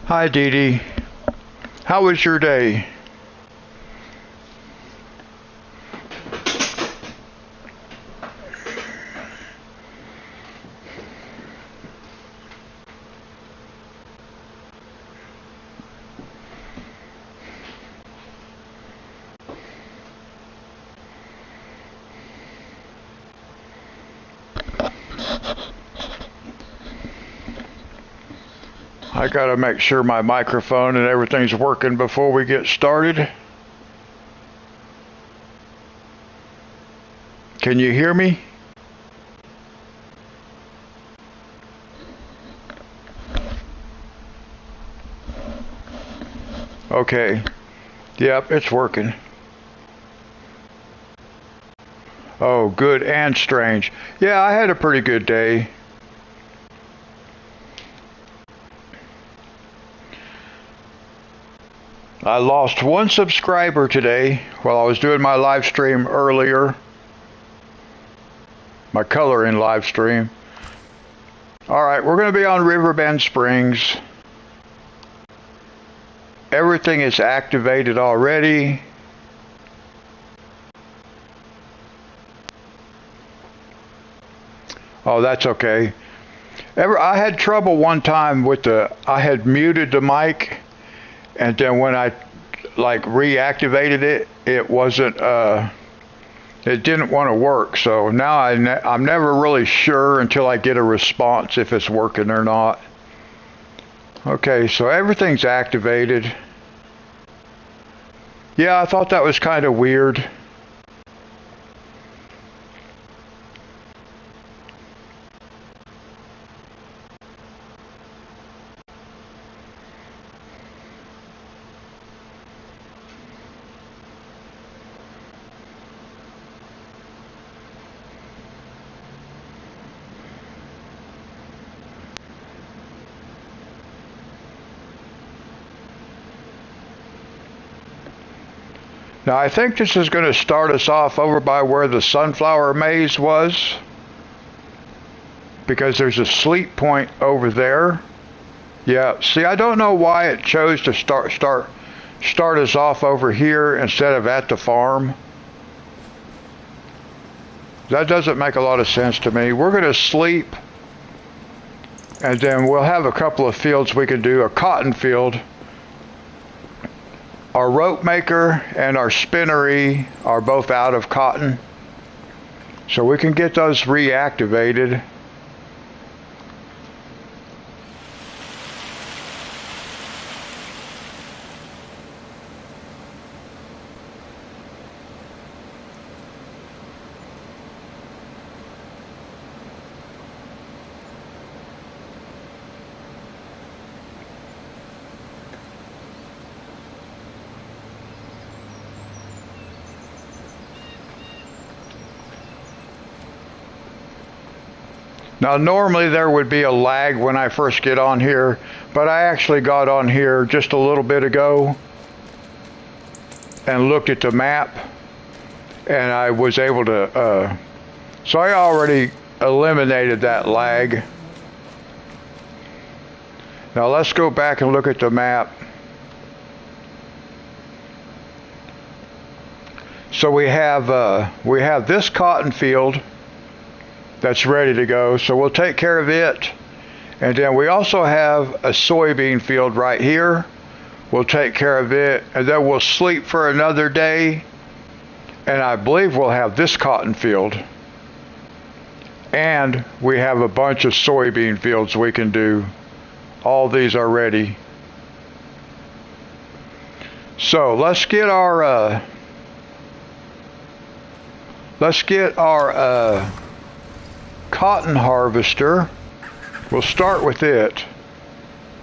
Hi, Dee Dee. How was your day? I gotta make sure my microphone and everything's working before we get started. Can you hear me? Okay. Yep, it's working. Oh, good and strange. Yeah, I had a pretty good day. I lost one subscriber today while I was doing my live stream earlier. My coloring live stream. Alright, we're going to be on Riverbend Springs. Everything is activated already. Oh, that's okay. I had trouble one time with I had muted the mic, and then when I reactivated it, it wasn't, it didn't want to work. So now I'm never really sure until I get a response if it's working or not. Okay, so everything's activated. Yeah, I thought that was kind of weird. Now I think this is going to start us off over by where the sunflower maze was, because there's a sleep point over there. Yeah, see, I don't know why it chose to start us off over here instead of at the farm. That doesn't make a lot of sense to me. We're going to sleep, and then we'll have a couple of fields we can do. A cotton field. Our rope maker and our spinnery are both out of cotton, so we can get those reactivated. Now normally there would be a lag when I first get on here, but I actually got on here just a little bit ago and looked at the map, and I was able to, so I already eliminated that lag. Now let's go back and look at the map. So we have this cotton field that's ready to go, so we'll take care of it. And then we also have a soybean field right here. We'll take care of it, and then we'll sleep for another day, and I believe we'll have this cotton field. And we have a bunch of soybean fields we can do. All these are ready. So let's get our cotton harvester. We'll start with it.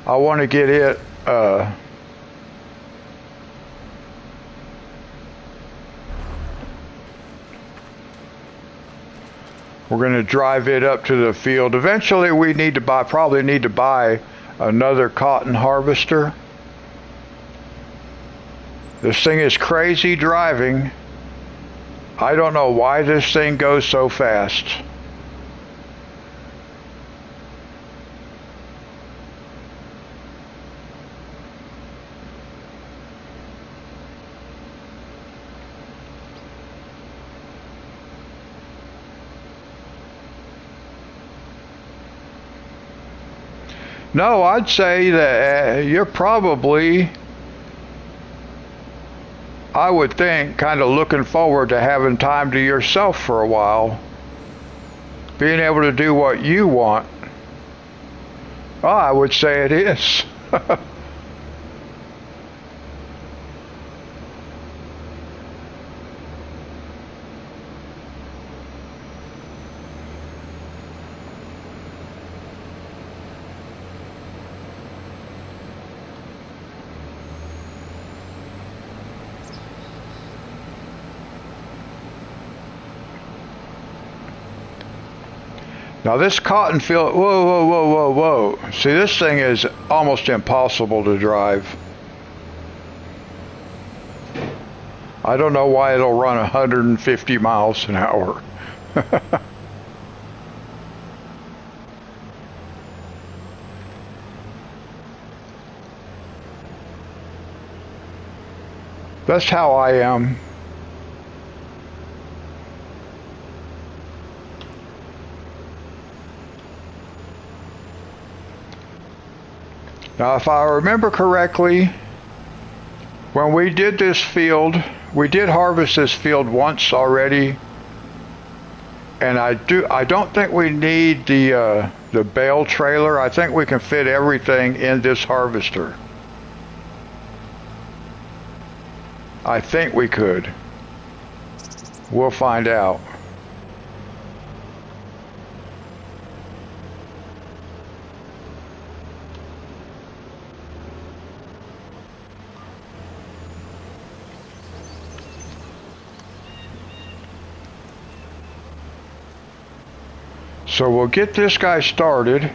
I want to get it we're going to drive it up to the field. Eventually we need to probably need to buy another cotton harvester. This thing is crazy driving. I don't know why this thing goes so fast. No, I'd say that you're probably, I would think, kind of looking forward to having time to yourself for a while. Being able to do what you want. Oh, I would say it is. Now this cotton field, whoa, whoa, whoa, whoa, whoa. See, this thing is almost impossible to drive. I don't know why it'll run 150 miles an hour. That's how I am. Now, if I remember correctly, when we did this field, we did harvest this field once already, and I don't think we need the bale trailer. I think we can fit everything in this harvester. I think we could. We'll find out. So we'll get this guy started.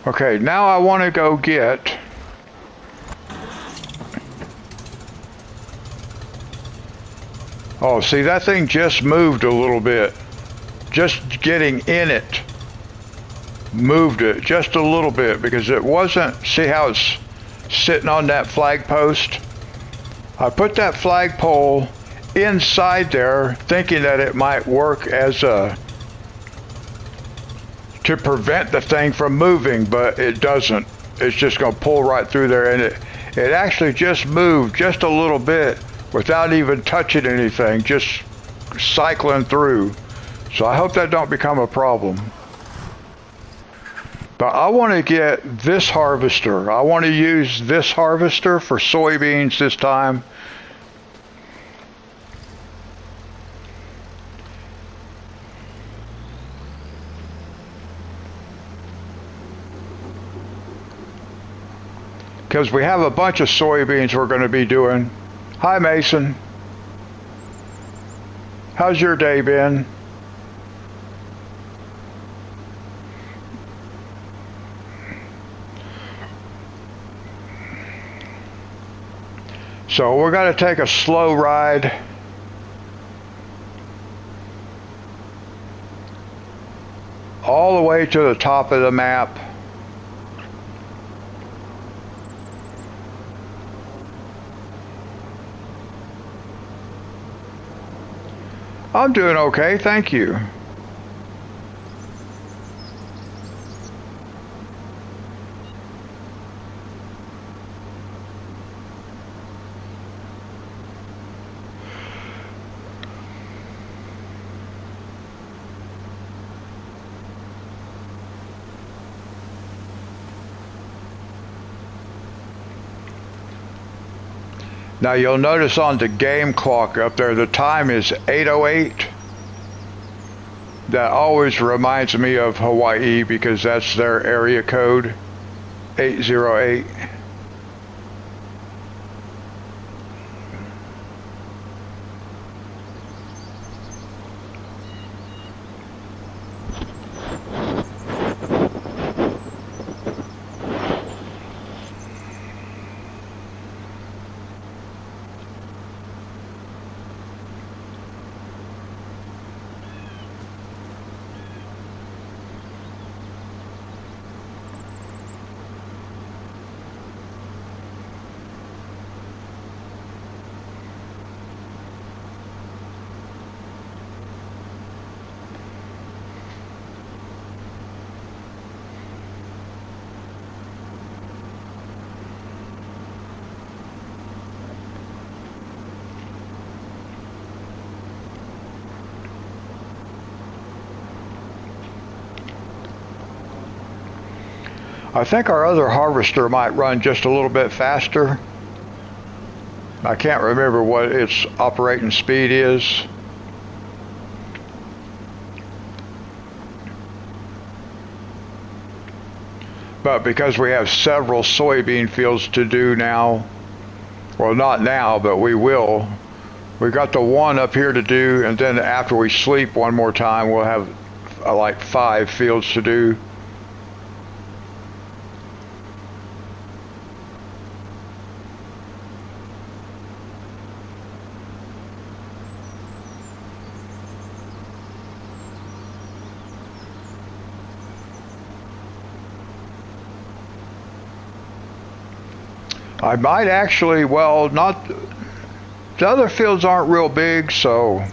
Okay, now I want to go get oh, see, that thing just moved a little bit. Just getting in it moved it just a little bit because it wasn't, see how it's sitting on that flag post? I put that flagpole inside there thinking that it might work as a to prevent the thing from moving, but it doesn't. It's just going to pull right through there, and it actually just moved just a little bit without even touching anything, just cycling through. So I hope that don't become a problem. But I want to get this harvester. I want to use this harvester for soybeans this time. Because we have a bunch of soybeans we're going to be doing. Hi, Mason. How's your day been? So we're going to take a slow ride. All the way to the top of the map. I'm doing okay, thank you. Now you'll notice on the game clock up there, the time is 8:08. That always reminds me of Hawaii because that's their area code, 808. I think our other harvester might run just a little bit faster. I can't remember what its operating speed is. But because we have several soybean fields to do now, well, not now, but we will. We got the one up here to do, and then after we sleep one more time, we'll have like 5 fields to do. I might actually, well, not, the other fields aren't real big, so,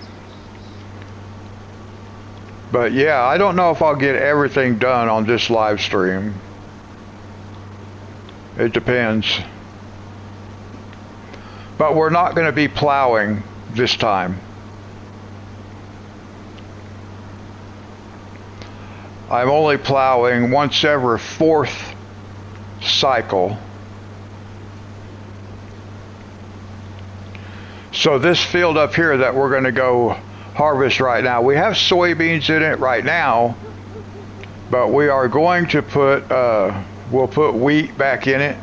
but yeah, I don't know if I'll get everything done on this live stream. It depends. But we're not going to be plowing this time. I'm only plowing once every 4th cycle. So this field up here that we're going to go harvest right now, we have soybeans in it right now, but we are going to put, we'll put wheat back in it.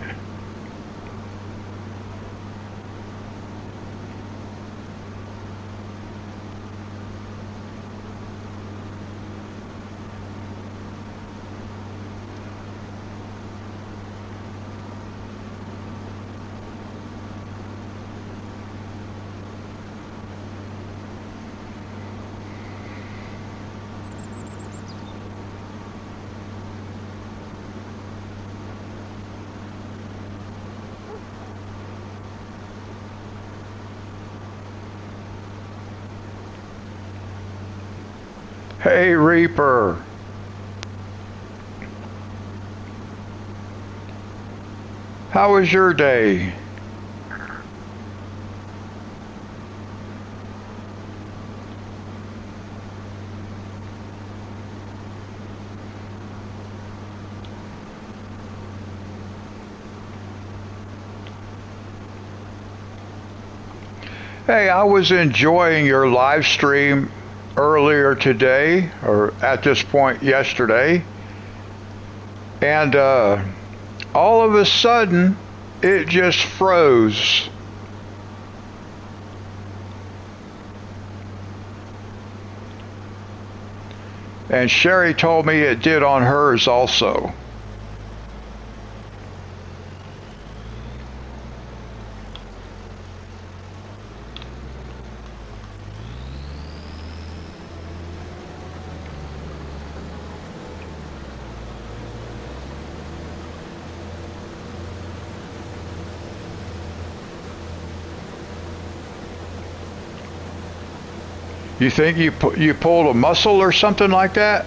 Hey, Reaper. How was your day? Hey, I was enjoying your live stream earlier today, or at this point yesterday, and all of a sudden it just froze. And Sherry told me it did on hers also. You think you pulled a muscle or something like that?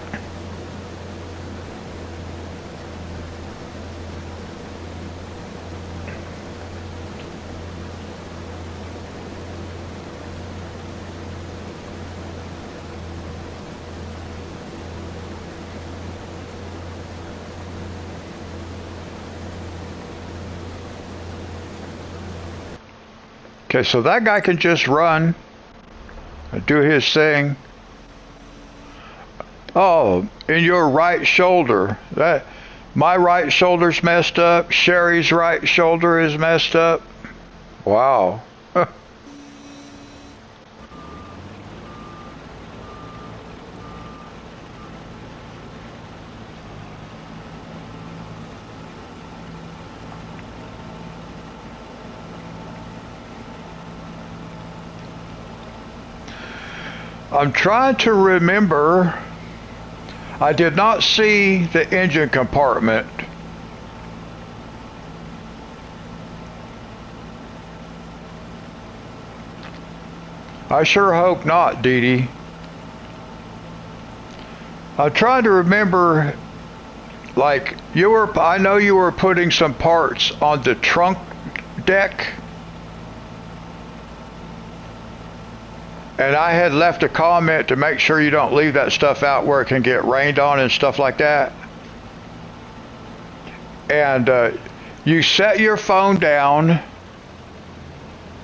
Okay, so that guy can just run. Do his thing. Oh, in your right shoulder. That my right shoulder's messed up. Sherry's right shoulder is messed up. Wow. I'm trying to remember. I did not see the engine compartment. I sure hope not, Dee Dee. I'm trying to remember, like, I know you were putting some parts on the trunk deck. And I had left a comment to make sure you don't leave that stuff out where it can get rained on and stuff like that. and you set your phone down,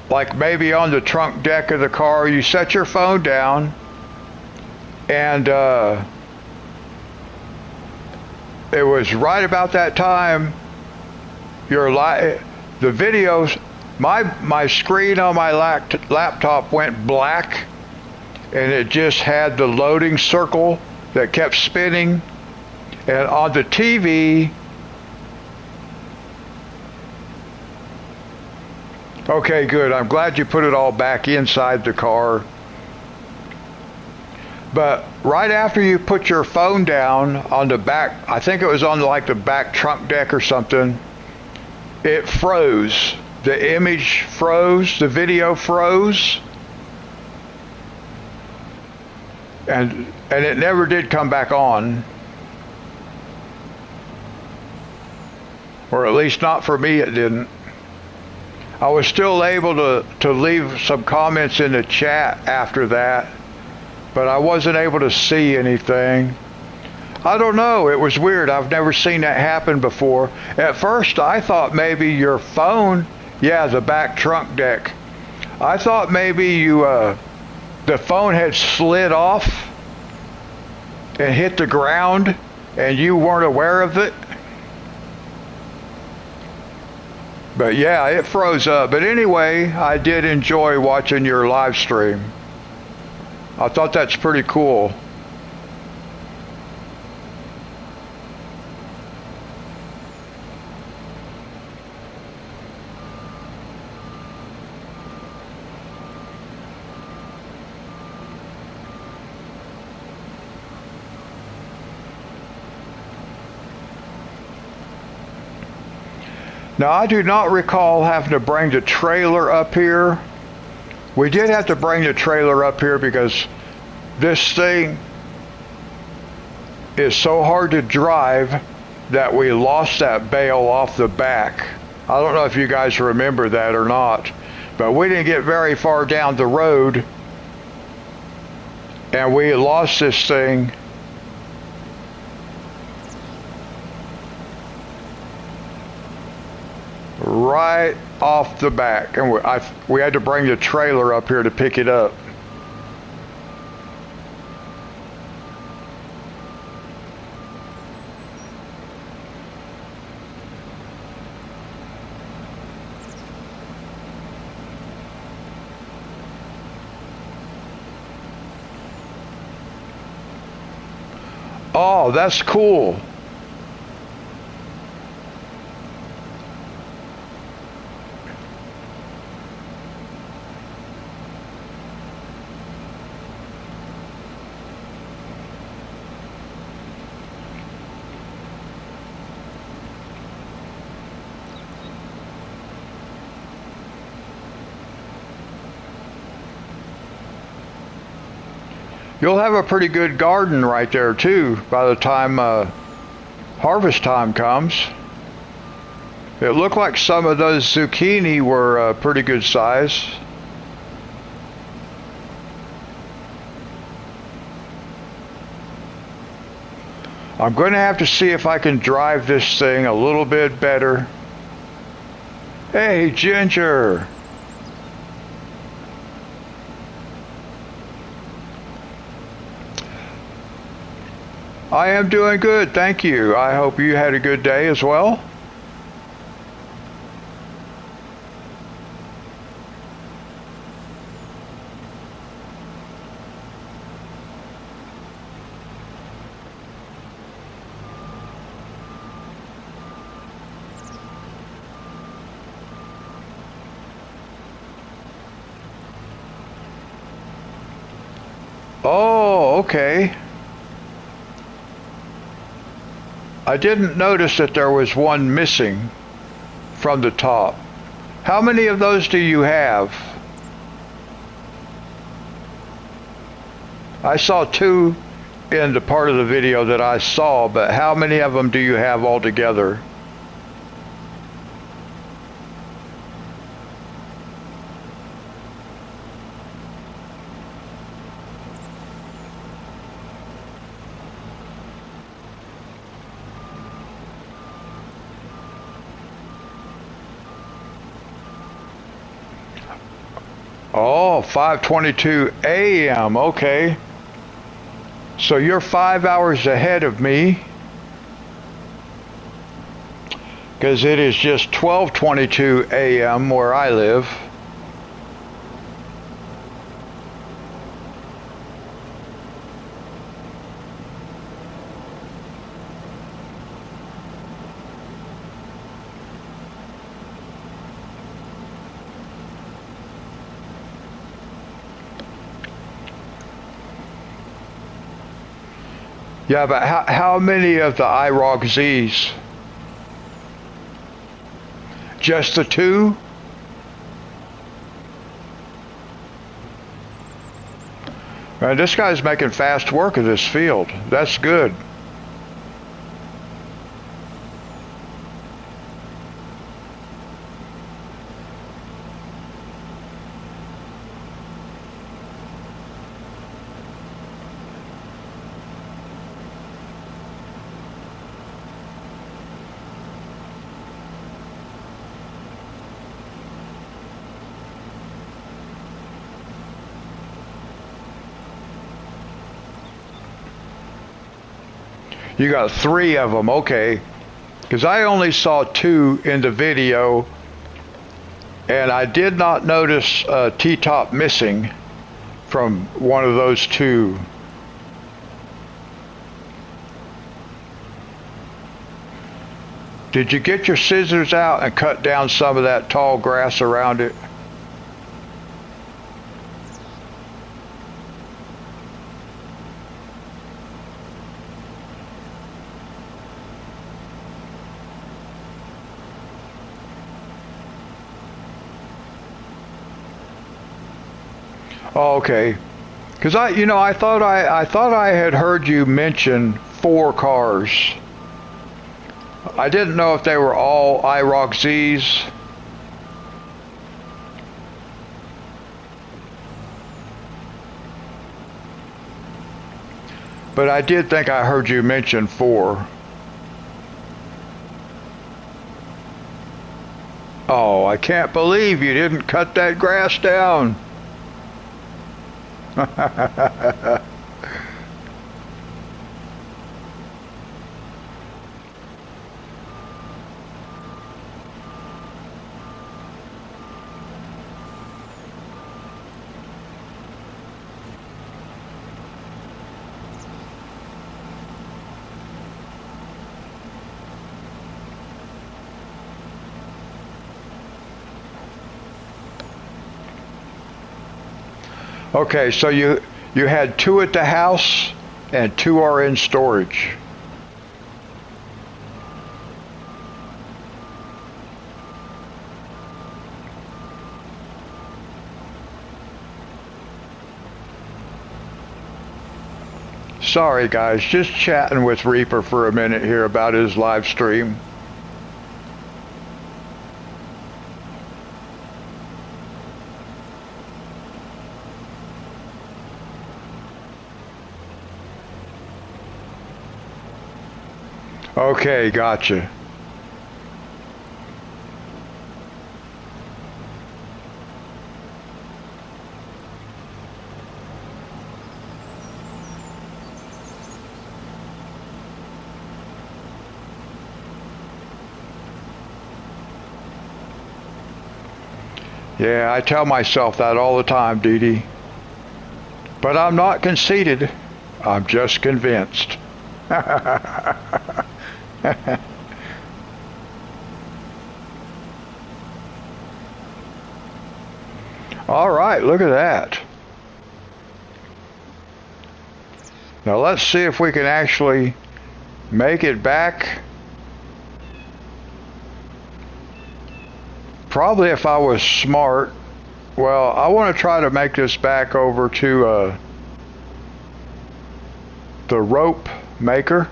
like maybe on the trunk deck of the car. You set your phone down, and it was right about that time the videos, my screen on my laptop went black, and it just had the loading circle that kept spinning, and on the TV, okay, good, I'm glad you put it all back inside the car. But right after you put your phone down on the back, I think it was on like the back trunk deck or something, it froze. The image froze, the video froze, and it never did come back on. Or at least not for me, it didn't. I was still able to leave some comments in the chat after that, but I wasn't able to see anything. I don't know, it was weird. I've never seen that happen before. At first I thought maybe your phone, yeah, the back trunk deck, I thought maybe the phone had slid off and hit the ground and you weren't aware of it. But yeah, it froze up. But anyway, I did enjoy watching your live stream. I thought that's pretty cool. Now, I do not recall having to bring the trailer up here. We did have to bring the trailer up here because this thing is so hard to drive that we lost that bale off the back. I don't know if you guys remember that or not, but we didn't get very far down the road and we lost this thing. Right off the back, and we had to bring the trailer up here to pick it up. Oh, that's cool. You'll have a pretty good garden right there too by the time harvest time comes. It looked like some of those zucchini were pretty good size. I'm going to have to see if I can drive this thing a little bit better. Hey, Ginger! I am doing good, thank you. I hope you had a good day as well. Oh, okay. I didn't notice that there was one missing from the top. How many of those do you have? I saw two in the part of the video that I saw, but how many of them do you have altogether? Oh, 5:22 a.m. Okay. So you're 5 hours ahead of me because it is just 12:22 a.m. where I live. Yeah, but how many of the IROC Zs? Just the two? Man, this guy's making fast work of this field. That's good. You got three of them, okay. Because I only saw two in the video, and I did not notice T-top missing from one of those two. Did you get your scissors out and cut down some of that tall grass around it? Oh, okay. Because I thought I had heard you mention 4 cars. I didn't know if they were all IROC Zs. But I did think I heard you mention 4. Oh, I can't believe you didn't cut that grass down. Okay, so you had 2 at the house and 2 are in storage. Sorry guys, just chatting with Reaper for a minute here about his live stream. Okay, gotcha. Yeah, I tell myself that all the time, Dee Dee. But I'm not conceited. I'm just convinced. All right, look at that. Now let's see if we can actually make it back. Probably if I was smart. Well, I want to try to make this back over to the rope maker.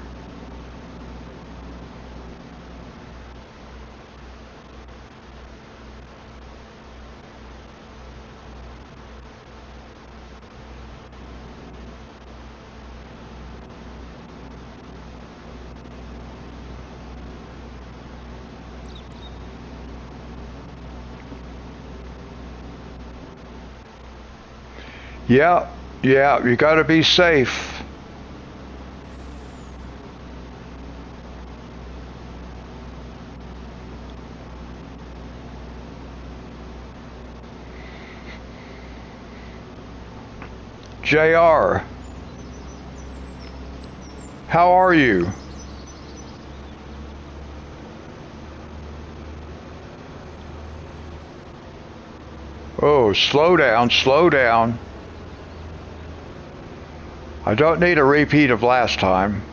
Yeah, yeah, you gotta be safe. JR, how are you? Oh, slow down, slow down. I don't need a repeat of last time.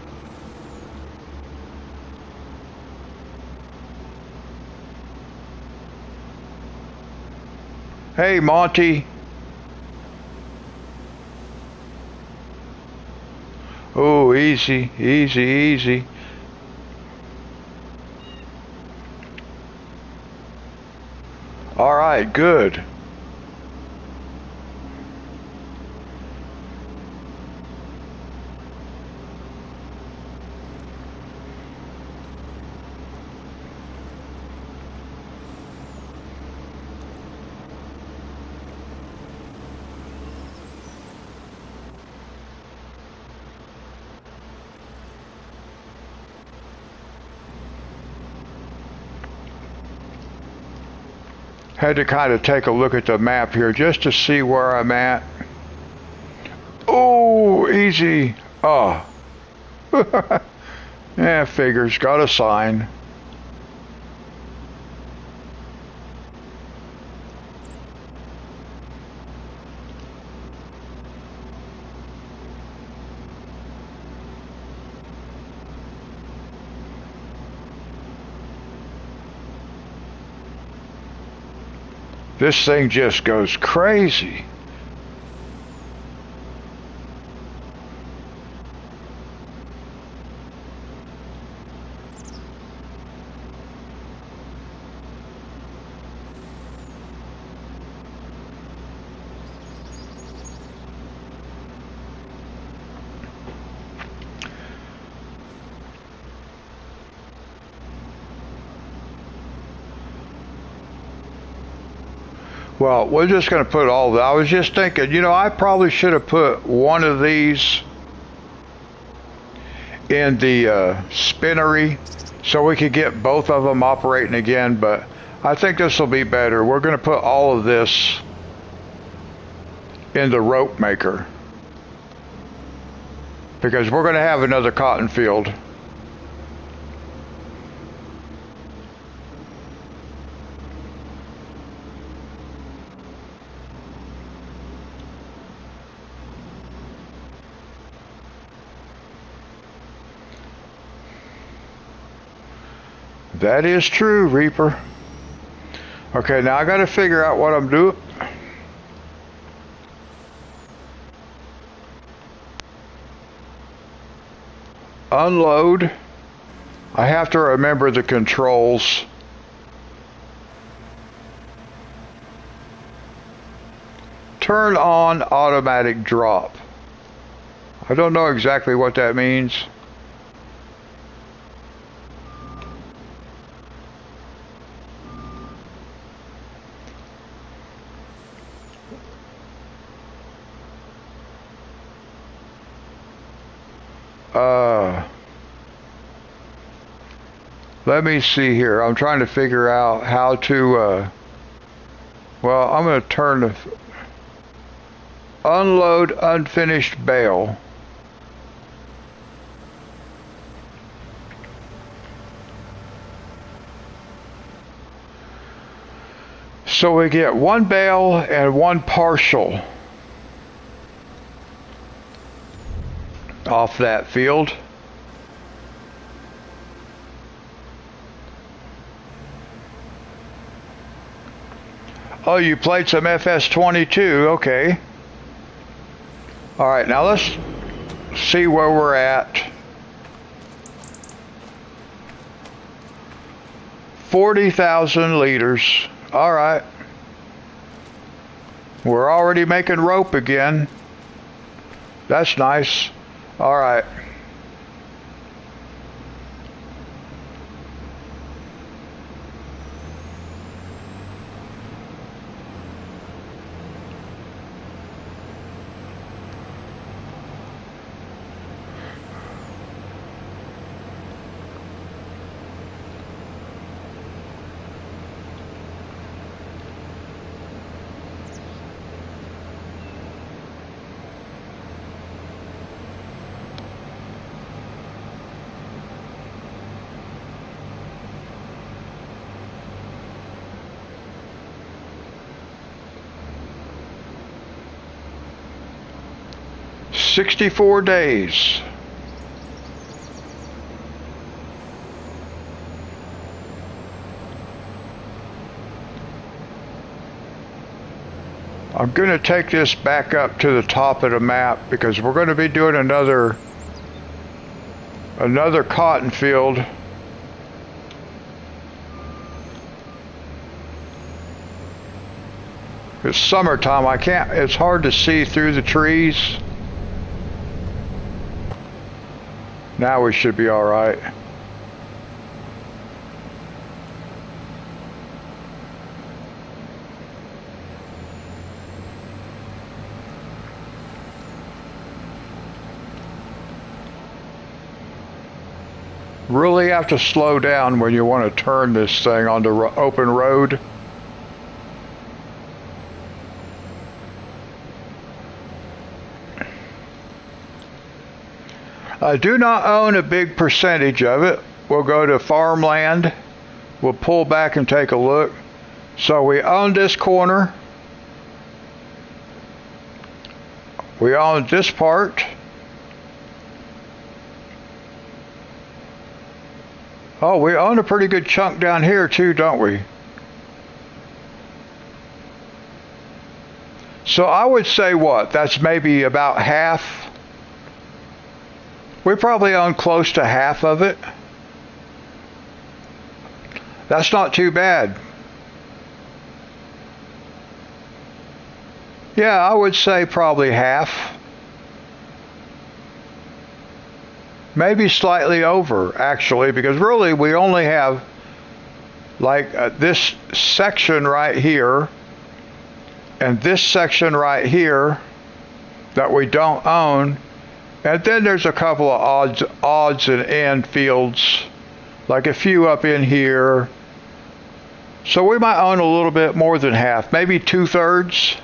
Hey, Monty. Oh, easy, easy, easy. All right, good. Had to kind of take a look at the map here just to see where I'm at. Oh, easy. Oh. Yeah, figures. Got a sign. This thing just goes crazy. Well, we're just going to put all that. I was just thinking, I probably should have put one of these in the spinnery so we could get both of them operating again, but I think this will be better. We're going to put all of this in the rope maker because we're going to have another cotton field. That is true, Reaper. Okay, now I got to figure out what I'm doing. Unload. I have to remember the controls. Turn on automatic drop. I don't know exactly what that means. Let me see here. I'm trying to figure out how to, well, I'm going to turn the unload unfinished bale. So we get one bale and one partial off that field. Oh, you played some FS22, okay. Alright, now let's see where we're at. 40,000 liters. Alright. We're already making rope again. That's nice. Alright. 64 days. I'm going to take this back up to the top of the map because we're going to be doing another cotton field. It's summertime. It's hard to see through the trees. Now we should be all right. Really have to slow down when you want to turn this thing onto open road. I do not own a big percentage of it. We'll go to farmland. We'll pull back and take a look. So we own this corner. We own this part. Oh, we own a pretty good chunk down here too, don't we? So I would say what? That's maybe about half. We probably own close to half of it. That's not too bad. Yeah, I would say probably half. Maybe slightly over, actually, because really we only have like this section right here and this section right here that we don't own. And then there's a couple of odds and end fields, like a few up in here. So we might own a little bit more than half, maybe 2/3.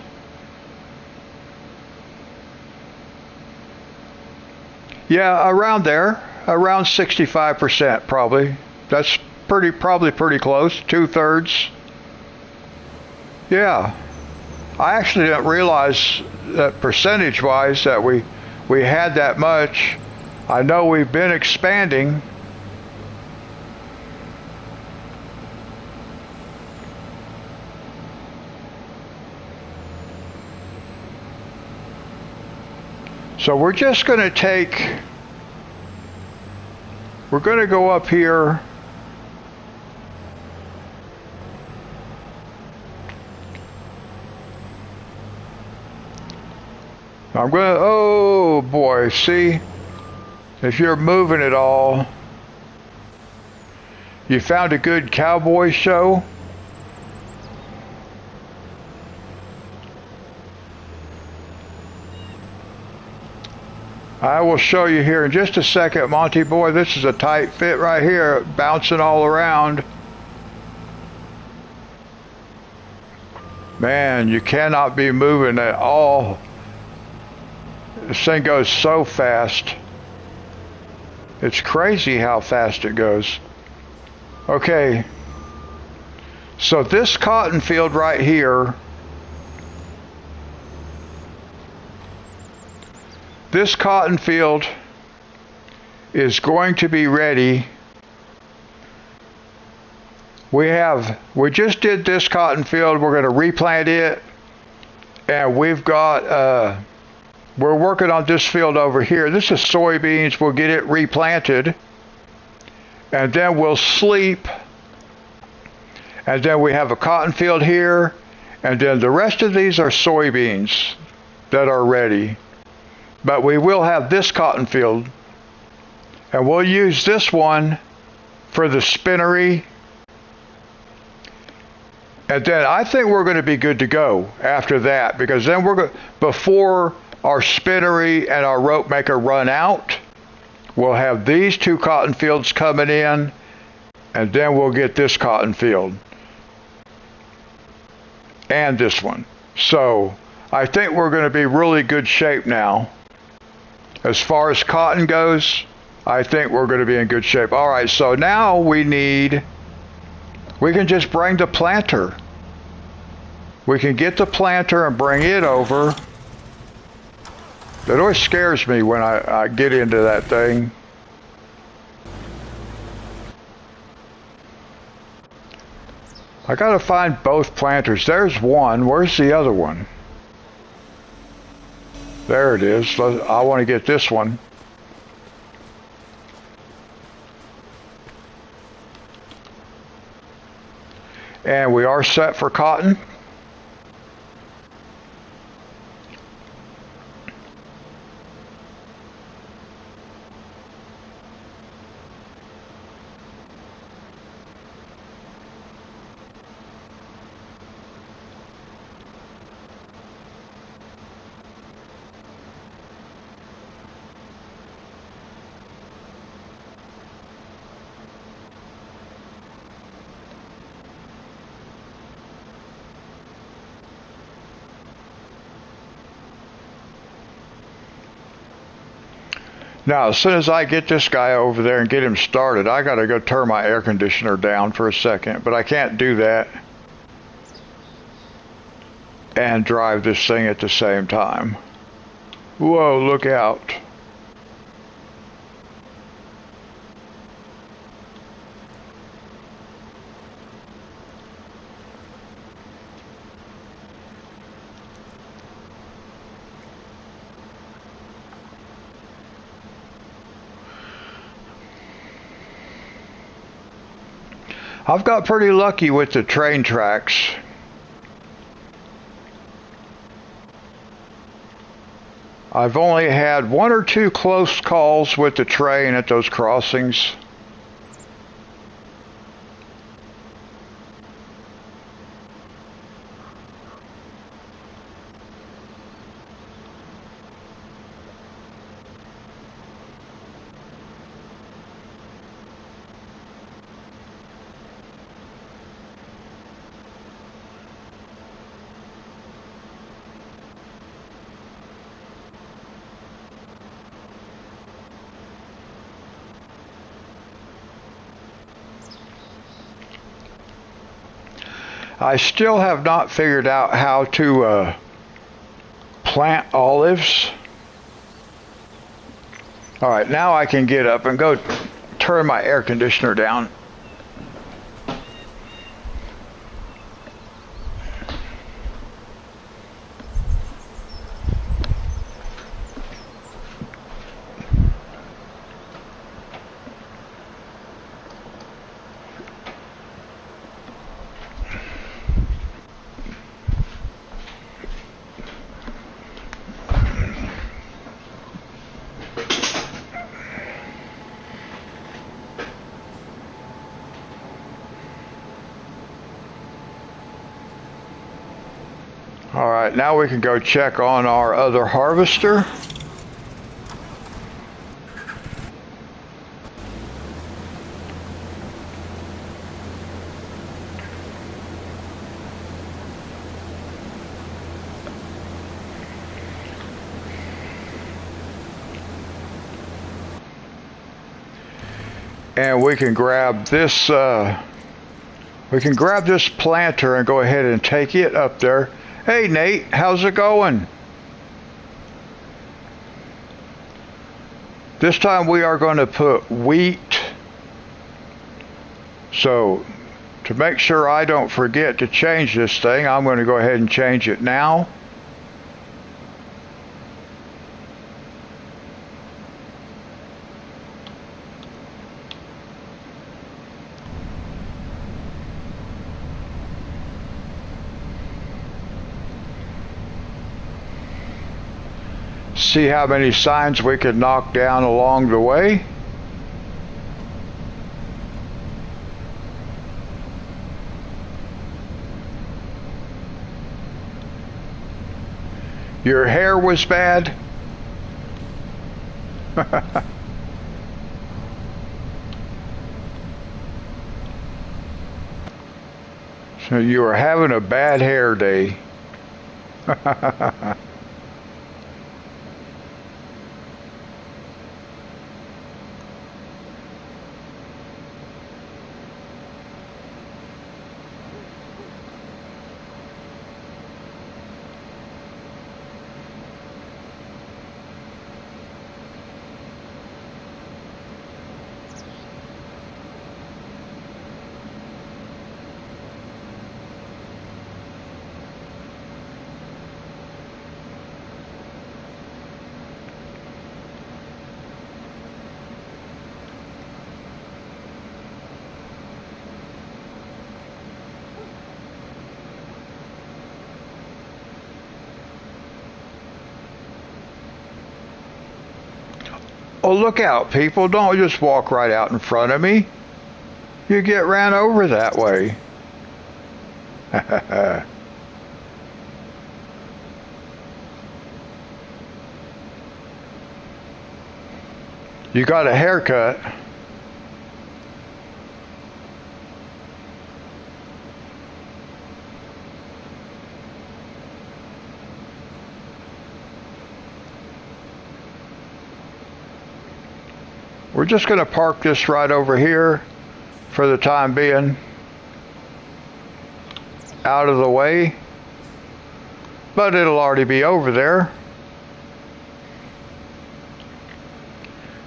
Yeah, around there, around 65% probably. That's probably pretty close, 2/3. Yeah, I actually didn't realize that percentage-wise that we had that much. I know we've been expanding. So we're just going to we're going to go up here. I'm going to, oh boy, see, if you're moving at all, you found a good cowboy show. I will show you here in just a second, Monty boy. This is a tight fit right here, bouncing all around. Man, you cannot be moving at all. This thing goes so fast. It's crazy how fast it goes. Okay. So this cotton field right here, this cotton field is going to be ready. We just did this cotton field. We're going to replant it. And we've got, we're working on this field over here. This is soybeans. We'll get it replanted. And then we'll sleep. And then we have a cotton field here. And then the rest of these are soybeans that are ready. But we will have this cotton field. And we'll use this one for the spinnery. And then I think we're going to be good to go after that. Because then we're going, before our spinnery and our rope maker run out, we'll have these two cotton fields coming in, and then we'll get this cotton field and this one. So I think we're going to be really good shape now. As far as cotton goes, I think we're going to be in good shape. All right, so now we can just bring the planter. We can get the planter and bring it over. It always scares me when I get into that thing. I gotta find both planters. There's one. Where's the other one? There it is. I want to get this one. And we are set for cotton. Now, as soon as I get this guy over there and get him started, I gotta go turn my air conditioner down for a second, but I can't do that and drive this thing at the same time. Whoa, look out. I've got pretty lucky with the train tracks. I've only had one or two close calls with the train at those crossings. I still have not figured out how to plant olives. All right, now I can get up and go turn my air conditioner down. All right, now we can go check on our other harvester. And we can grab this planter and go ahead and take it up there. Hey Nate, how's it going? This time we are going to put wheat. So to make sure I don't forget to change this thing, I'm going to go ahead and change it now. See how many signs we can knock down along the way. Your hair was bad? So you were having a bad hair day. Oh, look out, people. Don't just walk right out in front of me. You get ran over that way. You got a haircut. We're just going to park this right over here for the time being. Out of the way. But it'll already be over there.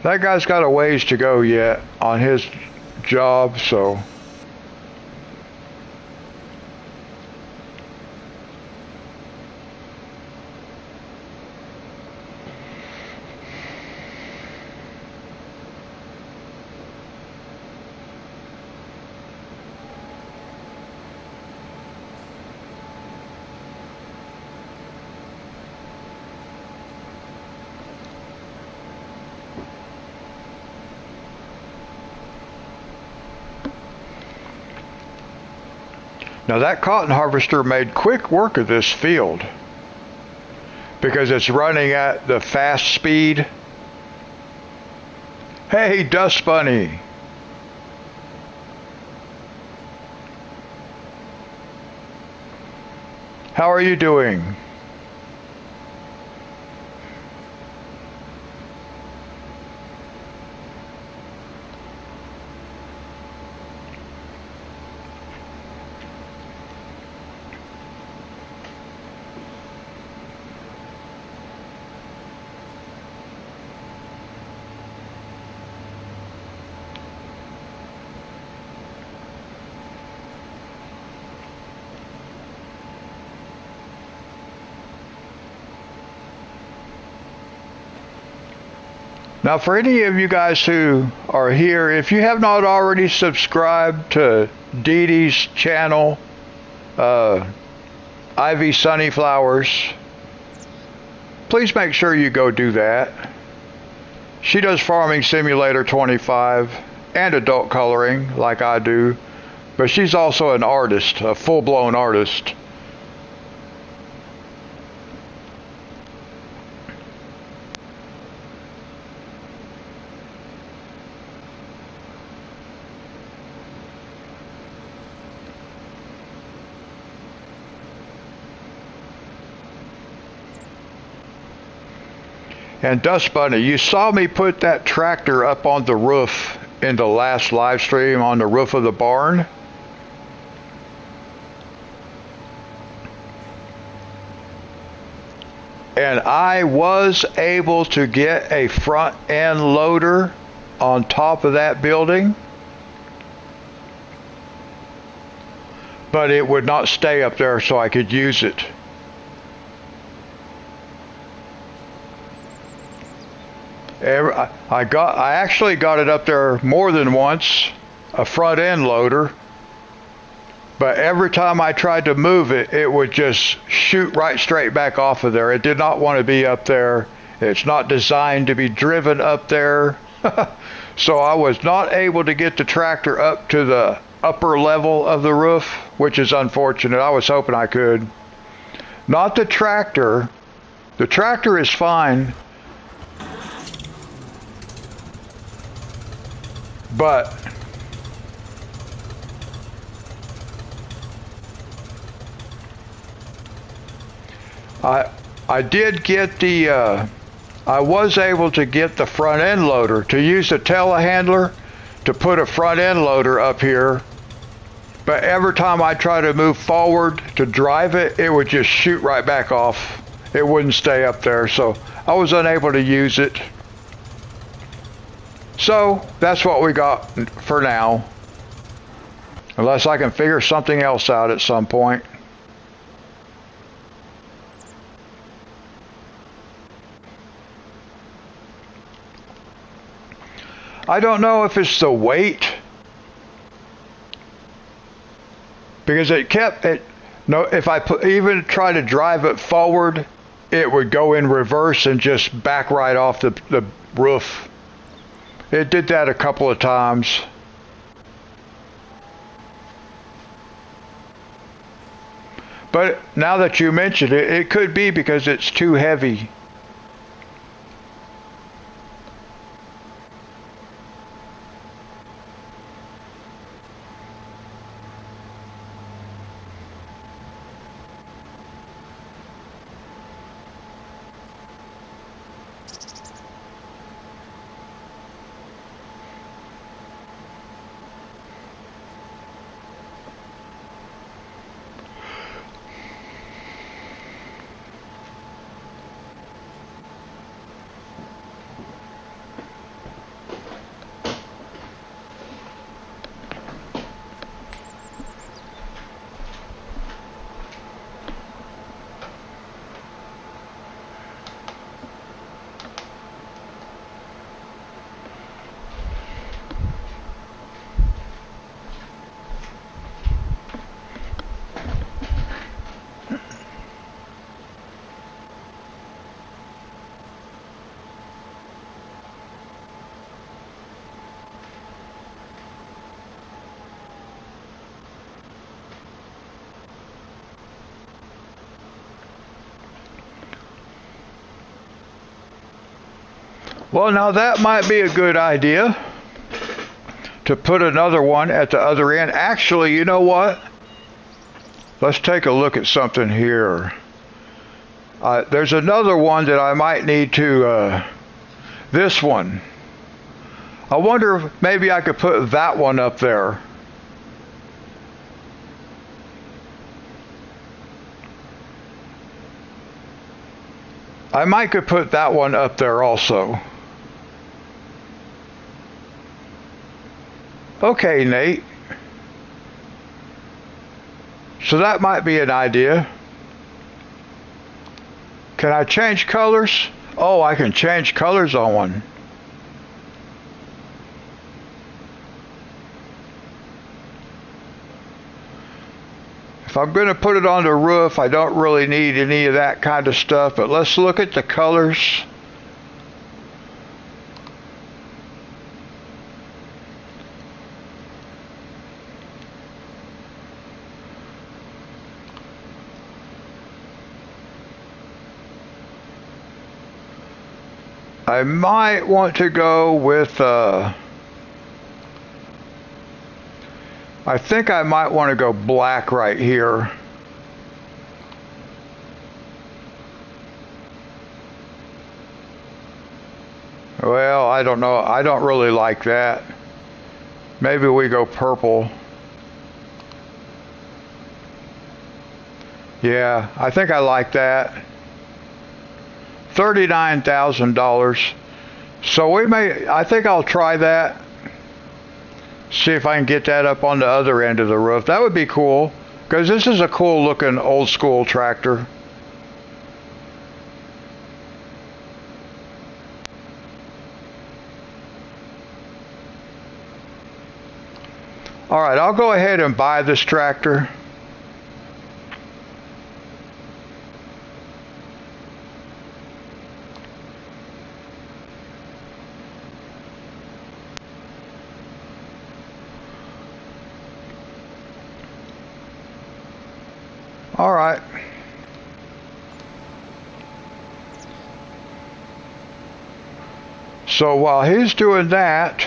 That guy's got a ways to go yet on his job, so... Now that cotton harvester made quick work of this field because it's running at the fast speed. Hey, Dust Bunny. How are you doing? Now, for any of you guys who are here, if you have not already subscribed to Dee Dee's channel, Ivy Sunnyflowers, please make sure you go do that. She does Farming Simulator 25 and adult coloring like I do, but she's also an artist, a full-blown artist. And Dust Bunny, you saw me put that tractor up on the roof in the last live stream on the roof of the barn. And I was able to get a front end loader on top of that building, but it would not stay up there so I could use it. I actually got it up there more than once, a front end loader, but every time I tried to move it, it would just shoot right straight back off of there. It did not want to be up there. It's not designed to be driven up there. So I was not able to get the tractor up to the upper level of the roof, which is unfortunate. I was hoping I could. Not the tractor. The tractor is fine. But I did get the I was able to get the front end loader to use the telehandler to put a front end loader up here, but every time I try to move forward to drive it, it would just shoot right back off. It wouldn't stay up there, so I was unable to use it. So that's what we got for now, unless I can figure something else out at some point. I don't know if it's the weight, because it kept it. No, if I even try to drive it forward, it would go in reverse and just back right off the roof. It did that a couple of times. But now that you mention it, it could be because it's too heavy. Well, now that might be a good idea to put another one at the other end. Actually, you know what? Let's take a look at something here. There's another one that I might need to, this one. I wonder if maybe I could put that one up there. I might could put that one up there also. Okay, Nate. So that might be an idea. Can I change colors? Oh, I can change colors on one. If I'm going to put it on the roof, I don't really need any of that kind of stuff, but let's look at the colors. I might want to go with, I think I might want to go black right here. Well, I don't know. I don't really like that. Maybe we go purple. Yeah, I think I like that. $39,000. So we may, I think I'll try that. See if I can get that up on the other end of the roof. That would be cool, because this is a cool looking old school tractor. All right, I'll go ahead and buy this tractor. All right. So while he's doing that,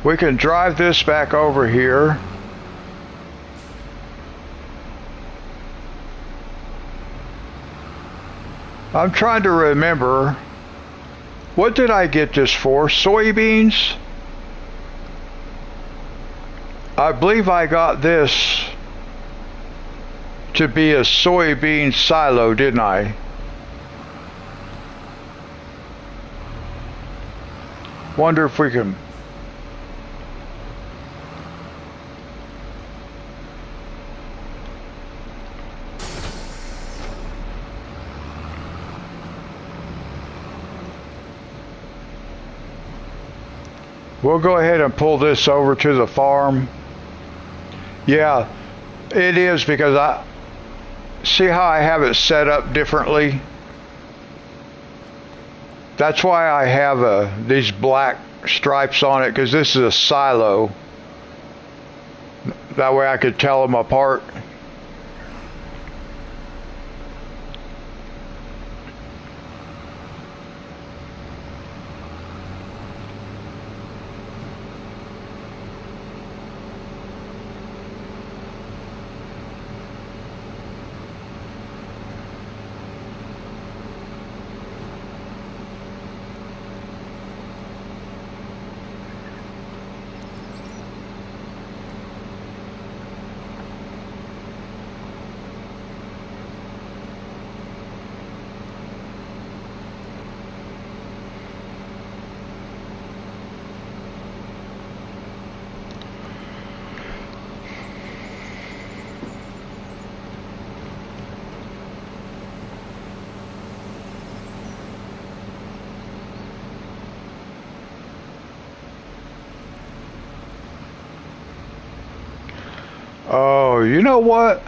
we can drive this back over here. I'm trying to remember, what did I get this for? Soybeans? I believe I got this to be a soybean silo, didn't I? Wonder if we can... We'll go ahead and pull this over to the farm. Yeah, it is, because see how I have it set up differently? That's why I have these black stripes on it, because this is a silo. That way I could tell them apart. Oh, you know what?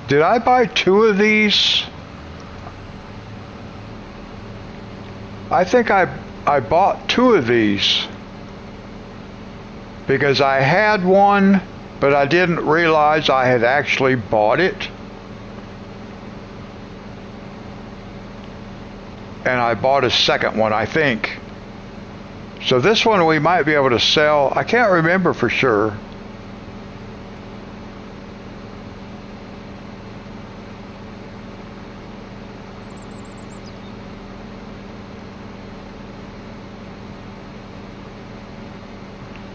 Did I buy 2 of these? I think I bought 2 of these because I had one, but I didn't realize I had actually bought it. And I bought a second one, I think. So this one we might be able to sell. I can't remember for sure.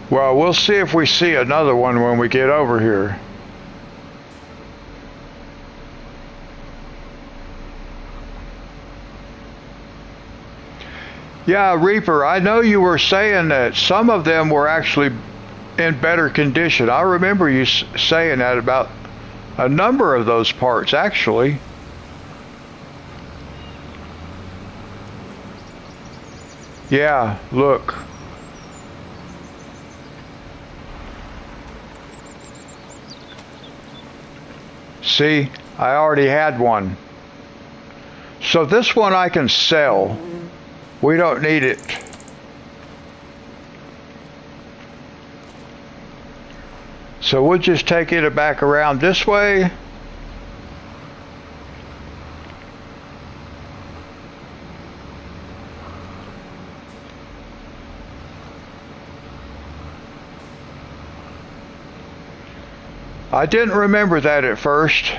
Well, we'll see if we see another one when we get over here. Yeah, Reaper, I know you were saying that some of them were actually in better condition. I remember you saying that about a number of those parts, actually. Yeah, look. See, I already had one. So this one I can sell. We don't need it. So we'll just take it back around this way. I didn't remember that at first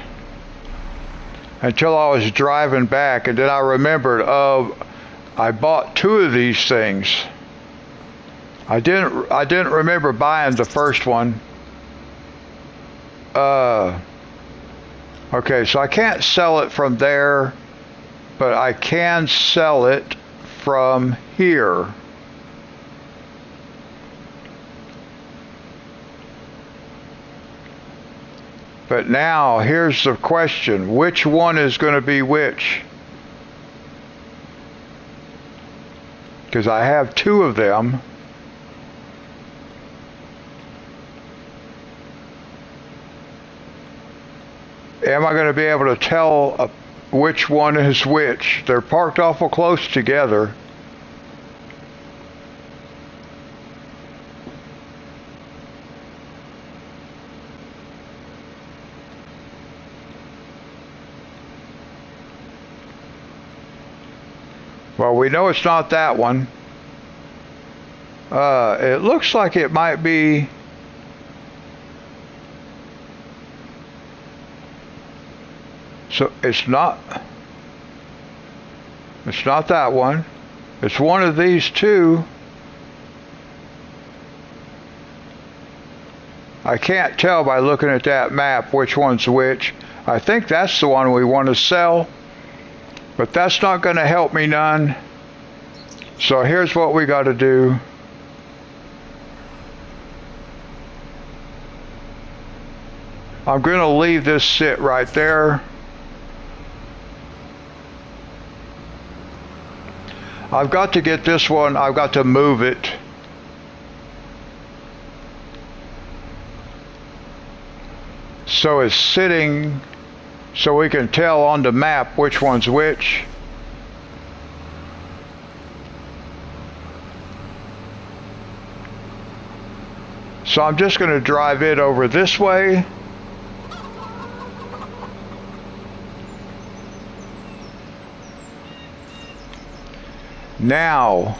until I was driving back, and then I remembered, oh, I bought 2 of these things. I didn't remember buying the first one. Okay, so I can't sell it from there, but I can sell it from here. But now here's the question, which one is going to be which? Because I have 2 of them. Am I going to be able to tell which one is which? They're parked awful close together. Well, we know it's not that one. It looks like it might be. So it's not that one. It's one of these 2. I can't tell by looking at that map which one's which. I think that's the one we want to sell. But that's not going to help me none. So here's what we got to do. I'm going to leave this sit right there. I've got to get this one, I've got to move it. So it's sitting so we can tell on the map which one's which. So I'm just going to drive it over this way. Now,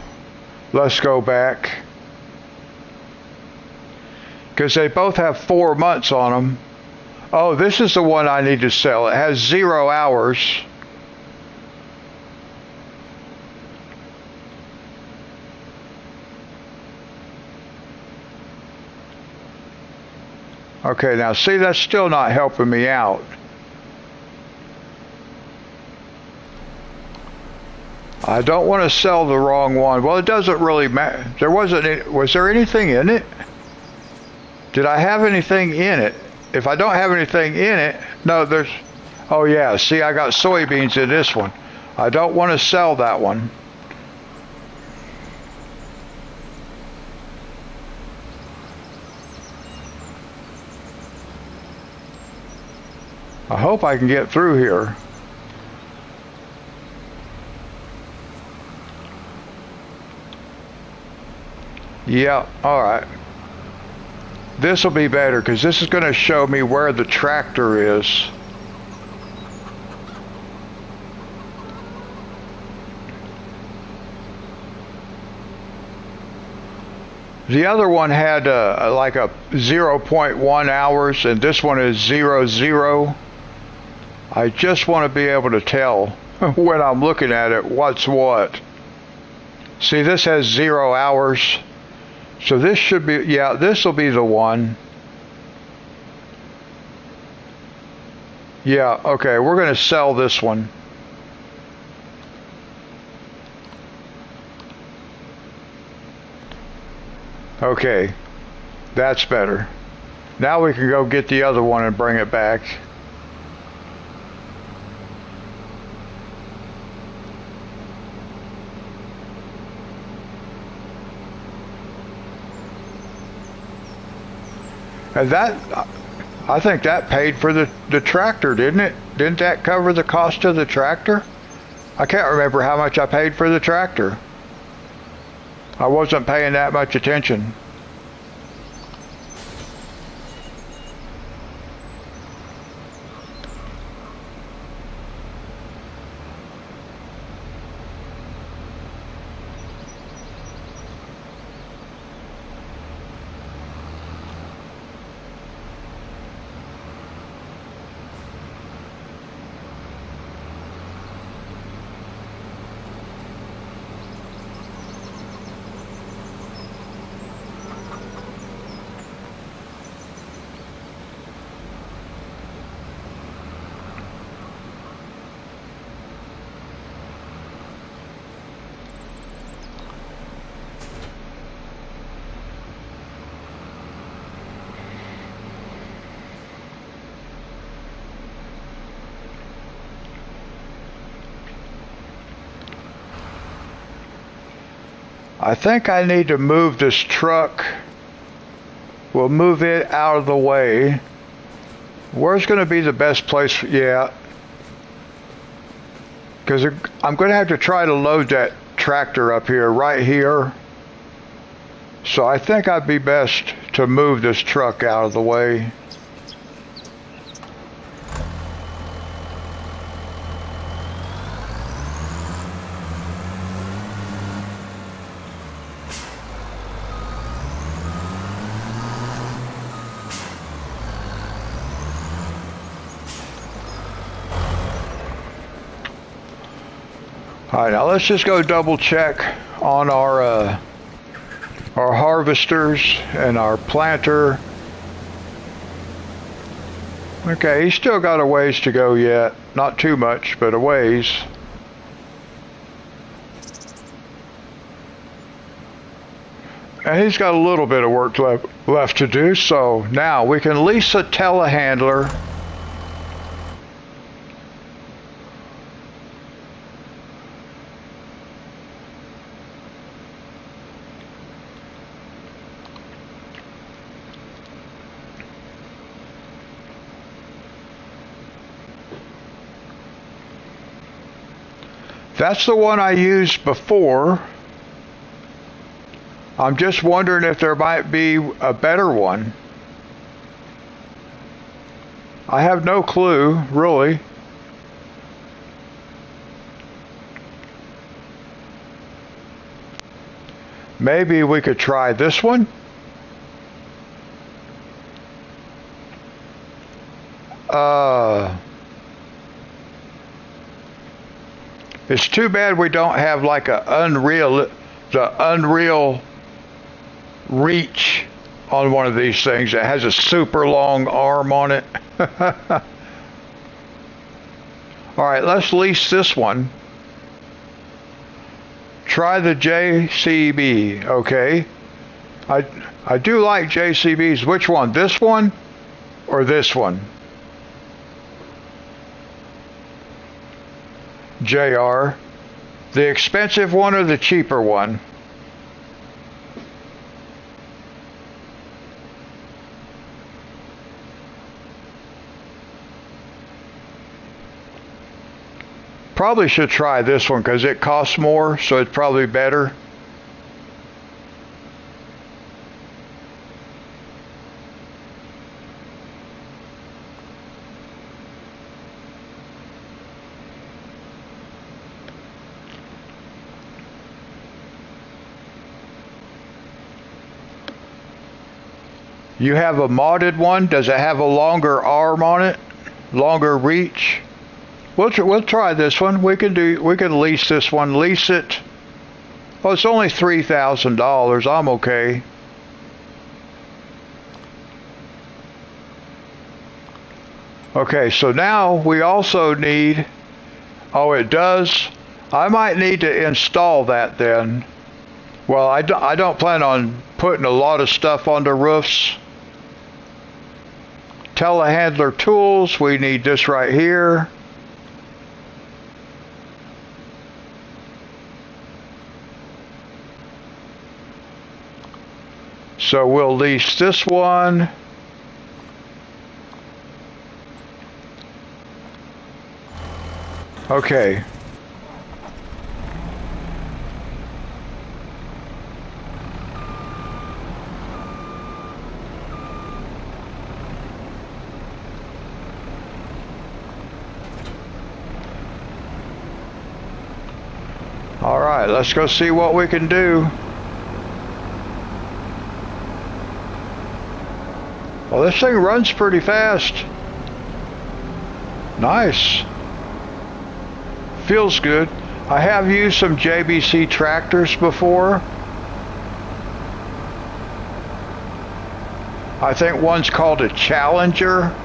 let's go back. Because they both have 4 months on them. Oh, this is the one I need to sell. It has 0 hours. Okay, now see, that's still not helping me out. I don't want to sell the wrong one. Well, it doesn't really matter. There wasn't any, was there anything in it? Did I have anything in it? If I don't have anything in it, no, there's, oh yeah, see, I got soybeans in this one. I don't want to sell that one. I hope I can get through here. Yeah, all right. This will be better because this is going to show me where the tractor is. The other one had like a 0.1 hours, and this one is 0.0. I just want to be able to tell when I'm looking at it what's what. See, this has 0 hours. So this should be, yeah, this will be the one. Yeah, okay, we're going to sell this one. Okay, that's better. Now we can go get the other one and bring it back. And that, I think that paid for the tractor, didn't it? Didn't that cover the cost of the tractor? I can't remember how much I paid for the tractor. I wasn't paying that much attention. I think I need to move this truck. We'll move it out of the way. Where's going to be the best place? Yeah. Because I'm going to have to try to load that tractor up here, right here. So I think I'd be best to move this truck out of the way. All right, now let's just go double check on our harvesters and our planter. Okay, he's still got a ways to go yet. Not too much, but a ways. And he's got a little bit of work left to do, so now we can lease a telehandler. That's the one I used before. I'm just wondering if there might be a better one. I have no clue, really. Maybe we could try this one. It's too bad we don't have like the Unreal reach on one of these things. It has a super long arm on it. All right, let's lease this one. Try the JCB, okay? I do like JCBs. Which one? This one or this one? JR. The expensive one or the cheaper one? Probably should try this one because it costs more, so it's probably better. You have a modded one. Does it have a longer arm on it? Longer reach? We'll try this one. We can lease this one. Lease it. Oh, it's only $3,000. I'm okay. Okay, so now we also need. Oh, it does. I might need to install that then. Well, I don't plan on putting a lot of stuff on the roofs. Telehandler tools. We need this right here. So we'll lease this one. Okay. All right, let's go see what we can do. Well, this thing runs pretty fast. Nice. Feels good. I have used some JBC tractors before. I think one's called a Challenger.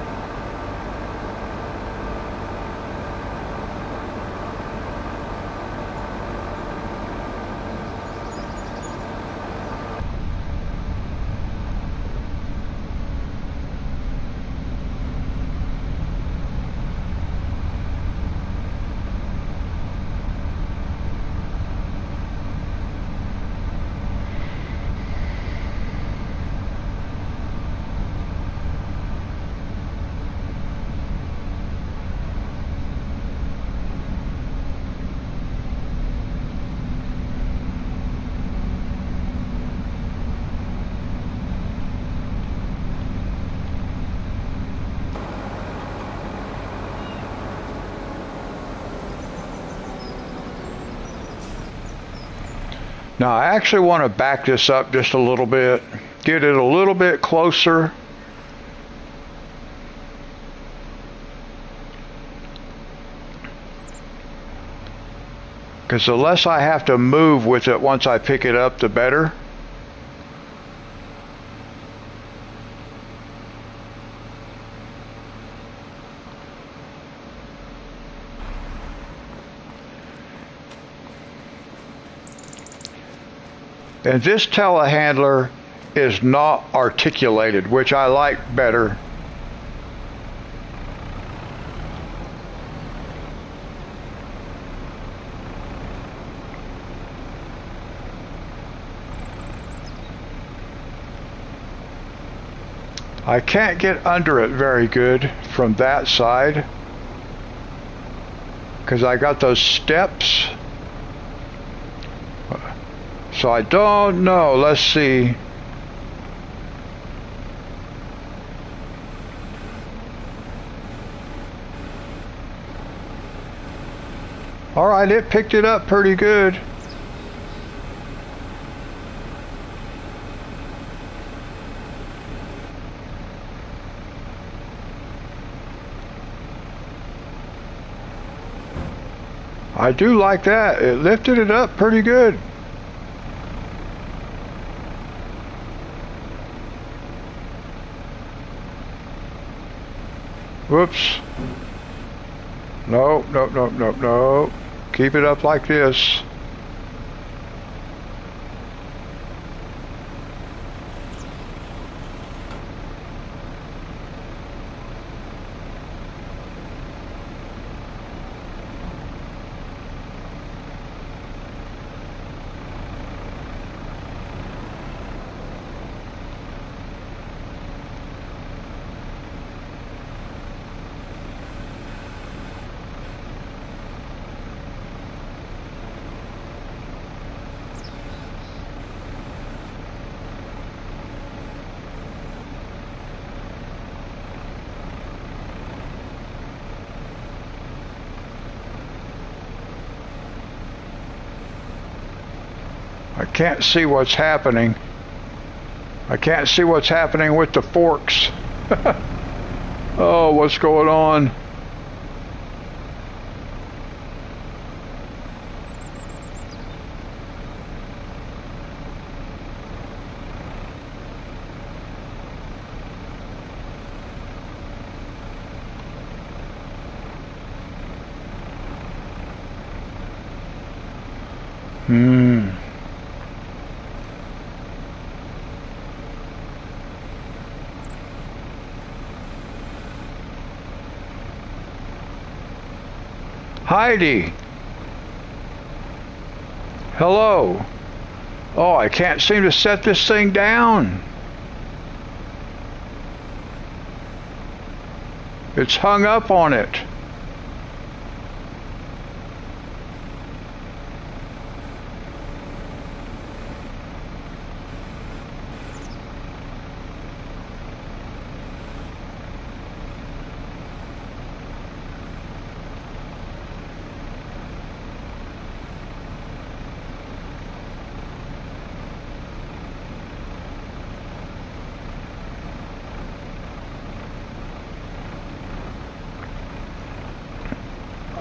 Now I actually want to back this up just a little bit, get it a little bit closer. Because the less I have to move with it once I pick it up, the better. And this telehandler is not articulated, which I like better. I can't get under it very good from that side because I got those steps. So I don't know. Let's see. All right, it picked it up pretty good. I do like that. It lifted it up pretty good. Whoops. No, no, no, no, no. Keep it up like this. I can't see what's happening. I can't see what's happening with the forks. Oh, what's going on? Heidi. Hello. Oh, I can't seem to set this thing down. It's hung up on it.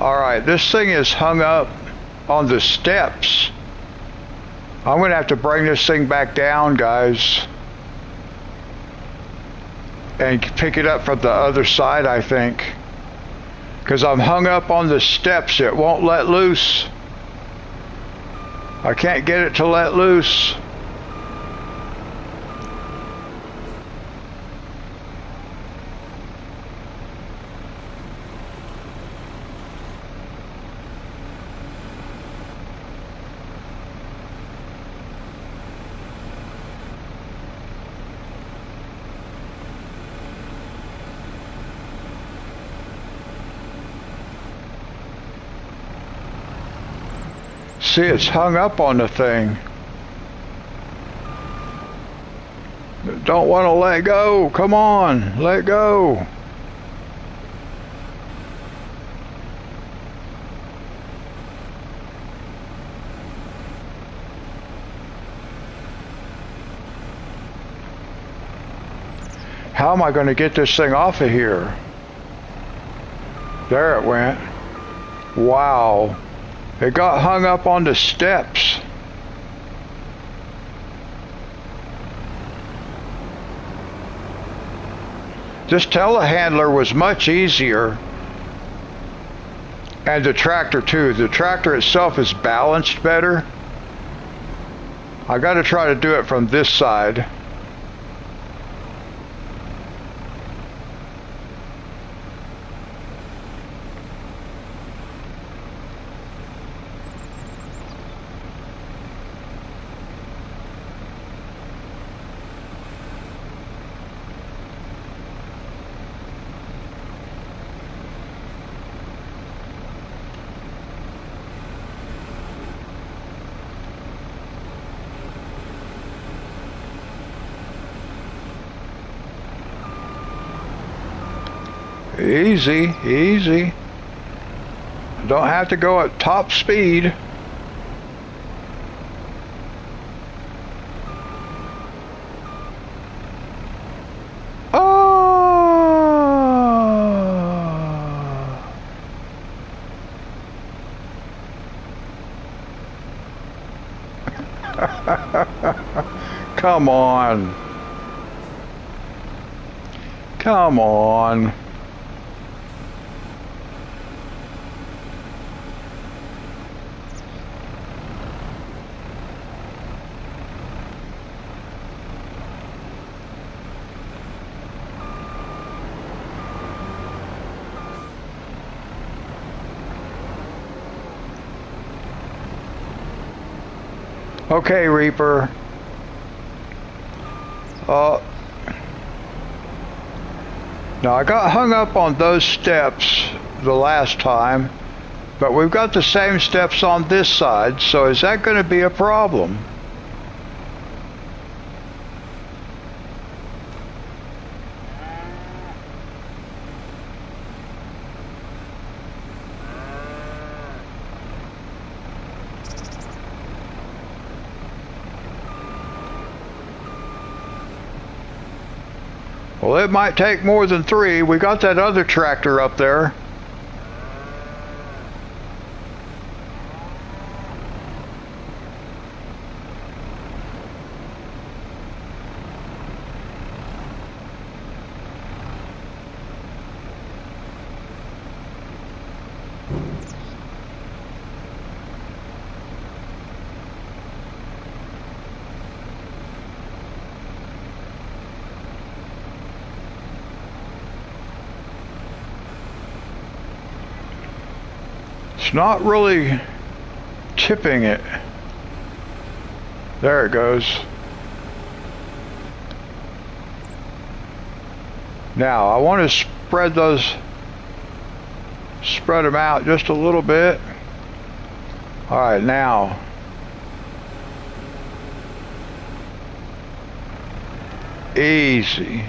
Alright, this thing is hung up on the steps. I'm going to have to bring this thing back down, guys, and pick it up from the other side, I think. Because I'm hung up on the steps. It won't let loose. I can't get it to let loose. See, it's hung up on the thing. Don't want to let go. Come on, let go. How am I going to get this thing off of here? There it went. Wow. It got hung up on the steps. This telehandler was much easier. And the tractor too. The tractor itself is balanced better. I got to try to do it from this side. Easy, easy. Don't have to go at top speed. Come on. Come on. Okay, Reaper. Now I got hung up on those steps the last time, but we've got the same steps on this side, so is that going to be a problem? Well, it might take more than 3. We got that other tractor up there. It's not really tipping it. There it goes. Now I want to spread them out just a little bit. All right, now. Easy.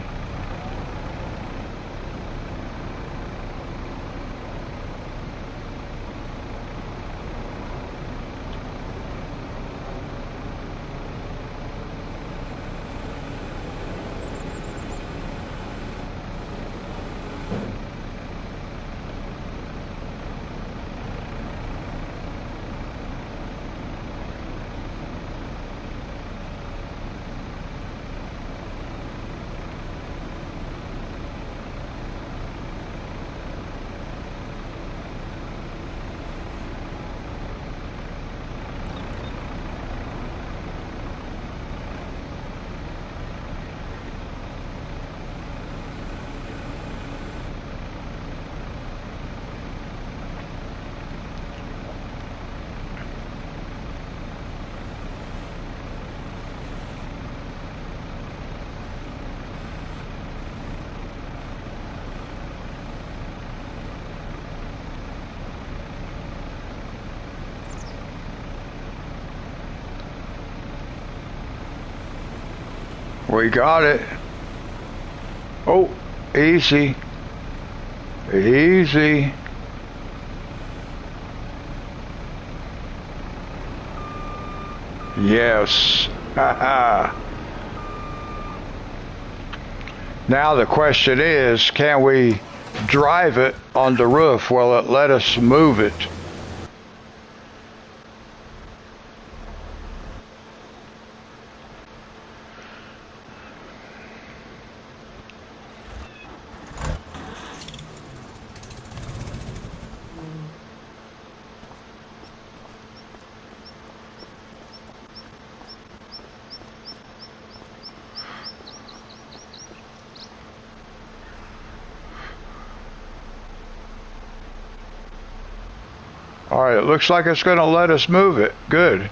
We got it. Oh, easy. Easy. Yes. Haha. Now the question is, can we drive it on the roof? Will it let us move it? All right, it looks like it's going to let us move it. Good.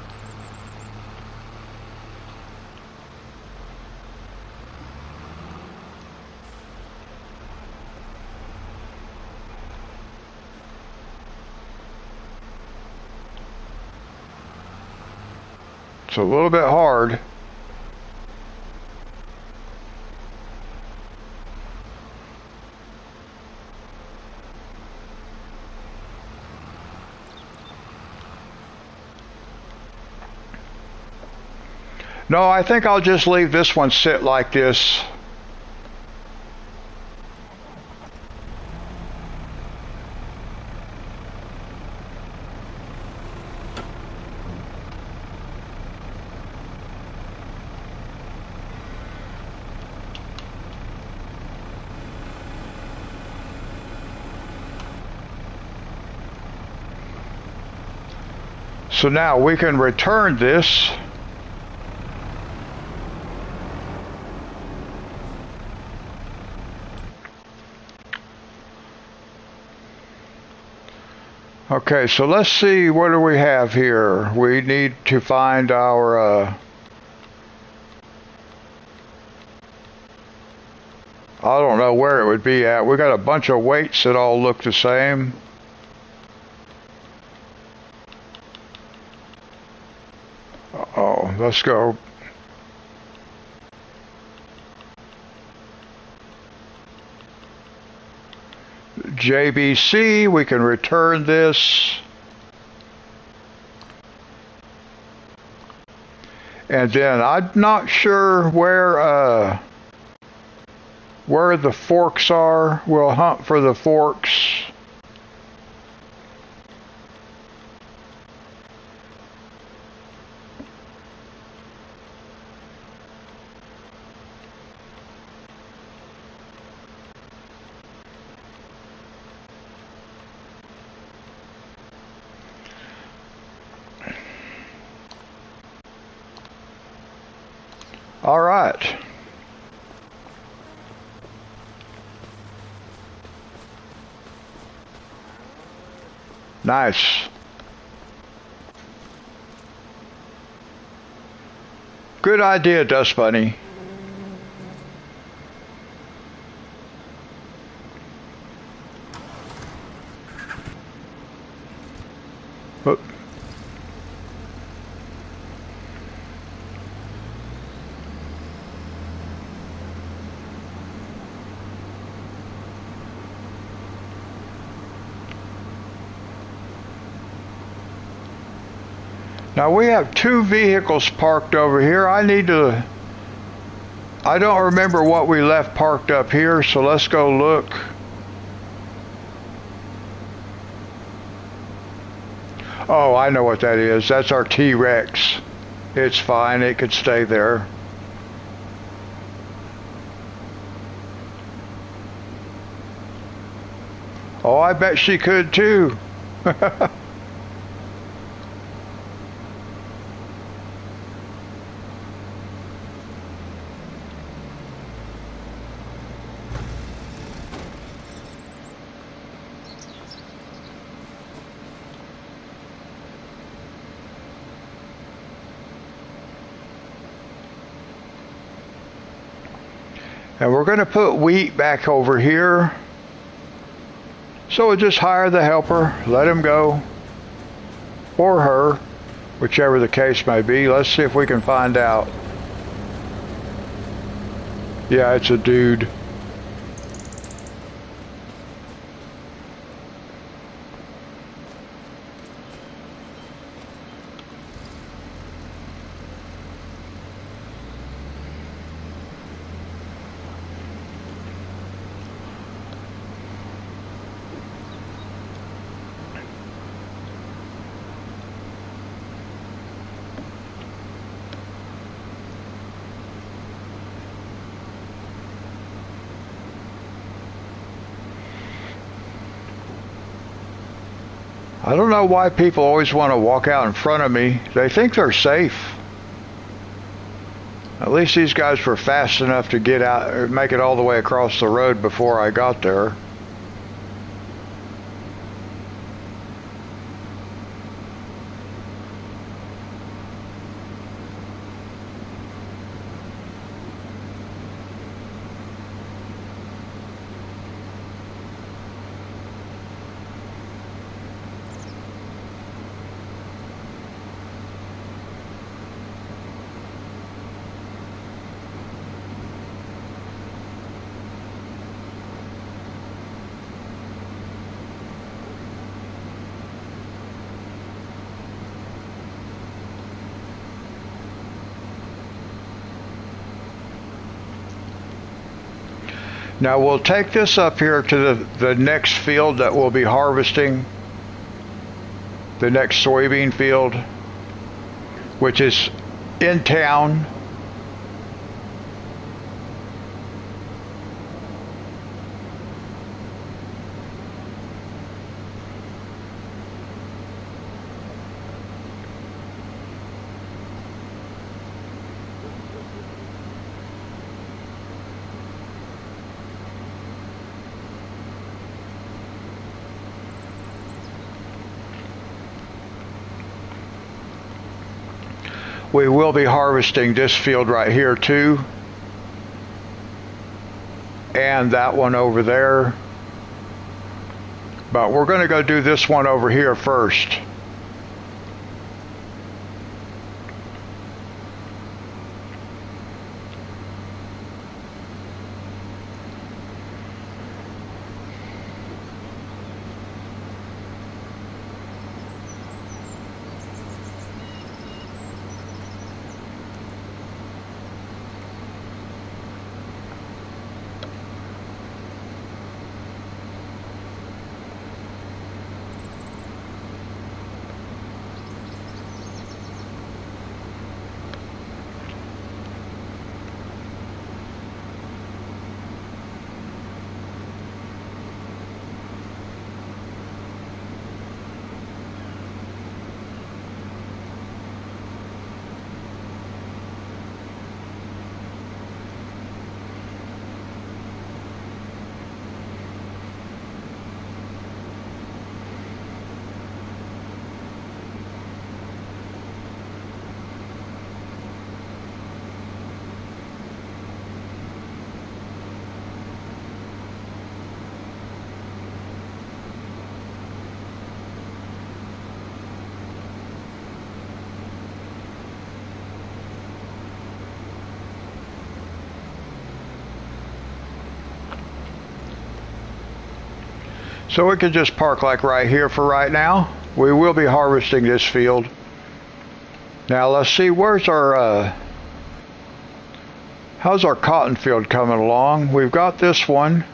It's a little bit hard. No, I think I'll just leave this one sit like this. So now we can return this. Okay, so let's see, what do we have here? We need to find our, I don't know where it would be at. We got a bunch of weights that all look the same. Oh, let's go. JBC, we can return this. And then I'm not sure where the forks are. We'll hunt for the forks. All right. Nice. Good idea, Dust Bunny. But now we have two vehicles parked over here. I don't remember what we left parked up here, so let's go look. Oh, I know what that is. That's our T-Rex. It's fine, it could stay there. Oh, I bet she could too. And we're going to put wheat back over here. So we'll just hire the helper, let him go. Or her, whichever the case may be. Let's see if we can find out. Yeah, it's a dude. I don't know why people always want to walk out in front of me. They think they're safe. At least these guys were fast enough to get out, or make it all the way across the road before I got there. Now we'll take this up here to the next field that we'll be harvesting, the next soybean field, which is in town. We will be harvesting this field right here too, and that one over there, but we're going to go do this one over here first. So we can just park like right here for right now. We will be harvesting this field. Now let's see, where's our, how's our cotton field coming along? We've got this one.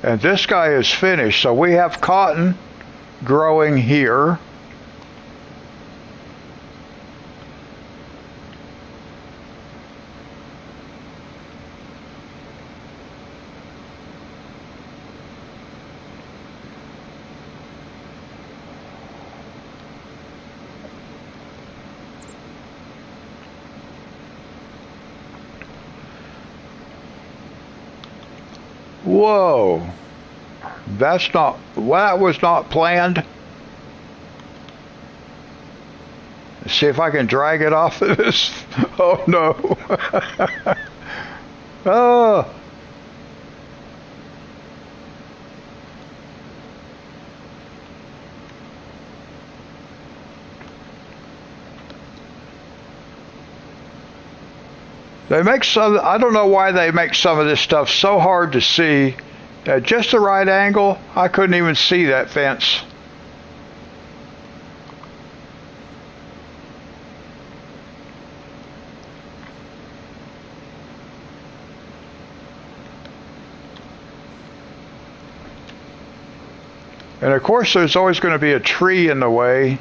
And this guy is finished, so we have cotton growing here. Whoa, that was not planned. Let's see if I can drag it off of this. Oh no. Oh. They make some, I don't know why they make some of this stuff so hard to see. At just the right angle, I couldn't even see that fence. And of course, there's always going to be a tree in the way.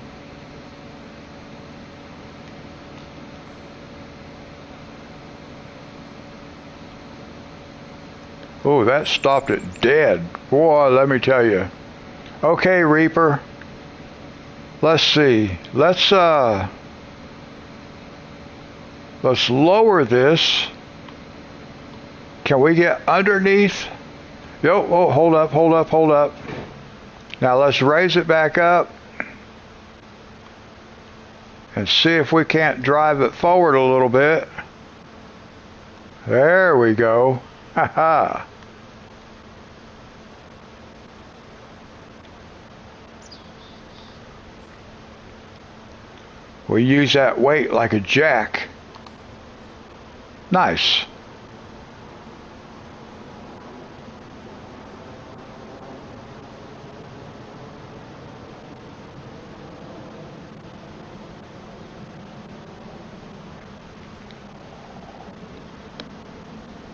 Oh, that stopped it dead. Boy, let me tell you. Okay, Reaper. Let's see. Let's lower this. Can we get underneath? Yo, oh, hold up, hold up, hold up. Now let's raise it back up and see if we can't drive it forward a little bit. There we go. Ha ha. We use that weight like a jack. Nice.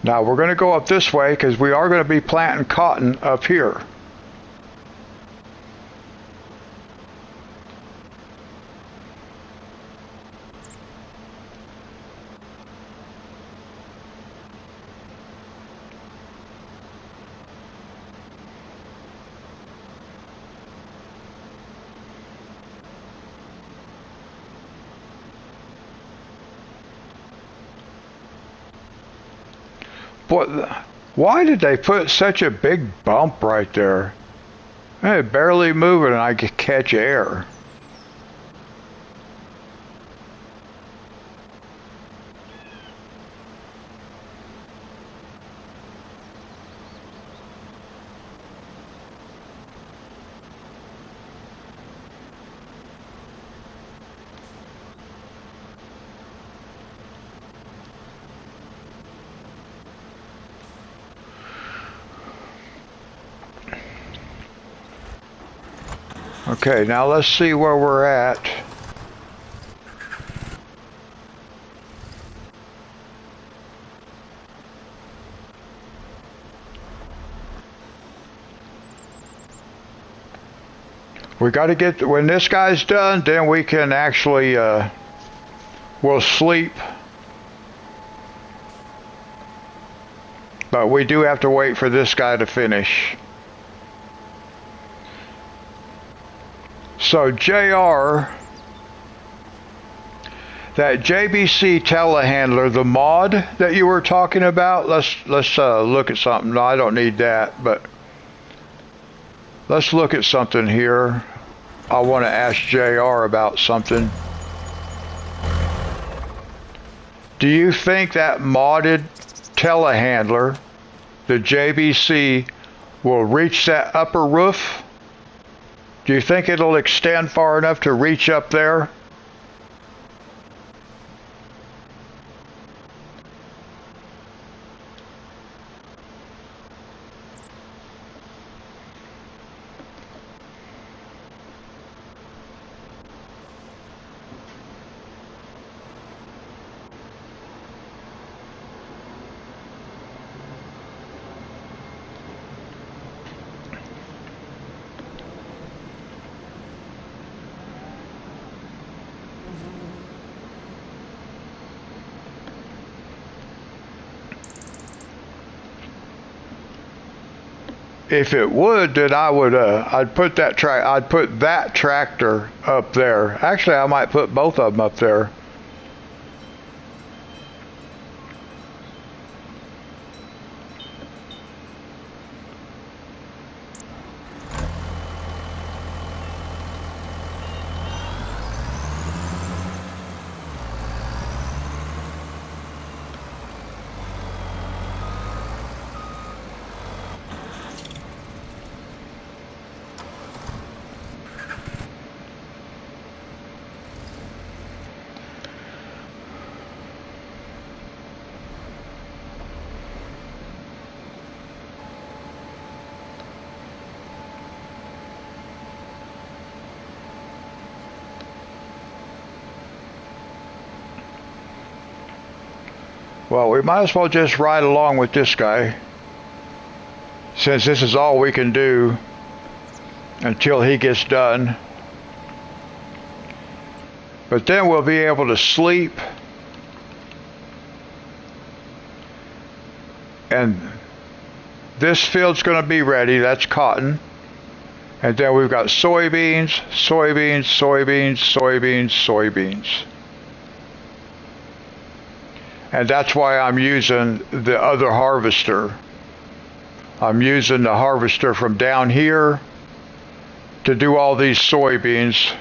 Now we're going to go up this way because we are going to be planting cotton up here. But why did they put such a big bump right there? Hey, barely moving and I could catch air. Okay, now let's see where we're at. We got to get, when this guy's done, then we can actually, we'll sleep. But we do have to wait for this guy to finish. So JR, that JBC telehandler, the mod that you were talking about, let's look at something. No, I don't need that, but let's look at something here. I want to ask JR about something. Do you think that modded telehandler, the JBC, will reach that upper roof? Do you think it'll extend far enough to reach up there? If it would, then I would. I'd put that tractor up there. Actually, I might put both of them up there. Well, we might as well just ride along with this guy, since this is all we can do until he gets done. But then we'll be able to sleep, and this field's going to be ready. That's cotton. And then we've got soybeans, soybeans, soybeans, soybeans, soybeans. And that's why I'm using the other harvester. I'm using the harvester from down here to do all these soybeans.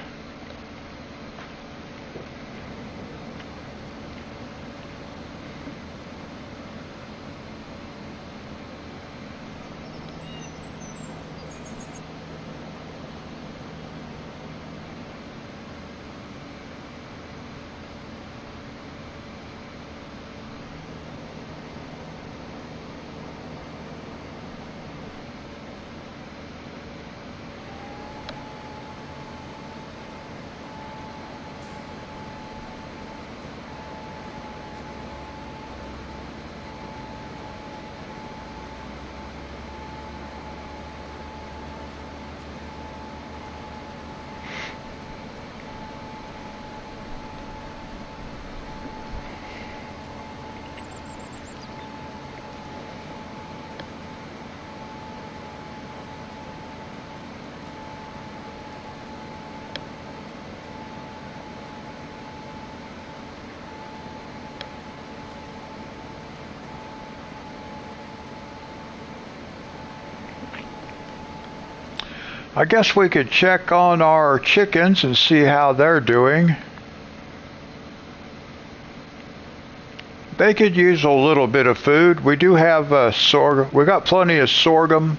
I guess we could check on our chickens and see how they're doing. They could use a little bit of food. We do have sorghum. We got plenty of sorghum.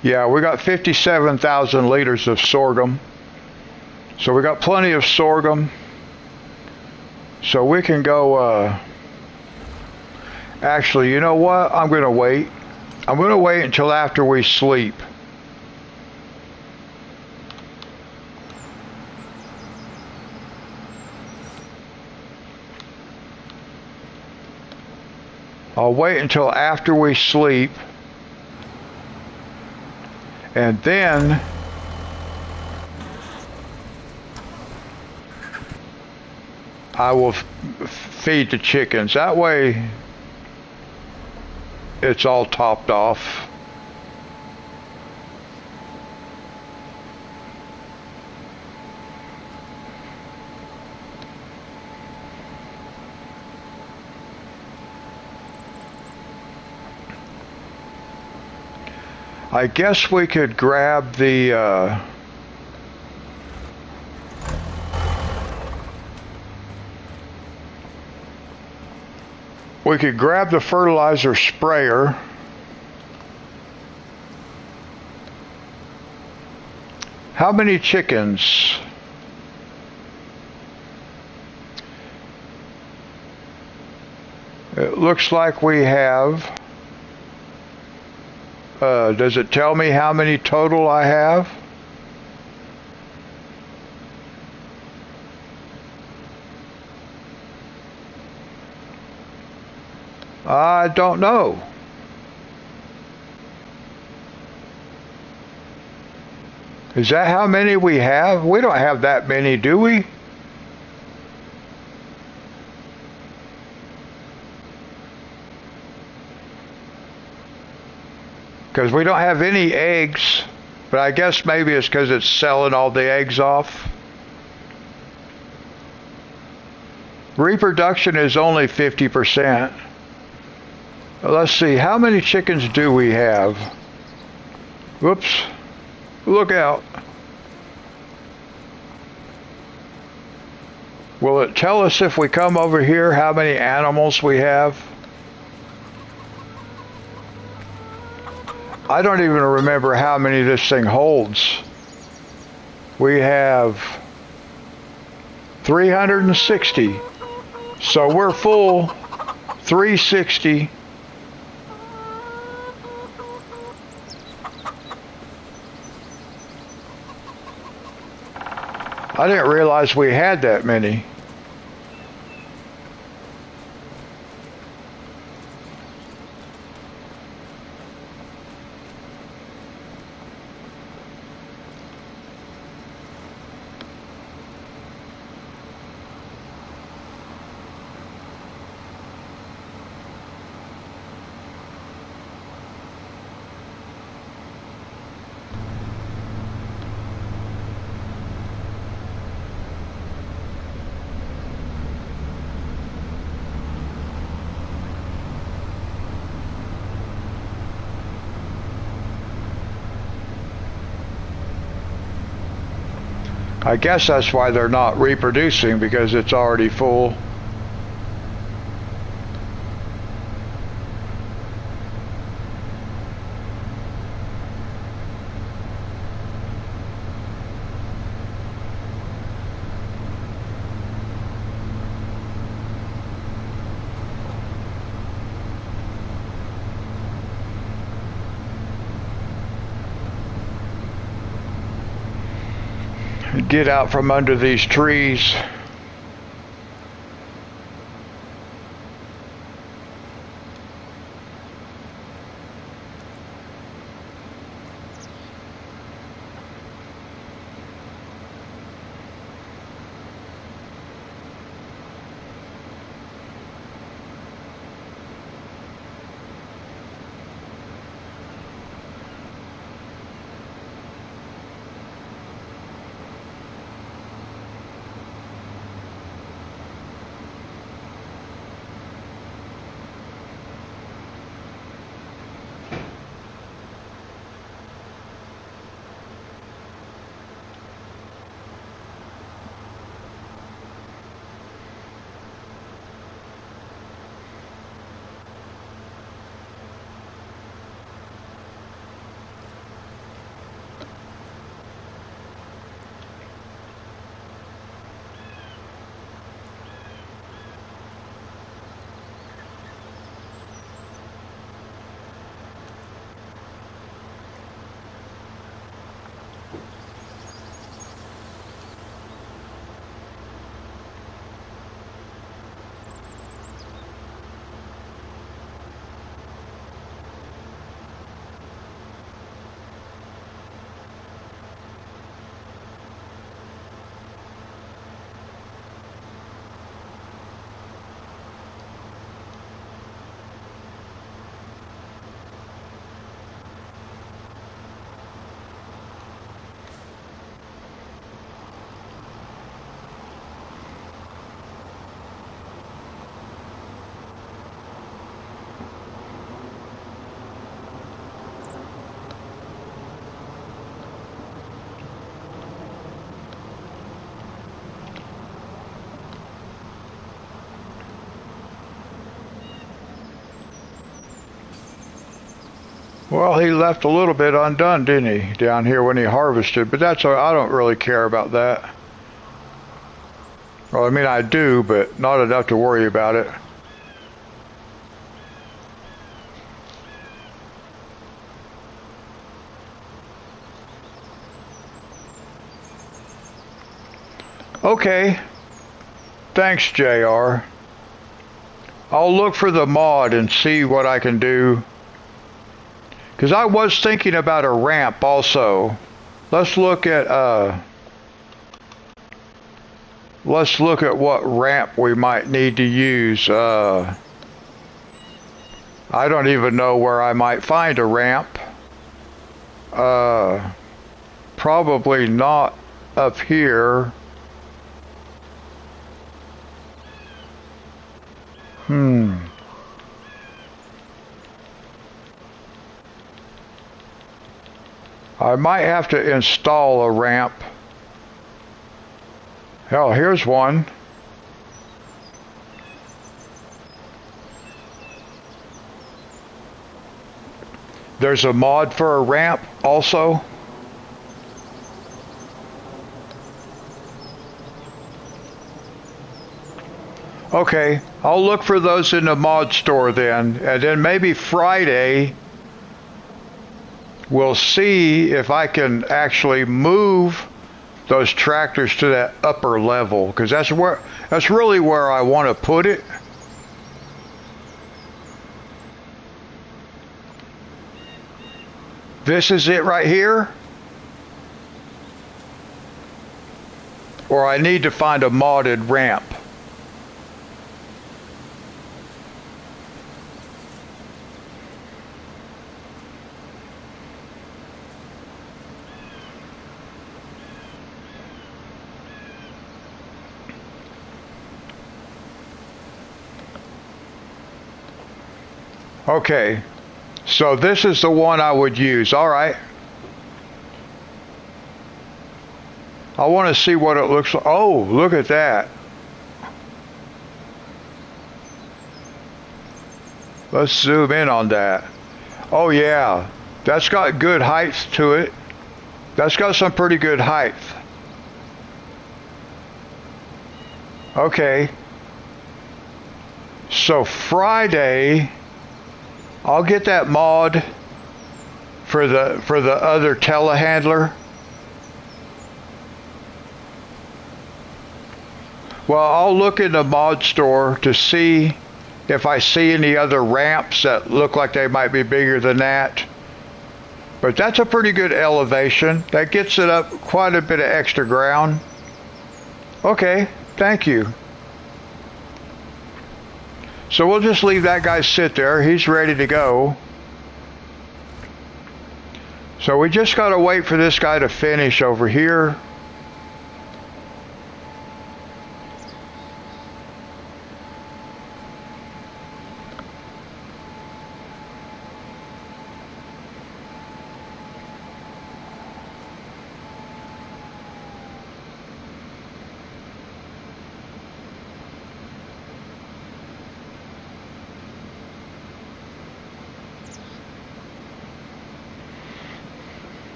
Yeah, we got 57,000 liters of sorghum. So we got plenty of sorghum. So we can go, actually, you know what? I'm going to wait. I'm going to wait until after we sleep. I'll wait until after we sleep. And then I will feed the chickens. That way it's all topped off. I guess we could grab the fertilizer sprayer. How many chickens? It looks like we have. Does it tell me how many total I have? I don't know. Is that how many we have? We don't have that many, do we? Because we don't have any eggs, but I guess maybe it's because it's selling all the eggs off. Reproduction is only 50%. Let's see, how many chickens do we have? Whoops, look out. Will it tell us if we come over here how many animals we have? I don't even remember how many this thing holds. We have 360. So we're full. 360. I didn't realize we had that many. I guess that's why they're not reproducing, because it's already full. Get out from under these trees. Well, he left a little bit undone, didn't he, down here when he harvested? But that's I don't really care about that. Well, I mean, I do, but not enough to worry about it. Okay. Thanks, JR. I'll look for the mod and see what I can do. Because I was thinking about a ramp also. Let's look at what ramp we might need to use. I don't even know where I might find a ramp. Probably not up here. I might have to install a ramp. Hell, here's one. There's a mod for a ramp also. Okay, I'll look for those in the mod store then, and then maybe Friday we'll see if I can actually move those tractors to that upper level, because that's really where I want to put it. This is it right here? Or I need to find a modded ramp. Okay, so this is the one I would use. All right. I want to see what it looks like. Oh, look at that. Let's zoom in on that. Oh yeah, that's got good height to it. That's got some pretty good height. Okay. So Friday, I'll get that mod for the other telehandler. Well, I'll look in the mod store to see if I see any other ramps that look like they might be bigger than that. But that's a pretty good elevation. That gets it up quite a bit of extra ground. Okay, thank you. So we'll just leave that guy sit there. He's ready to go. So we just got to wait for this guy to finish over here.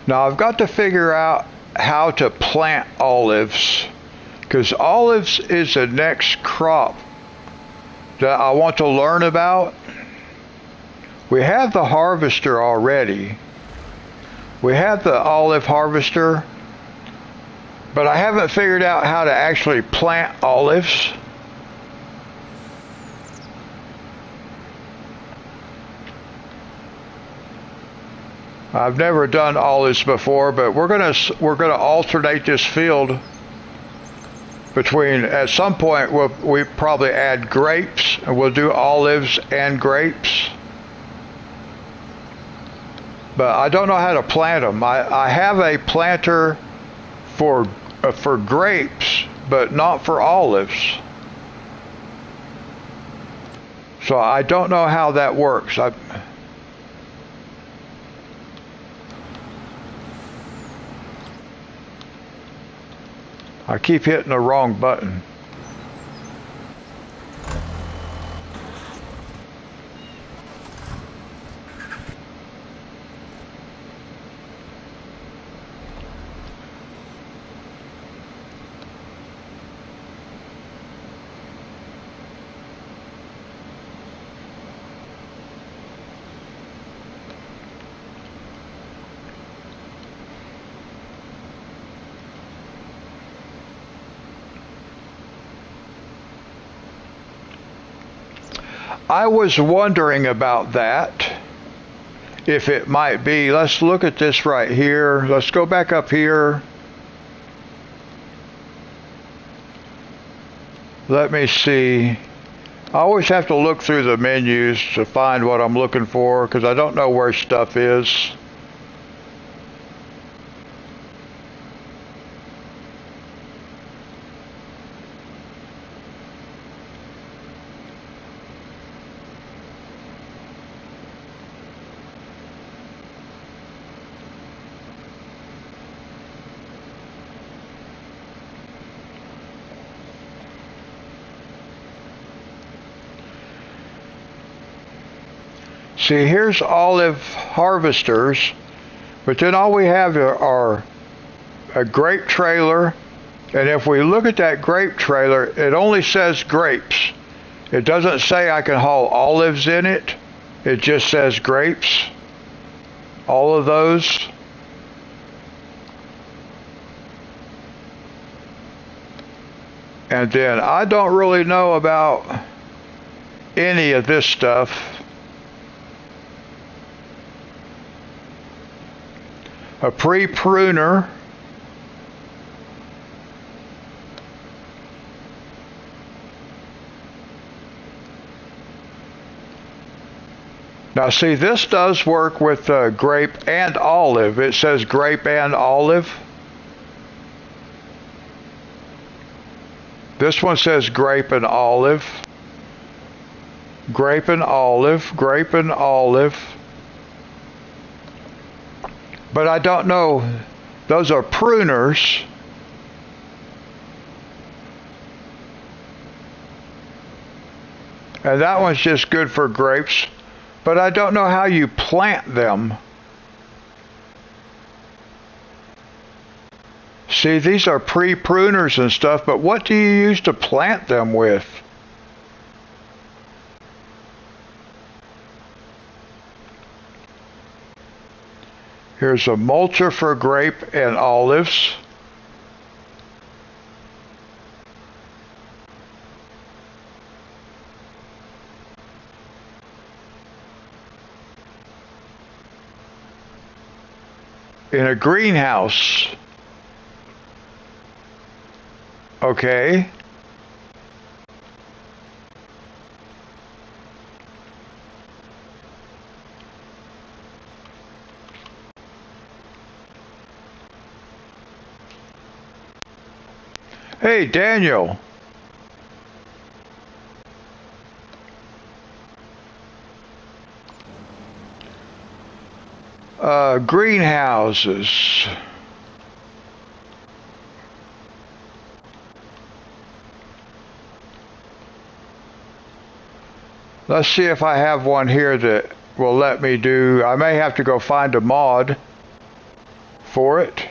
Now I've got to figure out how to plant olives, because olives is the next crop that I want to learn about. We have the harvester already. We have the olive harvester, but I haven't figured out how to actually plant olives. I've never done olives before, but we're gonna alternate this field between. At some point, we probably add grapes, and we'll do olives and grapes. But I don't know how to plant them. I have a planter for grapes, but not for olives. So I don't know how that works. I keep hitting the wrong button. I was wondering about that, if it might be. Let's look at this right here. Let's go back up here. Let me see. I always have to look through the menus to find what I'm looking for because I don't know where stuff is. See, here's olive harvesters, but then all we have are a grape trailer, and if we look at that grape trailer, it only says grapes. It doesn't say I can haul olives in it. It just says grapes. All of those. And then I don't really know about any of this stuff. A pre-pruner. Now see, this does work with grape and olive. It says grape and olive. This one says grape and olive. Grape and olive. Grape and olive. But I don't know. Those are pruners. And that one's just good for grapes. But I don't know how you plant them. See, these are pre-pruners and stuff, but what do you use to plant them with? Here's a mulcher for grape and olives. In a greenhouse. Okay. Hey, Daniel. Greenhouses. Let's see if I have one here that will let me do. I may have to go find a mod for it.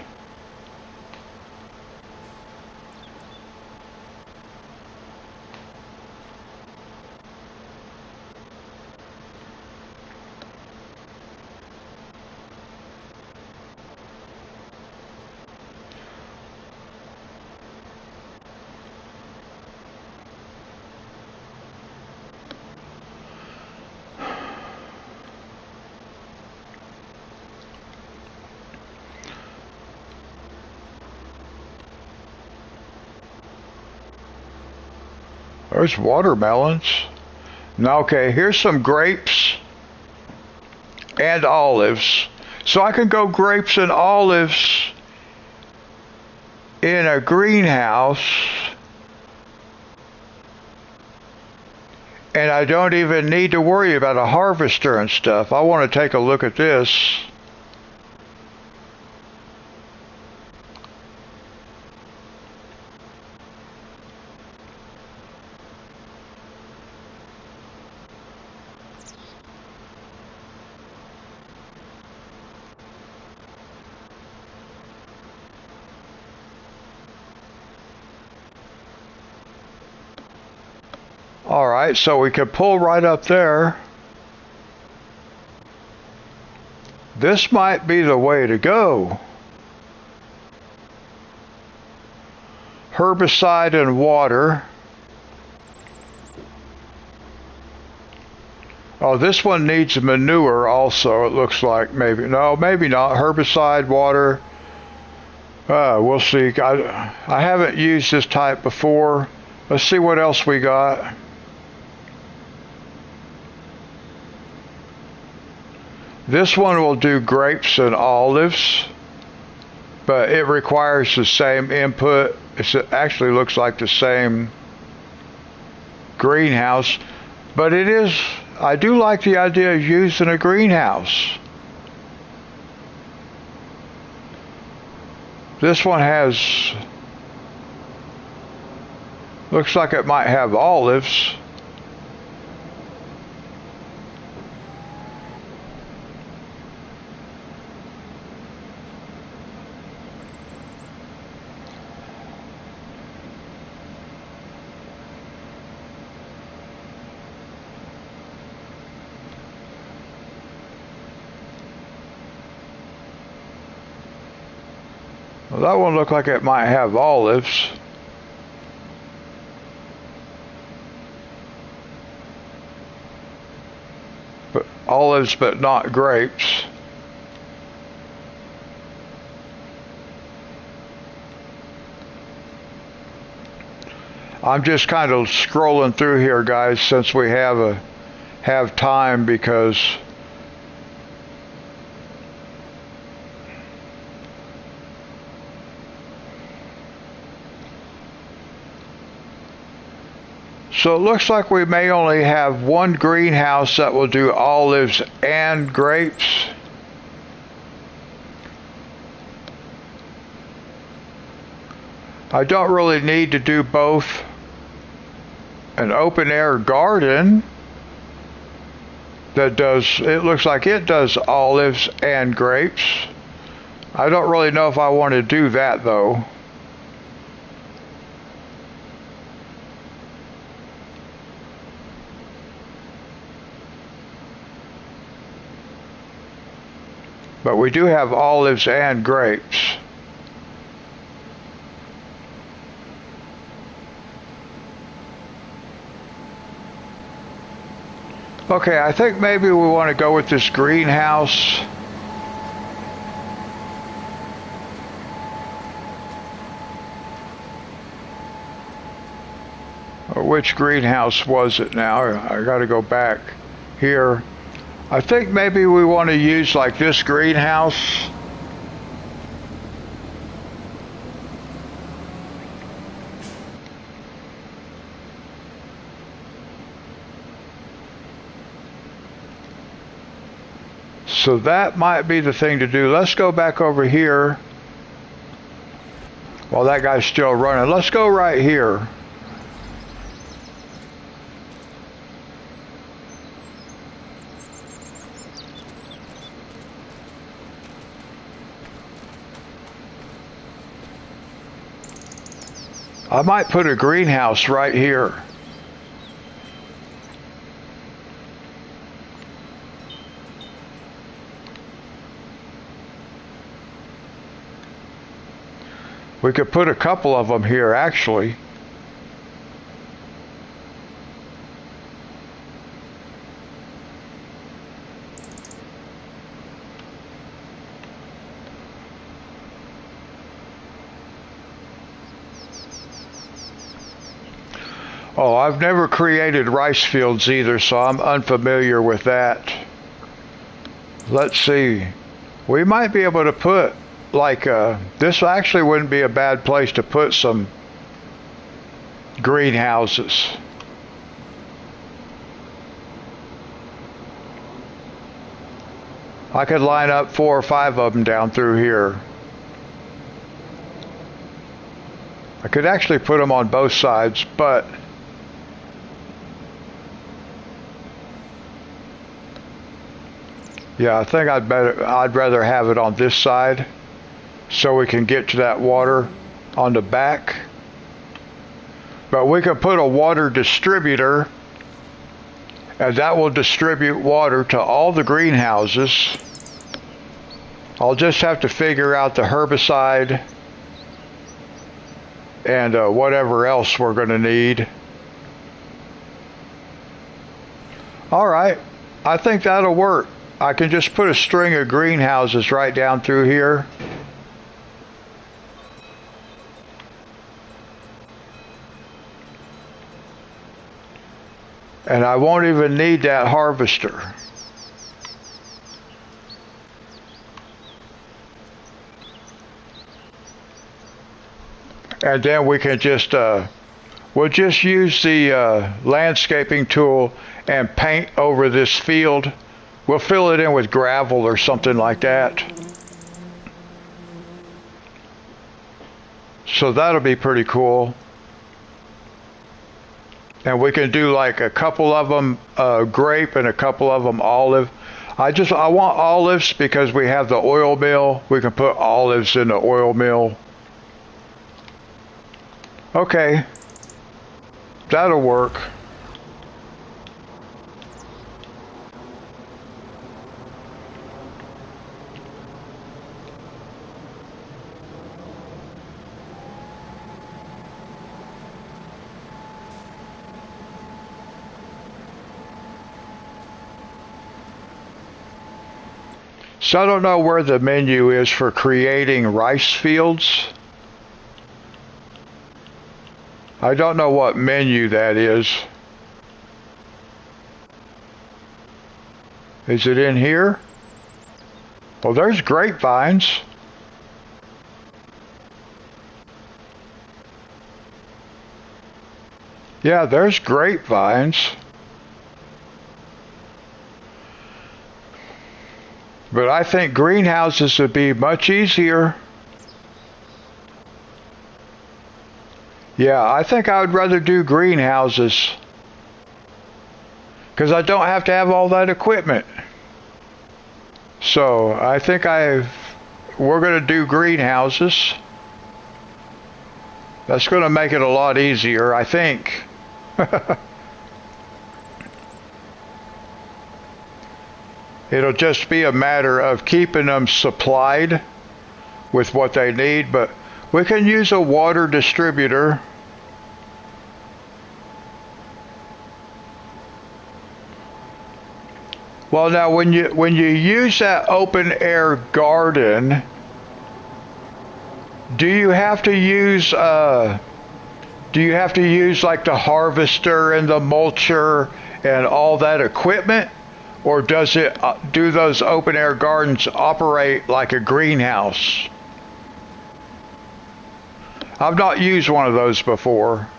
There's watermelons. Now, okay, here's some grapes and olives. So I can go grapes and olives in a greenhouse, and I don't even need to worry about a harvester and stuff. I want to take a look at this. All right, so we could pull right up there. This might be the way to go. Herbicide and water. Oh, this one needs manure also, it looks like. Maybe. No, maybe not. Herbicide, water. We'll see. I haven't used this type before. Let's see what else we got. This one will do grapes and olives, but it requires the same input. It actually looks like the same greenhouse, but it is, I do like the idea of using a greenhouse. This one has, looks like it might have olives. Well, that one looked like it might have olives. But olives, but not grapes. I'm just kind of scrolling through here, guys, since we have time, because so it looks like we may only have one greenhouse that will do olives and grapes. I don't really need to do both. An open air garden that does, it looks like it does olives and grapes. I don't really know if I want to do that though. But we do have olives and grapes. Okay, I think maybe we want to go with this greenhouse. Or which greenhouse was it now? I got to go back here. I think maybe we want to use like this greenhouse. So that might be the thing to do. Let's go back over here. While that guy's still running, let's go right here. I might put a greenhouse right here. We could put a couple of them here, actually. Oh, I've never created rice fields either, so I'm unfamiliar with that. Let's see. We might be able to put, like, this actually wouldn't be a bad place to put some greenhouses. I could line up 4 or 5 of them down through here. I could actually put them on both sides, but yeah, I think I'd rather have it on this side so we can get to that water on the back. But we could put a water distributor and that will distribute water to all the greenhouses. I'll just have to figure out the herbicide and whatever else we're going to need. All right, I think that'll work. I can just put a string of greenhouses right down through here. And I won't even need that harvester. And then we can just, we'll just use the landscaping tool and paint over this field. We'll fill it in with gravel or something like that. So that'll be pretty cool. And we can do like a couple of them grape and a couple of them olive. I want olives because we have the oil mill. We can put olives in the oil mill. Okay, that'll work. So I don't know where the menu is for creating rice fields. I don't know what menu that is. Is it in here? Well, there's grapevines. Yeah, there's grapevines. But I think greenhouses would be much easier. Yeah, I think I would rather do greenhouses because I don't have to have all that equipment. So I think we're going to do greenhouses. That's going to make it a lot easier, I think. It'll just be a matter of keeping them supplied with what they need, but we can use a water distributor. Well, now when you use that open air garden, do you have to use like the harvester and the mulcher and all that equipment? Or do those open air gardens operate like a greenhouse? I've not used one of those before.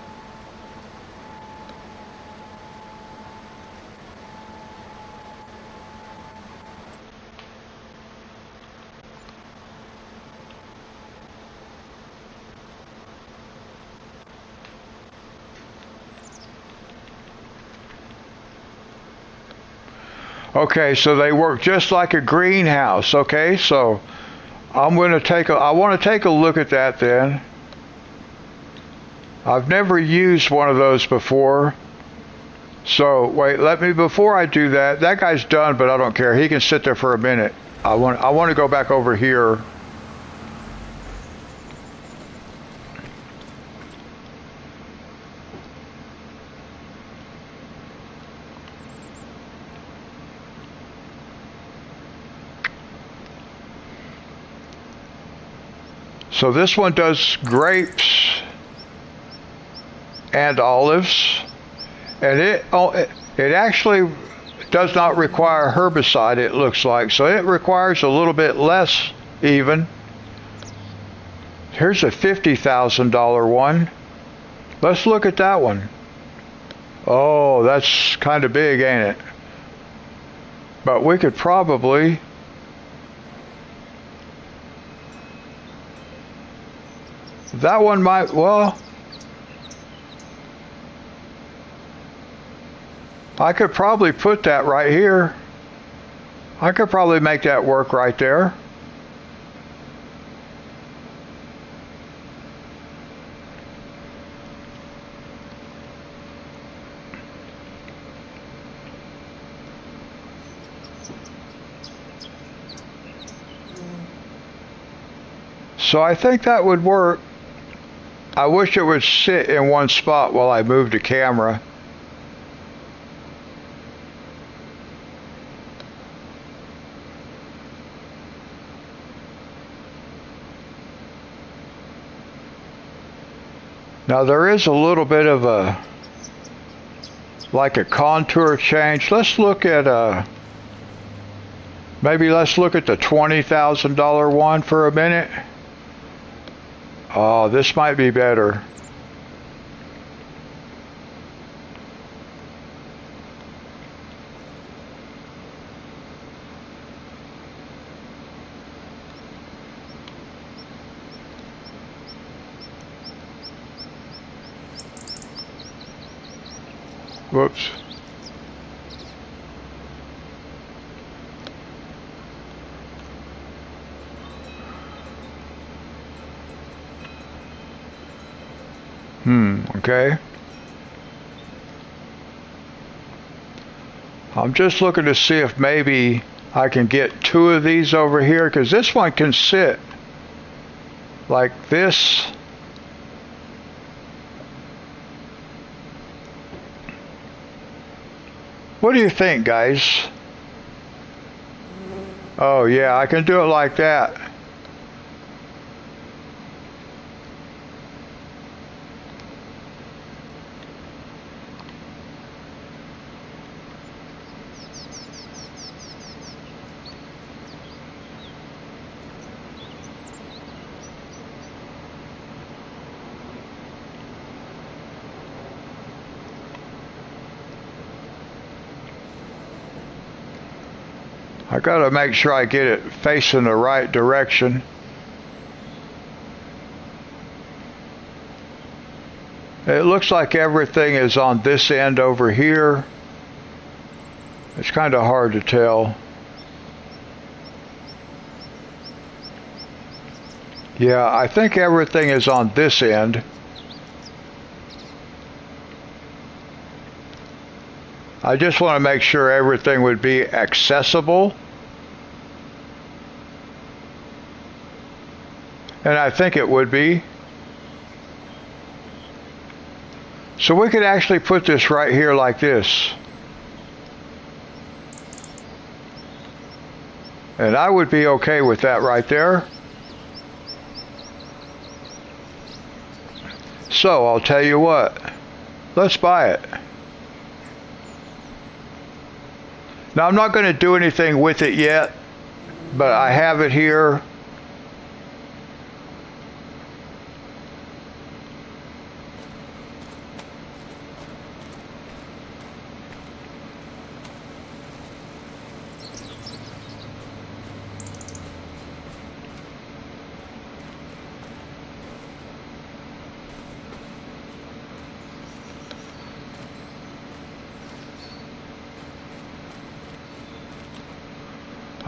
Okay, so they work just like a greenhouse. Okay, so I want to take a look at that then. I've never used one of those before. So wait, before I do that, that guy's done, but I don't care. He can sit there for a minute. I want to go back over here. So this one does grapes and olives, and it actually does not require herbicide, it looks like. So it requires a little bit less even. Here's a $50,000 one. Let's look at that one. Oh, that's kind of big, ain't it? But we could probably... That one might, well, I could probably put that right here. I could probably make that work right there. So I think that would work. I wish it would sit in one spot while I move the camera. Now there is a little bit of a, like a contour change. Let's look at maybe let's look at the $20,000 one for a minute. Oh, this might be better. Whoops. Okay. I'm just looking to see if maybe I can get two of these over here, because this one can sit like this. What do you think, guys? Oh yeah, I can do it like that. I gotta make sure I get it facing the right direction. It looks like everything is on this end over here. It's kind of hard to tell. Yeah, I think everything is on this end. I just want to make sure everything would be accessible. And I think it would be. So we could actually put this right here like this. And I would be okay with that right there. So I'll tell you what, let's buy it. Now I'm not going to do anything with it yet, but I have it here.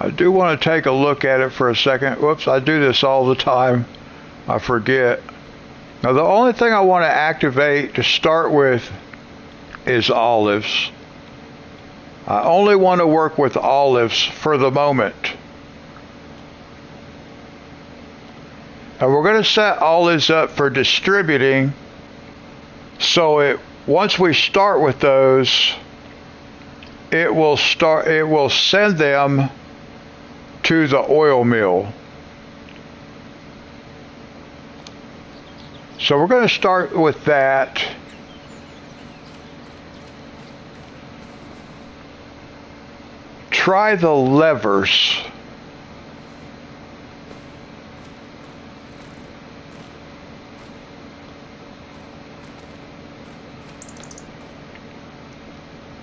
I do want to take a look at it for a second. Whoops, I do this all the time. I forget. Now the only thing I want to activate to start with is olives. I only want to work with olives for the moment. And we're going to set olives up for distributing, so once we start with those, it will send them to the oil mill. So we're going to start with that. Try the levers.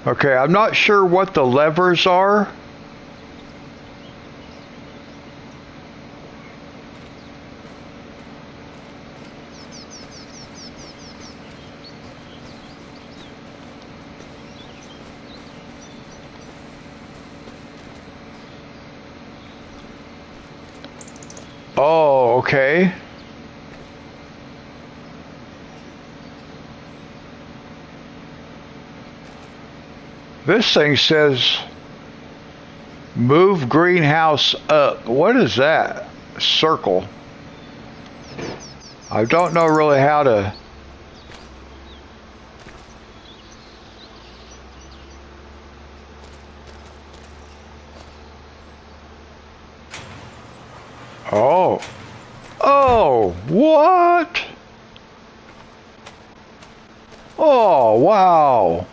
Okay, I'm not sure what the levers are. Oh, okay. This thing says move greenhouse up. What is that? Circle. I don't know really how to. Oh. Oh, what? Oh, wow.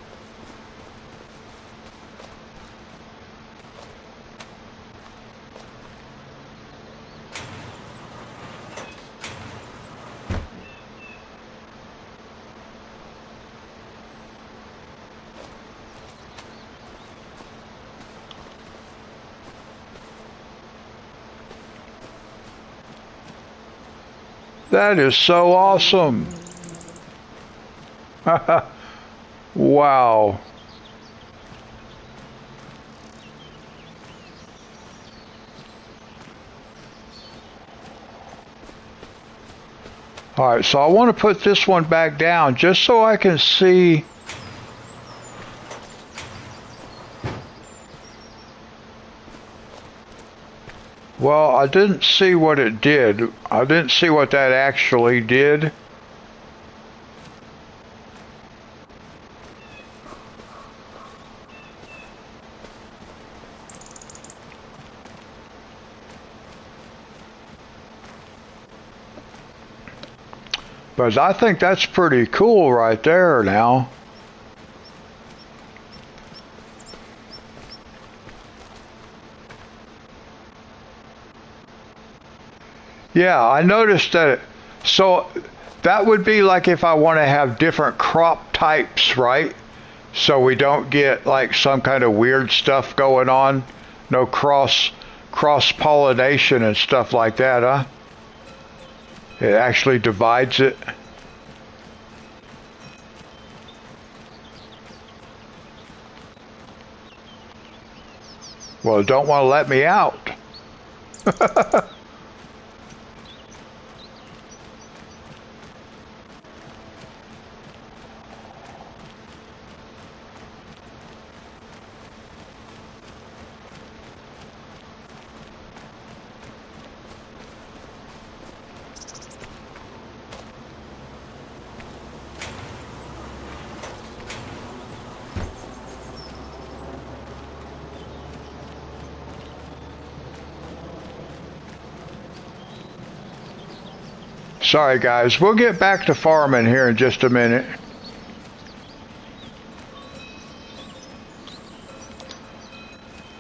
That is so awesome. Wow. All right, so I want to put this one back down just so I can see. Well, I didn't see what it did. I didn't see what that actually did. But I think that's pretty cool right there now. Yeah, I noticed that. So that would be like if I want to have different crop types, right? So we don't get like some kind of weird stuff going on. No cross pollination and stuff like that, huh? It actually divides it. Well, it don't want to let me out. Sorry guys, we'll get back to farming here in just a minute.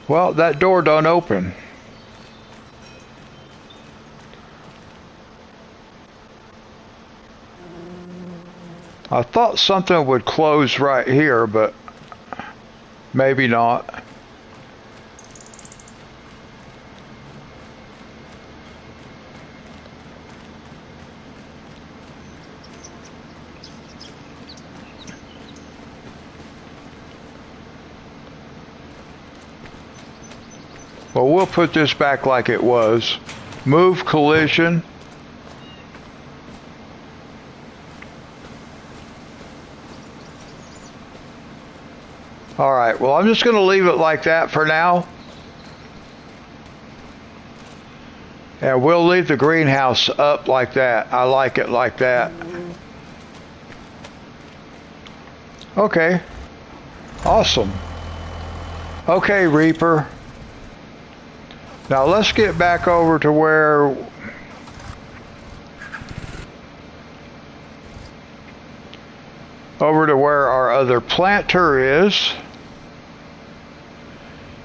Well, that door don't open. I thought something would close right here, but maybe not. Well, we'll put this back like it was. Move collision. Alright, well I'm just going to leave it like that for now. And we'll leave the greenhouse up like that. I like it like that. Okay. Awesome. Okay, Reaper. Now let's get back over to where our other planter is,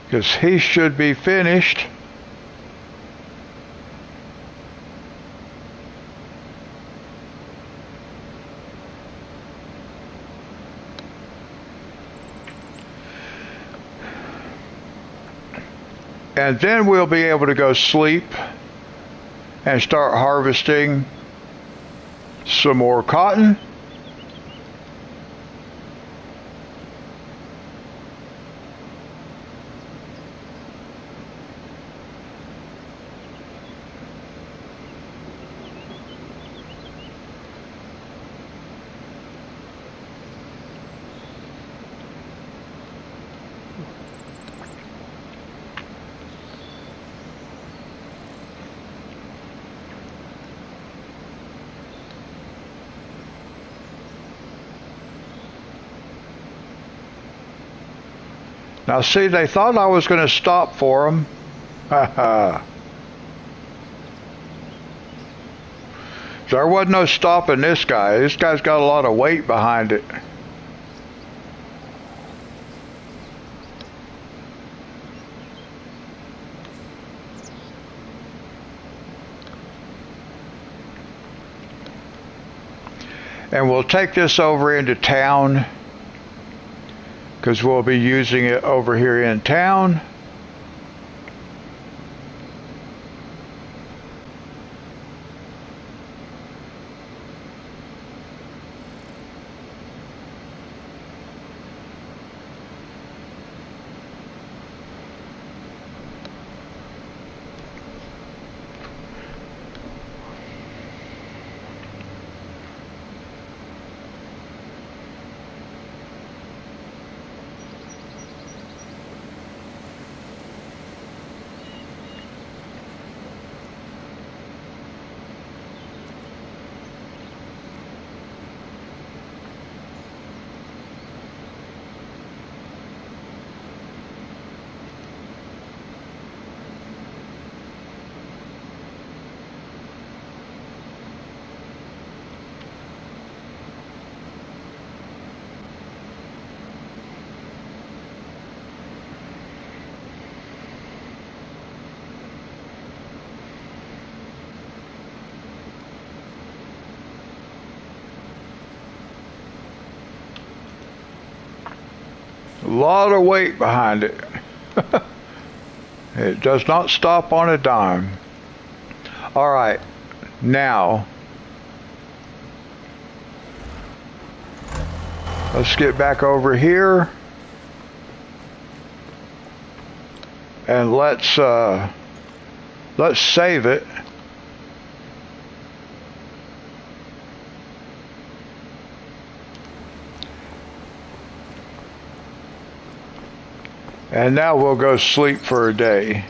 because he should be finished. And then we'll be able to go sleep and start harvesting some more cotton. Now see, they thought I was going to stop for them. Haha. There wasn't no stopping this guy. This guy's got a lot of weight behind it. And we'll take this over into town because we'll be using it over here in town. A lot of weight behind it. It does not stop on a dime. All right, now let's get back over here and let's save it. And now we'll go sleep for a day.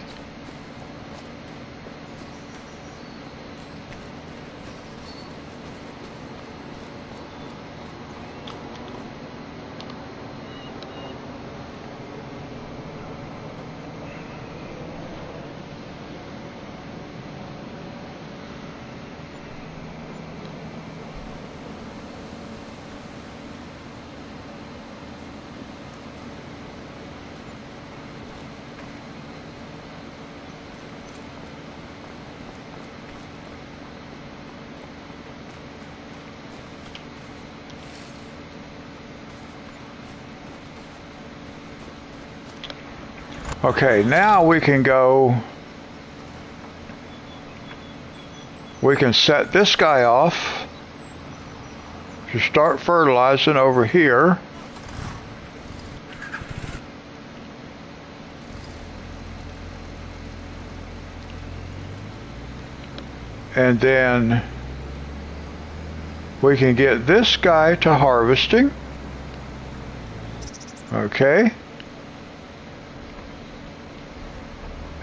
Okay, now we can go, we can set this guy off to start fertilizing over here. And then we can get this guy to harvesting. Okay.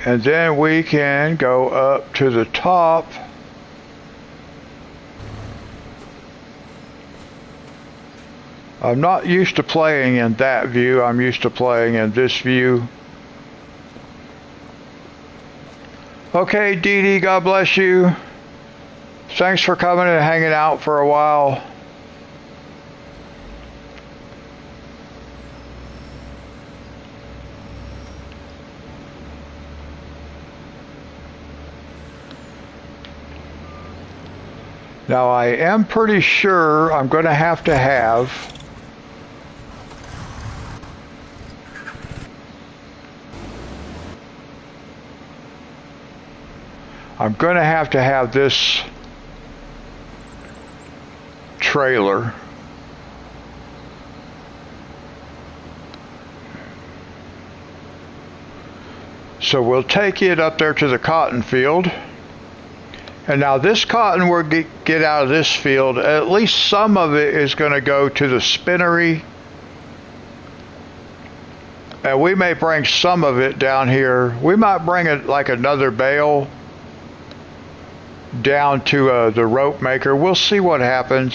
And then we can go up to the top. I'm not used to playing in that view. I'm used to playing in this view. Okay, Dee Dee, God bless you. Thanks for coming and hanging out for a while. Now I am pretty sure I'm going to have this trailer. So we'll take it up there to the cotton field. And now this cotton we'll get out of this field, at least some of it is going to go to the spinnery. And we may bring some of it down here. We might bring it like another bale down to the rope maker. We'll see what happens.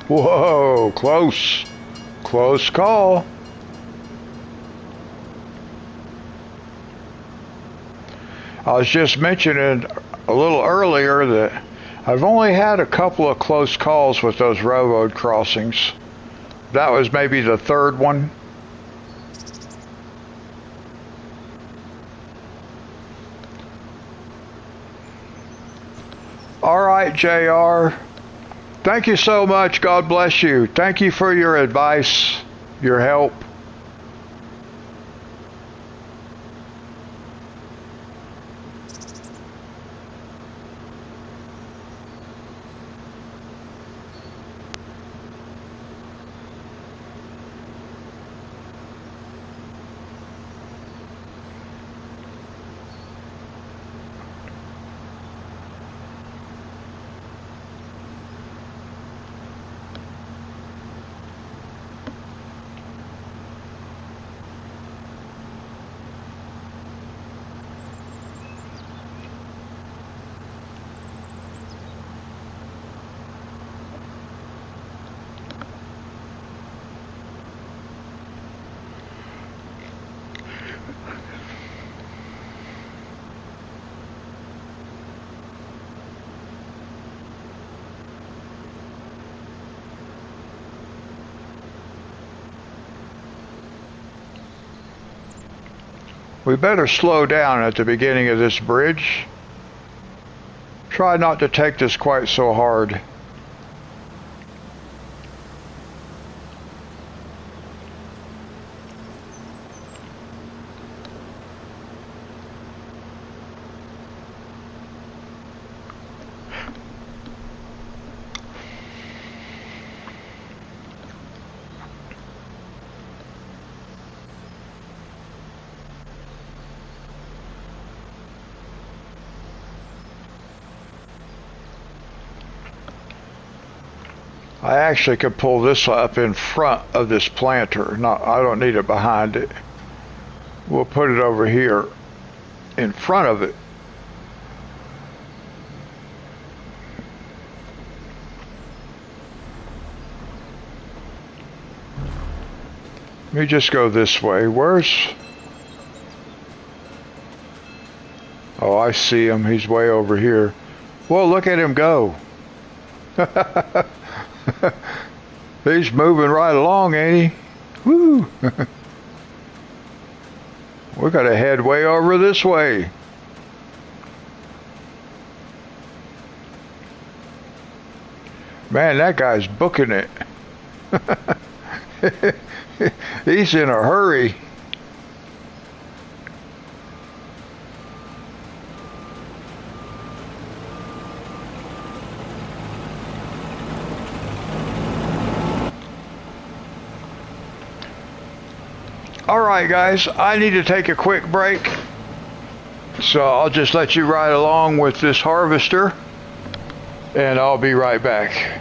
Whoa, close. Close call. I was just mentioning a little earlier that I've only had a couple of close calls with those railroad crossings. That was maybe the third one. All right, JR. Thank you so much. God bless you. Thank you for your advice, your help. We better slow down at the beginning of this bridge. Try not to take this quite so hard. I actually could pull this up in front of this planter. I don't need it behind it. We'll put it over here in front of it. Let me just go this way. Oh, I see him. He's way over here. Well, look at him go. He's moving right along, ain't he? Woo! We gotta head way over this way. Man, that guy's booking it. He's in a hurry. Alright guys, I need to take a quick break, so I'll just let you ride along with this harvester, and I'll be right back.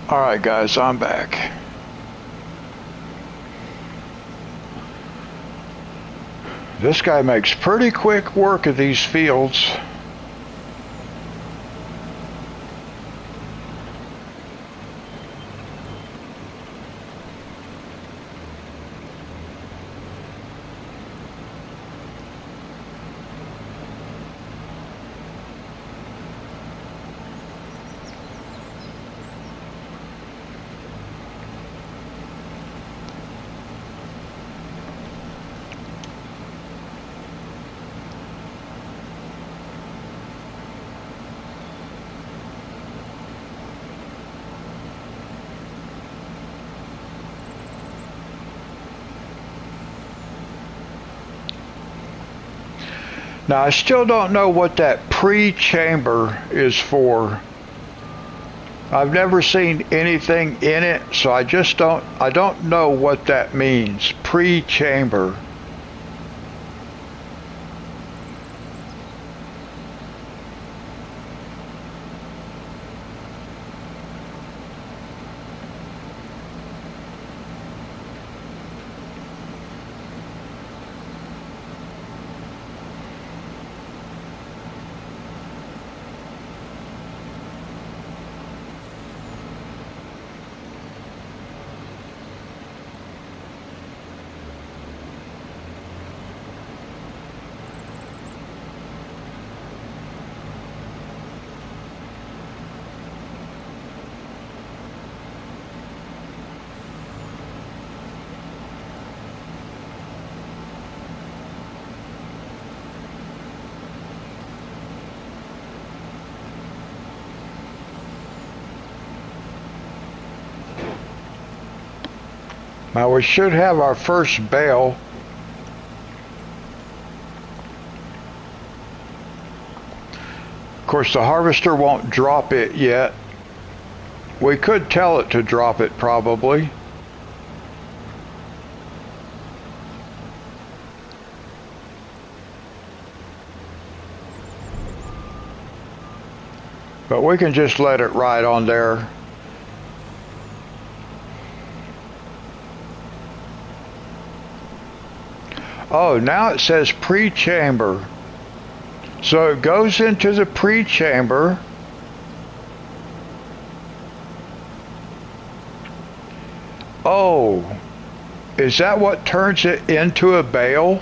Alright guys, I'm back. This guy makes pretty quick work of these fields. Now I still don't know what that pre-chamber is for. I've never seen anything in it, so I don't know what that means. Pre-chamber. Now we should have our first bale. Of course, the harvester won't drop it yet. We could tell it to drop it probably. But we can just let it ride on there. Oh, now it says pre-chamber. So it goes into the pre-chamber. Oh, is that what turns it into a bale?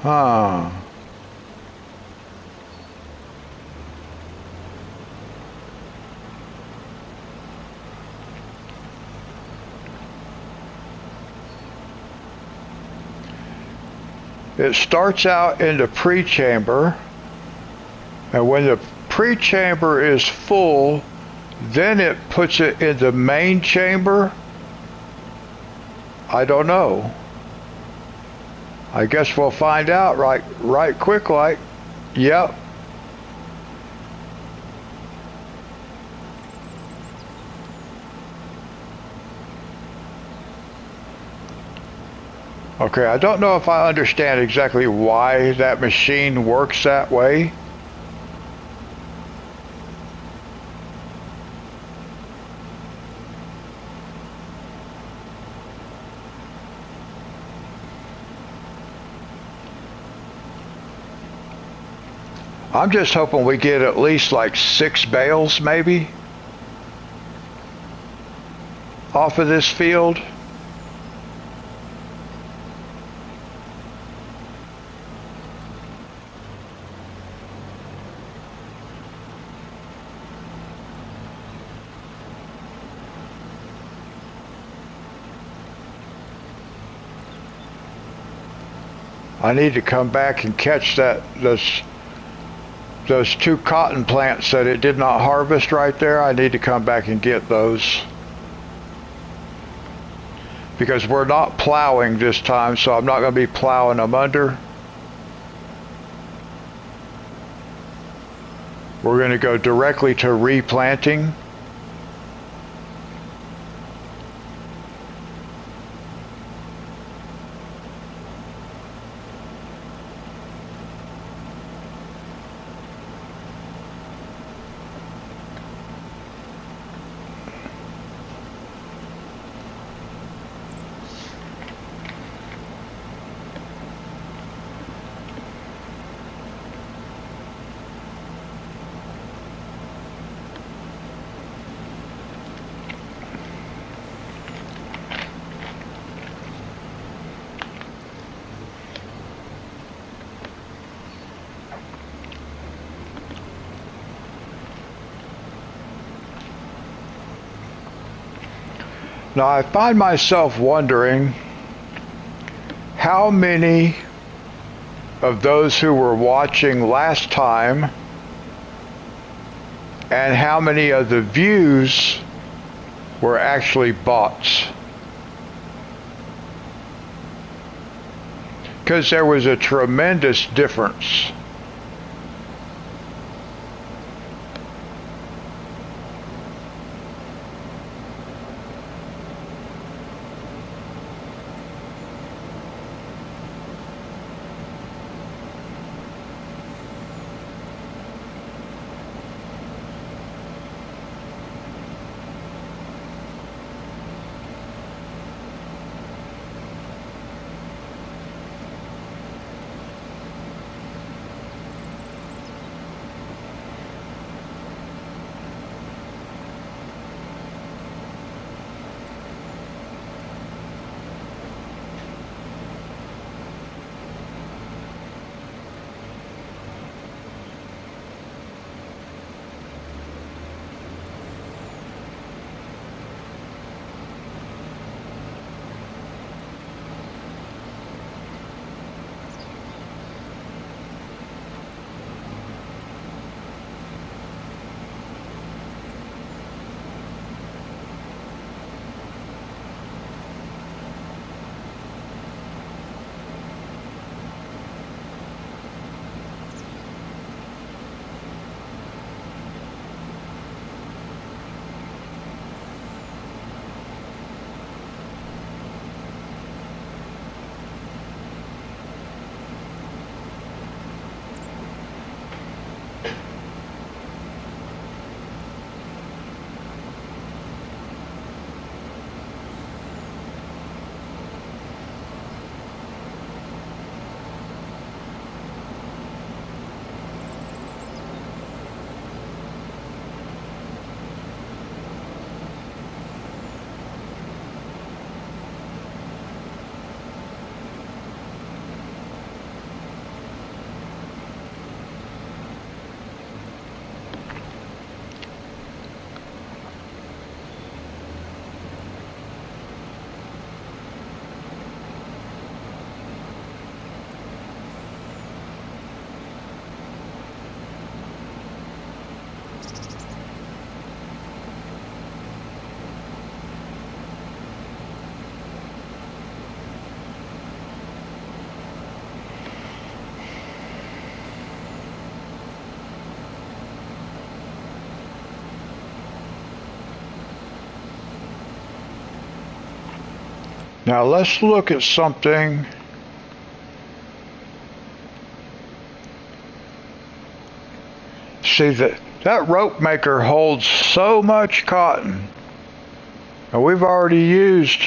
Huh. It starts out in the pre-chamber, and when the pre-chamber is full, then it puts it in the main chamber. I don't know. I guess we'll find out right quick like. Yep. Okay, I don't know if I understand exactly why that machine works that way. I'm just hoping we get at least like 6 bales maybe off of this field. I need to come back and catch those 2 cotton plants that it did not harvest right there. I need to come back and get those. Because we're not plowing this time, so I'm not going to be plowing them under. We're going to go directly to replanting. Now I find myself wondering how many of those who were watching last time and how many of the views were actually bots. Because there was a tremendous difference. Now let's look at something. See that rope maker holds so much cotton. And we've already used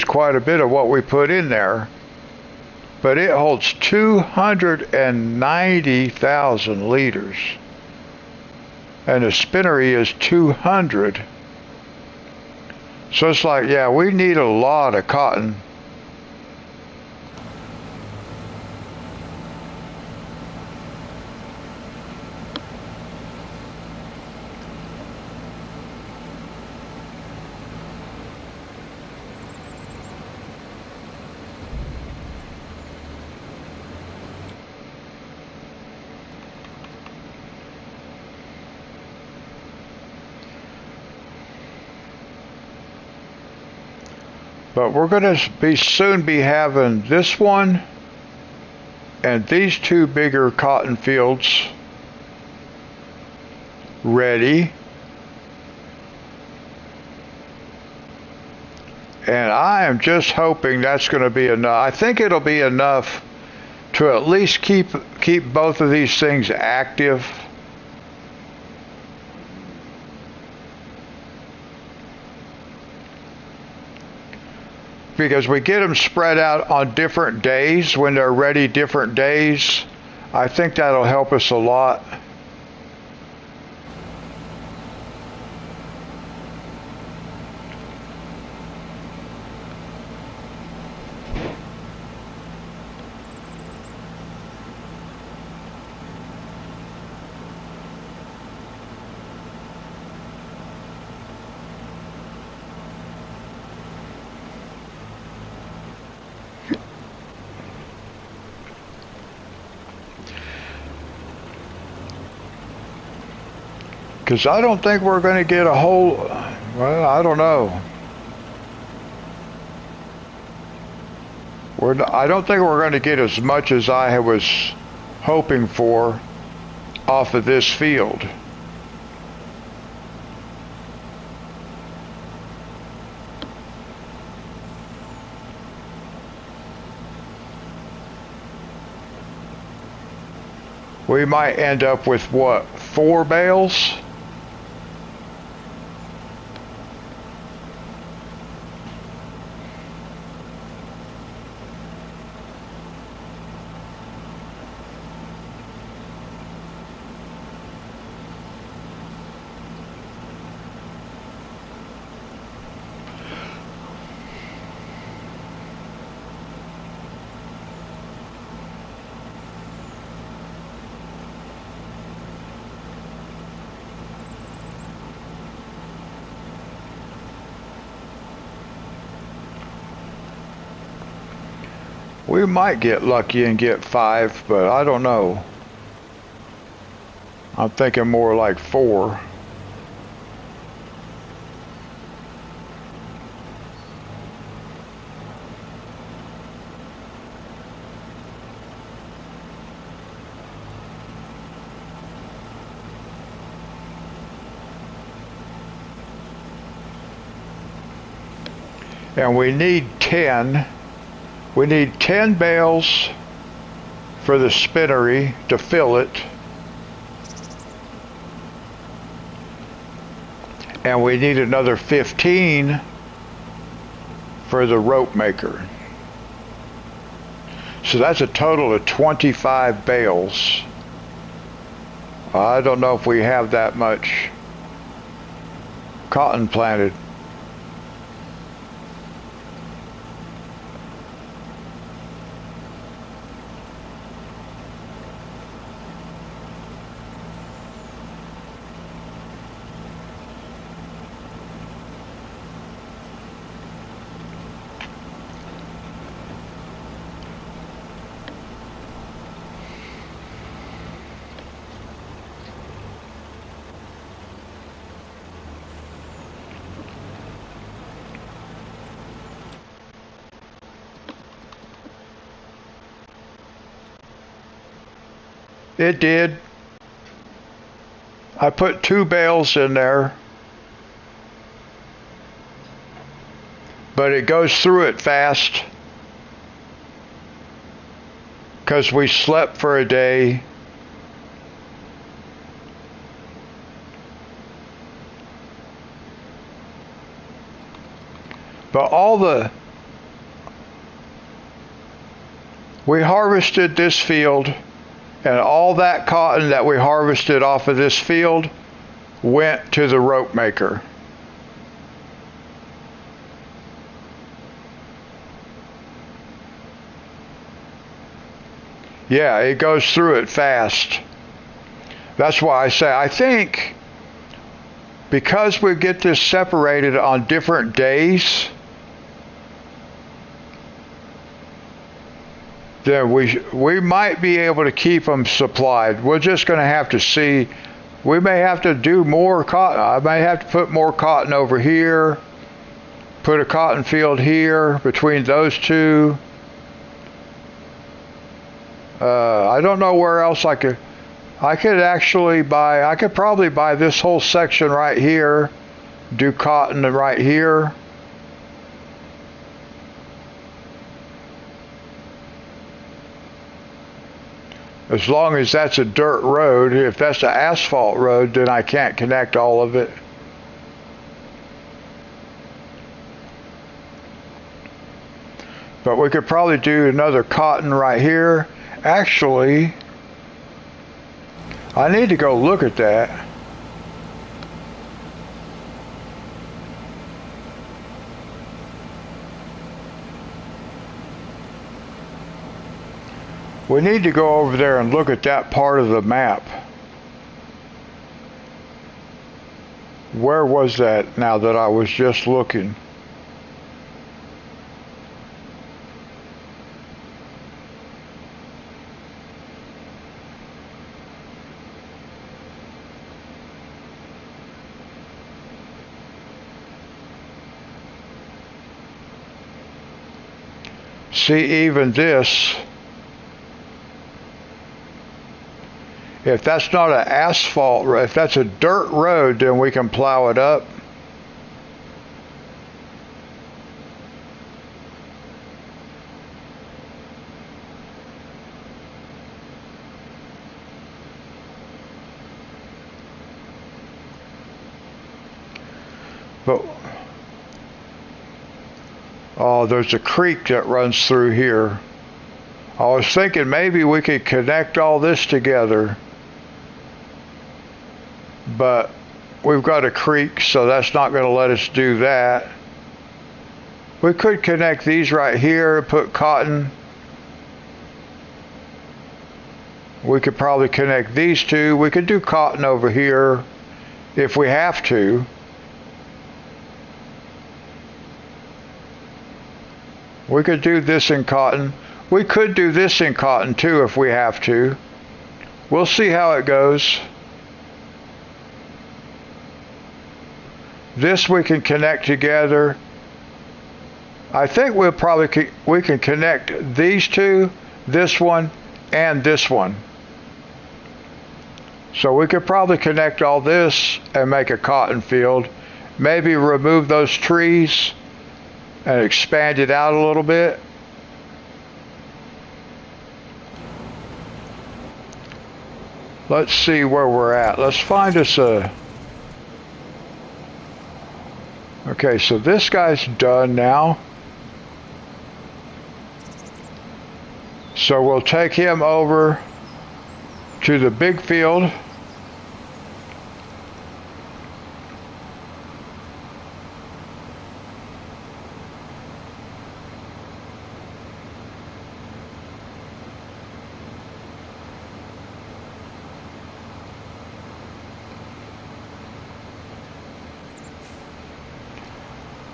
quite a bit of what we put in there. But it holds 290,000 liters. And the spinnery is 200. So it's like, yeah, we need a lot of cotton. But we're going to soon be having this one and these two bigger cotton fields ready. And I am just hoping that's going to be enough. I think it'll be enough to at least keep both of these things active. Because we get them spread out on different days when they're ready, different days. I think that'll help us a lot. Because I don't think we're going to get a whole, well, I don't know. I don't think we're going to get as much as I was hoping for off of this field. We might end up with what, 4 bales? We might get lucky and get 5, but I don't know. I'm thinking more like 4. And we need 10. We need 10 bales for the spinnery to fill it. And we need another 15 for the rope maker. So that's a total of 25 bales. I don't know if we have that much cotton planted. It did. I put 2 bales in there, but it goes through it fast because we slept for a day. But we harvested this field, and all that cotton that we harvested off of this field went to the rope maker. Yeah, it goes through it fast. That's why I say, I think because we get this separated on different days, then we might be able to keep them supplied. We're just going to have to see. We may have to do more cotton. I may have to put more cotton over here, put a cotton field here between those two. I don't know where else I could probably buy this whole section right here, do cotton right here. As long as that's a dirt road. If that's an asphalt road, then I can't connect all of it. But we could probably do another cotton right here. Actually, I need to go look at that. We need to go over there and look at that part of the map. Where was that now that I was just looking? See, even this, if that's not an asphalt road, if that's a dirt road, then we can plow it up. But, oh, there's a creek that runs through here. I was thinking maybe we could connect all this together, but we've got a creek, so that's not going to let us do that. We could connect these right here and put cotton. We could probably connect these two. We could do cotton over here if we have to. We could do this in cotton. We could do this in cotton too if we have to. We'll see how it goes. This we can connect together. I think we can connect these two, this one, and this one. So we could probably connect all this and make a cotton field. Maybe remove those trees and expand it out a little bit. Let's see where we're at. Let's find us a... Okay, so this guy's done now. So we'll take him over to the big field.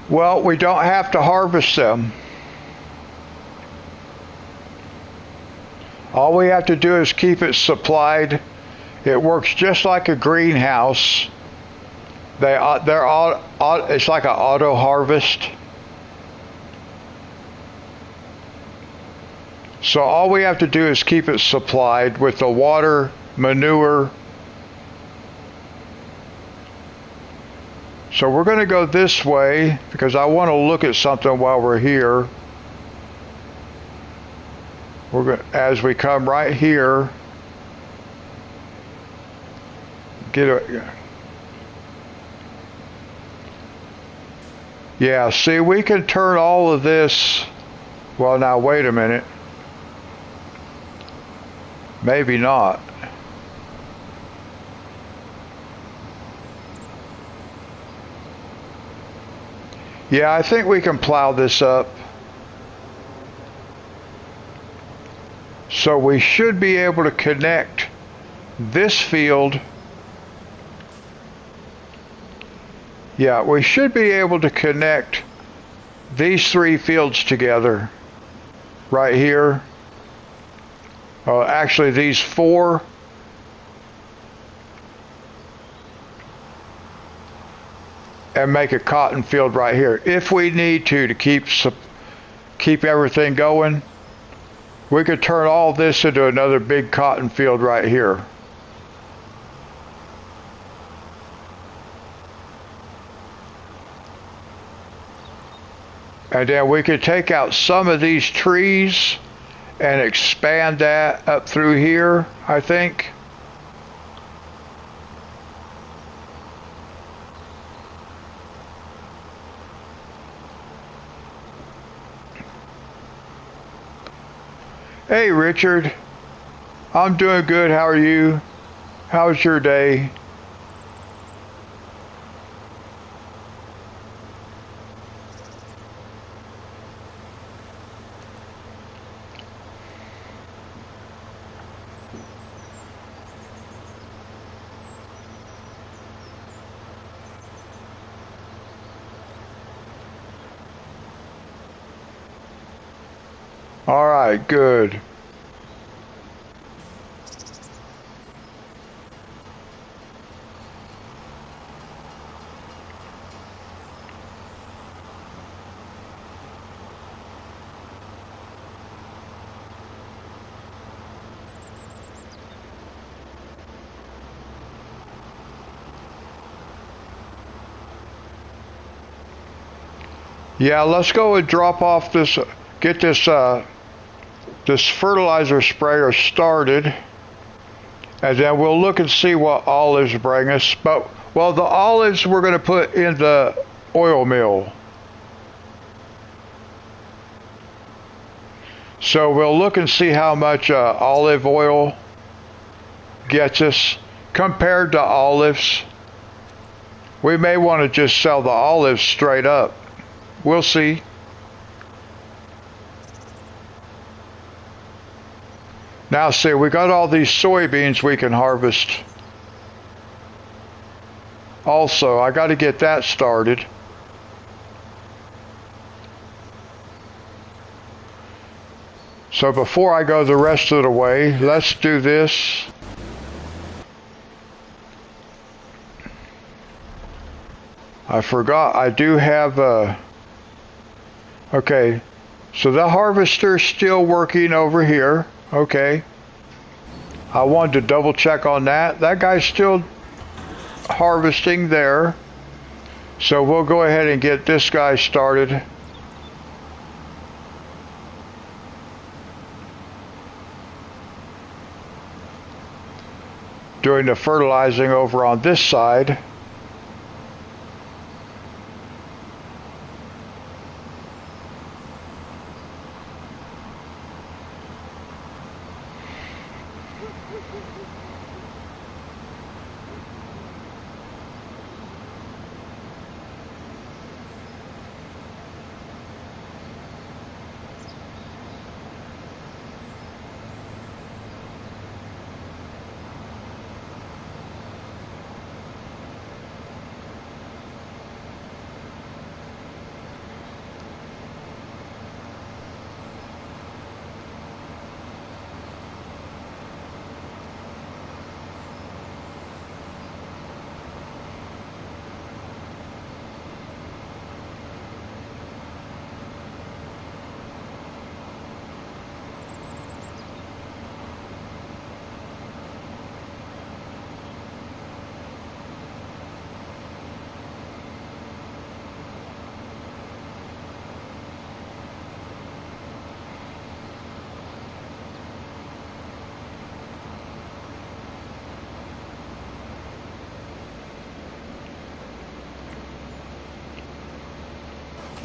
Well, we don't have to harvest them. All we have to do is keep it supplied. It works just like a greenhouse. It's like an auto harvest. So all we have to do is keep it supplied with the water, manure. So we're going to go this way because I want to look at something while we're here. As we come right here, yeah, see, we can turn all of this. Well, now wait a minute. Maybe not. Yeah, I think we can plow this up. So we should be able to connect this field. Yeah, we should be able to connect these three fields together right here. Actually, these four. And make a cotton field right here. If we need to keep everything going, we could turn all this into another big cotton field right here. And then we could take out some of these trees and expand that up through here, I think. Hey Richard, I'm doing good. How are you? How's your day? All right, good. Yeah, let's go and drop off this, get this fertilizer sprayer started, and then we'll look and see what olives bring us. But, well, the olives we're going to put in the oil mill. So we'll look and see how much olive oil gets us compared to olives. We may want to just sell the olives straight up. We'll see. Now see, we got all these soybeans we can harvest. Also, I got to get that started. So before I go the rest of the way, let's do this. I forgot I do have a... Okay, so the harvester's still working over here. Okay. I wanted to double check on that. That guy's still harvesting there. So we'll go ahead and get this guy started. Doing the fertilizing over on this side.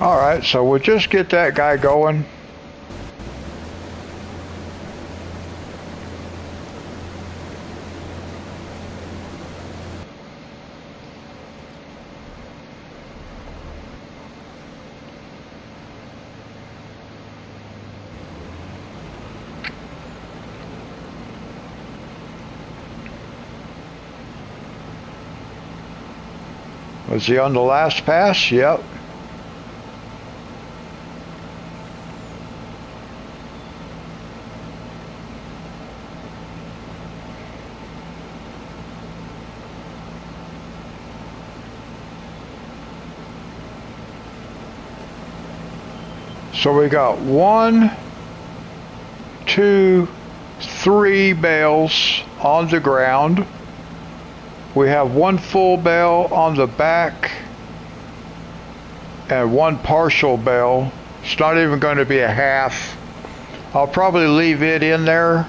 Alright, so we'll just get that guy going. Was he on the last pass? Yep. So we got 1, 2, 3 bales on the ground. We have 1 full bale on the back and 1 partial bale. It's not even going to be a half. I'll probably leave it in there.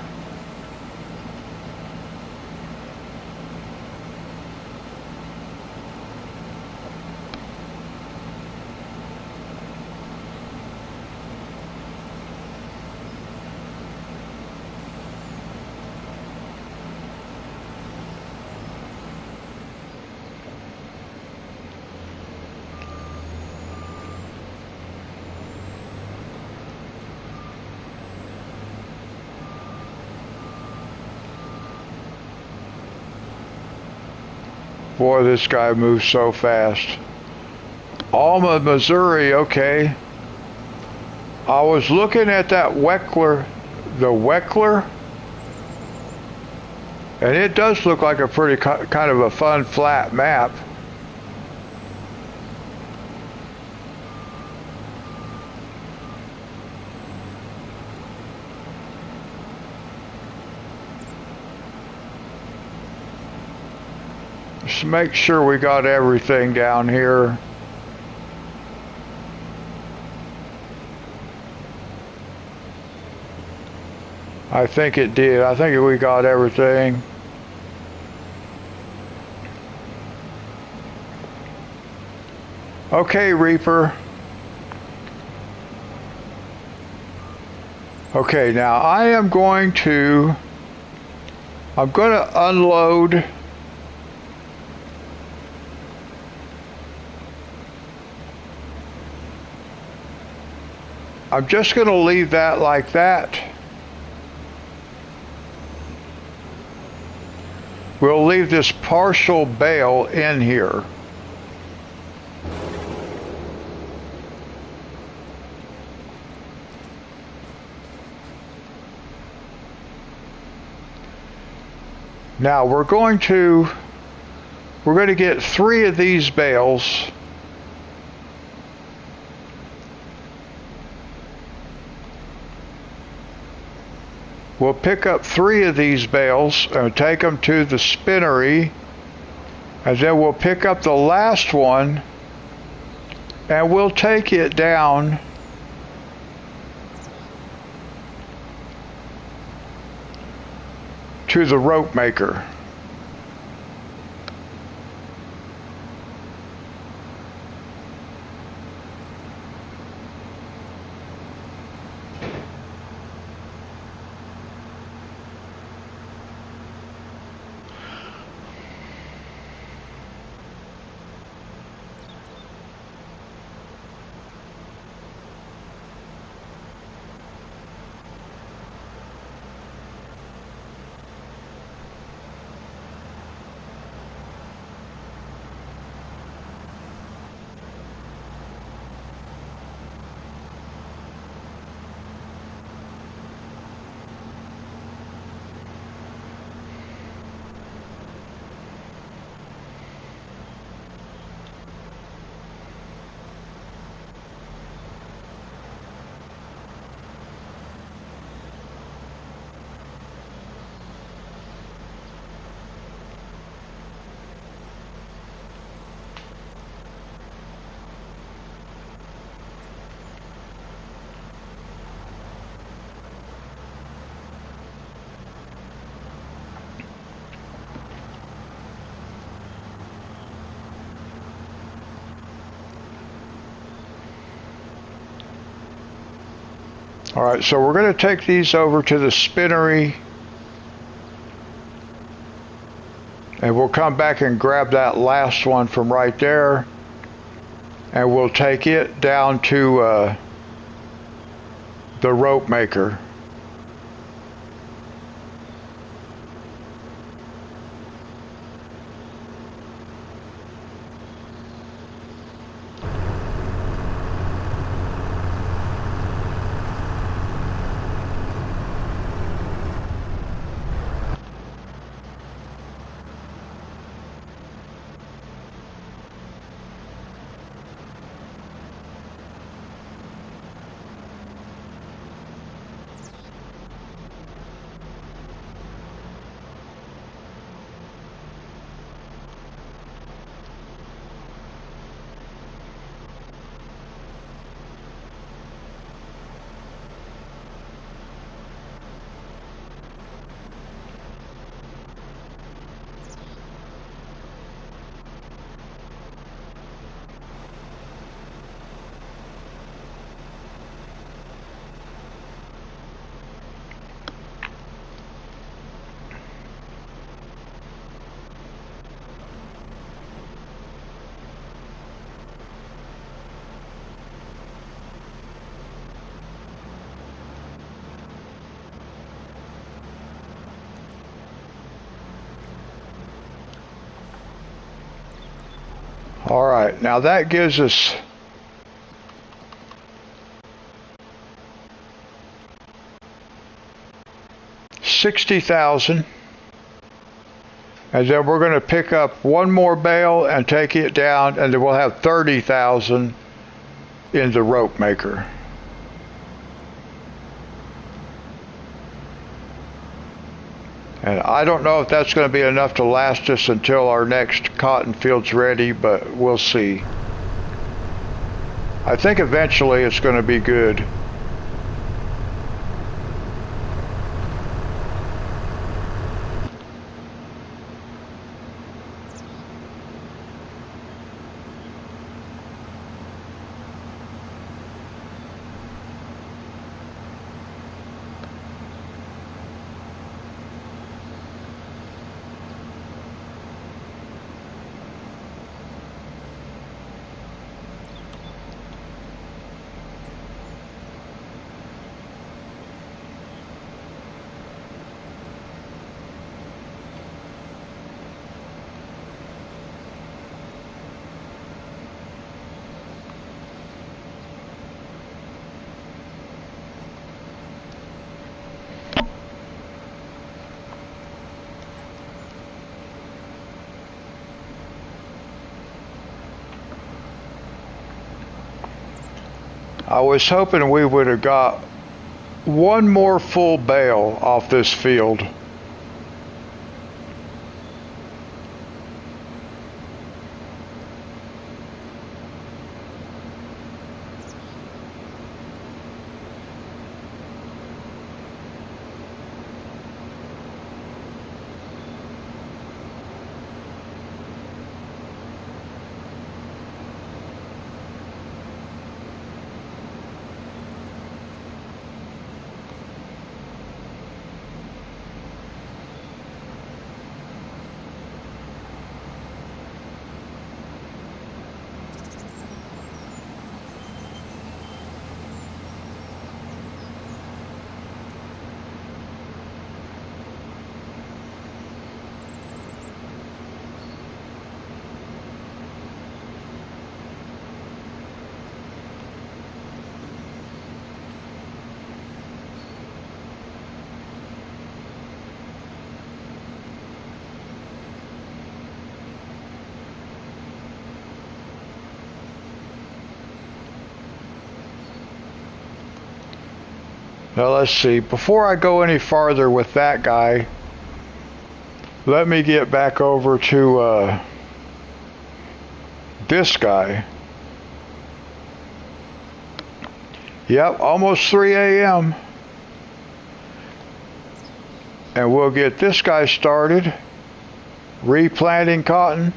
Boy, this guy moves so fast. Alma, Missouri, okay. I was looking at that Weckler, the Weckler, and it does look like a pretty kind of a fun flat map. Just make sure we got everything down here. I think it did. I think we got everything. Okay, Reaper. Okay, now I'm going to unload I'm just going to leave that like that. We'll leave this partial bale in here. Now we're going to get 3 of these bales. We'll pick up 3 of these bales and take them to the spinnery, and then we'll pick up the last one and we'll take it down to the rope maker. All right, so we're going to take these over to the spinnery, and we'll come back and grab that last one from right there, and we'll take it down to the rope maker. All right, now that gives us $60,000, and then we're going to pick up one more bale and take it down, and then we'll have $30,000 in the rope maker. And I don't know if that's going to be enough to last us until our next cotton field's ready, but we'll see. I think eventually it's going to be good. I was hoping we would have got one more full bale off this field. Now let's see, before I go any farther with that guy, let me get back over to this guy. Yep, almost 3 a.m. And we'll get this guy started, replanting cotton.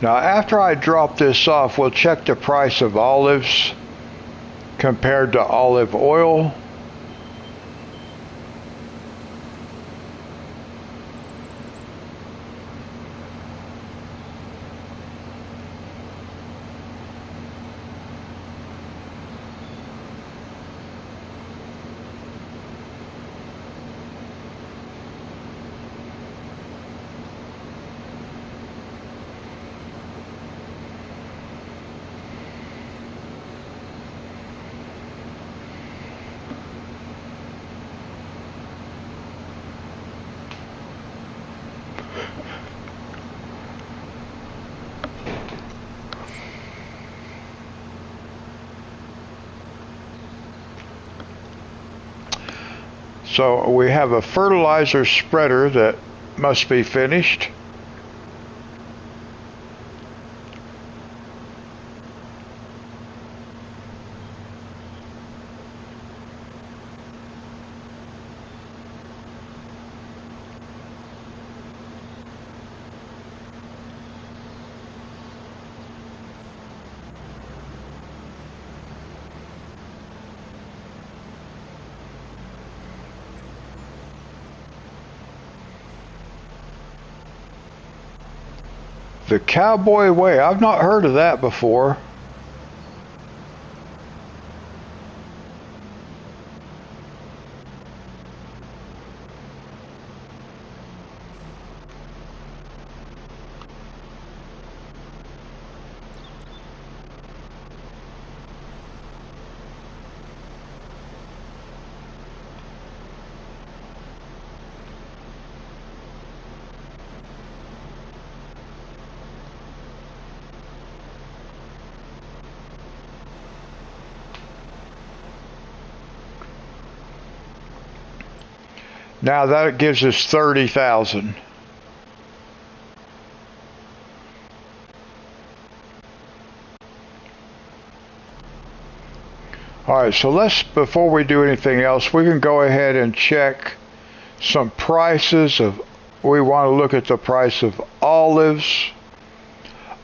Now after I drop this off, we'll check the price of olives compared to olive oil. So we have a fertilizer spreader that must be finished. The Cowboy Way, I've not heard of that before. Now that gives us 30,000. All right, so before we do anything else, we can go ahead and check some prices of, we want to look at the price of olives.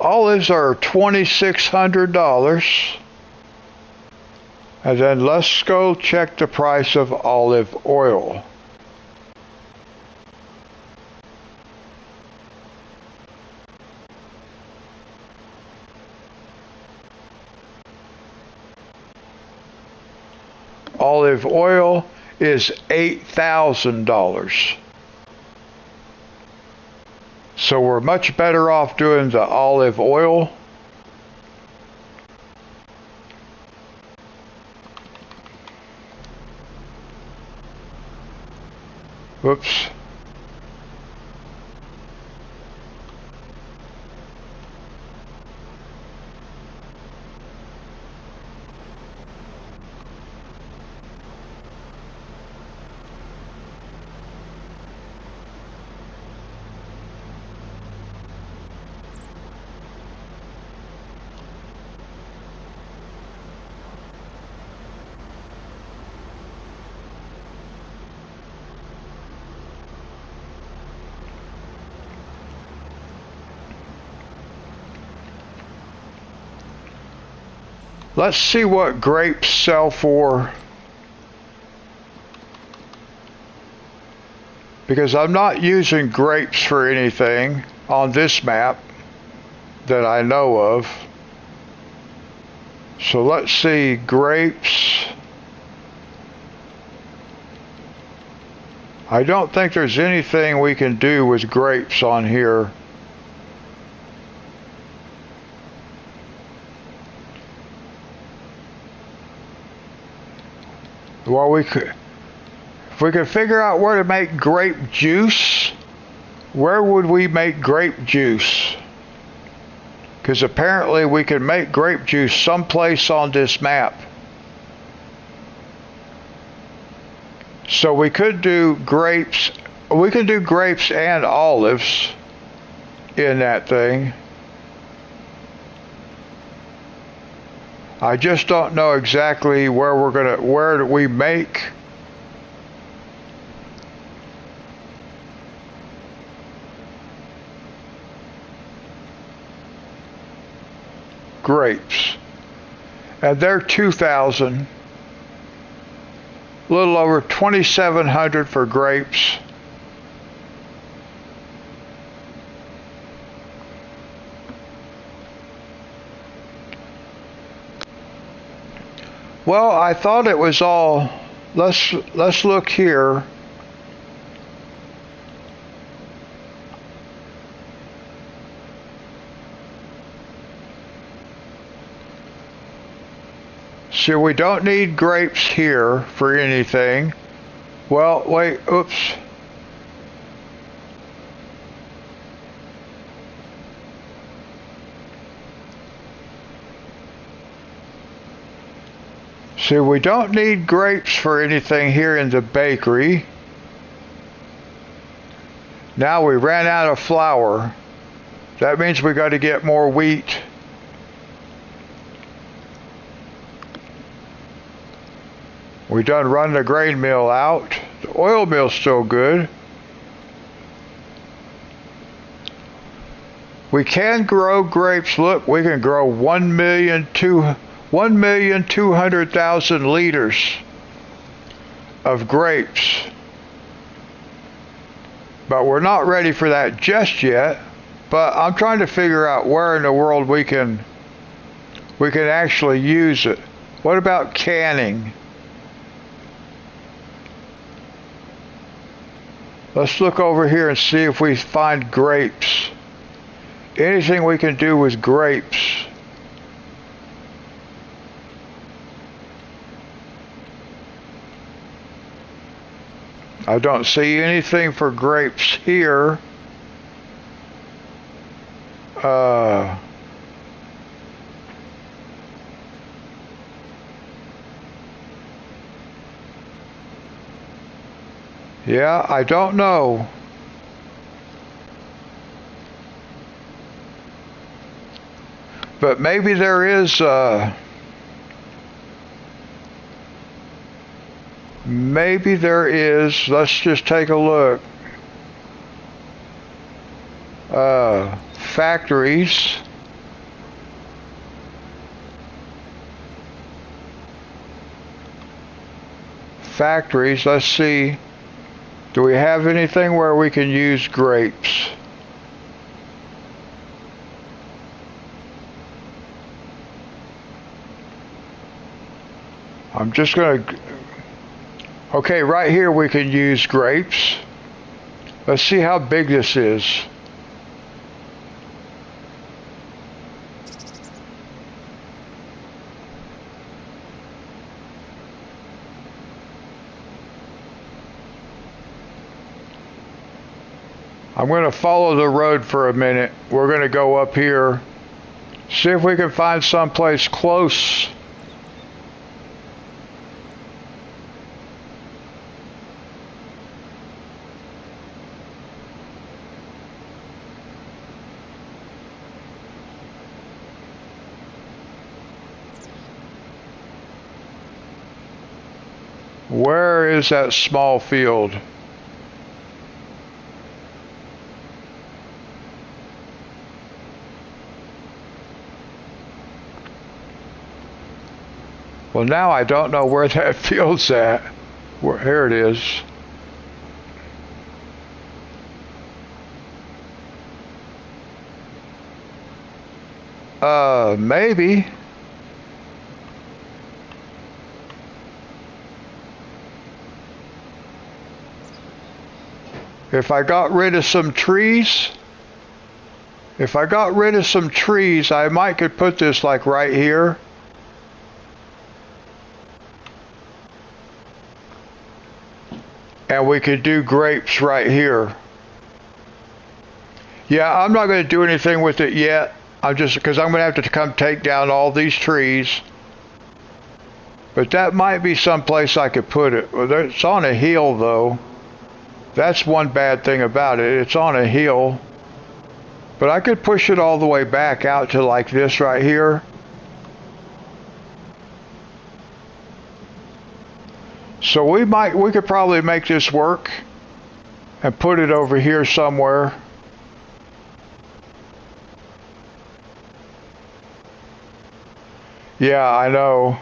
Olives are $2,600. And then let's go check the price of olive oil. Olive oil is $8,000. So we're much better off doing the olive oil. Whoops. Let's see what grapes sell for, because I'm not using grapes for anything on this map that I know of. So let's see, grapes. I don't think there's anything we can do with grapes on here. Well, if we could figure out where to make grape juice, where would we make grape juice? Because apparently we can make grape juice someplace on this map. So we could do grapes. We can do grapes and olives in that thing. I just don't know exactly where do we make grapes. And they're 2,000, a little over 2,700 for grapes. Well, I thought it was all, let's look here. See, we don't need grapes here for anything. Well, wait, oops. See, we don't need grapes for anything here in the bakery. Now we ran out of flour. That means we got to get more wheat. We done run the grain mill out. The oil mill's still good. We can grow grapes. Look, we can grow 1,200,000 liters of grapes. But we're not ready for that just yet. But I'm trying to figure out where in the world we can actually use it. What about canning? Let's look over here and see if we find grapes. Anything we can do with grapes. I don't see anything for grapes here. Yeah, I don't know. But maybe there is, maybe there is, let's just take a look. Factories. Factories, let's see. Do we have anything where we can use grapes? I'm just gonna, okay, right here we can use grapes. Let's see how big this is. I'm going to follow the road for a minute. We're going to go up here, see if we can find someplace close. Where is that small field? Well, now I don't know where that field's at. Here it is. Maybe. If I got rid of some trees, I might could put this like right here. And we could do grapes right here. Yeah, I'm not going to do anything with it yet. Because I'm going to have to come take down all these trees. But that might be someplace I could put it. Well, it's on a hill though. That's one bad thing about it. It's on a hill. But I could push it all the way back out to like this right here. So we could probably make this work and put it over here somewhere. Yeah, I know.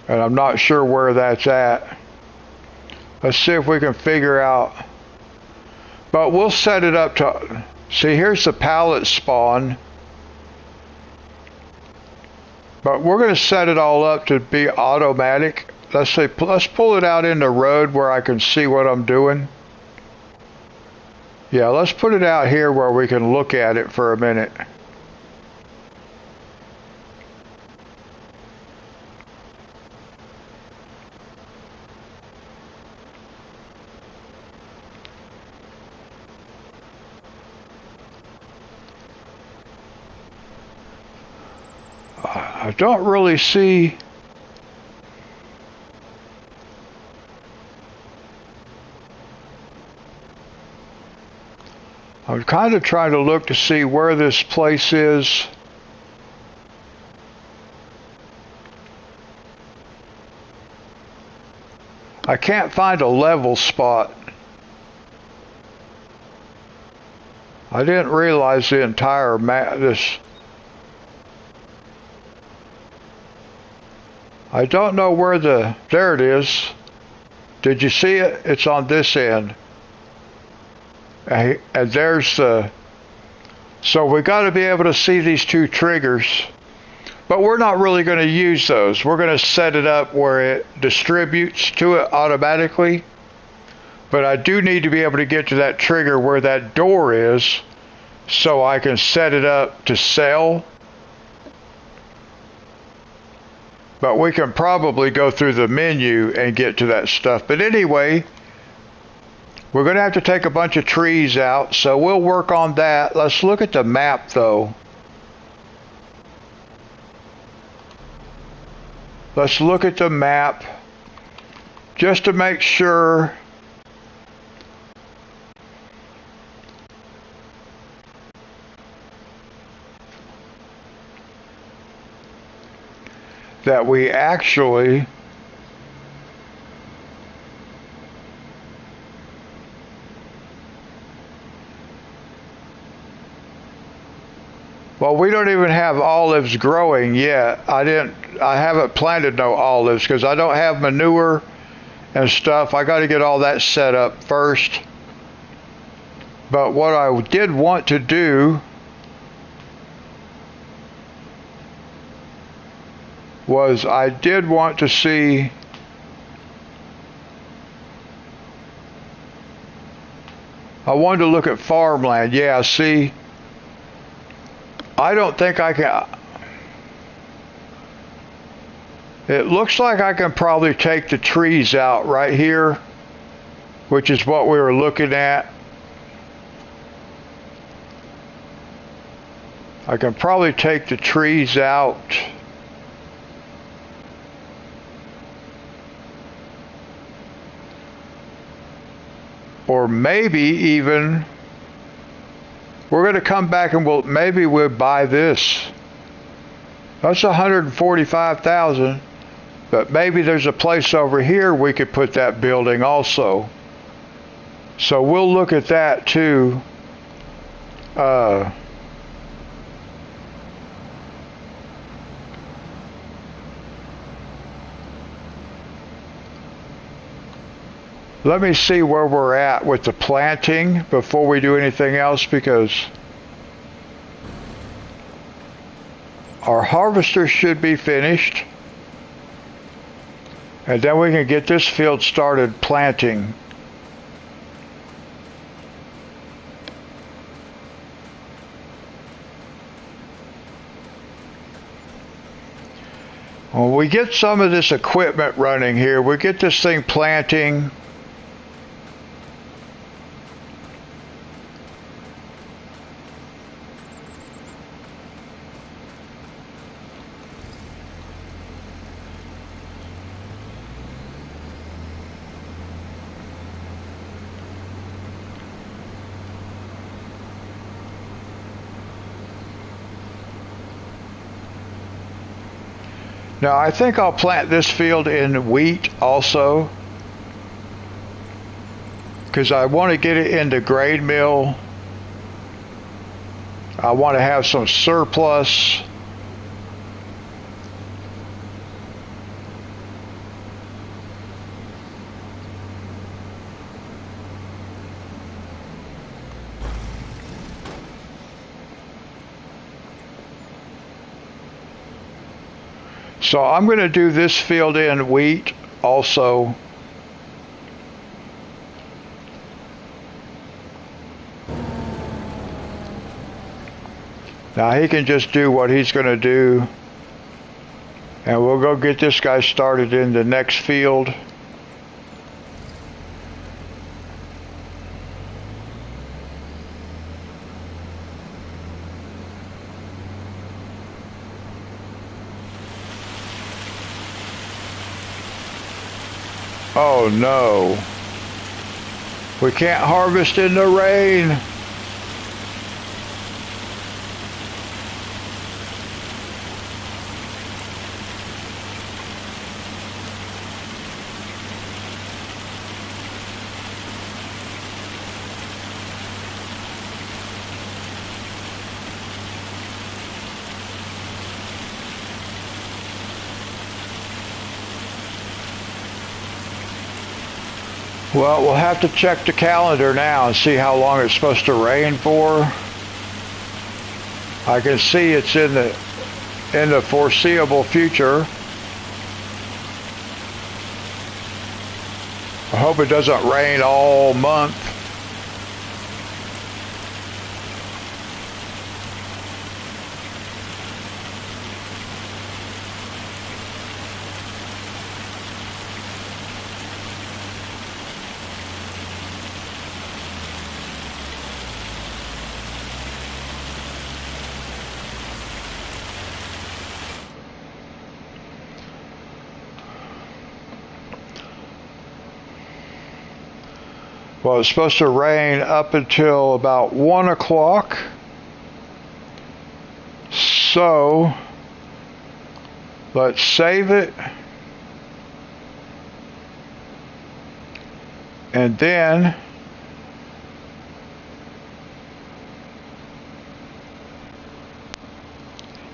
And I'm not sure where that's at. Let's see if we can figure out. But we'll set it up to, see, here's the pallet spawn. But we're going to set it all up to be automatic. Let's pull it out in the road where I can see what I'm doing. Yeah, let's put it out here where we can look at it for a minute. I don't really see. I'm kind of trying to look to see where this place is. I can't find a level spot. I didn't realize the entire map. I don't know where there it is. Did you see it? It's on this end. And there's the, so we got to be able to see these two triggers, but we're not really going to use those. We're going to set it up where it distributes to it automatically, but I do need to be able to get to that trigger where that door is so I can set it up to sell. But we can probably go through the menu and get to that stuff. But anyway, we're going to have to take a bunch of trees out, so we'll work on that. Let's look at the map, though. Let's look at the map just to make sure that we actually well, we don't even have olives growing yet. I haven't planted no olives because I don't have manure and stuff. I got to get all that set up first. But what I did want to do was I did want to see I wanted to look at farmland. Yeah, see, I don't think I can. It looks like I can probably take the trees out right here, which is what we were looking at. I can probably take the trees out. Or maybe even, we're going to come back and maybe we'll buy this. That's $145,000, but maybe there's a place over here we could put that building also. So we'll look at that too. Let me see where we're at with the planting before we do anything else, because our harvester should be finished. And then we can get this field started planting. When we get some of this equipment running here, we get this thing planting. Now I think I'll plant this field in wheat also, because I want to get it into grade mill. I want to have some surplus. So I'm going to do this field in wheat also. Now he can just do what he's going to do. And we'll go get this guy started in the next field. Oh no. We can't harvest in the rain. Well, we'll have to check the calendar now and see how long it's supposed to rain for. I can see it's in the foreseeable future. I hope it doesn't rain all month. Well, it's supposed to rain up until about 1 o'clock. So Let's save it. And then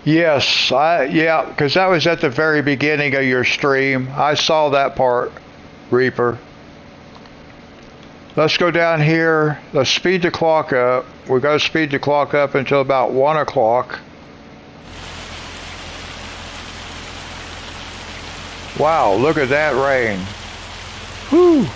yes, yeah, because that was at the very beginning of your stream. I saw that part, Reaper. Let's go down here. Let's speed the clock up. We're going to speed the clock up until about 1 o'clock. Wow, look at that rain. Whew.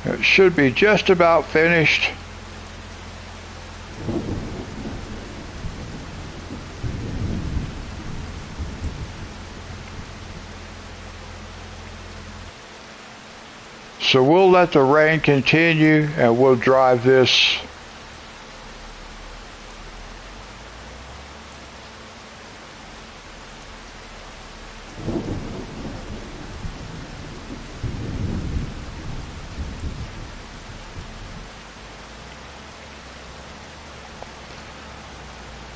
It should be just about finished. So we'll let the rain continue and we'll drive this.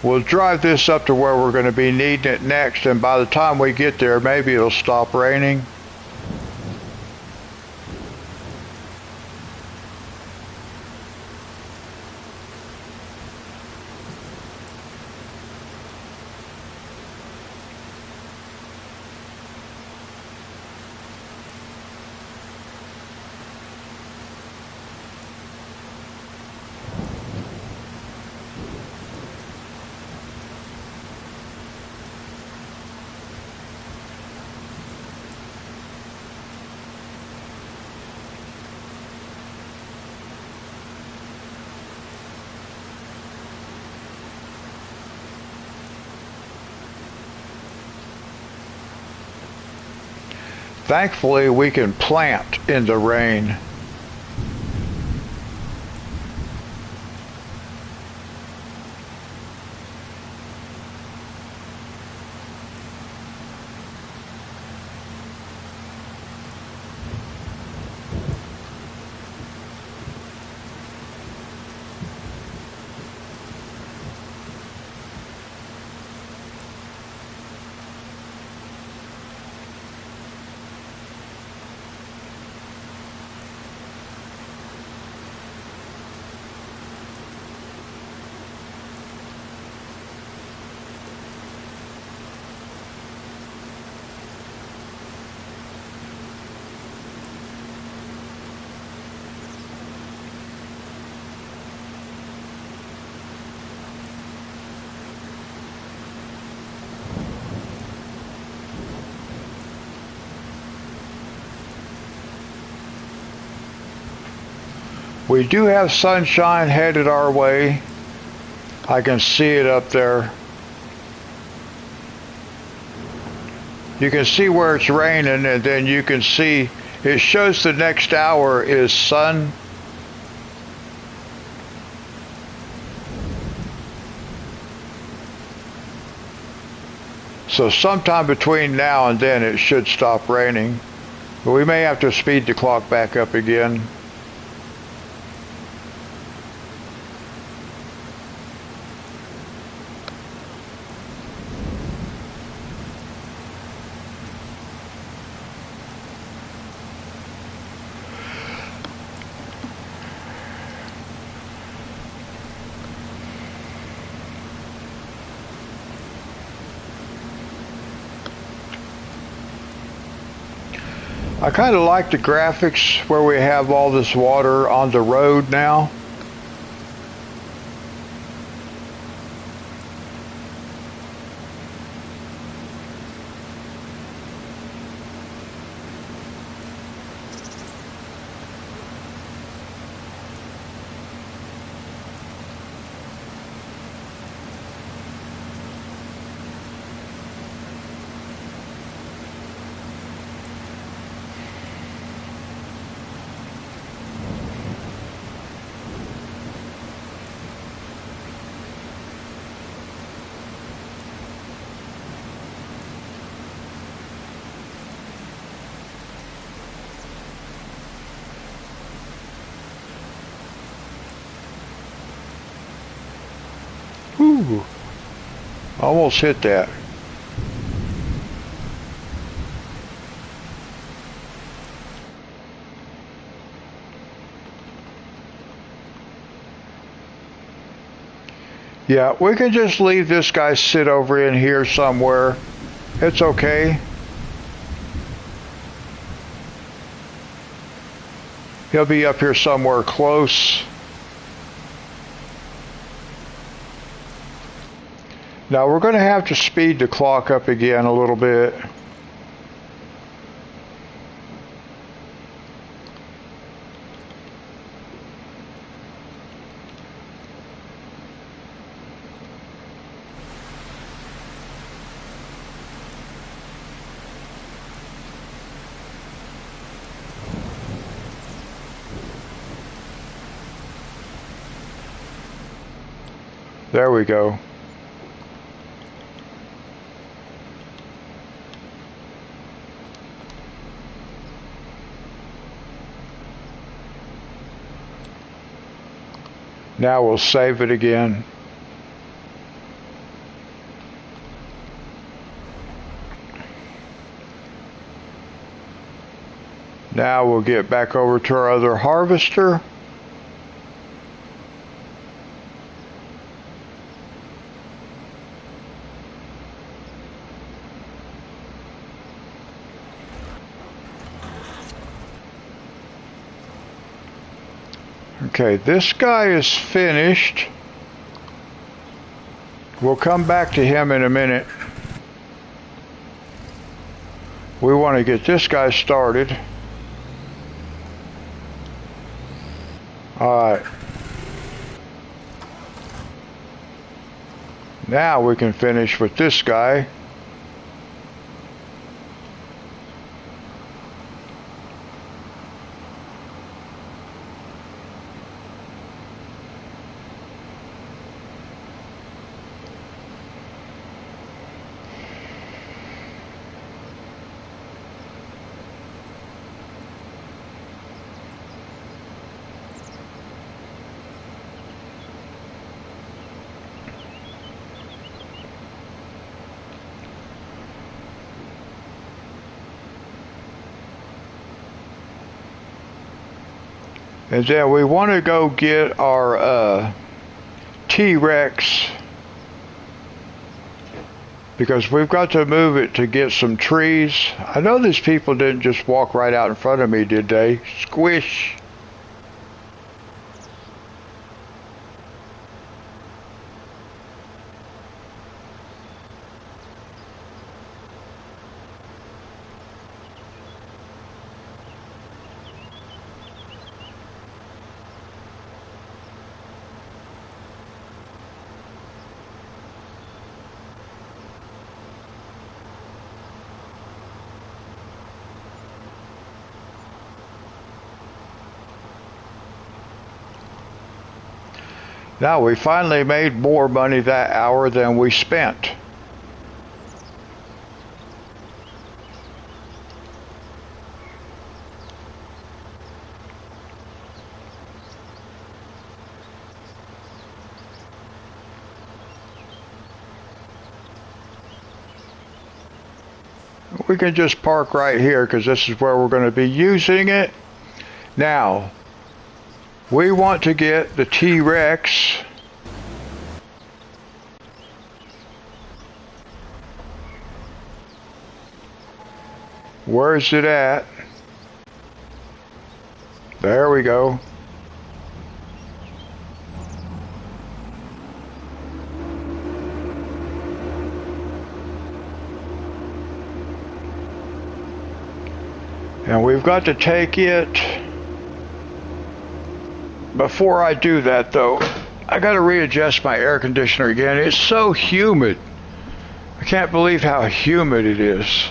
We'll drive this up to where we're going to be needing it next, and by the time we get there, maybe it'll stop raining. Thankfully, we can plant in the rain. We do have sunshine headed our way. I can see it up there. You can see where it's raining, and then you can see it shows the next hour is sun. So sometime between now and then it should stop raining. But we may have to speed the clock back up again. I kind of like the graphics where we have all this water on the road now. Woo! Almost hit that. Yeah, we can just leave this guy sit over in here somewhere. It's okay. He'll be up here somewhere close. Now we're going to have to speed the clock up again a little bit. There we go. Now we'll save it again. Now we'll get back over to our other harvester. Okay, this guy is finished. We'll come back to him in a minute. We want to get this guy started. Alright. Now we can finish with this guy. And then we want to go get our T-Rex, because we've got to move it to get some trees. I know these people didn't just walk right out in front of me, did they? Squish. Now we finally made more money that hour than we spent. We can just park right here because this is where we're going to be using it. Now, we want to get the T-Rex. Where's it at? There we go. And we've got to take it. Before I do that though, I got to readjust my air conditioner again. It's so humid. I can't believe how humid it is.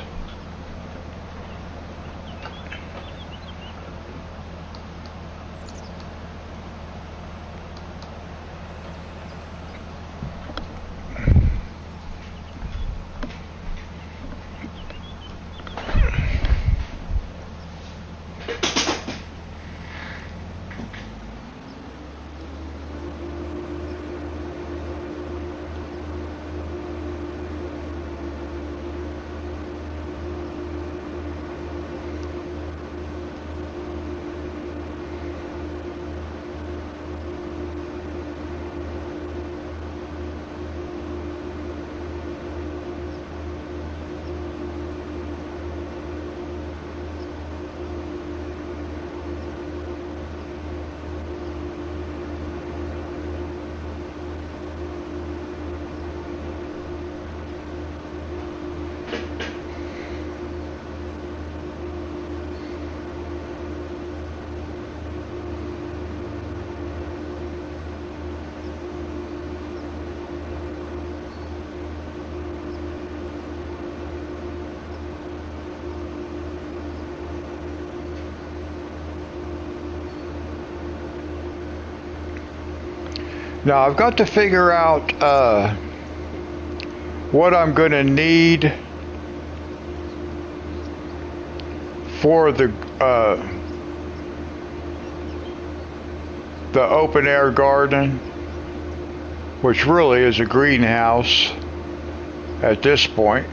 Now I've got to figure out what I'm going to need for the open air garden, which really is a greenhouse at this point.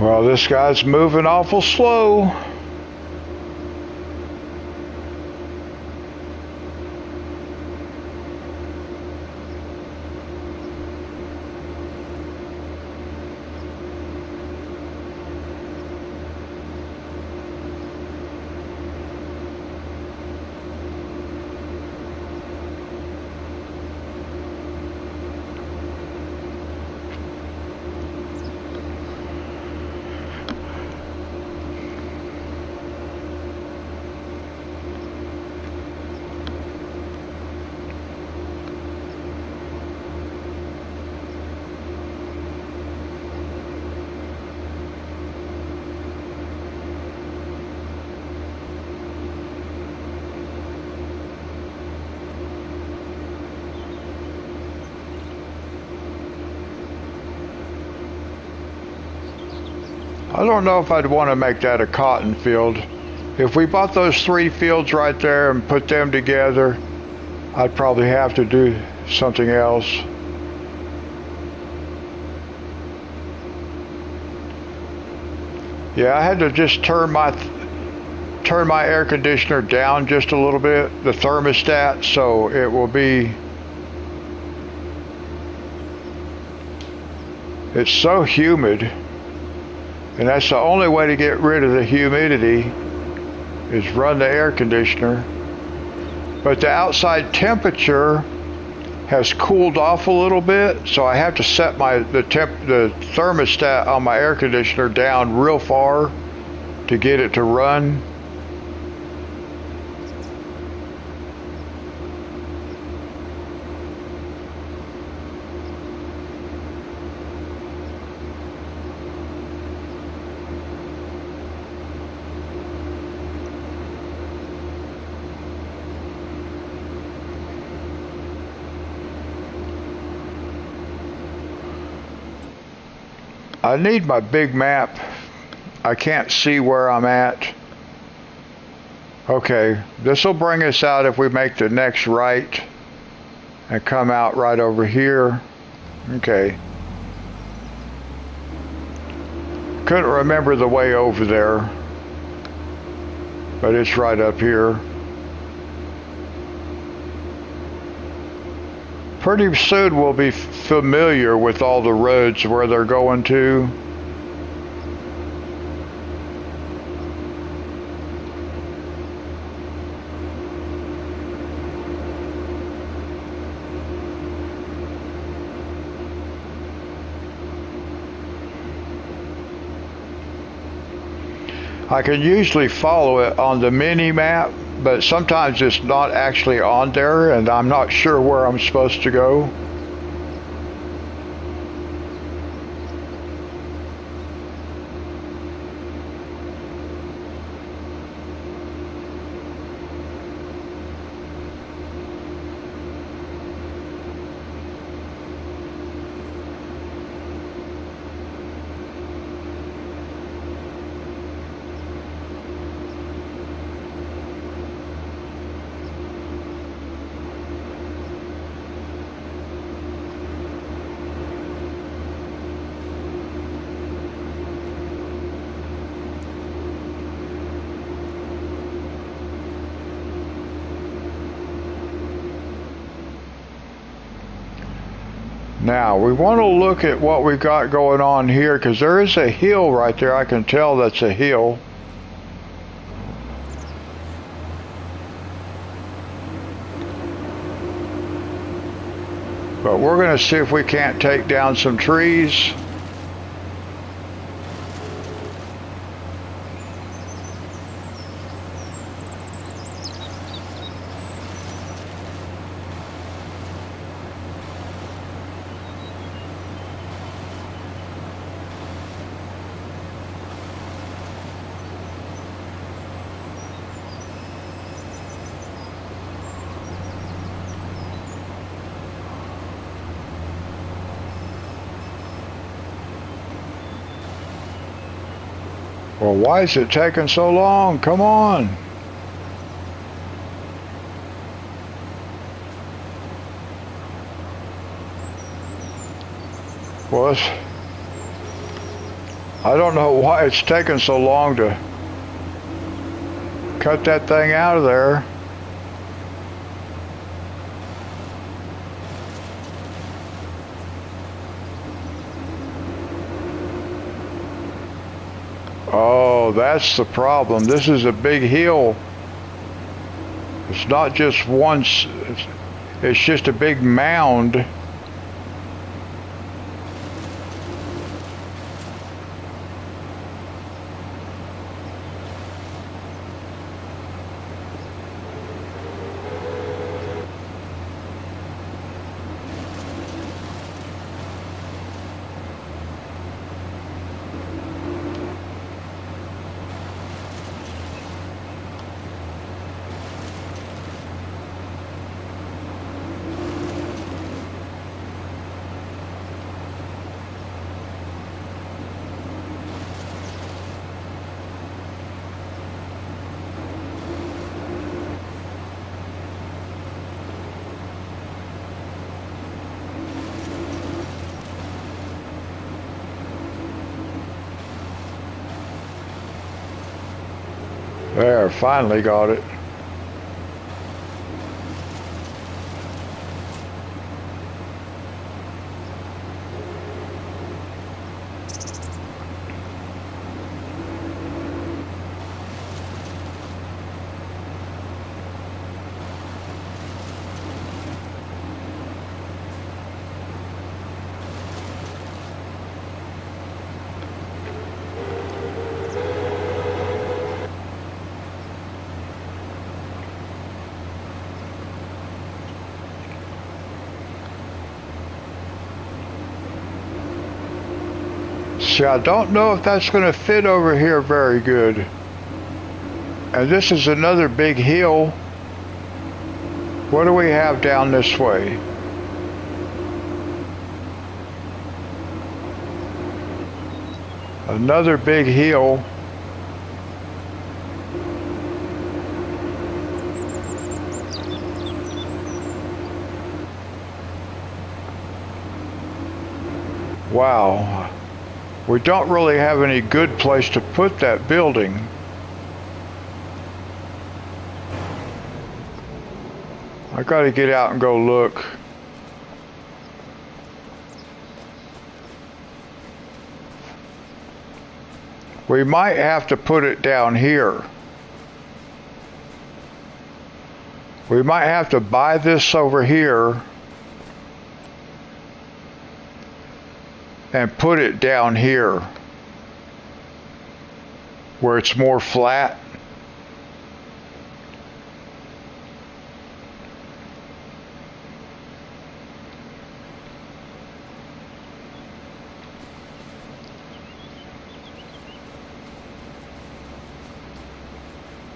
Well, this guy's moving awful slow. I don't know if I'd want to make that a cotton field. If we bought those 3 fields right there and put them together, I'd probably have to do something else. Yeah, I had to just turn my air conditioner down just a little bit, the thermostat, so it will be. It's so humid. And that's the only way to get rid of the humidity is run the air conditioner. But the outside temperature has cooled off a little bit, so I have to set the thermostat on my air conditioner down real far to get it to run. I need my big map. I can't see where I'm at. Okay, this will bring us out if we make the next right and come out right over here. Okay. Couldn't remember the way over there, but it's right up here. Pretty soon we'll be familiar with all the roads where they're going to. I can usually follow it on the mini map, but sometimes it's not actually on there and I'm not sure where I'm supposed to go. Now, we want to look at what we got going on here, because there is a hill right there. I can tell that's a hill. But we're going to see if we can't take down some trees. Well, why is it taking so long? Come on. Well, I don't know why it's taking so long to cut that thing out of there. Oh, that's the problem. This is a big hill. It's not just one, it's just a big mound. There, finally got it. See, I don't know if that's going to fit over here very good. And this is another big hill. What do we have down this way? Another big hill. Wow. We don't really have any good place to put that building. I gotta get out and go look. We might have to put it down here. We might have to buy this over here and put it down here where it's more flat.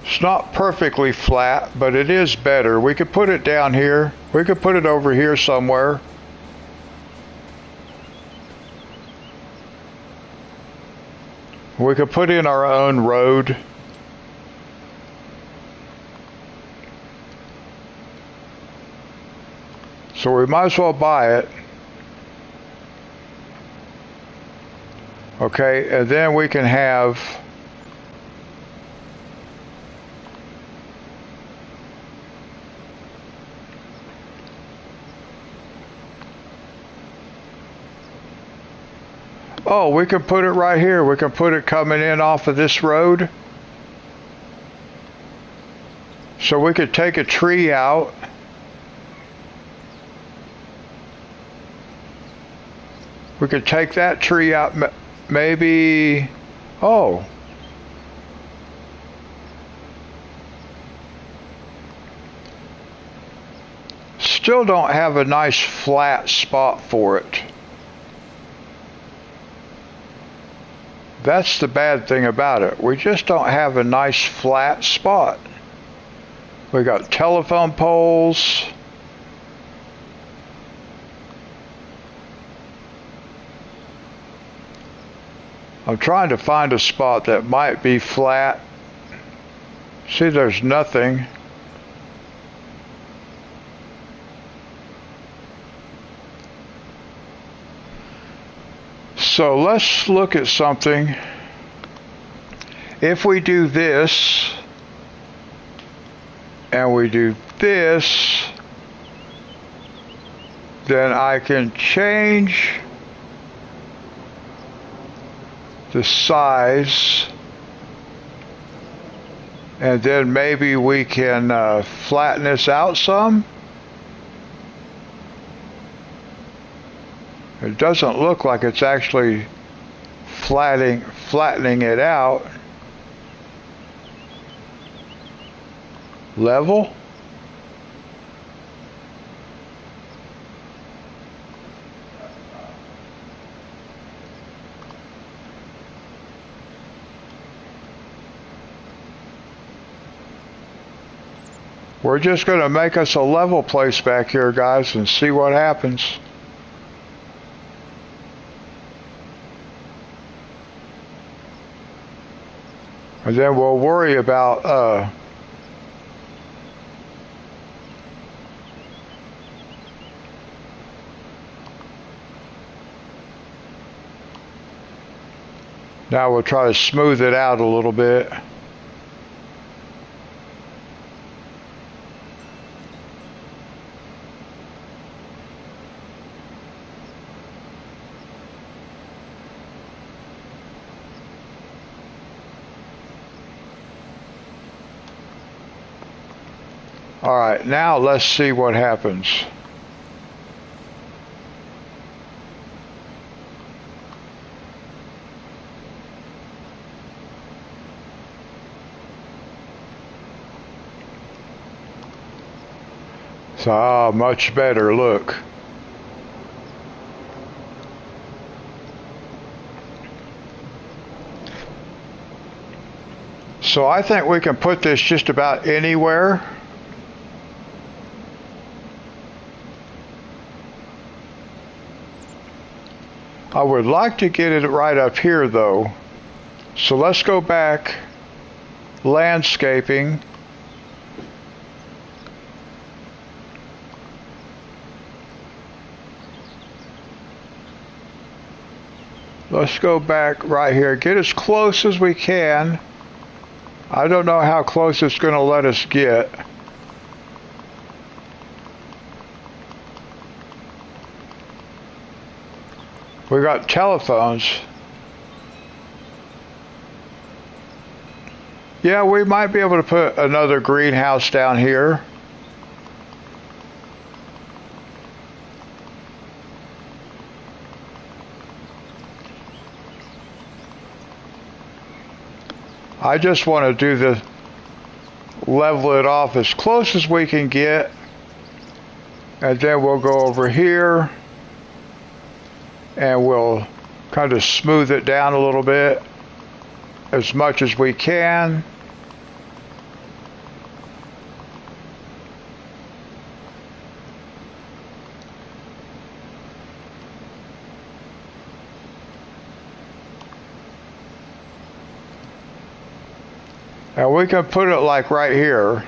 It's not perfectly flat, but it is better. We could put it down here. We could put it over here somewhere. We could put in our own road. So we might as well buy it. Okay, and then we can have oh, we can put it right here. We can put it coming in off of this road. So we could take a tree out We could take that tree out, maybe. Oh. Still don't have a nice flat spot for it. That's the bad thing about it. We just don't have a nice flat spot. We got telephone poles. I'm trying to find a spot that might be flat. See, there's nothing. So let's look at something. If we do this, and we do this, then I can change the size, and then maybe we can flatten this out some. It doesn't look like it's actually flattening it out. Level. We're just going to make us a level place back here, guys, and see what happens. And then we'll worry about now we'll try to smooth it out a little bit. All right, now let's see what happens. So, much better, look. So I think we can put this just about anywhere. I would like to get it right up here though. So let's go back, landscaping. Let's go back right here, get as close as we can. I don't know how close it's going to let us get. We got telephones. Yeah, we might be able to put another greenhouse down here. I just want to do the level it off as close as we can get, and then we'll go over here and we'll kind of smooth it down a little bit as much as we can. And we can put it like right here,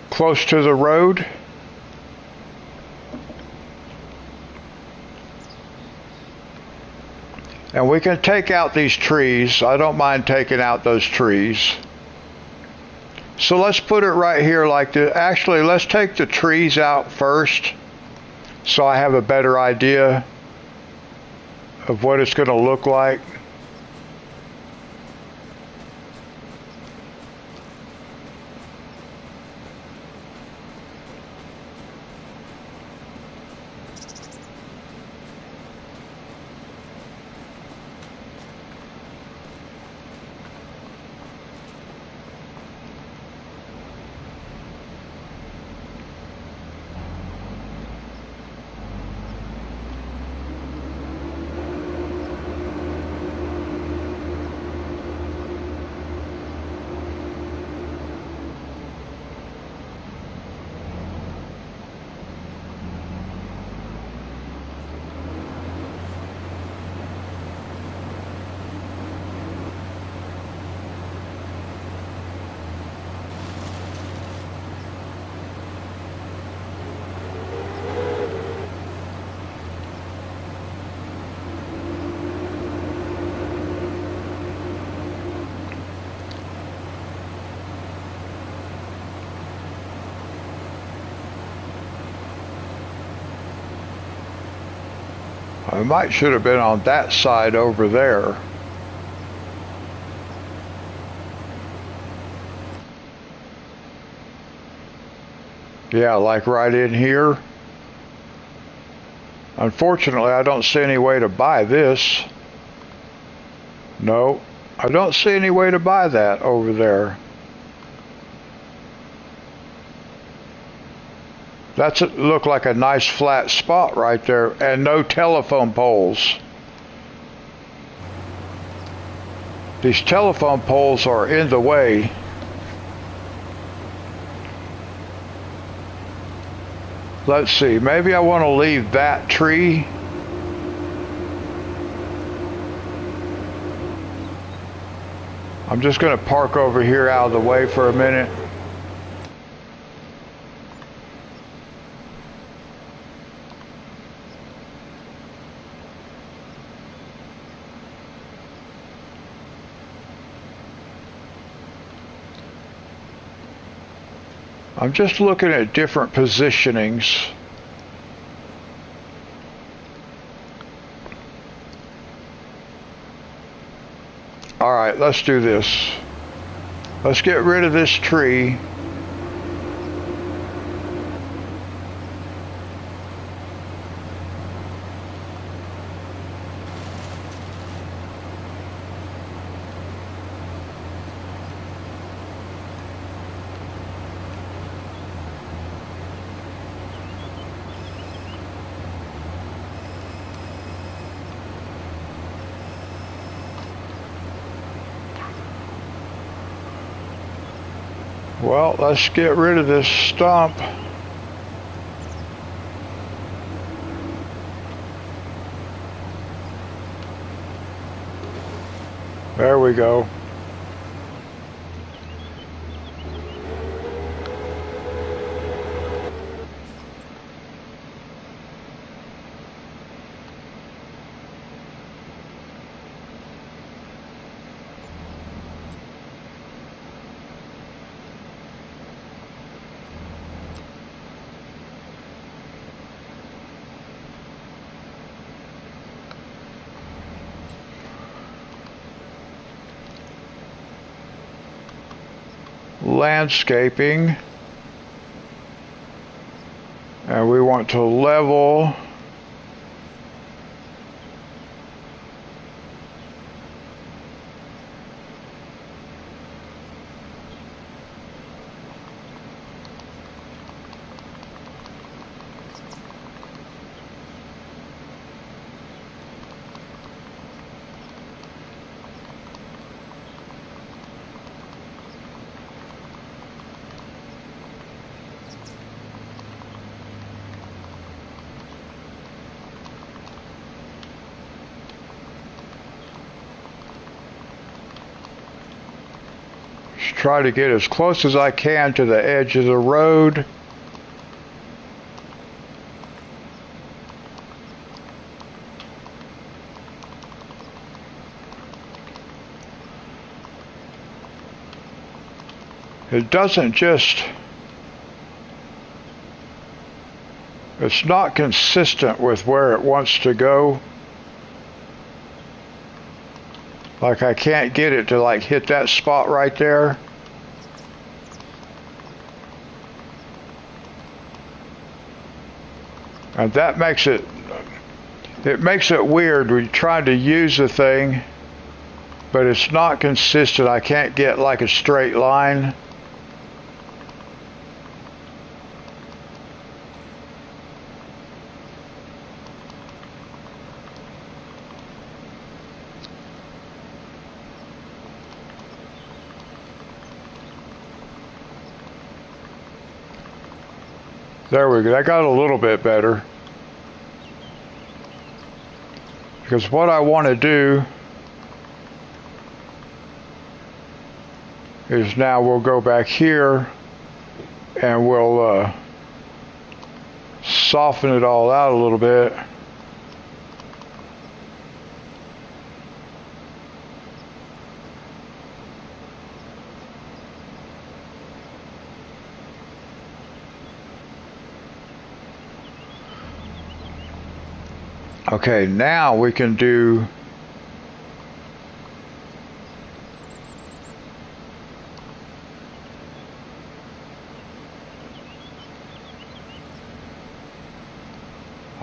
close to the road. And we can take out these trees. I don't mind taking out those trees. So let's put it right here like this. Actually, let's take the trees out first so I have a better idea of what it's going to look like. I might should have been on that side over there. Yeah, like right in here. Unfortunately, I don't see any way to buy this. No, I don't see any way to buy that over there. That's look like a nice flat spot right there, and no telephone poles. These telephone poles are in the way. Let's see, maybe I want to leave that tree. I'm just going to park over here out of the way for a minute. I'm just looking at different positionings. All right, let's do this. Let's get rid of this tree. Well, let's get rid of this stump. There we go. Landscaping, and we want to level try to get as close as I can to the edge of the road. It doesn't just, it's not consistent with where it wants to go. Like I can't get it to like hit that spot right there. And that makes it weird. We tried to use the thing, but it's not consistent. I can't get like a straight line. There we go. That got a little bit better. Because what I want to do is now we'll go back here and we'll soften it all out a little bit. Okay, now we can do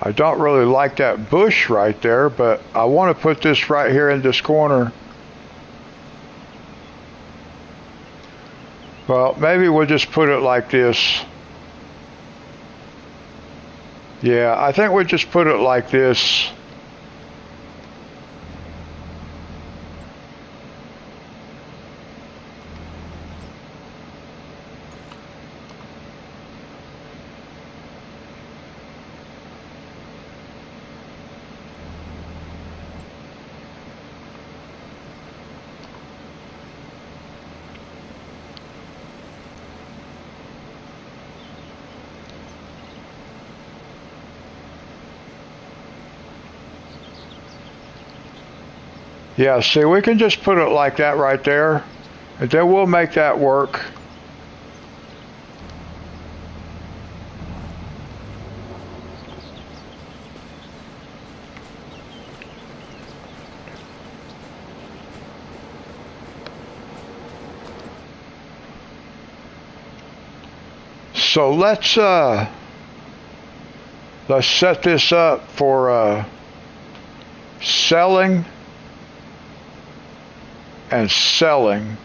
I don't really like that bush right there, but I want to put this right here in this corner. Well, maybe we'll just put it like this. Yeah, I think we'll just put it like this. Yeah, see, we can just put it like that right there, and then we'll make that work. So let's set this up for selling and selling.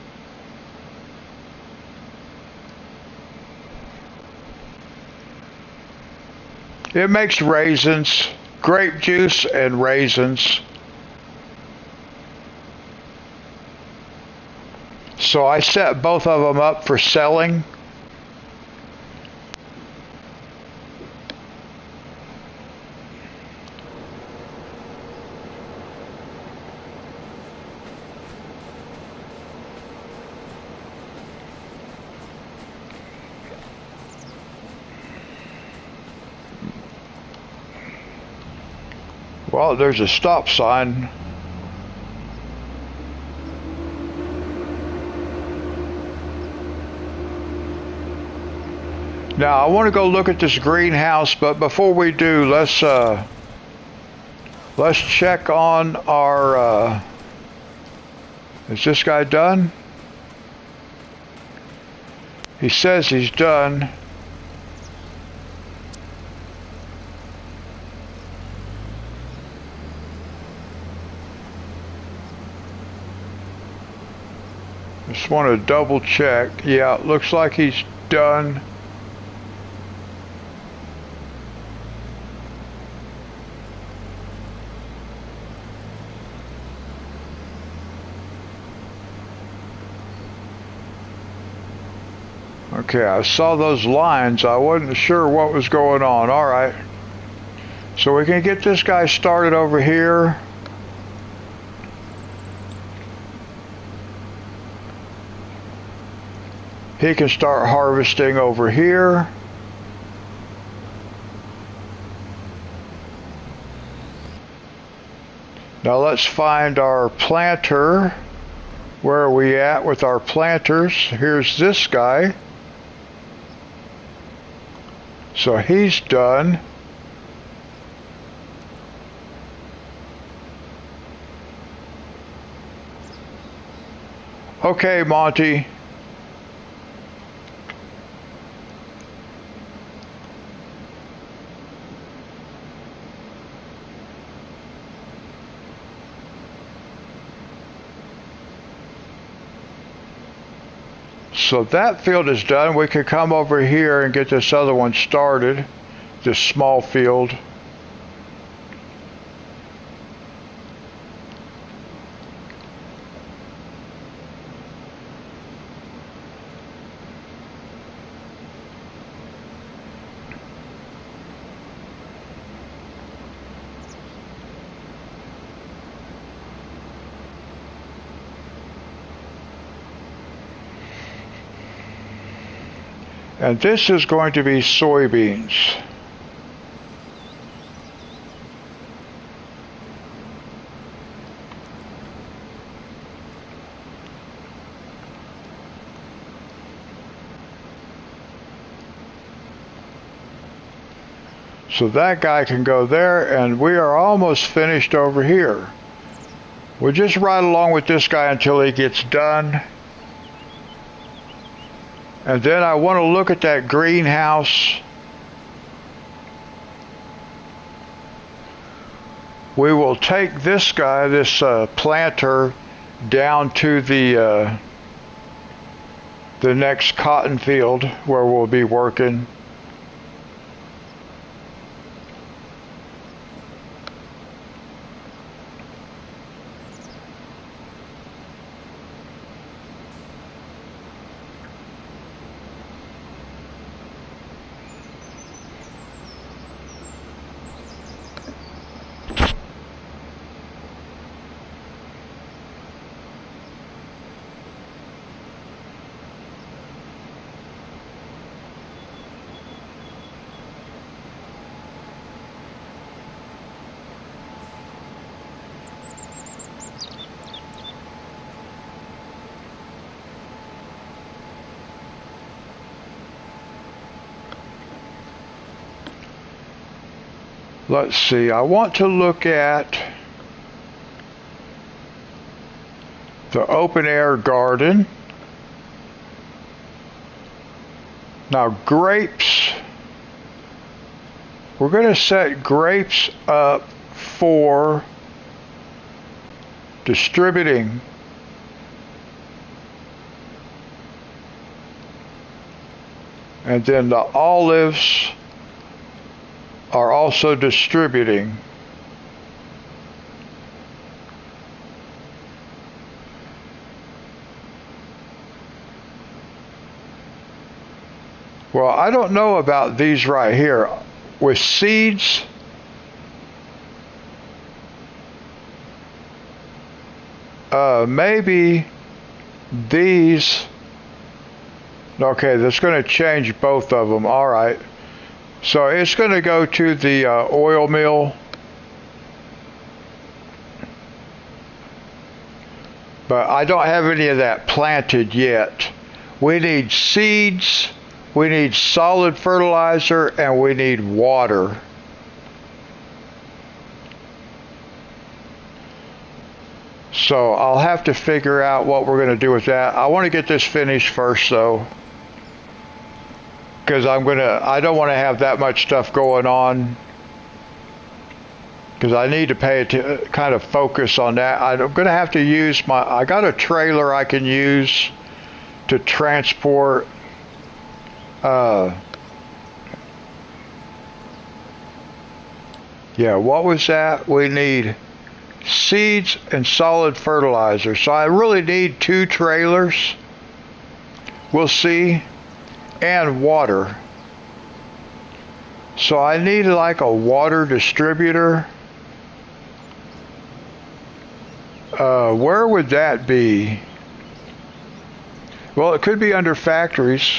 It makes raisins, grape juice and raisins. So I set both of them up for selling. Well, there's a stop sign. Now I want to go look at this greenhouse, but before we do, let's check on our. Is this guy done? He says he's done. Just want to double check. Yeah, it looks like he's done. Okay, I saw those lines. I wasn't sure what was going on. All right. So we can get this guy started over here. He can start harvesting over here. Now let's find our planter. Where are we at with our planters? Here's this guy. So he's done. Okay, Monty. So that field is done. We can come over here and get this other one started, this small field. And this is going to be soybeans. So that guy can go there, and we are almost finished over here. We'll just ride along with this guy until he gets done. And then I want to look at that greenhouse. We will take this guy, this planter, down to the next cotton field where we'll be working. Let's see, I want to look at the open air garden. Now grapes, we're going to set grapes up for distributing. And then the olives are also distributing. Well, I don't know about these right here. With seeds, maybe these. Okay, that's going to change both of them. All right. So it's going to go to the oil mill. But I don't have any of that planted yet. We need seeds, we need solid fertilizer, and we need water. So I'll have to figure out what we're going to do with that. I want to get this finished first though, because I don't want to have that much stuff going on, because I need to kind of focus on that. I'm going to have to use I got a trailer I can use to transport yeah, what was that? We need seeds and solid fertilizer. So I really need 2 trailers. We'll see. And water. So I need like a water distributor. Where would that be? Well, it could be under factories.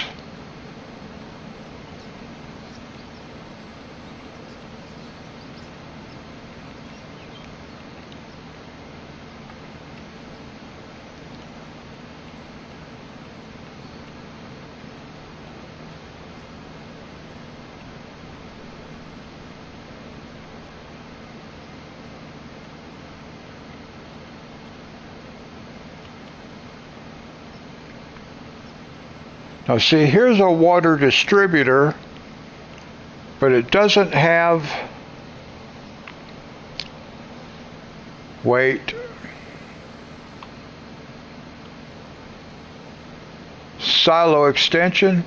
Now see, here's a water distributor, but it doesn't have, wait, silo extension.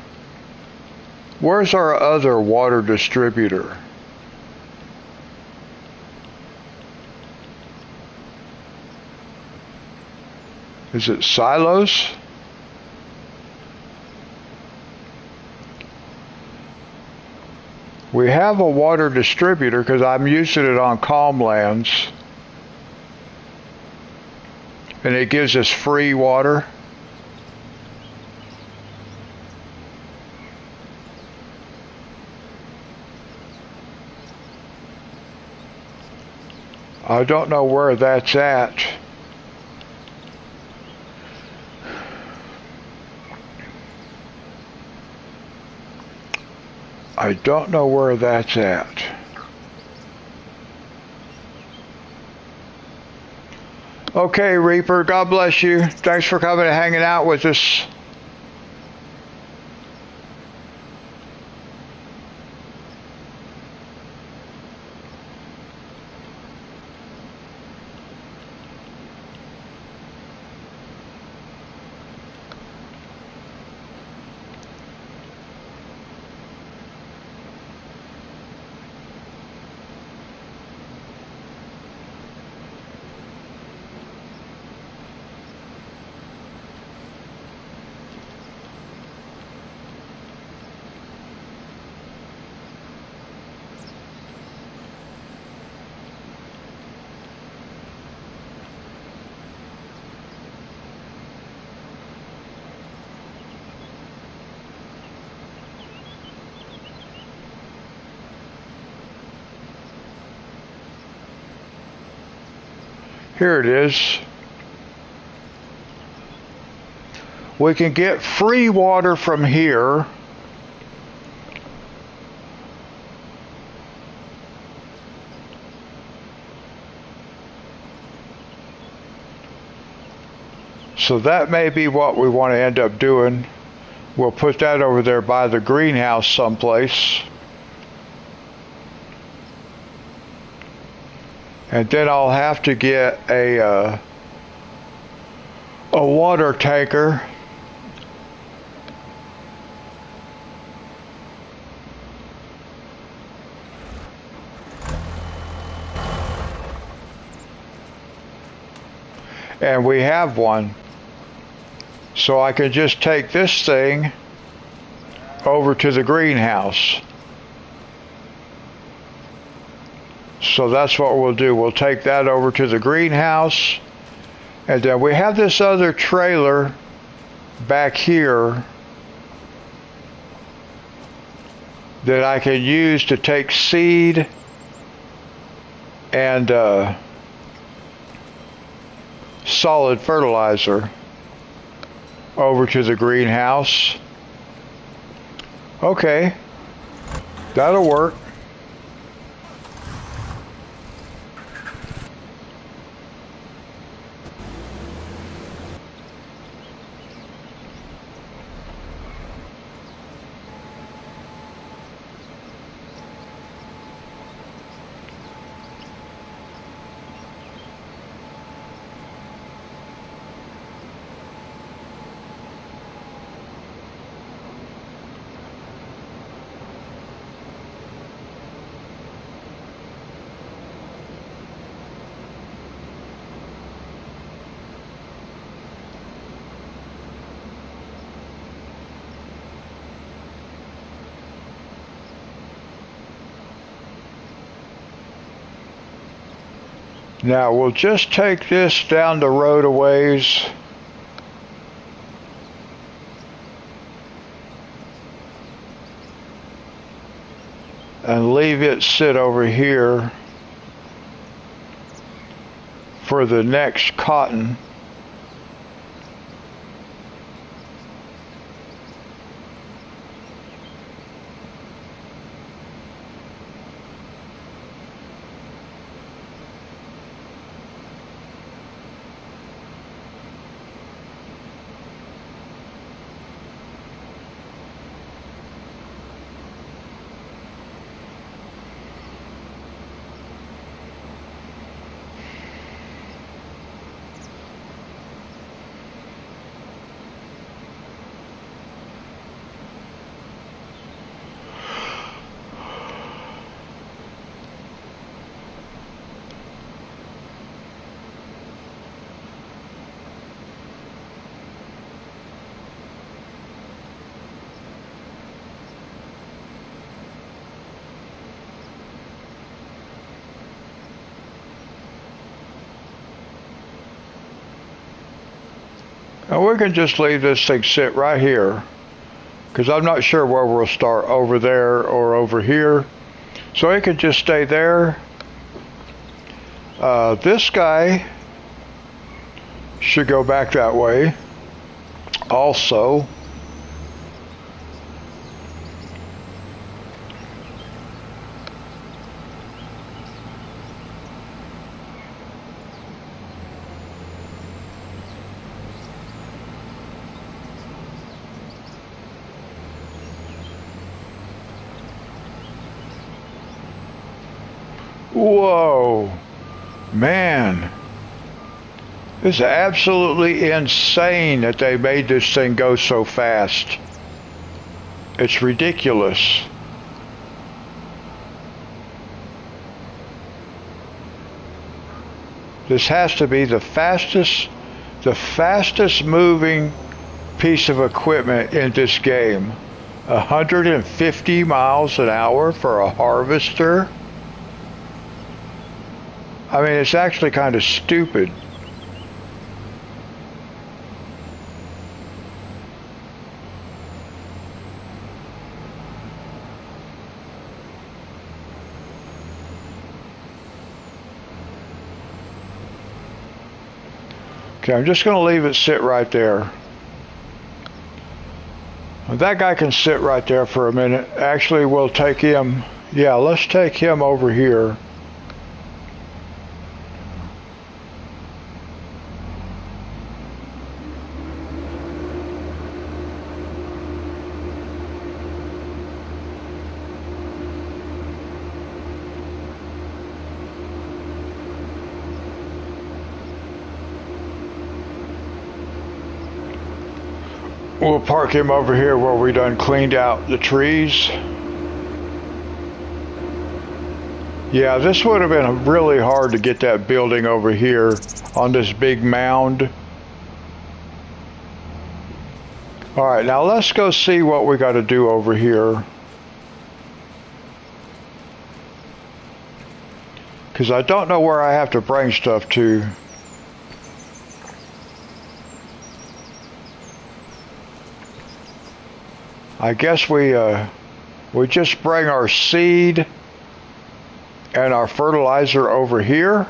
Where's our other water distributor? Is it silos? We have a water distributor because I'm using it on Calmlands, and it gives us free water. I don't know where that's at. I don't know where that's at. Okay, Reaper, God bless you. Thanks for coming and hanging out with us. Here it is. We can get free water from here. So that may be what we want to end up doing. We'll put that over there by the greenhouse someplace. And then I'll have to get a water tanker. And we have one. So I can just take this thing over to the greenhouse. So that's what we'll do. We'll take that over to the greenhouse. And then we have this other trailer back here that I can use to take seed and solid fertilizer over to the greenhouse. Okay, that'll work. Now we'll just take this down the road a ways. And leave it sit over here for the next cotton. Now we can just leave this thing sit right here, because I'm not sure where we'll start, over there or over here. So it can just stay there. This guy should go back that way also. Whoa, man. It's absolutely insane that they made this thing go so fast. It's ridiculous. This has to be the fastest moving piece of equipment in this game. 150 miles an hour for a harvester? I mean, it's actually kind of stupid. Okay, I'm just going to leave it sit right there. That guy can sit right there for a minute. Actually, we'll take him. Yeah, let's take him over here. We'll park him over here where we done cleaned out the trees. Yeah, this would have been really hard to get that building over here on this big mound. Alright, now let's go see what we got to do over here. Because I don't know where I have to bring stuff to. I guess we just bring our seed and our fertilizer over here.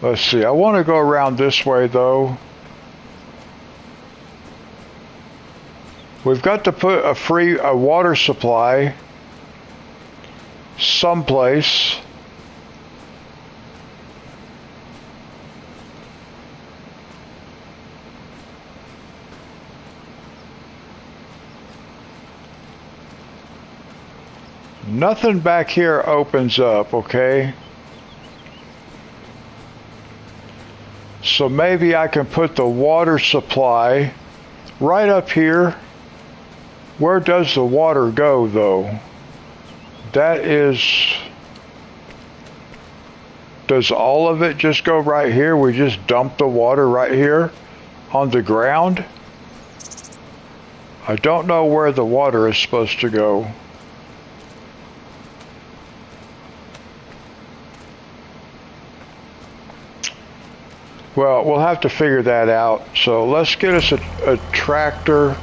Let's see, I want to go around this way though. We've got to put a water supply someplace. Nothing back here opens up, okay? So maybe I can put the water supply right up here. Where does the water go though? That is, does all of it just go right here? We just dump the water right here on the ground? I don't know where the water is supposed to go. Well, we'll have to figure that out. So let's get us a tractor.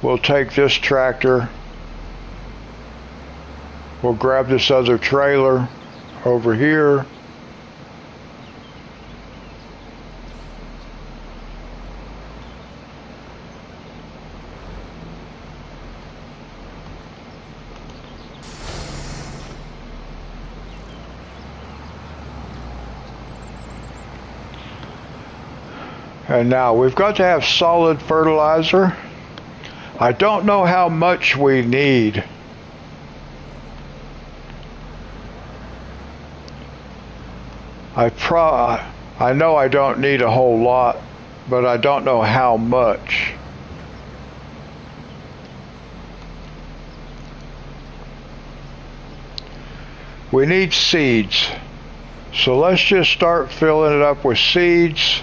We'll take this tractor. We'll grab this other trailer over here. And now we've got to have solid fertilizer. I don't know how much we need. I know I don't need a whole lot, but I don't know how much. We need seeds. So let's just start filling it up with seeds.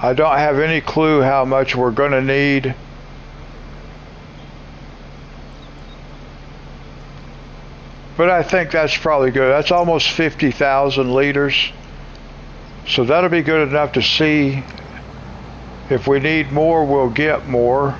I don't have any clue how much we're going to need. But I think that's probably good. That's almost 50,000 liters. So that'll be good enough to see. If we need more, we'll get more.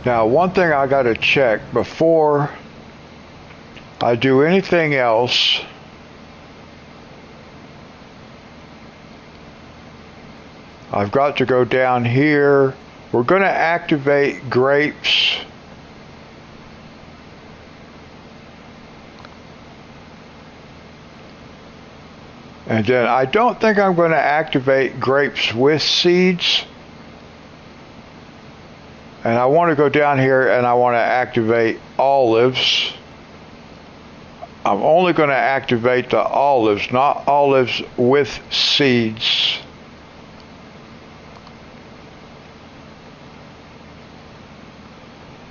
Now, one thing I got to check before I do anything else. I've got to go down here. We're going to activate grapes. And then I don't think I'm going to activate grapes with seeds. And I want to go down here and I want to activate olives. I'm only going to activate the olives, not olives with seeds.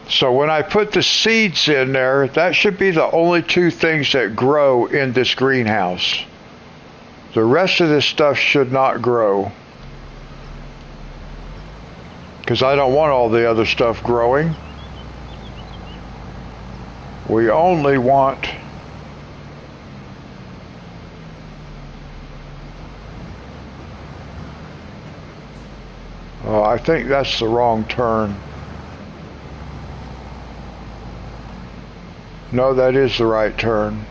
So when I put the seeds in there, that should be the only two things that grow in this greenhouse. The rest of this stuff should not grow, because I don't want all the other stuff growing. We only want I think that's the wrong turn. No, that is the right turn.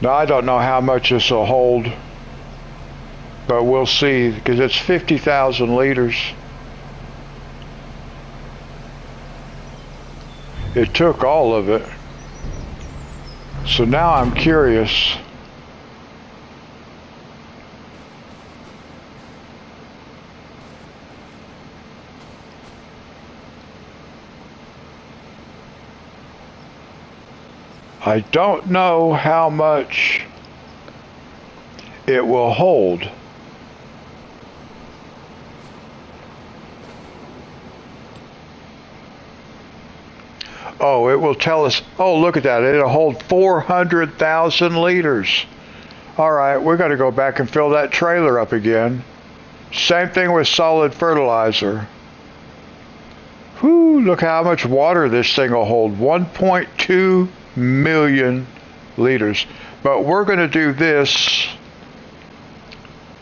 Now, I don't know how much this will hold, but we'll see, because it's 50,000 liters. It took all of it. So now I'm curious. I don't know how much it will hold. Oh, it will tell us, oh, look at that. It'll hold 400,000 liters. All right, we're going to go back and fill that trailer up again. Same thing with solid fertilizer. Whew, look how much water this thing will hold. 1.2 million liters. But we're going to do this.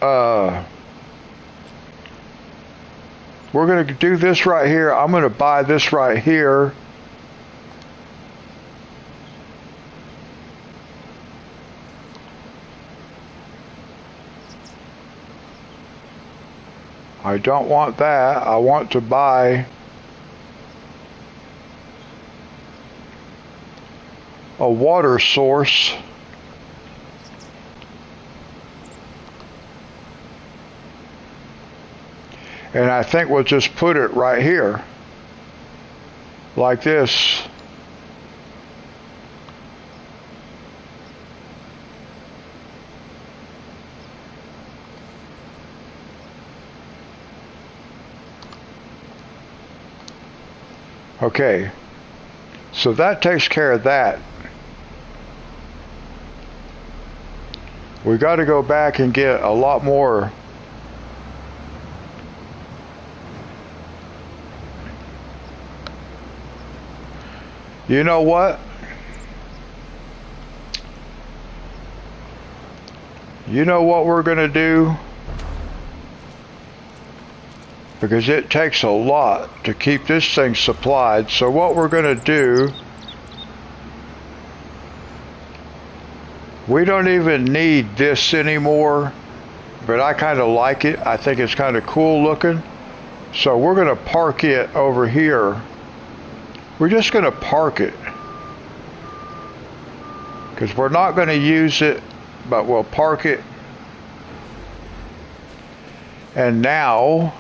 We're going to do this right here. I'm going to buy this right here. I don't want that. I want to buy a water source. And I think we'll just put it right here, like this. Okay, so that takes care of that. We got to go back and get a lot more. You know what? You know what we're going to do? Because it takes a lot to keep this thing supplied. So what we're going to do, we don't even need this anymore, but I kind of like it. I think it's kind of cool looking. So we're going to park it over here. We're just going to park it because we're not going to use it, but we'll park it. And now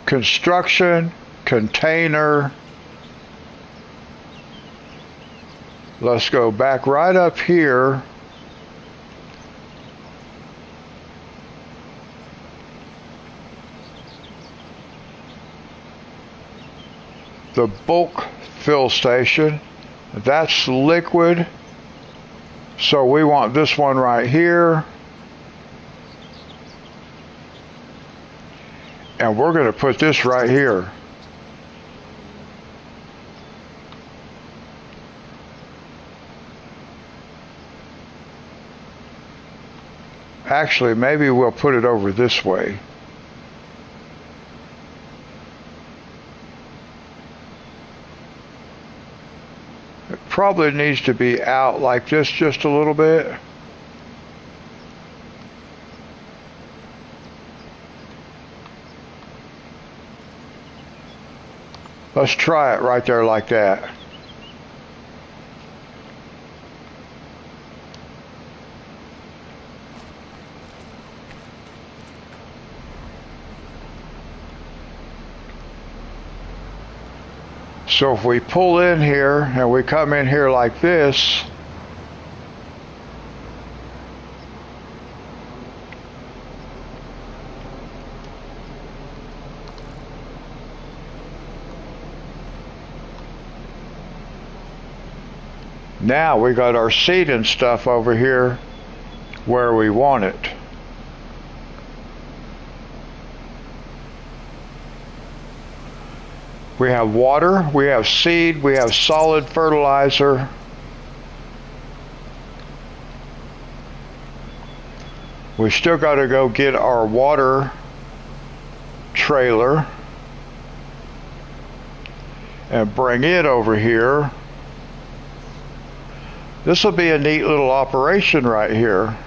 construction container. Let's go back right up here. The bulk fill station. That's liquid. So we want this one right here. And we're going to put this right here. Actually, maybe we'll put it over this way. It probably needs to be out like this just a little bit. Let's try it right there like that. So if we pull in here and we come in here like this, now we got our seat and stuff over here where we want it. We have water, we have seed, we have solid fertilizer. We still got to go get our water trailer and bring it over here. This will be a neat little operation right here.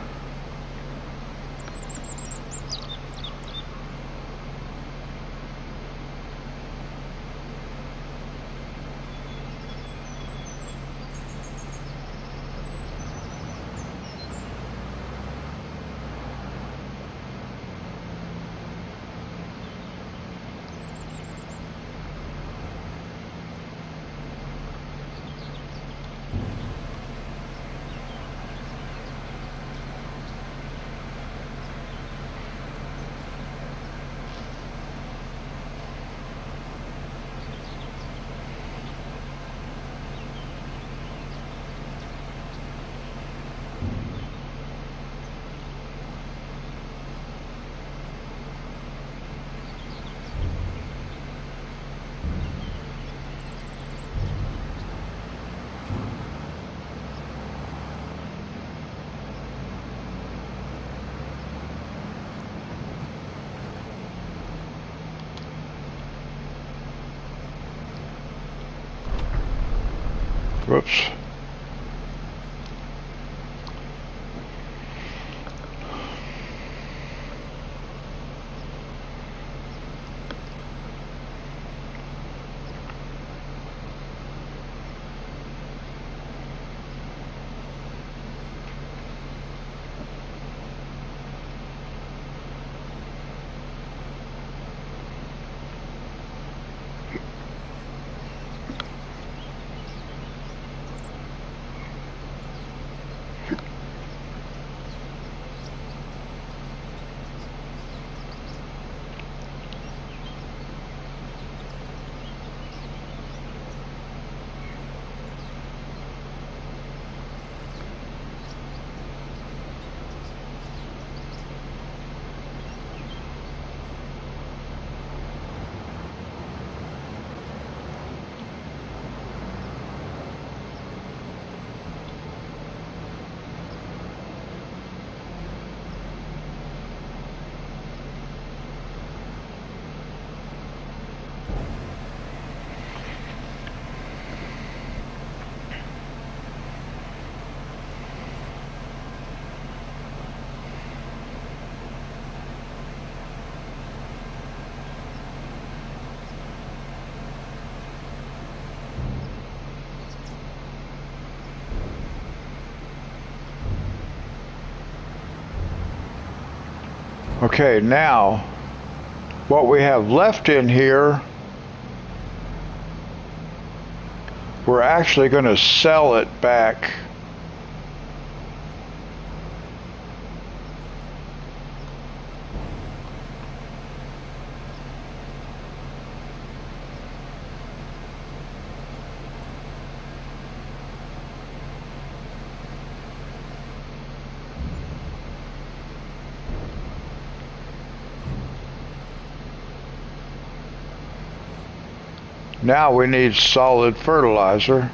Whoops. Okay, now what we have left in here, we're actually going to sell it back. Now we need solid fertilizer.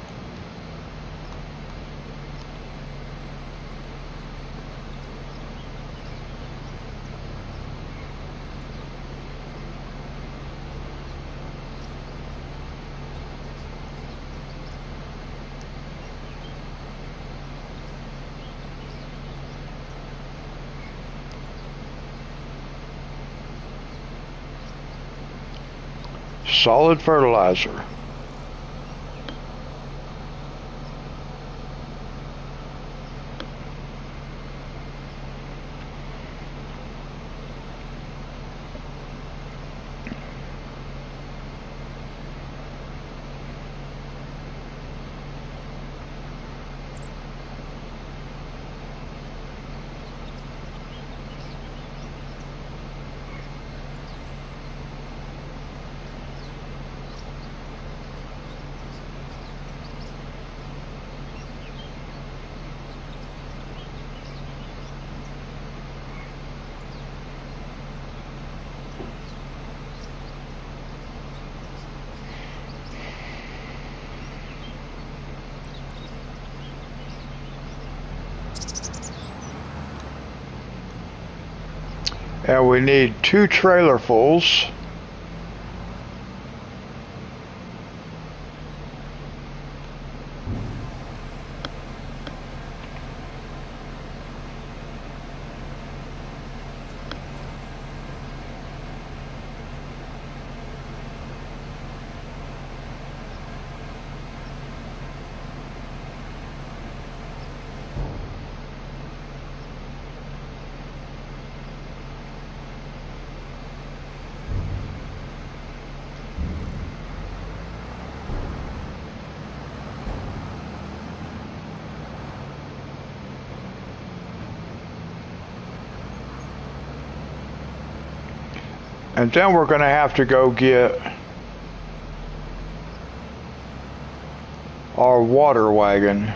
Solid fertilizer. And we need 2 trailerfuls. And then we're going to have to go get our water wagon.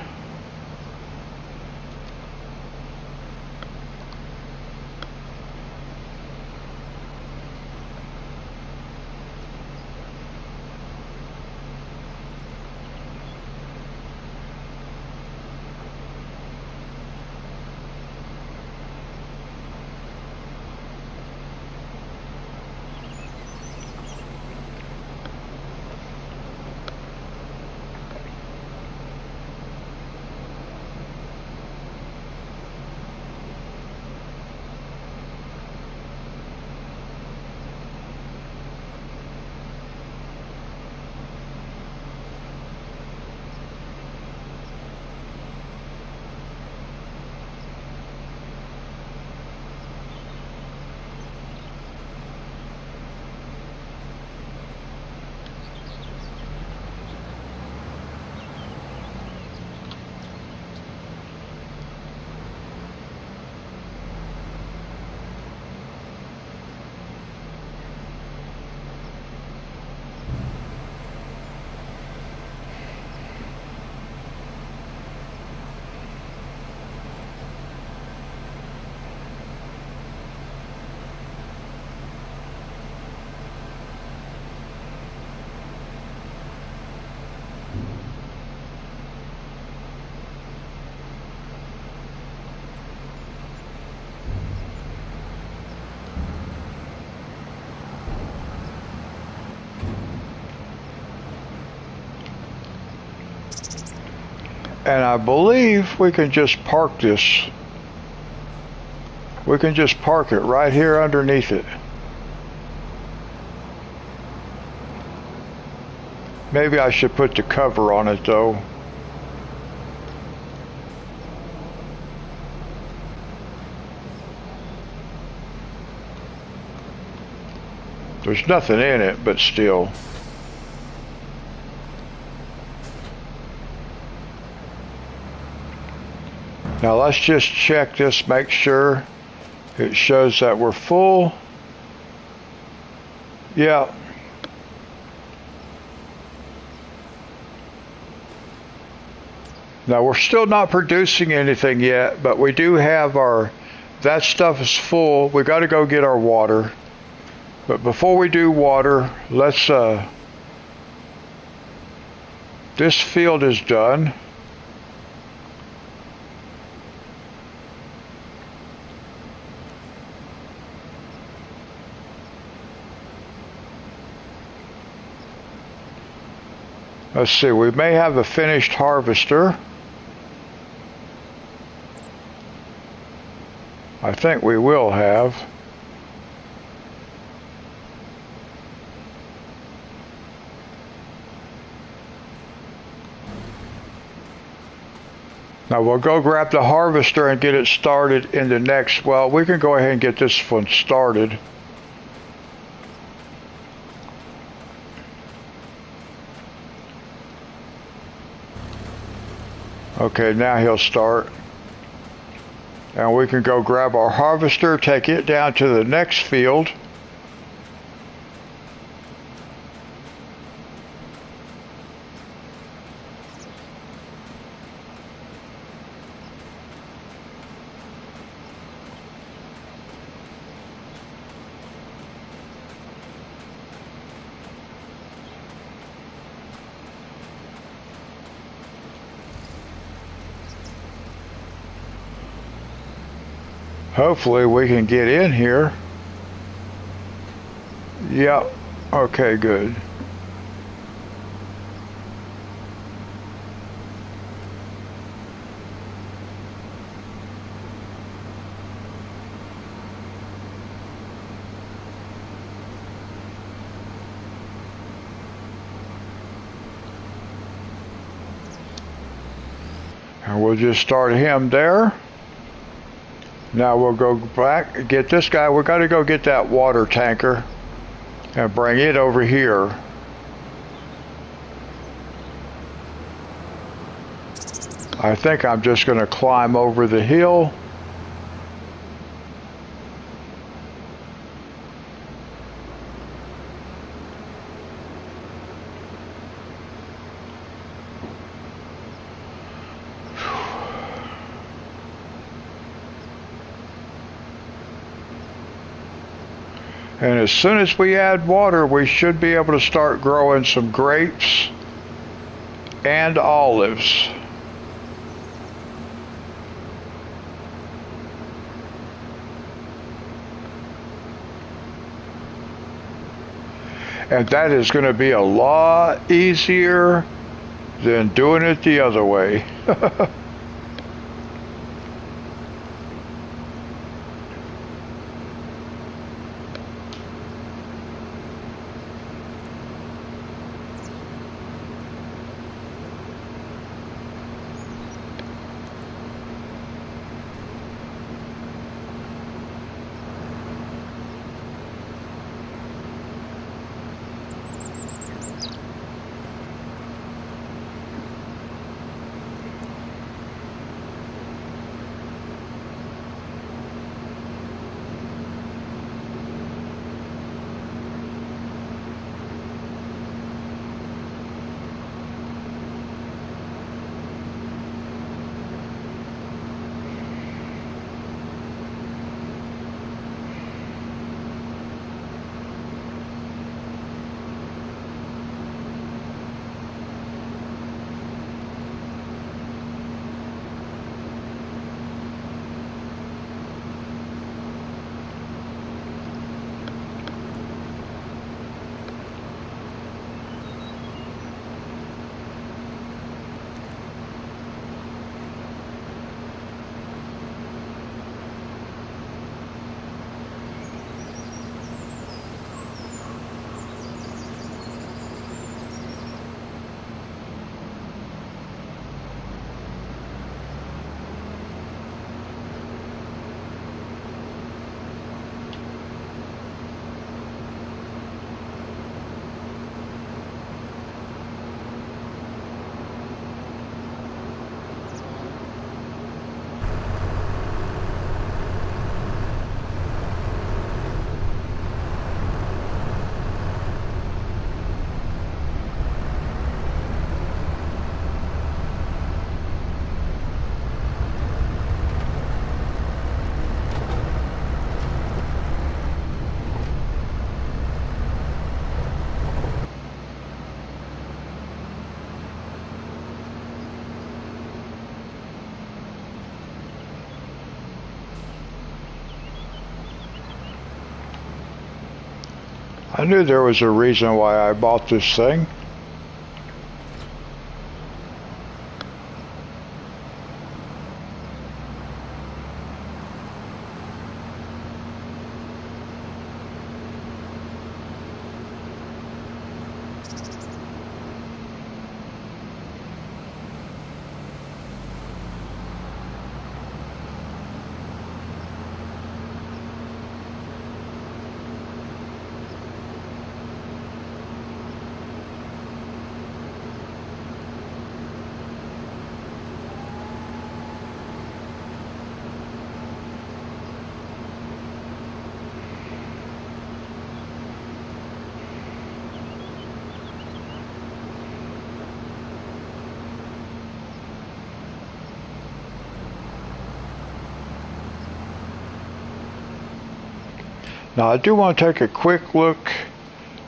And I believe we can just park this. We can just park it right here underneath it. Maybe I should put the cover on it though. There's nothing in it, but still. Now let's just check this, make sure it shows that we're full. Yeah. Now we're still not producing anything yet, but we do have that stuff is full. We got to go get our water. But before we do water, let's, this field is done. Let's see, we may have a finished harvester. I think we will have. Now we'll go grab the harvester and get it started in the next, well, we can go ahead and get this one started. Okay, now he'll start. And we can go grab our harvester, take it down to the next field. Hopefully we can get in here. Yep. Okay, good. And we'll just start him there. Now we'll go back, get this guy. We've got to go get that water tanker and bring it over here. I think I'm just going to climb over the hill. And as soon as we add water, we should be able to start growing some grapes and olives. And that is going to be a lot easier than doing it the other way. I knew there was a reason why I bought this thing. Now I do want to take a quick look,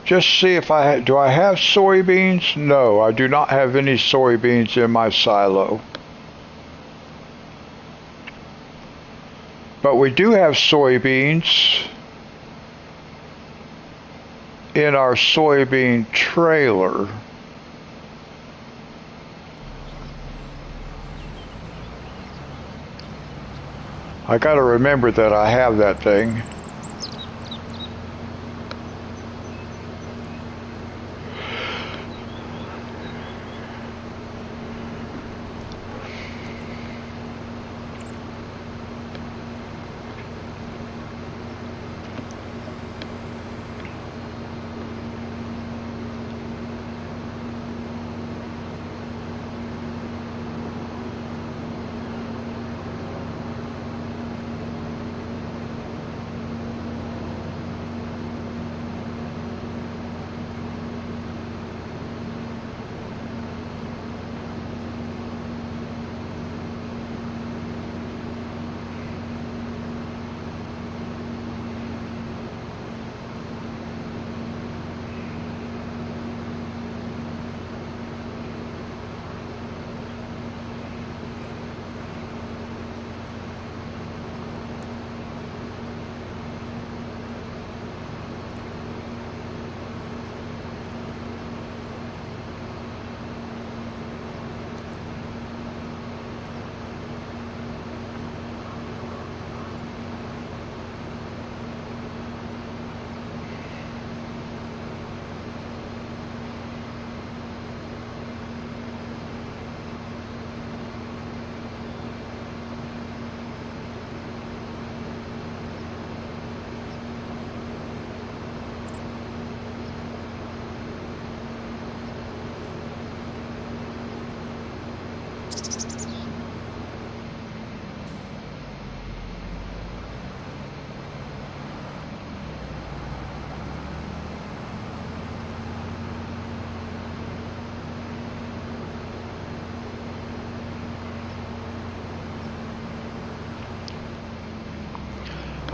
just see if do I have soybeans? No, I do not have any soybeans in my silo. But we do have soybeans in our soybean trailer. I gotta remember that I have that thing.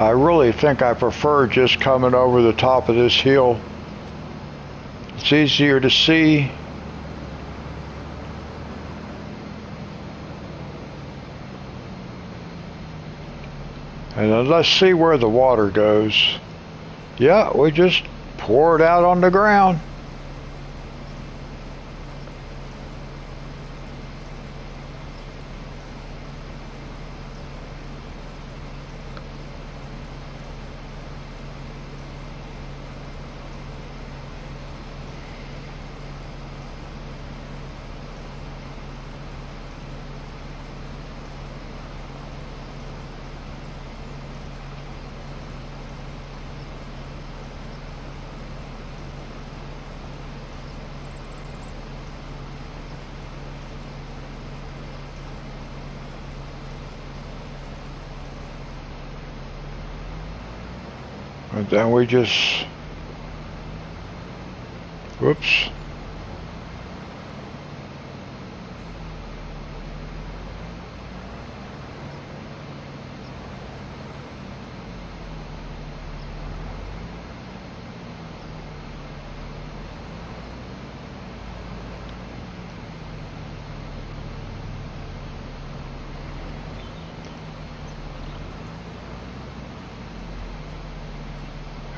I really think I prefer just coming over the top of this hill. It's easier to see. And then let's see where the water goes. Yeah, we just pour it out on the ground. And then we just, whoops.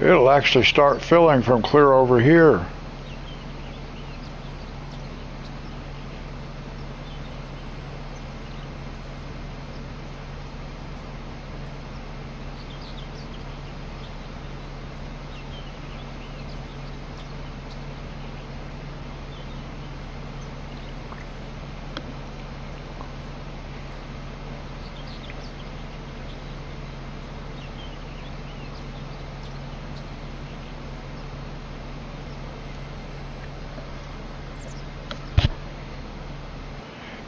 It'll actually start filling from clear over here.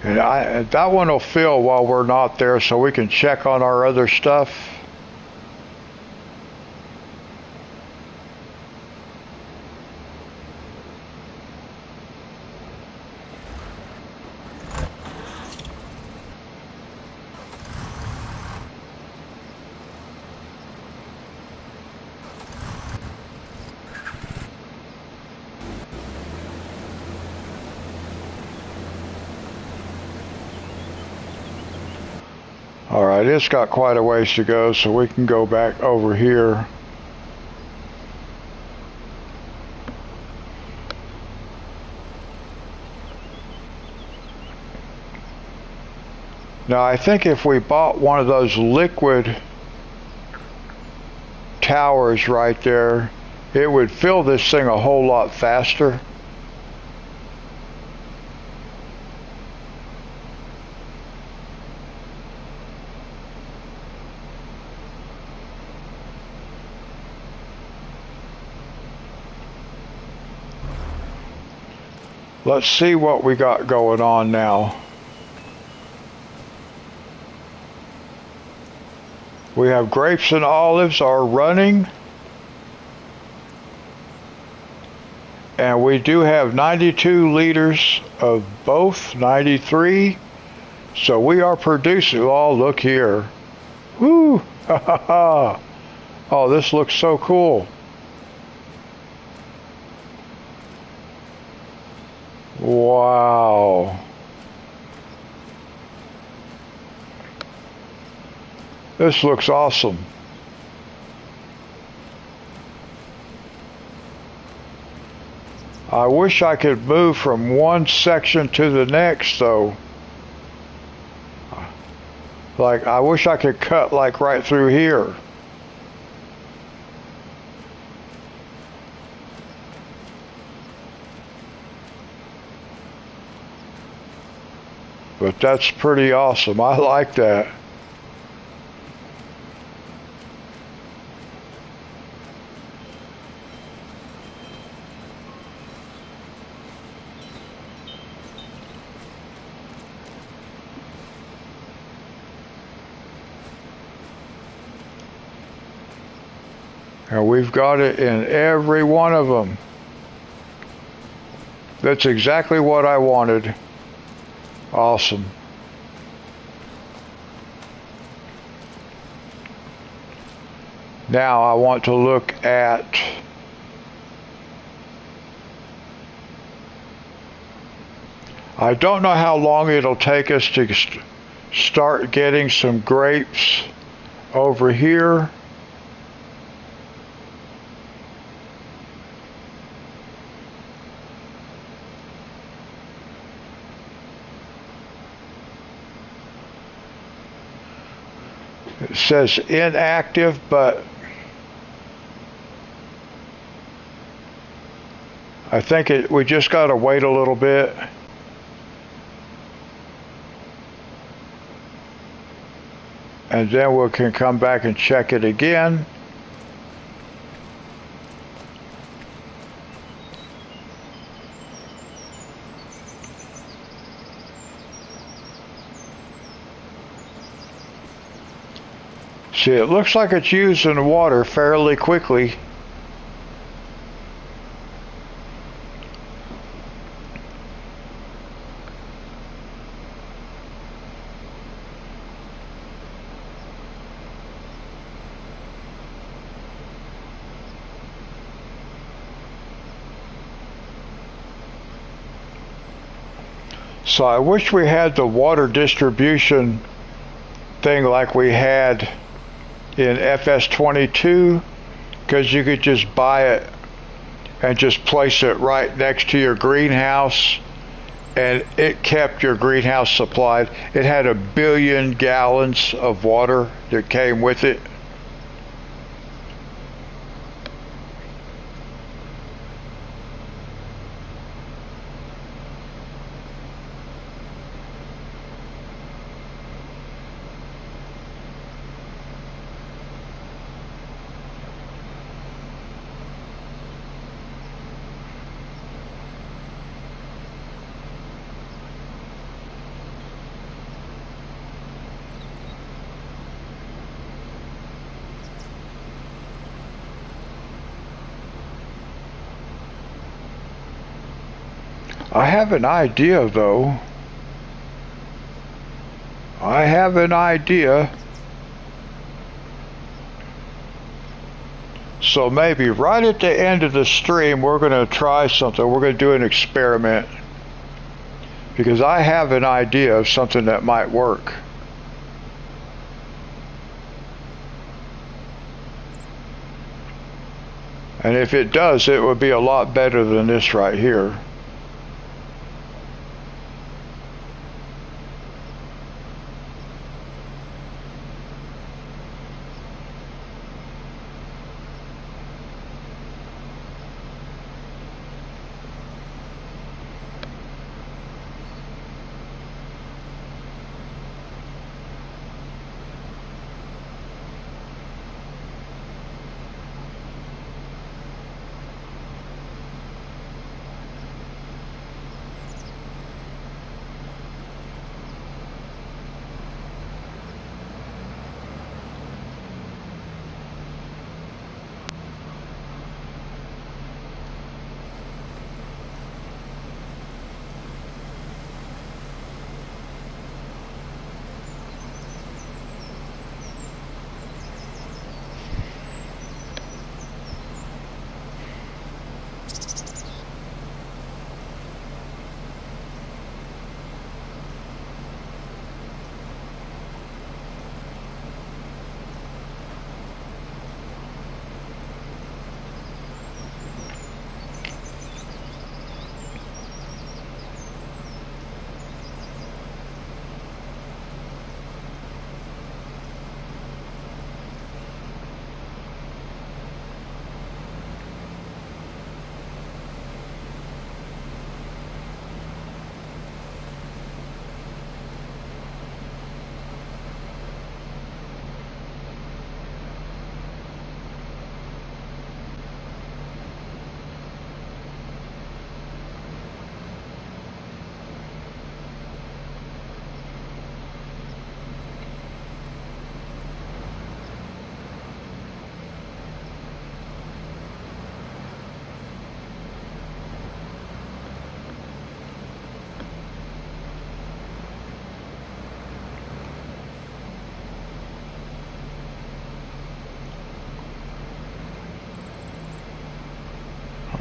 And that one will fill while we're not there, so we can check on our other stuff. Alright, it's got quite a ways to go, so we can go back over here. Now I think if we bought one of those liquid towers right there, it would fill this thing a whole lot faster. Let's see what we got going on now. We have grapes and olives are running. And we do have 92 liters of both, 93. So we are producing. Oh, look here. Woo! Ha ha ha. Oh, this looks so cool. Wow. This looks awesome. I wish I could move from one section to the next though. Like, I wish I could cut like right through here. But that's pretty awesome. I like that. And we've got it in every one of them. That's exactly what I wanted. Awesome. Now I want to look at I don't know how long it'll take us to start getting some grapes over here. It says inactive, but I think we just got to wait a little bit. And then we can come back and check it again. See, it looks like it's using water fairly quickly. So I wish we had the water distribution thing like we had in FS22, because you could just buy it and just place it right next to your greenhouse, and it kept your greenhouse supplied. It had 1 billion gallons of water that came with it. I have an idea, though. I have an idea. So maybe right at the end of the stream, we're going to try something. We're going to do an experiment. Because I have an idea of something that might work. And if it does, it would be a lot better than this right here.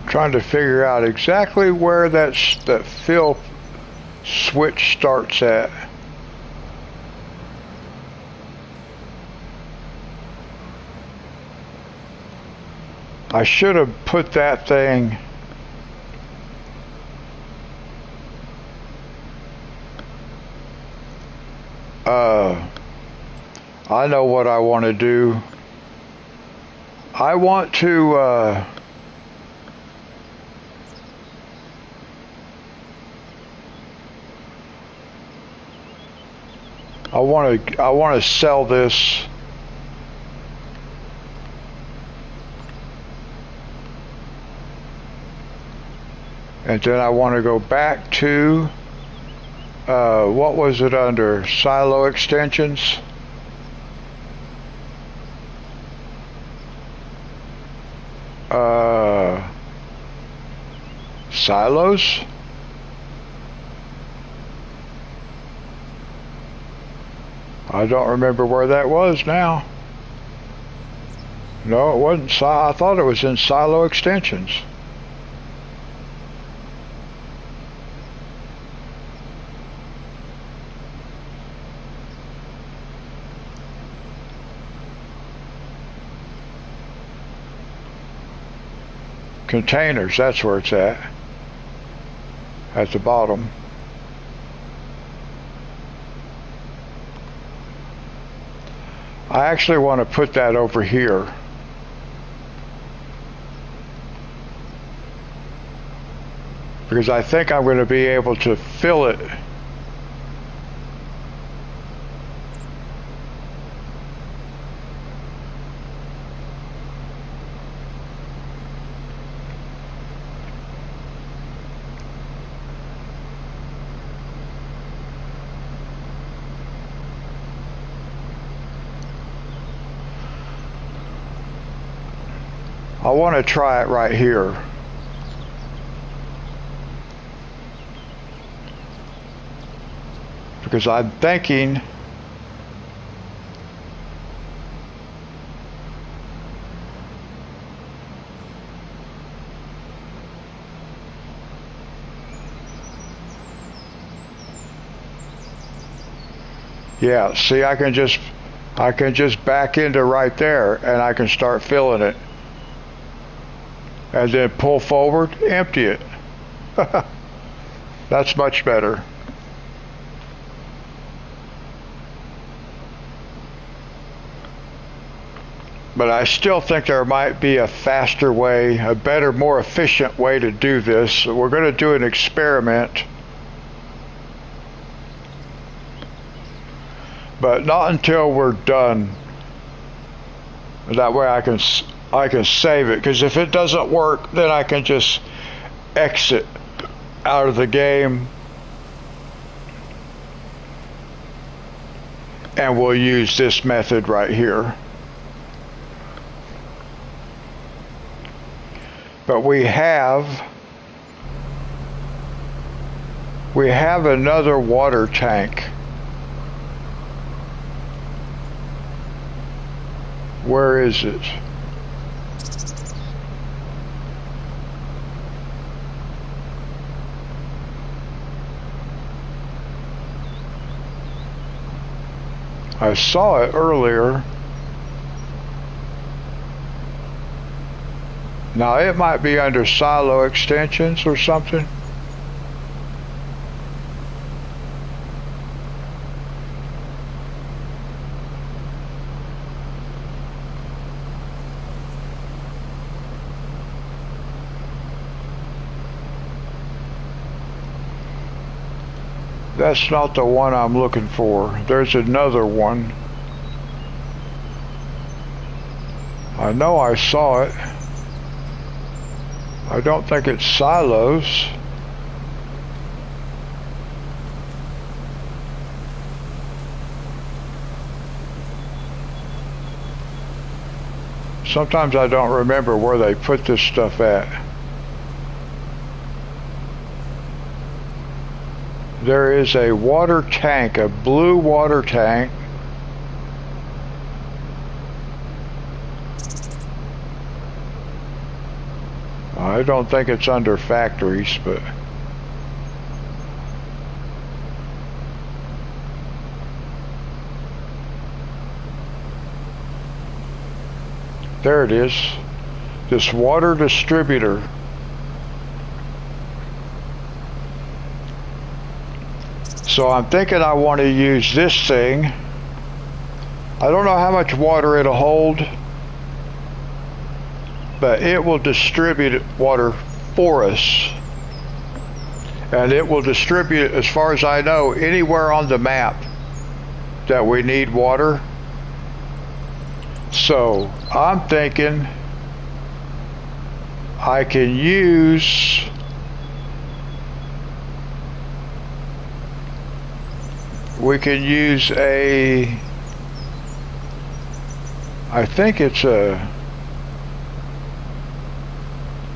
Trying to figure out exactly where that fill switch starts at. I should have put that thing I know what I want to do. I want to I want to sell this. And then I want to go back to what was it under? Silo extensions. Silos. I don't remember where that was now. No, it wasn't. I thought it was in silo extensions. Containers, that's where it's at the bottom. I actually want to put that over here. Because I think I'm going to be able to fill it. I want to try it right here. Because I'm thinking yeah, see, I can just back into right there and I can start filling it. And then pull forward, empty it. That's much better. But I still think there might be a faster way, a better, more efficient way to do this. So we're going to do an experiment. But not until we're done. That way I can save it, because if it doesn't work, then I can just exit out of the game and we'll use this method right here. But we have another water tank. Where is it? I saw it earlier. Now it might be under silo extensions or something. That's not the one I'm looking for. There's another one. I know I saw it. I don't think it's silos. Sometimes I don't remember where they put this stuff at. There is a water tank, a blue water tank. I don't think it's under factories, but there it is. This water distributor. So I'm thinking I want to use this thing. I don't know how much water it'll hold, but it will distribute water for us. And it will distribute, as far as I know, anywhere on the map that we need water. So I'm thinking I can use we can use a, I think it's a,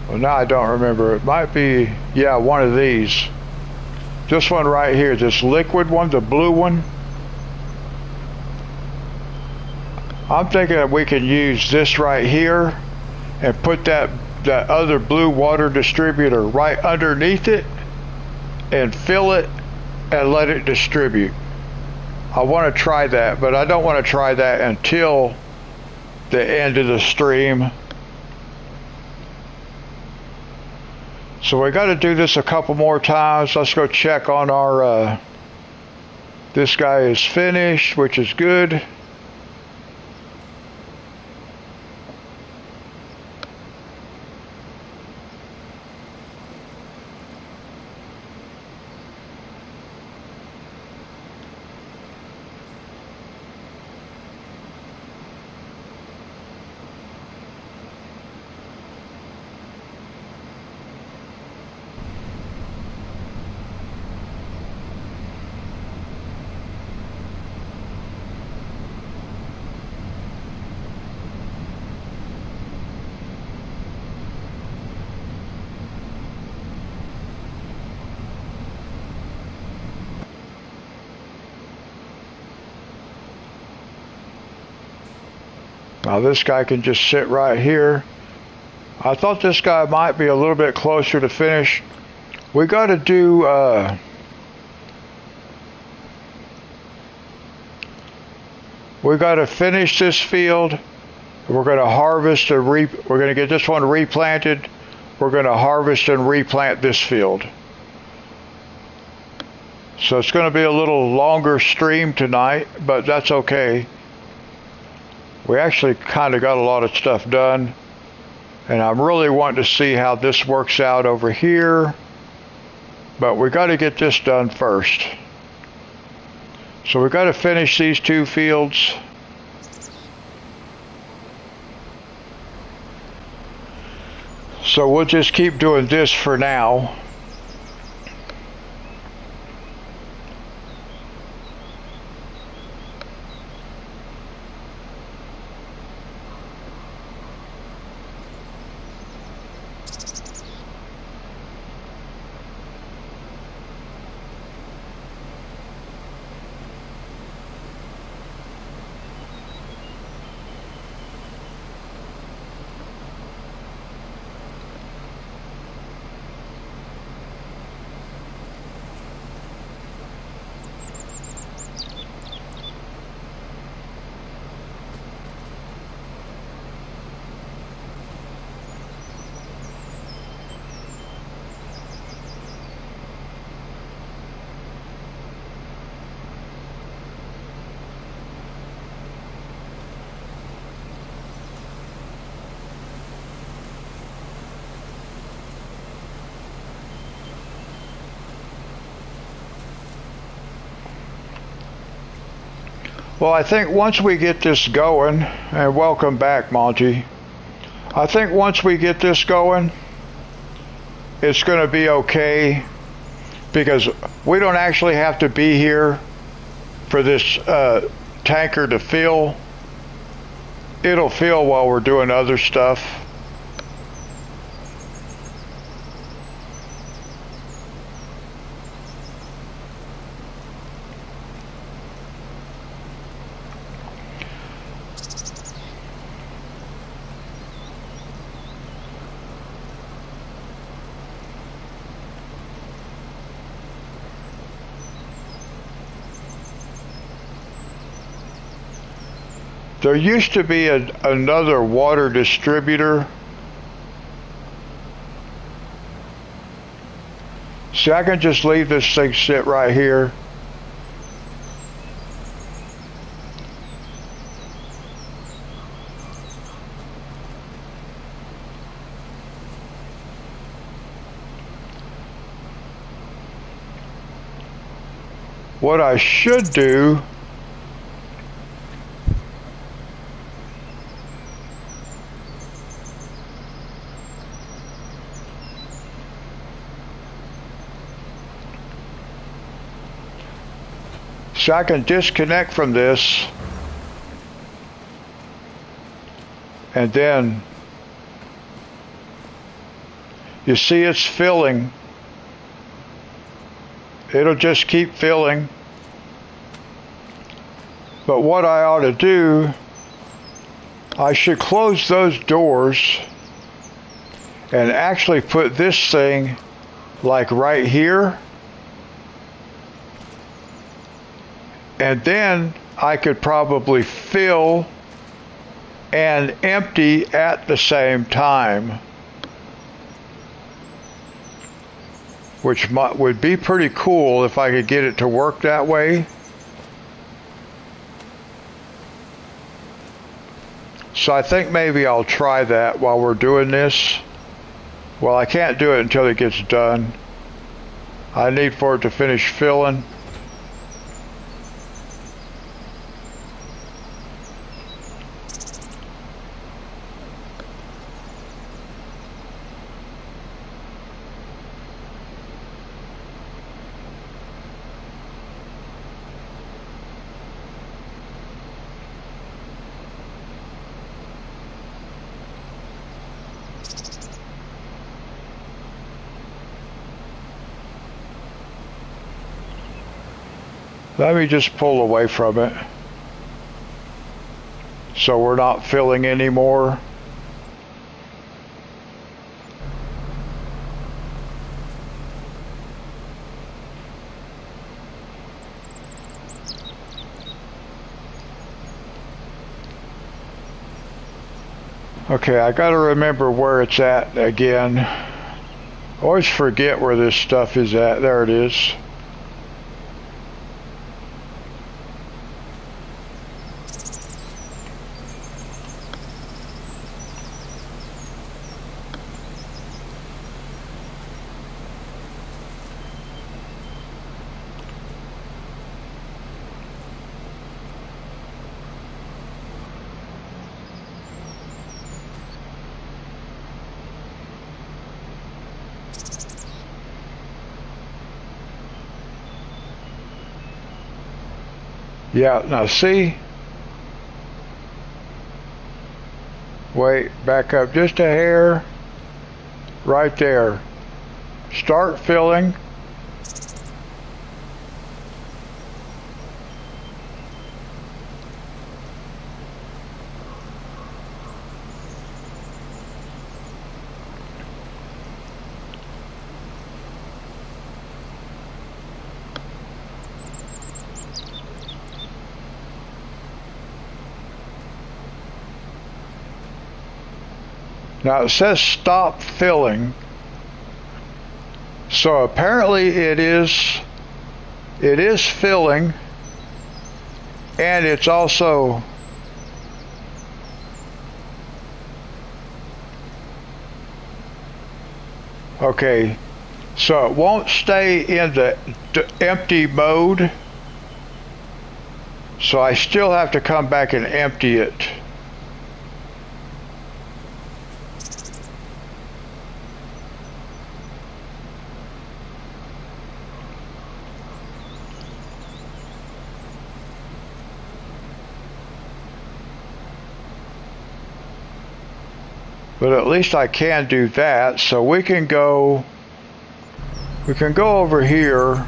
well, now I don't remember. It might be, yeah, one of these. This one right here, this liquid one, the blue one. I'm thinking that we can use this right here and put that other blue water distributor right underneath it and fill it and let it distribute. I want to try that, but I don't want to try that until the end of the stream. So we got to do this a couple more times. Let's go check on our, this guy is finished, which is good. Now this guy can just sit right here. I thought this guy might be a little bit closer to finish. We got to do we got to finish this field. We're going to harvest and we're going to get this one replanted. We're going to harvest and replant this field. So it's going to be a little longer stream tonight, but that's okay. We actually kind of got a lot of stuff done, and I'm really wanting to see how this works out over here, but we got to get this done first. So we got to finish these two fields. So we'll just keep doing this for now. Well, I think once we get this going, and welcome back, Monty. I think once we get this going, it's going to be okay, because we don't actually have to be here for this tanker to fill. It'll fill while we're doing other stuff. There used to be another water distributor. See, I can just leave this thing sit right here. What I should do so I can disconnect from this, and then you see it's filling. It'll just keep filling. But what I ought to do, I should close those doors and actually put this thing like right here. And then I could probably fill and empty at the same time. which would be pretty cool if I could get it to work that way. So I think maybe I'll try that while we're doing this. Well, I can't do it until it gets done. I need for it to finish filling. Let me just pull away from it so we're not filling anymore. Okay, I gotta remember where it's at again. Always forget where this stuff is at. There it is. Yeah, now see? Wait, back up just a hair. Right there. Start filling. Now it says stop filling, so apparently it is filling, and it's also okay, so it won't stay in the empty mode, so I still have to come back and empty it. But at least I can do that, so we can go over here.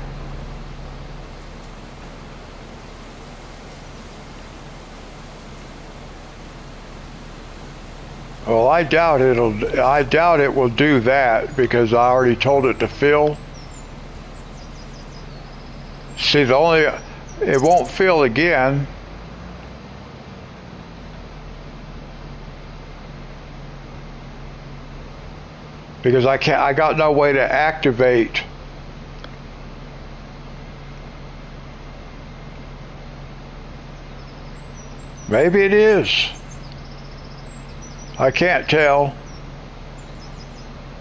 Well, I doubt it will do that because I already told it to fill. See, it won't fill again. Because I got no way to activate. Maybe it is. I can't tell.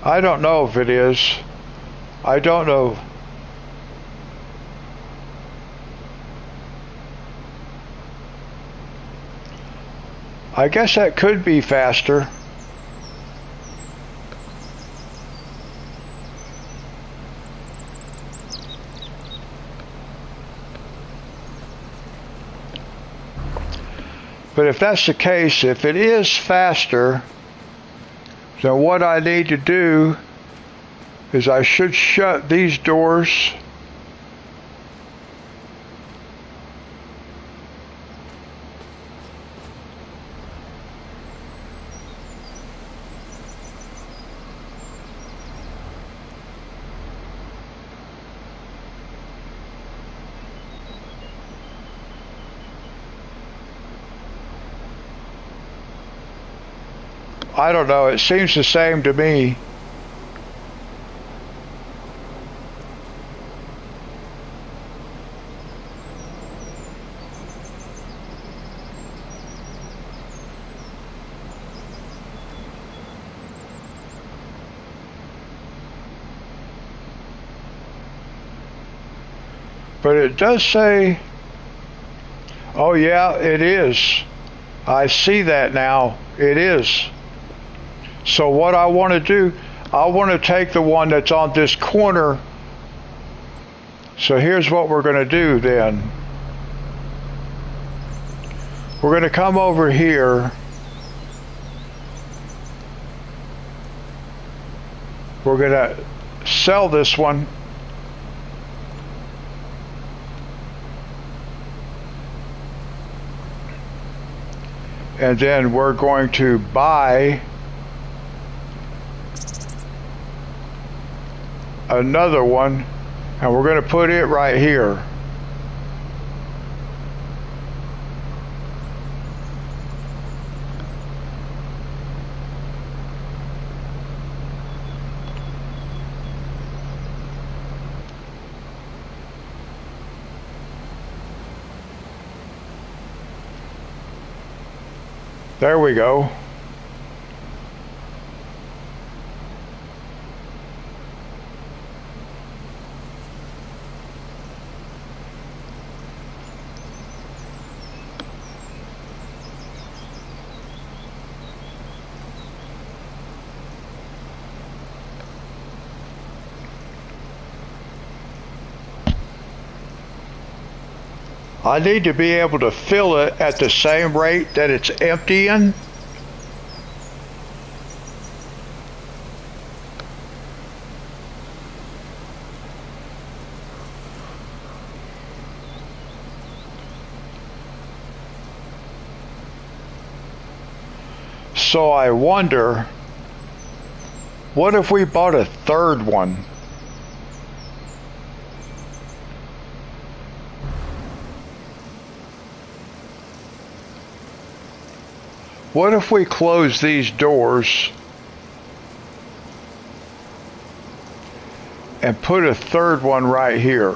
I don't know if it is. I don't know. I guess that could be faster. But if that's the case, if it is faster, then what I need to do is I should shut these doors. I don't know, it seems the same to me. But it does say, oh yeah, it is. I see that now. It is. So what I want to do, I want to take the one that's on this corner. So here's what we're going to do then. We're going to come over here. We're going to sell this one. And then we're going to buy another one, and we're going to put it right here. There we go. I need to be able to fill it at the same rate that it's emptying. So I wonder, what if we bought a third one? What if we close these doors and put a third one right here?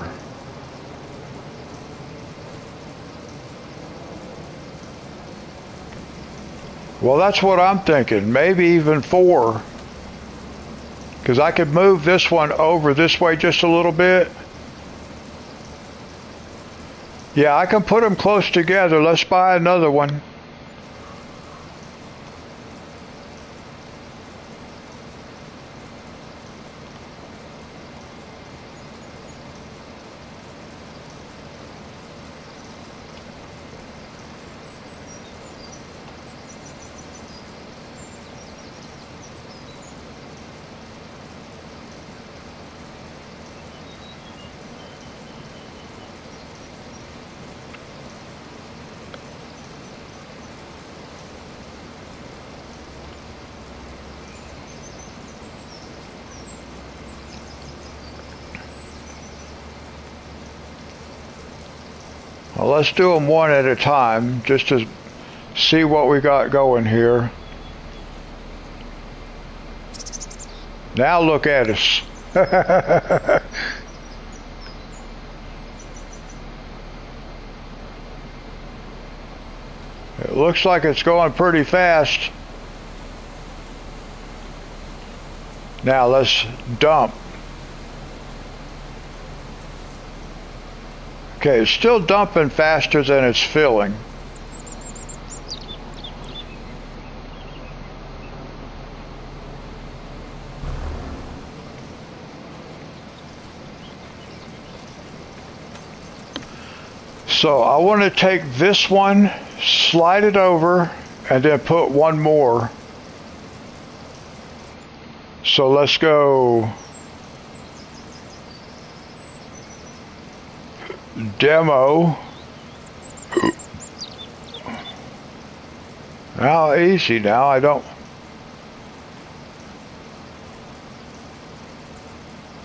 Well, that's what I'm thinking. Maybe even 4. Because I could move this one over this way just a little bit. Yeah, I can put them close together. Let's buy another one. Well, let's do them one at a time, just to see what we got going here. Now look at us. It looks like it's going pretty fast. Now let's dump. Okay, it's still dumping faster than it's filling. So I want to take this one, slide it over, and then put one more. So let's go demo. Now easy now, I don't.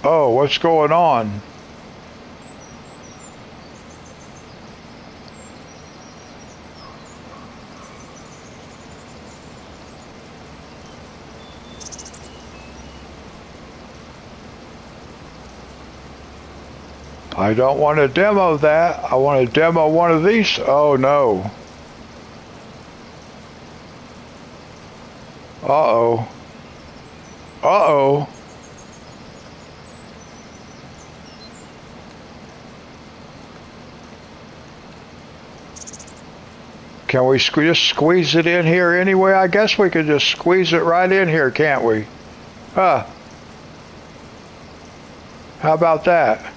Oh, what's going on? I don't want to demo that. I want to demo one of these. Oh no. Uh-oh. Uh-oh. Can we just squeeze it in here anyway? I guess we could just squeeze it right in here, can't we? Huh. How about that?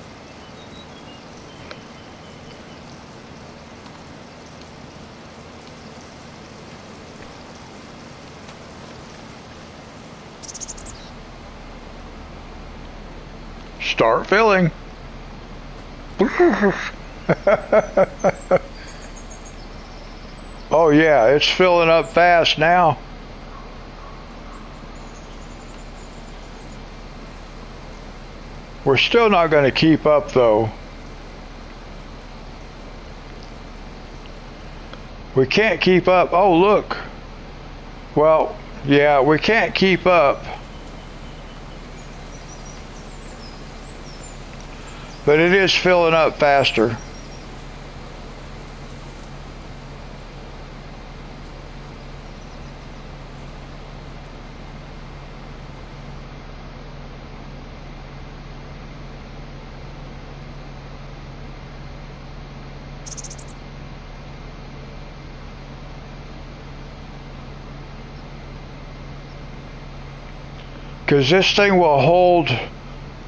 Start filling. Oh yeah, it's filling up fast now. We're still not going to keep up though. We can't keep up. Oh look. Well, yeah, we can't keep up. But it is filling up faster. Because this thing will hold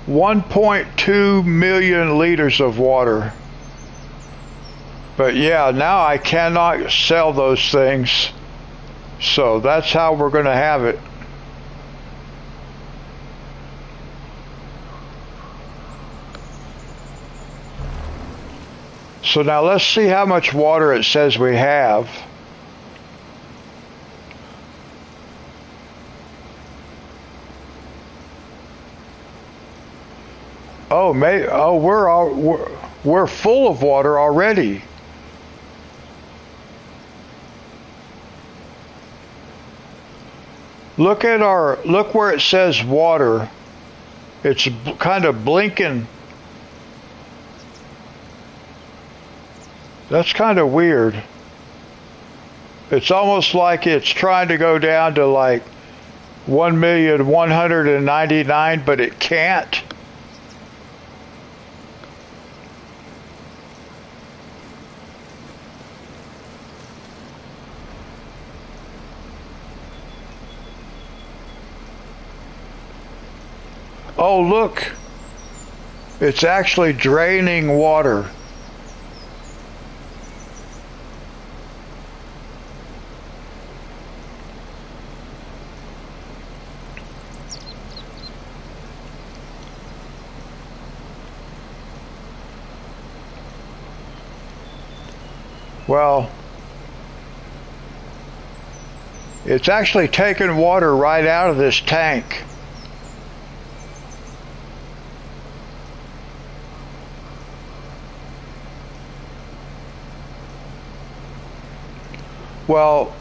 1.2 million liters of water. But yeah, now I cannot sell those things. So that's how we're going to have it. So now let's see how much water it says we have. Oh, we're full of water already. Look where it says water. It's kind of blinking. That's kind of weird. It's almost like it's trying to go down to like 1,199,000, but it can't. Oh, look. It's actually draining water. Well, it's actually taking water right out of this tank. Well,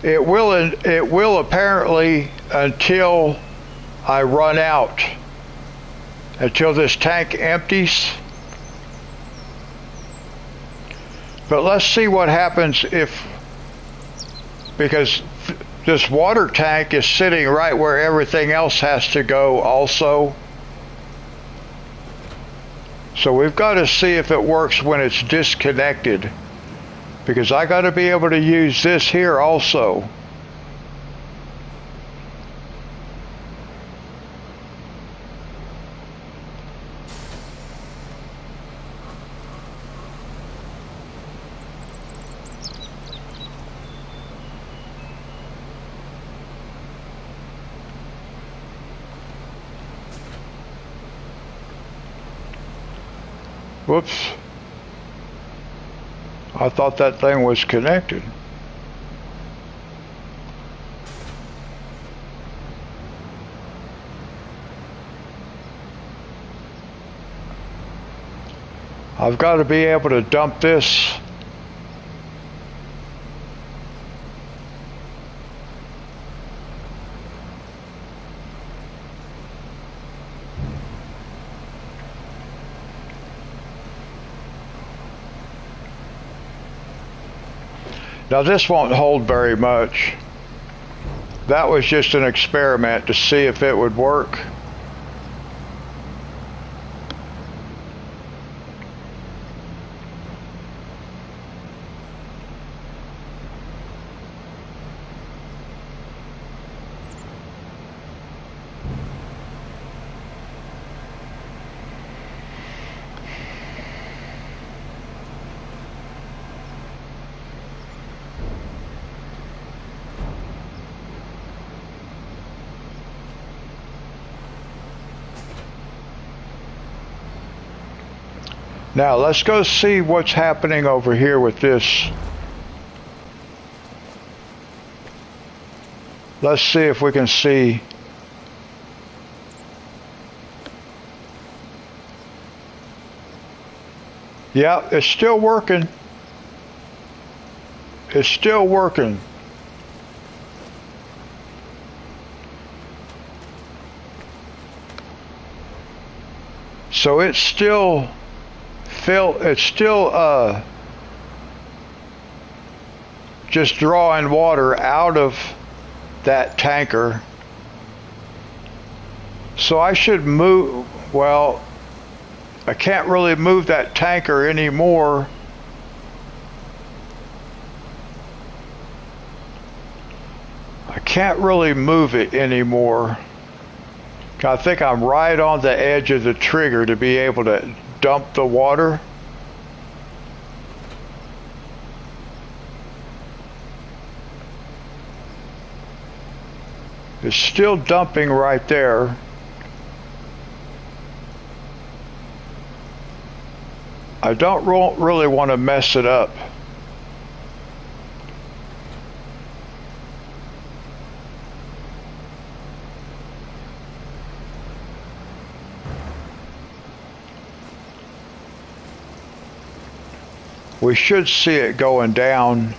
it will apparently until I run out, until this tank empties. But let's see what happens because this water tank is sitting right where everything else has to go also. So we've got to see if it works when it's disconnected, because I got to be able to use this here also. Whoops. I thought that thing was connected. I've got to be able to dump this. Now this won't hold very much. That was just an experiment to see if it would work. Now let's go see what's happening over here with this. Let's see if we can see. Yeah, it's still working. It's still working. So it's still just drawing water out of that tanker. So I should move, well, I can't really move that tanker anymore. I can't really move it anymore. I think I'm right on the edge of the trigger to be able to dump the water. It's still dumping right there. I don't really want to mess it up. We should see it going down.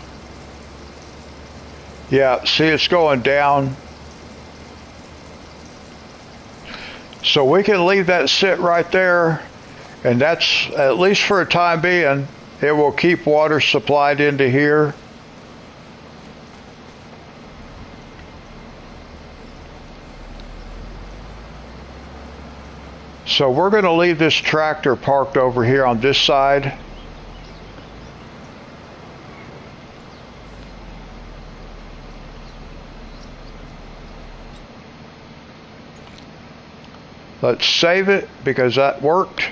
Yeah, see it's going down. So we can leave that sit right there, and that's, at least for a time being, it will keep water supplied into here. So we're going to leave this tractor parked over here on this side. Let's save it because that worked.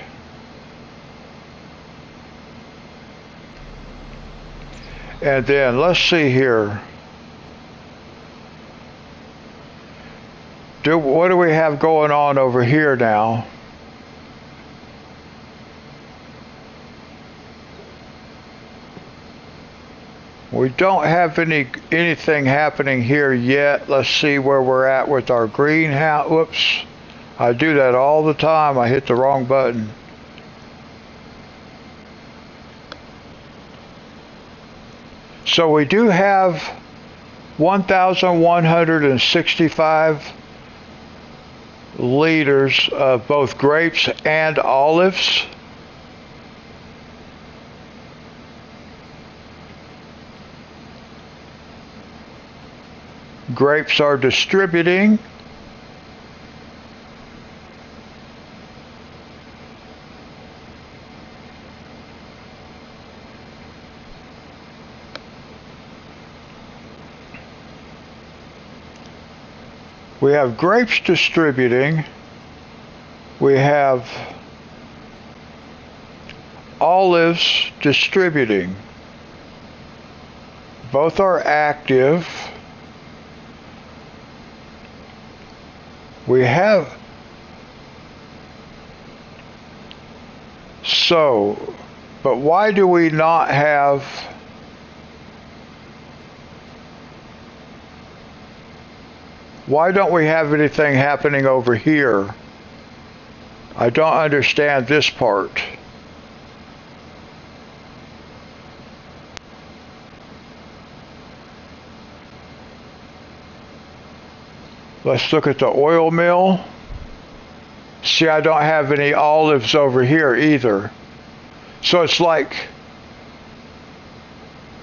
And then let's see here. What do we have going on over here now? We don't have anything happening here yet. Let's see where we're at with our greenhouse. Whoops. I do that all the time. I hit the wrong button. So we do have 1,165 liters of both grapes and olives. Grapes are distributing. We have grapes distributing. We have olives distributing. Both are active. We have, so, but why do we not have, why don't we have anything happening over here? I don't understand this part. Let's look at the oil mill. See, I don't have any olives over here either. So it's like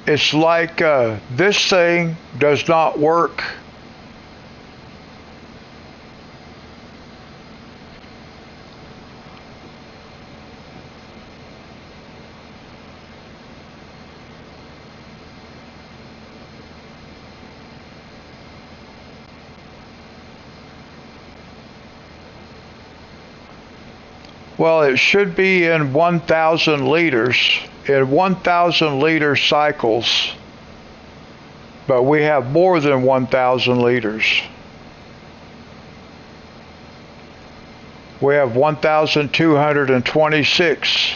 this thing does not work. Well, it should be in 1,000 liters, in 1,000 liter cycles, but we have more than 1,000 liters. We have 1,226.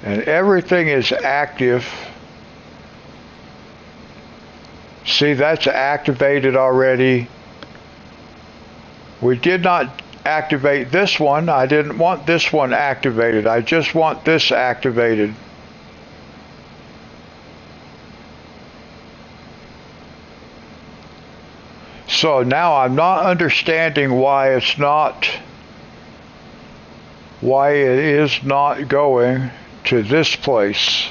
And everything is active. See, that's activated already. We did not activate this one. I didn't want this one activated. I just want this activated. So now I'm not understanding why it is not going to this place.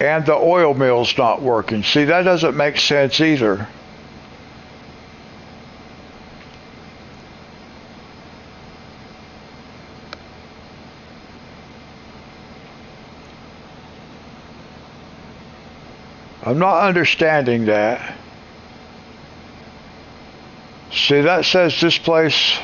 And the oil mill's not working. See, that doesn't make sense either. I'm not understanding that. See, that says this place.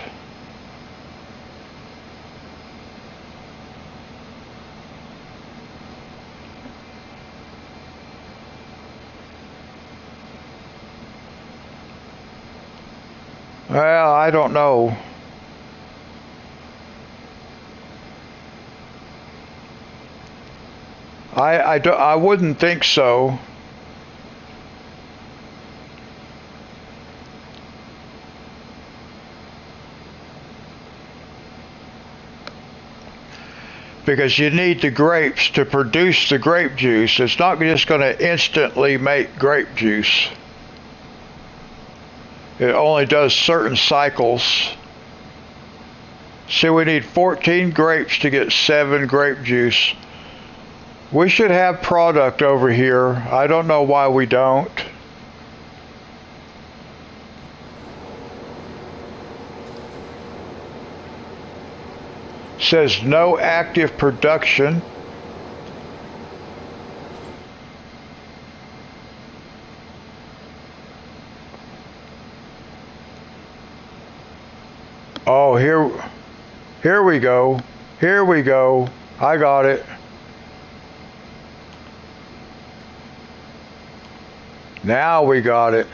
Well, I don't know. I wouldn't think so. Because you need the grapes to produce the grape juice. It's not just going to instantly make grape juice. It only does certain cycles. See, we need 14 grapes to get 7 grape juice. We should have product over here. I don't know why we don't. Says no active production. Oh, here we go. Here we go. I got it. Now we got it.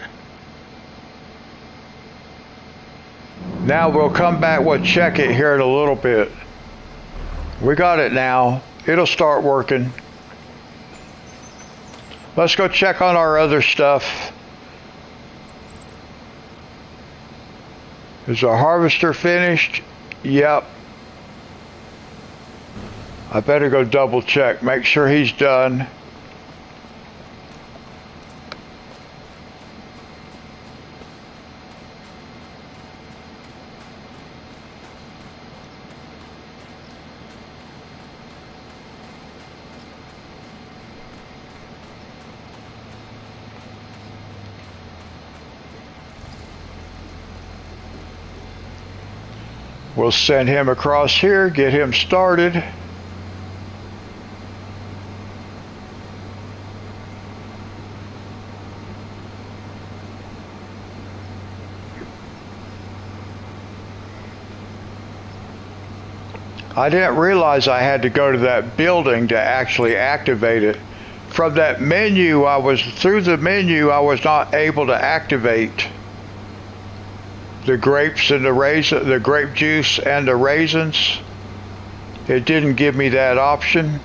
Now we'll come back, we'll check it here in a little bit. We got it now. It'll start working. Let's go check on our other stuff. Is our harvester finished? Yep. I better go double check, make sure he's done. We'll send him across here, get him started. I didn't realize I had to go to that building to actually activate it. From that menu, through the menu, I was not able to activate the grapes and the grape juice and the raisins. It didn't give me that option.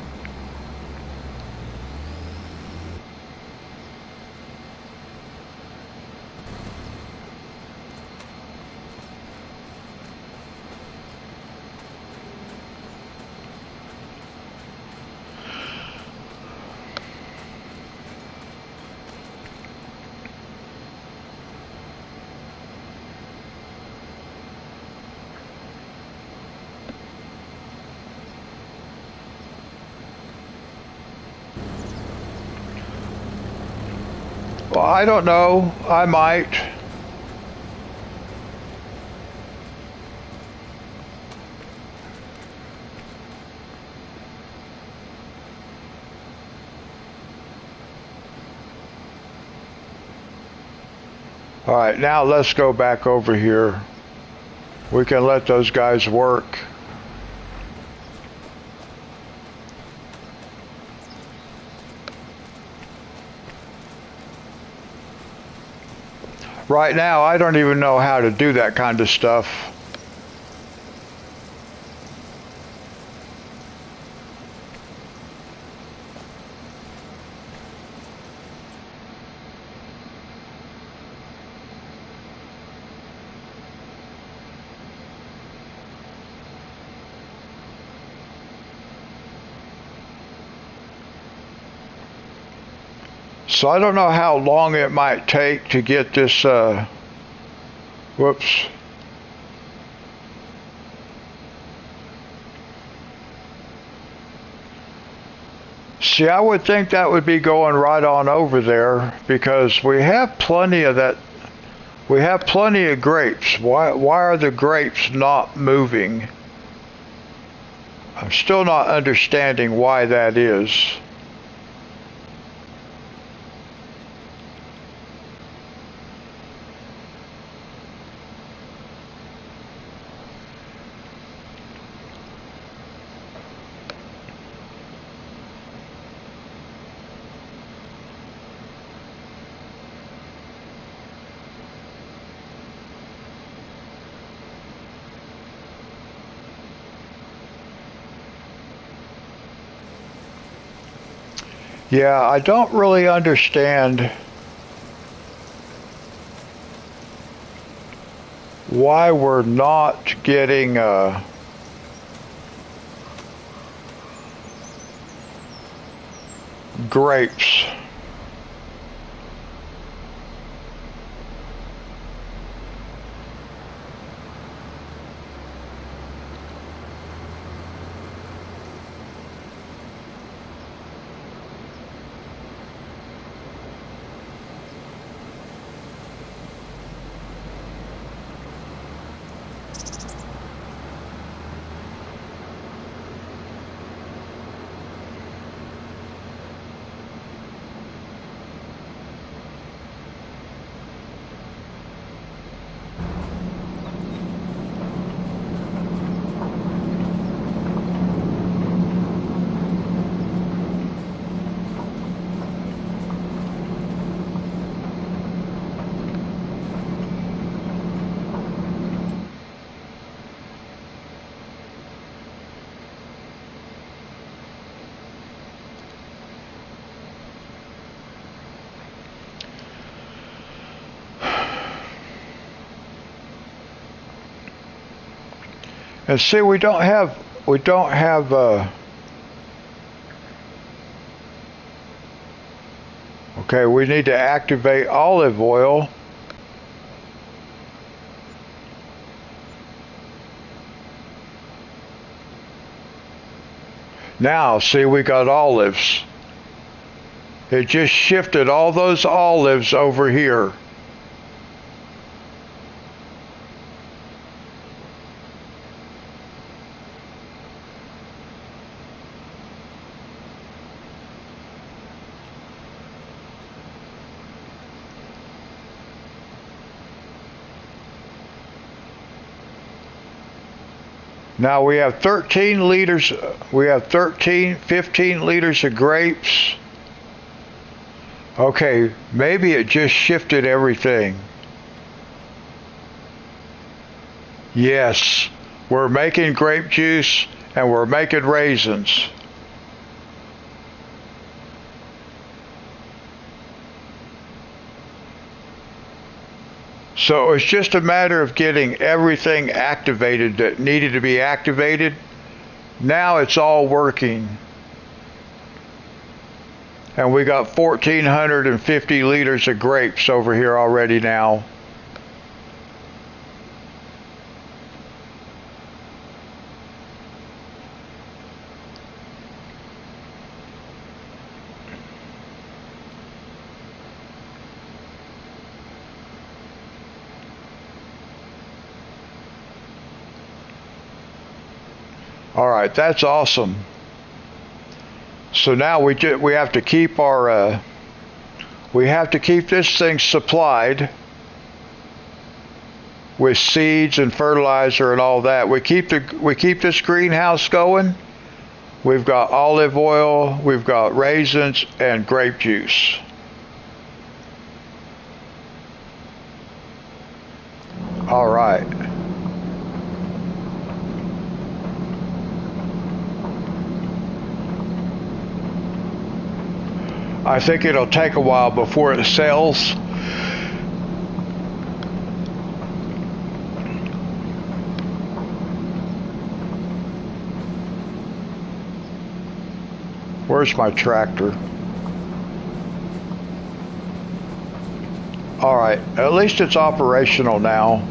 Well, I don't know. I might. All right, now let's go back over here. We can let those guys work. Right now, I don't even know how to do that kind of stuff. So I don't know how long it might take to get this, whoops. See, I would think that would be going right on over there because we have plenty of that. We have plenty of grapes. Why are the grapes not moving? I'm still not understanding why that is. Yeah, I don't really understand why we're not getting grapes. And see, we don't have okay, we need to activate olive oil. Now, see, we got olives. It just shifted all those olives over here. Now we have 13 liters, we have 13, 15 liters of grapes. Okay, maybe it just shifted everything. Yes, we're making grape juice and we're making raisins. So it's just a matter of getting everything activated that needed to be activated. Now it's all working. And we got 1,450 liters of grapes over here already now. All right, that's awesome. So now we have to keep our we have to keep this thing supplied with seeds and fertilizer and all that. We keep this greenhouse going. We've got olive oil, we've got raisins and grape juice. All right. I think it'll take a while before it sells. Where's my tractor? All right, at least it's operational now.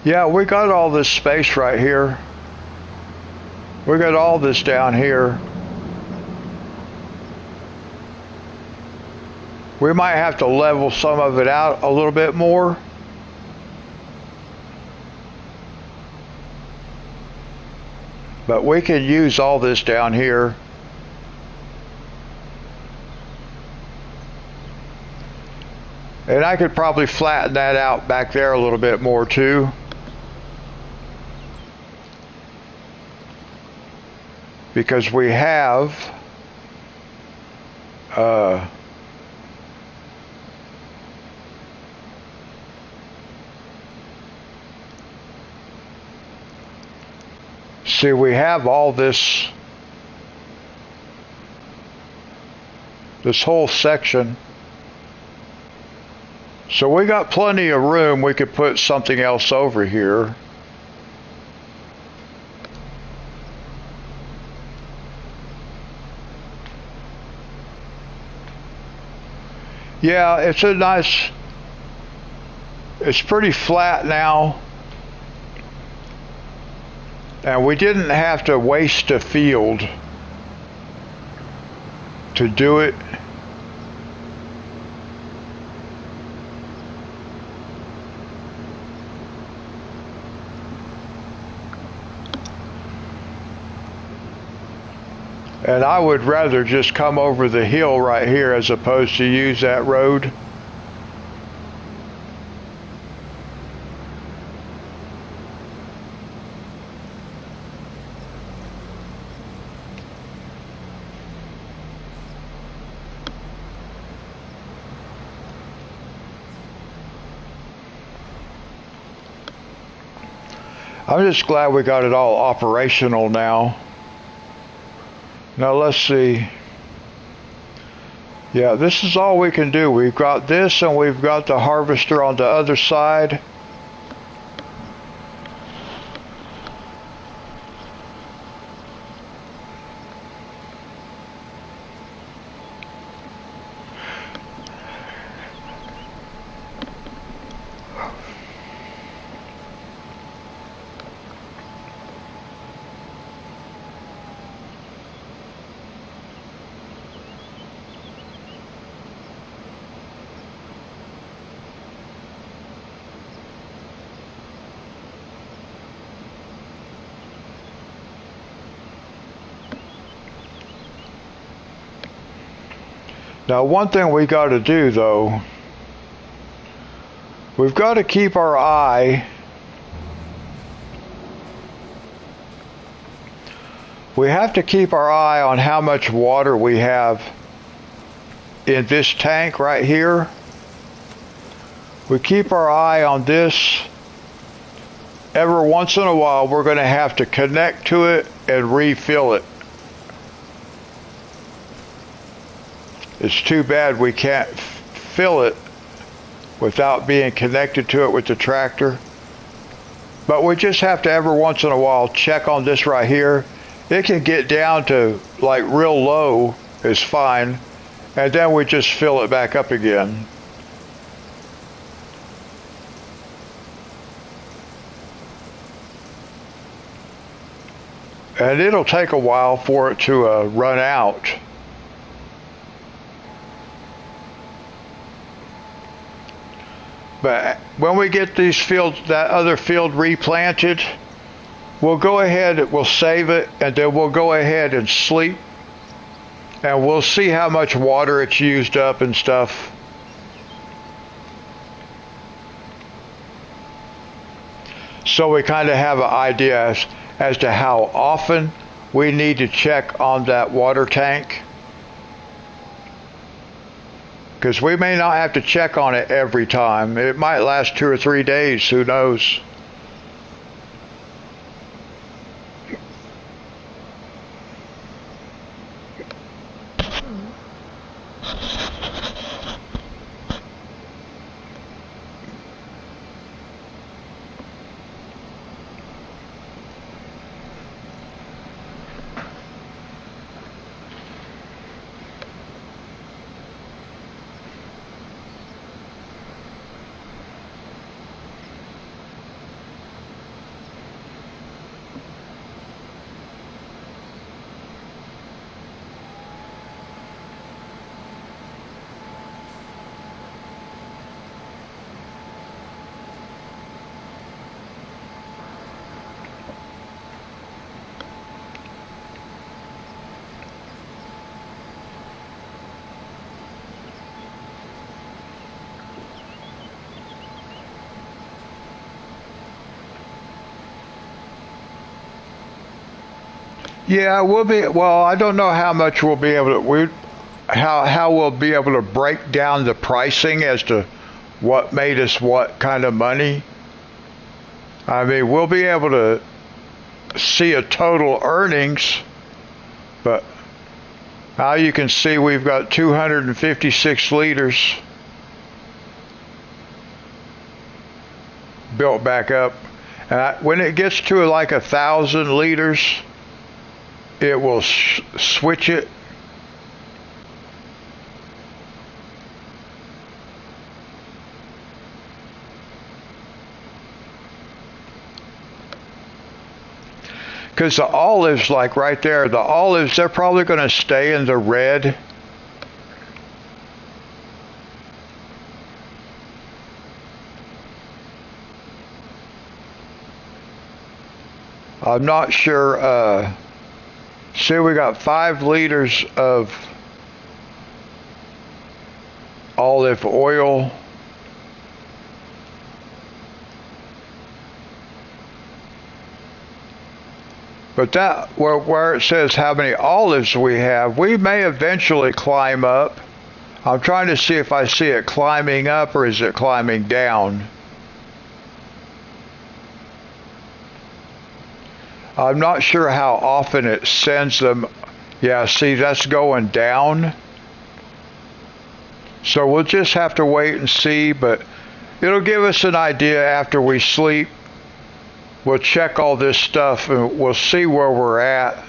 Yeah, we got all this space right here. We got all this down here. We might have to level some of it out a little bit more. But we can use all this down here. And I could probably flatten that out back there a little bit more too. Because we have see, we have all this whole section. So we got plenty of room. We could put something else over here. Yeah, it's a nice, it's pretty flat now. And we didn't have to waste a field to do it. And I would rather just come over the hill right here as opposed to use that road. I'm just glad we got it all operational now. Now let's see. Yeah, this is all we can do. We've got this and we've got the harvester on the other side. Now, one thing we got to do, though, we've got to keep our eye. We have to keep our eye on how much water we have in this tank right here. We keep our eye on this. Every once in a while, we're going to have to connect to it and refill it. It's too bad we can't fill it without being connected to it with the tractor. But we just have to every once in a while check on this right here. It can get down to like real low is fine. And then we just fill it back up again. And it'll take a while for it to run out. But when we get these fields, that other field replanted, we'll go ahead, we'll save it, and then we'll go ahead and sleep, and we'll see how much water it's used up and stuff. So we kind of have an idea as to how often we need to check on that water tank. Because we may not have to check on it every time. It might last 2 or 3 days, who knows? Yeah, we'll be. Well, I don't know how much we'll be able to. How we'll be able to break down the pricing as to what made us what kind of money. I mean, we'll be able to see a total earnings, but now you can see we've got 256 liters built back up. And when it gets to like 1,000 liters, it will switch it. Because the olives, like right there, the olives, they're probably going to stay in the red. I'm not sure. See, we got 5 liters of olive oil. But that, where it says how many olives we have, we may eventually climb up. I'm trying to see if I see it climbing up or is it climbing down. I'm not sure how often it sends them. Yeah, see, that's going down. So we'll just have to wait and see, but it'll give us an idea after we sleep. We'll check all this stuff and we'll see where we're at.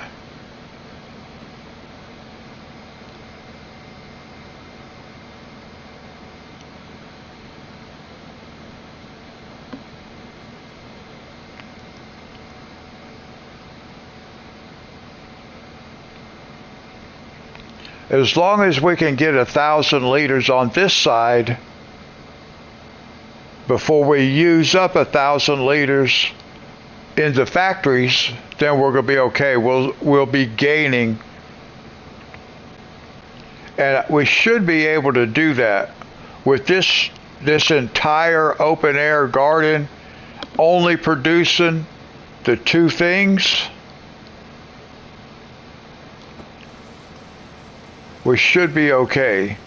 As long as we can get 1,000 liters on this side before we use up 1,000 liters in the factories, then we're going to be okay. We'll be gaining, and we should be able to do that with this entire open air garden only producing the 2 things. We should be okay,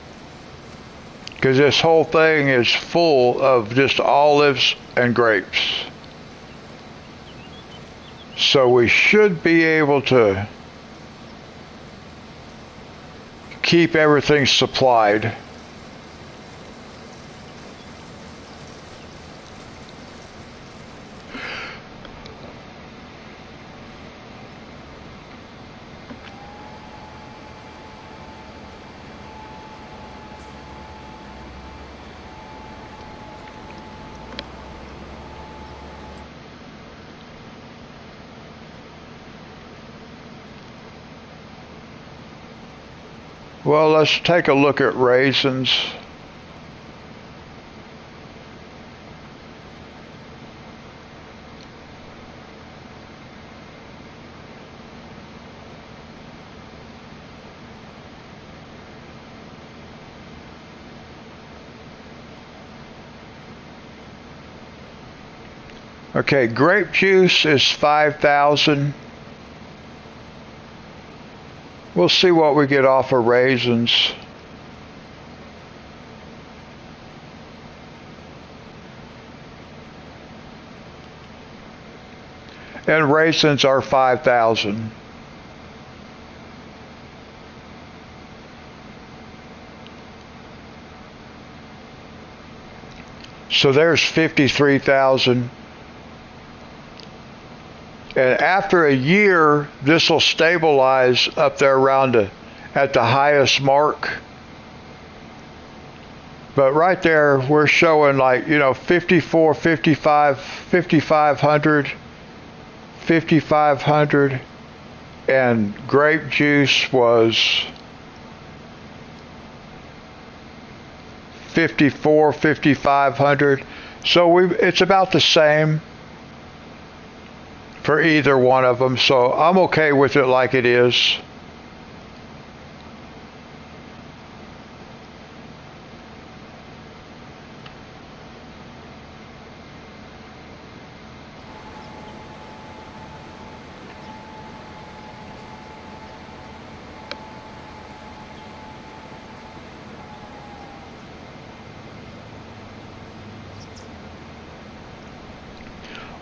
because this whole thing is full of just olives and grapes. So we should be able to keep everything supplied. Well, let's take a look at raisins. Okay, grape juice is 5,000. We'll see what we get off of raisins. And raisins are 5,000. So there's 53,000. And after a year, this will stabilize up there around at the highest mark. But right there, we're showing like, 54, 55, 5,500, 5,500. And grape juice was 54, 5,500. So it's about the same for either one of them, so I'm okay with it like it is.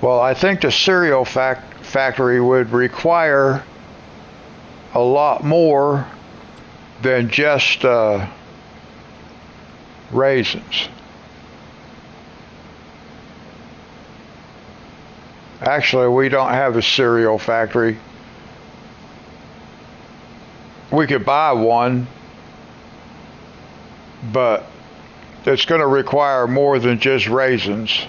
Well, I think the cereal factory would require a lot more than just raisins. Actually, we don't have a cereal factory. We could buy one, but it's going to require more than just raisins.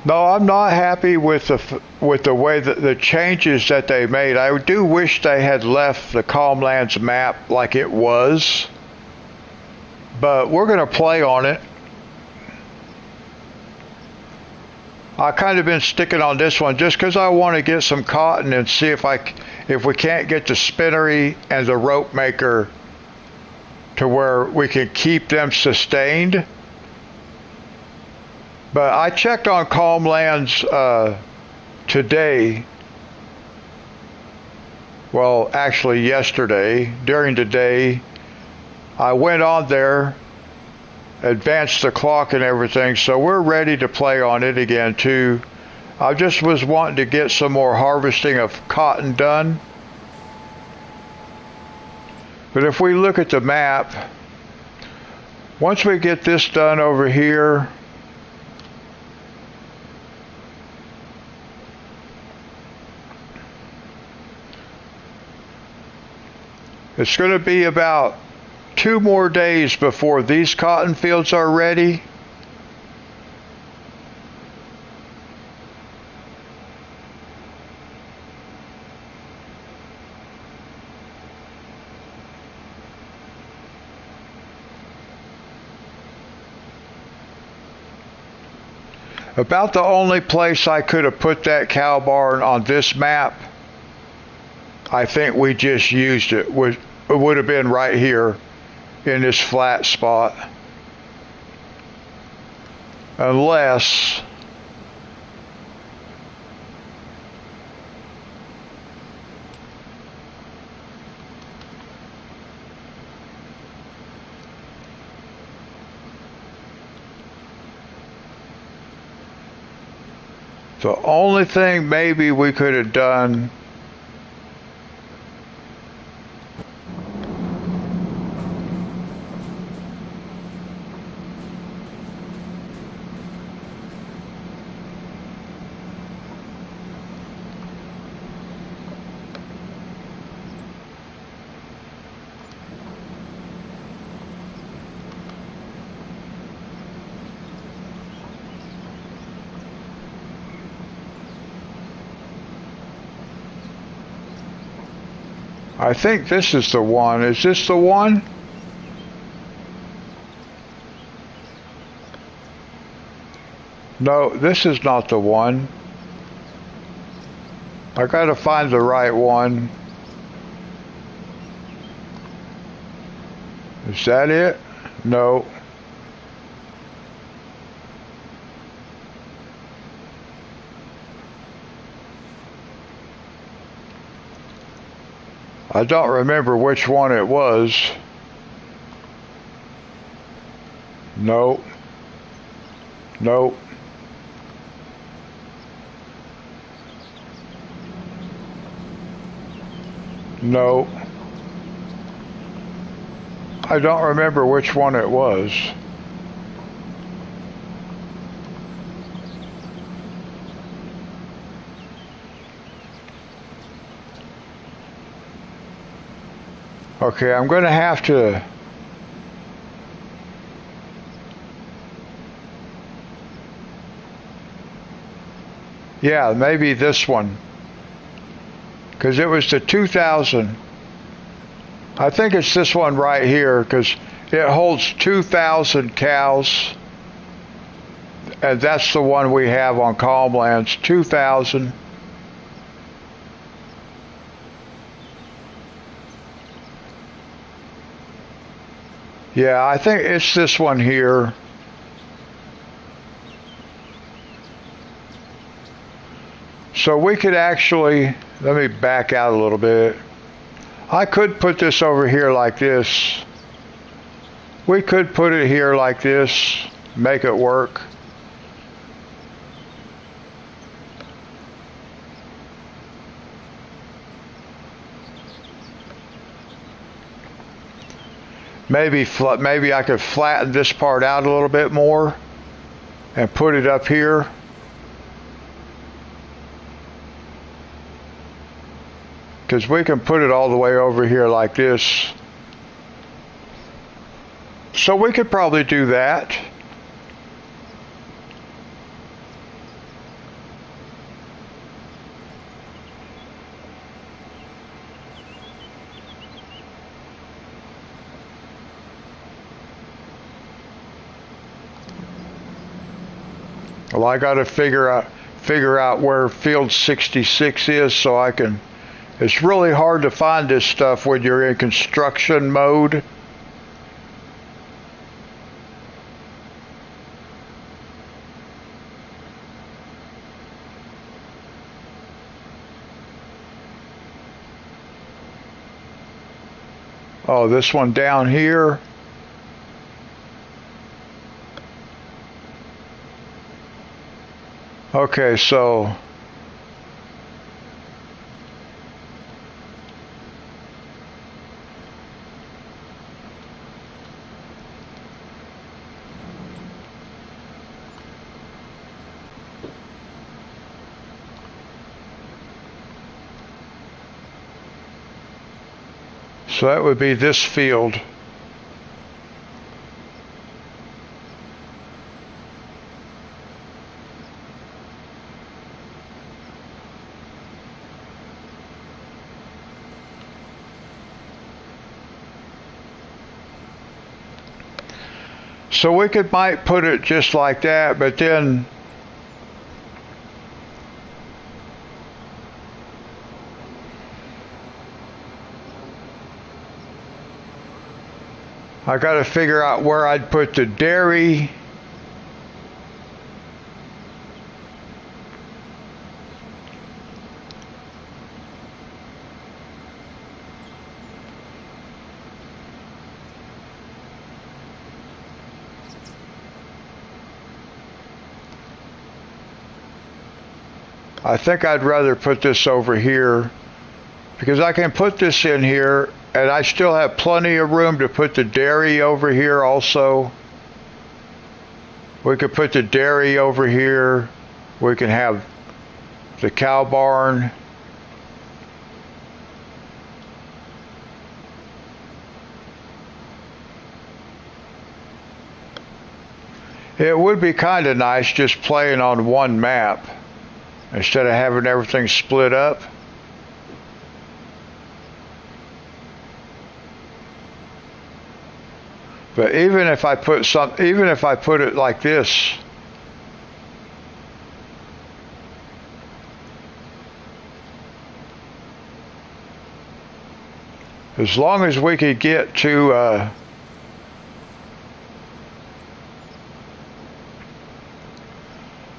No, I'm not happy with the way that the changes that they made. I do wish they had left the Calmlands map like it was, but we're going to play on it. I kind of been sticking on this one just because I want to get some cotton and see if we can't get the spinnery and the rope maker to where we can keep them sustained. But I checked on Calmlands today. Well, actually yesterday, during the day. I went on there, advanced the clock and everything, so we're ready to play on it again too. I just was wanting to get some more harvesting of cotton done. But if we look at the map, once we get this done over here, it's going to be about 2 more days before these cotton fields are ready. About the only place I could have put that cow barn on this map, I think we just used it, would have been right here in this flat spot. Unless The only thing maybe we could have done, I think this is the one. Is this the one? No, this is not the one. I gotta find the right one. Is that it? No. I don't remember which one it was. Nope. Nope. Nope. I don't remember which one it was. Okay, I'm going to have to... Yeah, maybe this one. Because it was the 2000. I think it's this one right here because it holds 2,000 cows. And that's the one we have on Calmlands, 2,000. Yeah, I think it's this one here. So we could actually, let me back out a little bit. I could put this over here like this. We could put it here like this, make it work. Maybe I could flatten this part out a little bit more and put it up here. Because we can put it all the way over here like this. So we could probably do that. Well, I got to figure out where field 66 is so I can. It's really hard to find this stuff when you're in construction mode. Oh, this one down here. Okay, so that would be this field. So we might put it just like that, but then I got to figure out where I'd put the dairy. I think I'd rather put this over here because I can put this in here and I still have plenty of room to put the dairy over here also. We could put the dairy over here. We can have the cow barn. It would be kind of nice just playing on one map instead of having everything split up. But even if I put it like this, as long as we could get to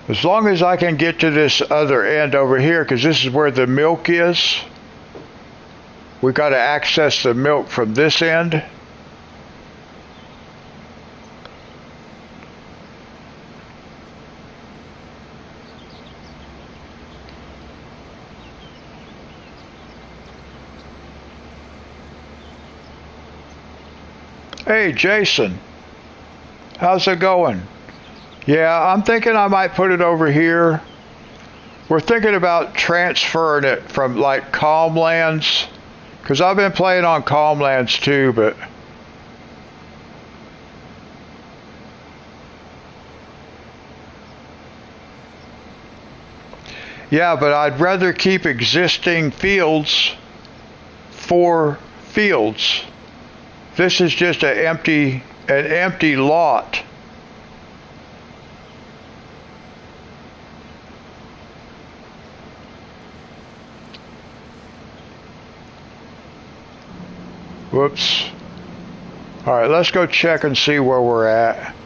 as long as I can get to this other end over here, because this is where the milk is, we got to access the milk from this end. Hey, Jason, how's it going? Yeah, I'm thinking I might put it over here. We're thinking about transferring it from like Calmlands, because I've been playing on Calmlands too, but yeah, but I'd rather keep existing fields for fields. This is just an empty lot. Whoops. All right, let's go check and see where we're at.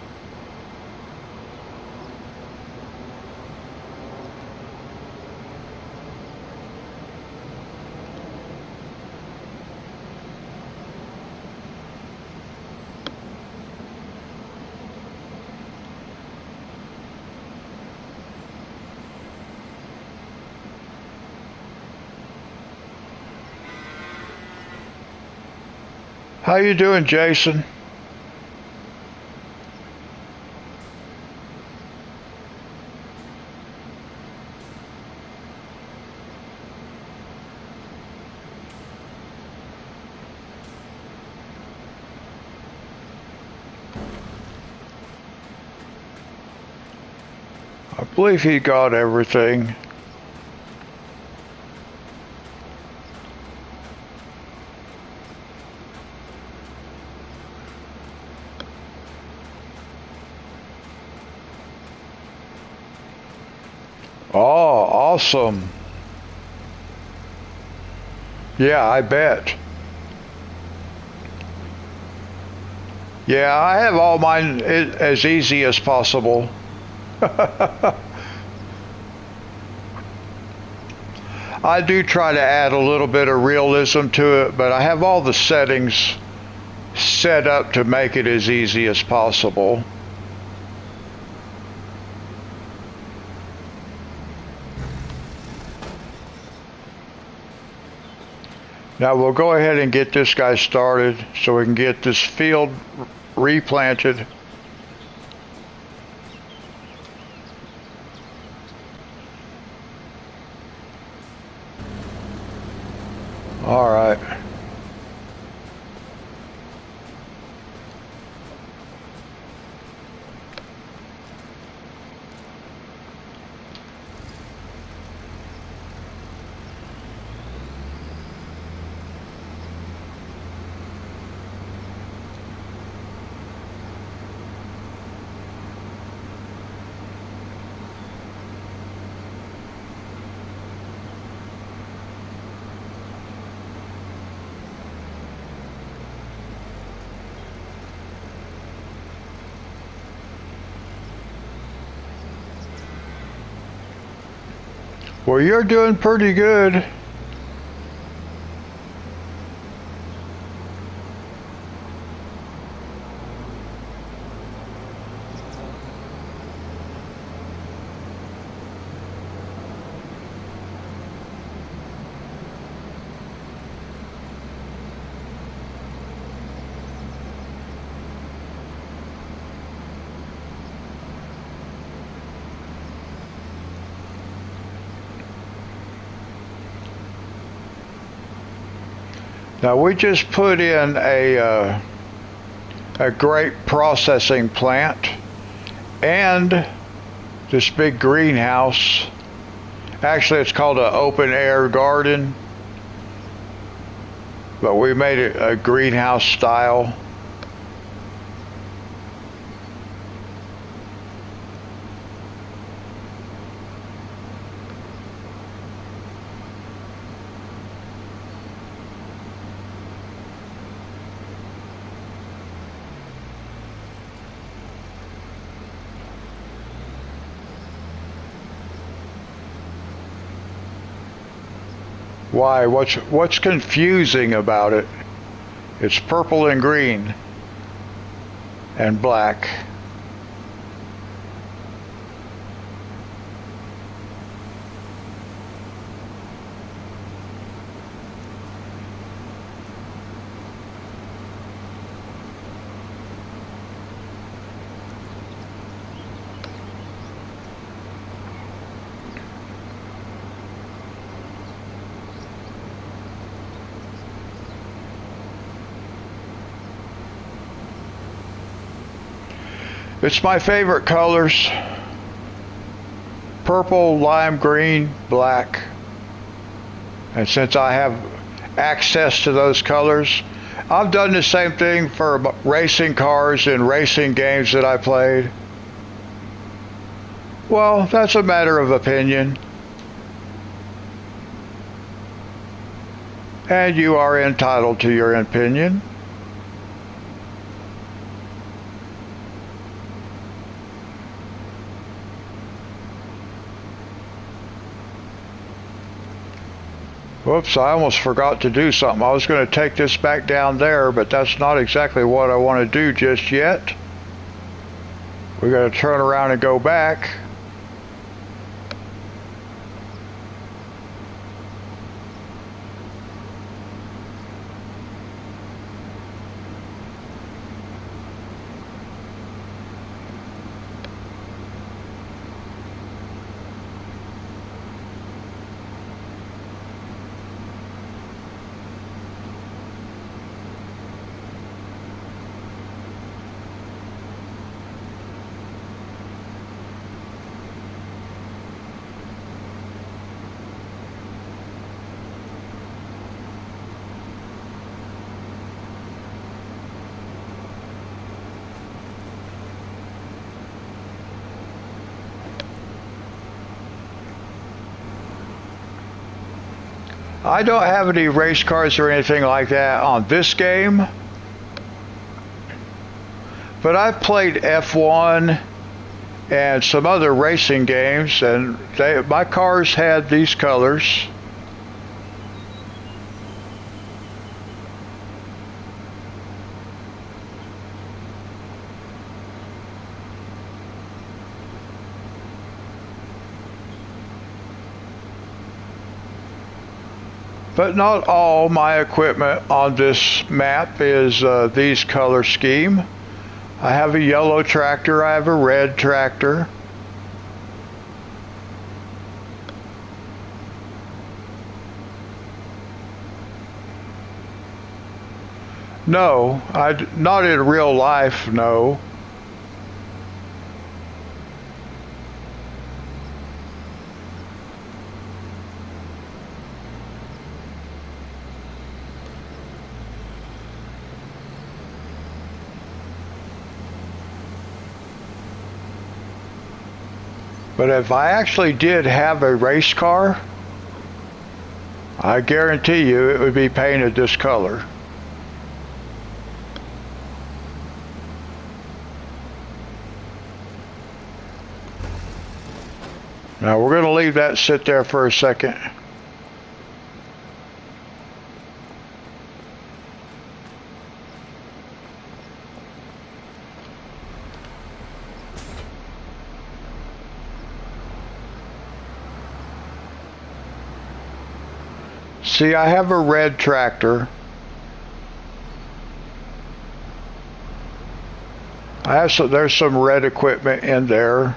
How you doing, Jason? I believe he got everything. Oh, awesome. Yeah, I bet. Yeah, I have all mine as easy as possible. I do try to add a little bit of realism to it, but I have all the settings set up to make it as easy as possible. Now we'll go ahead and get this guy started so we can get this field replanted. All right. Well, you're doing pretty good. Now we just put in a grape processing plant and this big greenhouse. Actually, it's called an open air garden, but we made it a greenhouse style. Why? What's confusing about it? It's purple and green and black. It's my favorite colors: purple, lime green, black. And since I have access to those colors, I've done the same thing for racing cars and racing games that I played. Well, that's a matter of opinion. And you are entitled to your opinion. Whoops, I almost forgot to do something. I was going to take this back down there, but that's not exactly what I want to do just yet. We got to turn around and go back. I don't have any race cars or anything like that on this game, but I've played F1 and some other racing games, and my cars had these colors. But not all my equipment on this map is these color scheme. I have a yellow tractor, I have a red tractor. No, not in real life, no. But if I actually did have a race car, I guarantee you it would be painted this color. Now we're going to leave that sit there for a second. See, I have a red tractor. There's some red equipment in there.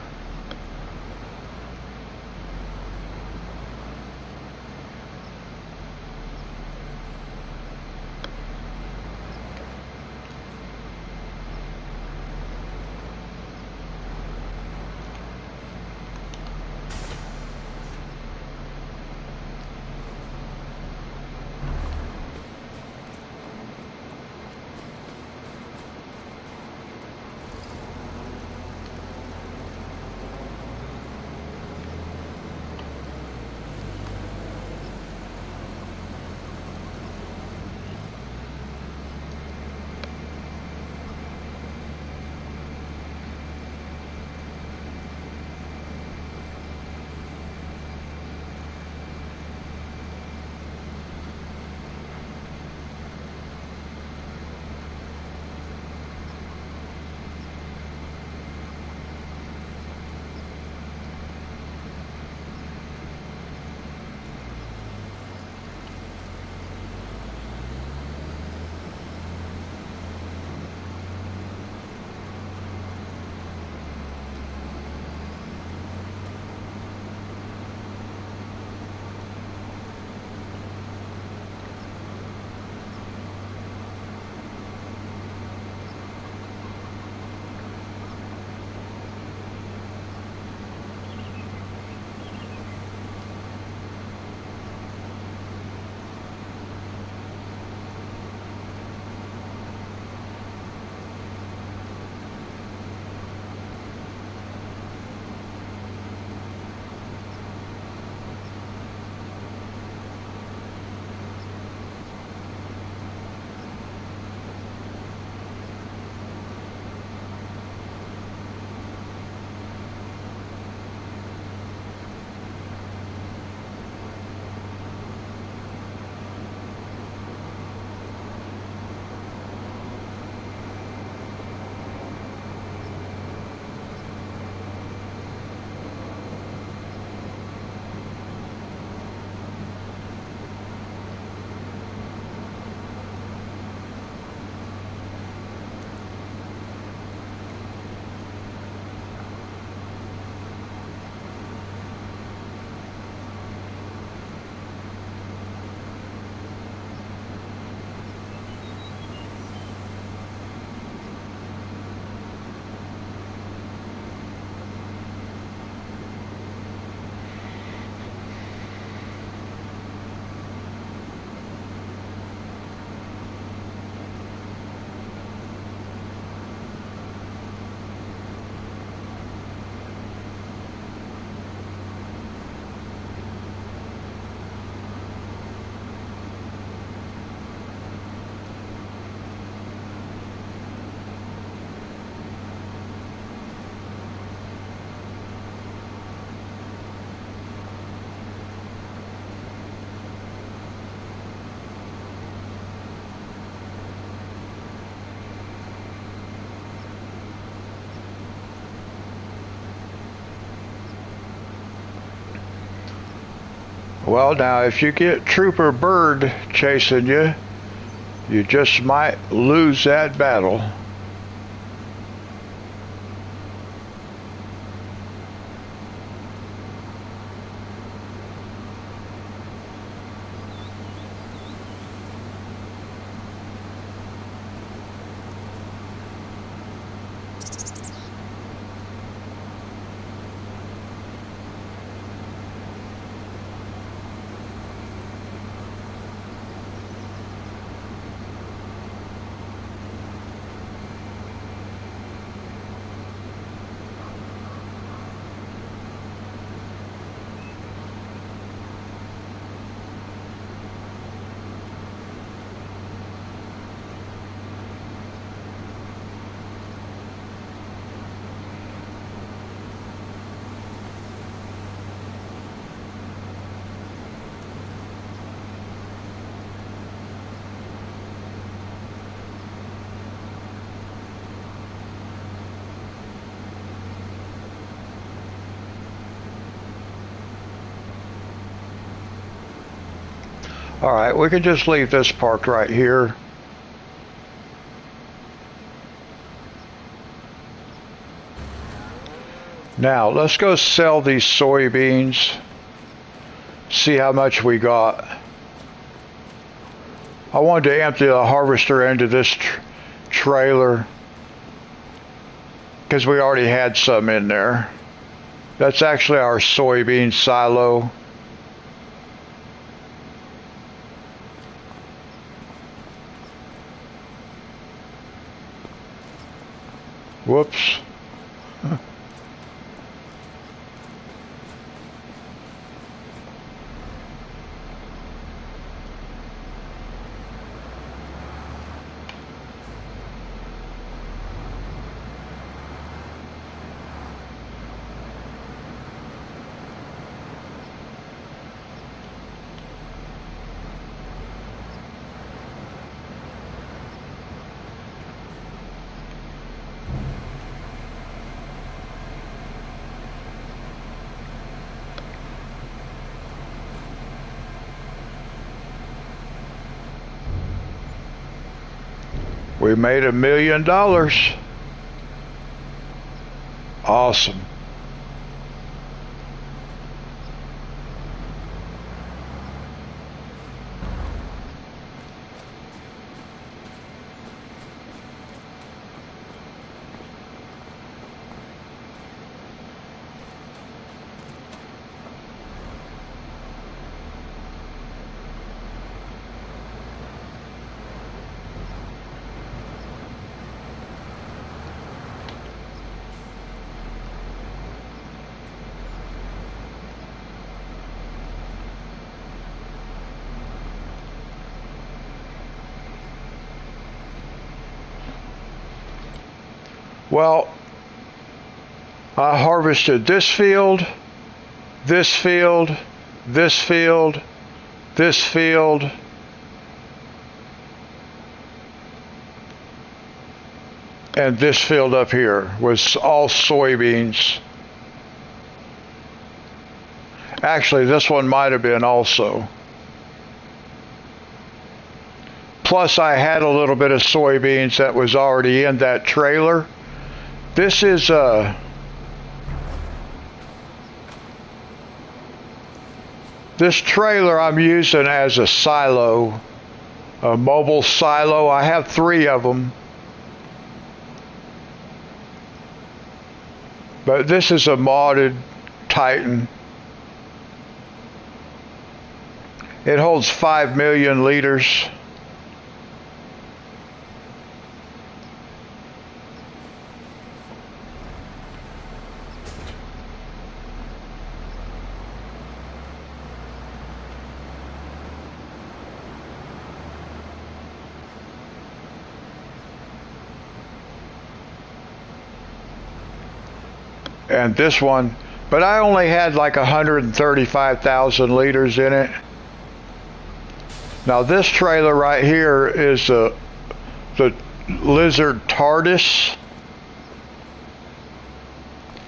Well, now if you get Trooper Bird chasing you, you just might lose that battle. All right, we can just leave this parked right here. Now, let's go sell these soybeans, see how much we got. I wanted to empty the harvester into this trailer because we already had some in there. That's actually our soybean silo. Whoops. We made $1 million. Awesome. Well, I harvested this field, this field, this field, this field, and this field up here was all soybeans. Actually, this one might have been also. Plus, I had a little bit of soybeans that was already in that trailer. This is this trailer I'm using as a silo, a mobile silo. I have 3 of them. But this is a modded Titan. It holds 5 million liters. And this one, but I only had like 135,000 liters in it. Now this trailer right here is the Lizard TARDIS,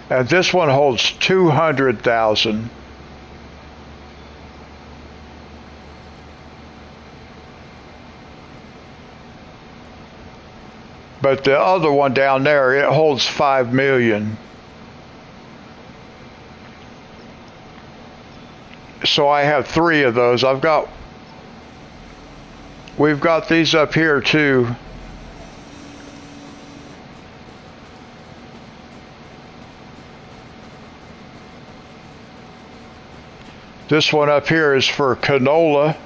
and this one holds 200,000. But the other one down there, it holds 5 million. So I have 3 of those. We've got these up here too. This one up here is for canola.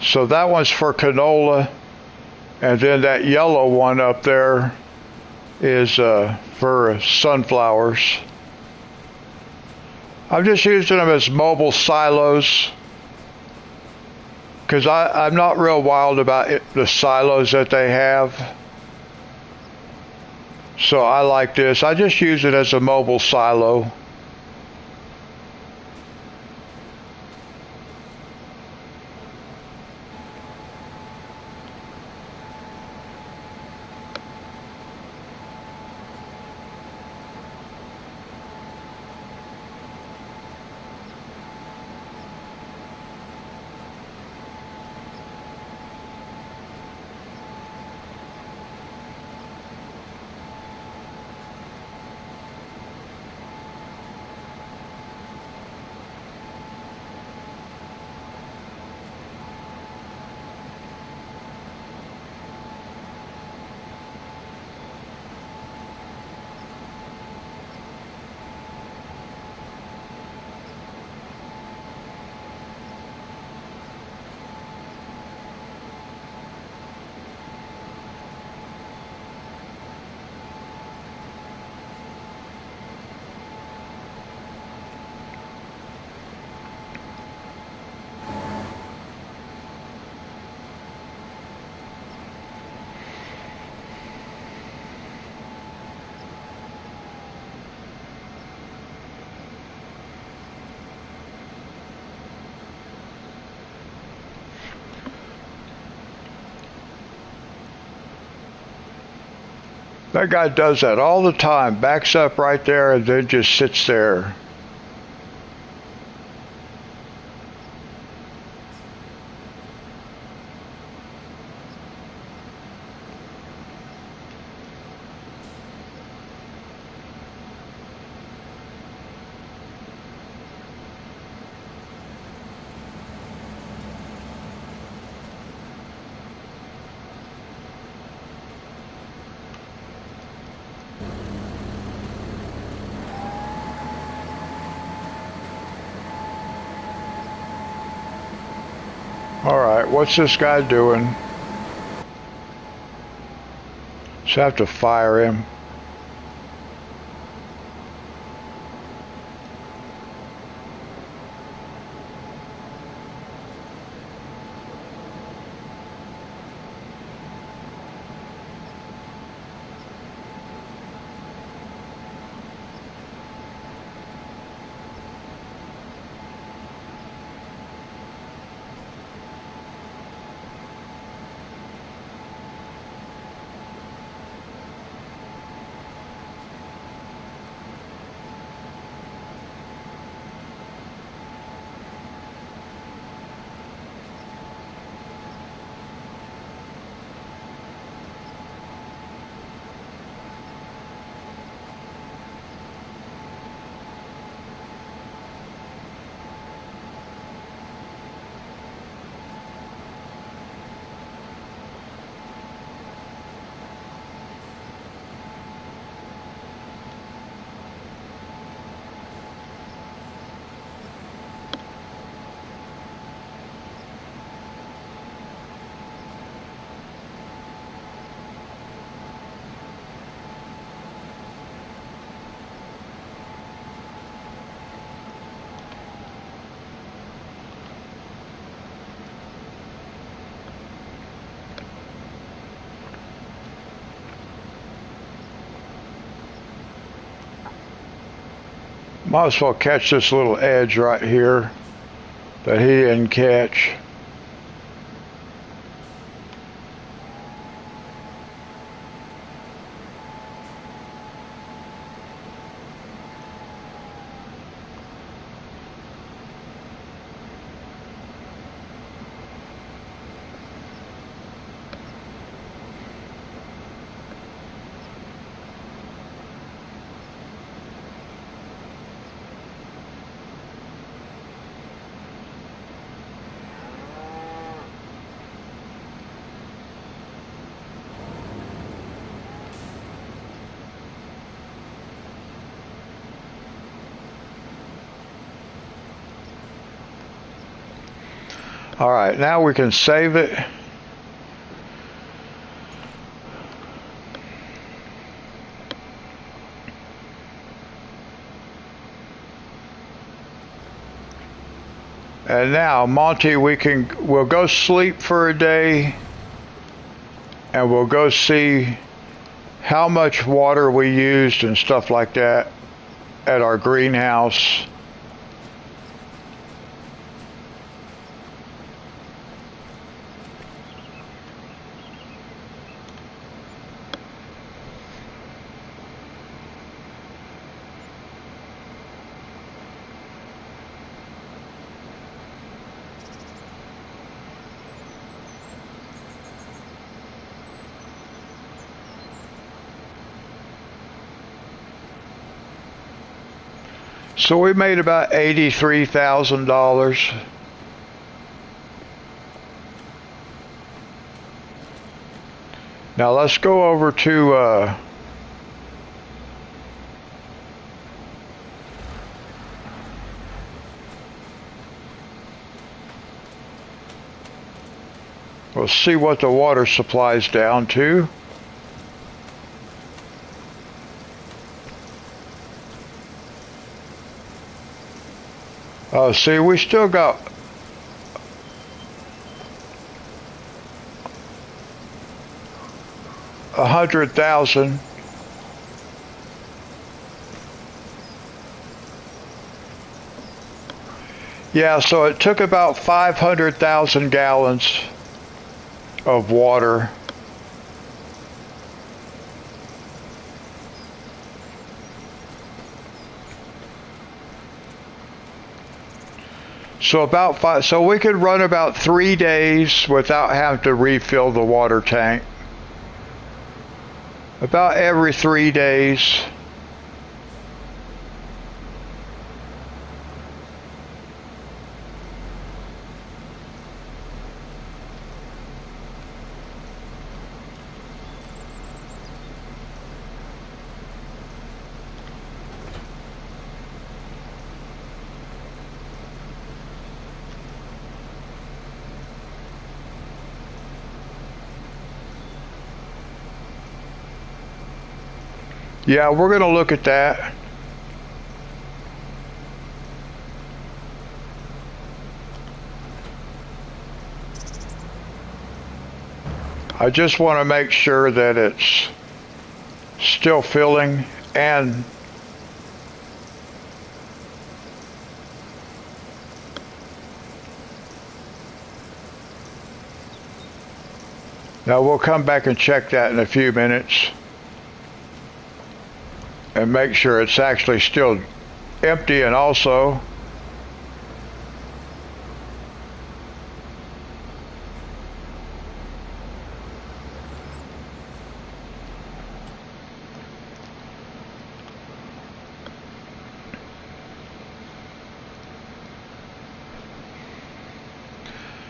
So that one's for canola, and then that yellow one up there is for sunflowers. I'm just using them as mobile silos because I'm not real wild about the silos that they have. So I like this. I just use it as a mobile silo. That guy does that all the time. Backs up right there and then just sits there. Alright, what's this guy doing? Just have to fire him. Might as well catch this little edge right here that he didn't catch. All right, now we can save it. And now, Monty, we'll go sleep for a day, and we'll go see how much water we used and stuff like that at our greenhouse. So we made about $83,000. Now let's go over to we'll see what the water supply's down to. Oh, see, we still got $100,000. Yeah, so it took about 500,000 gallons of water. So we could run about 3 days without having to refill the water tank. About every 3 days. Yeah, we're going to look at that. I just want to make sure that it's still filling, and now we'll come back and check that in a few minutes and make sure it's actually still empty. And also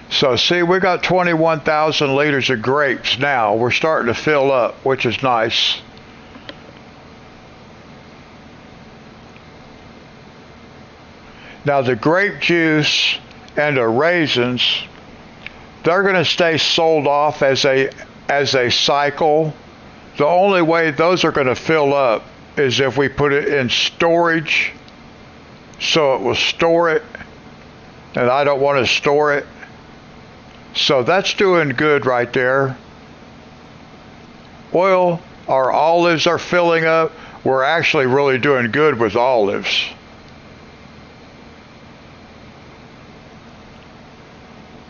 so see, we got 21,000 liters of grapes now. We're starting to fill up, which is nice. Now the grape juice and the raisins, they're going to stay sold off as a cycle. The only way those are going to fill up is if we put it in storage, so it will store it, and I don't want to store it. So that's doing good right there. Our olives are filling up. We're actually really doing good with olives.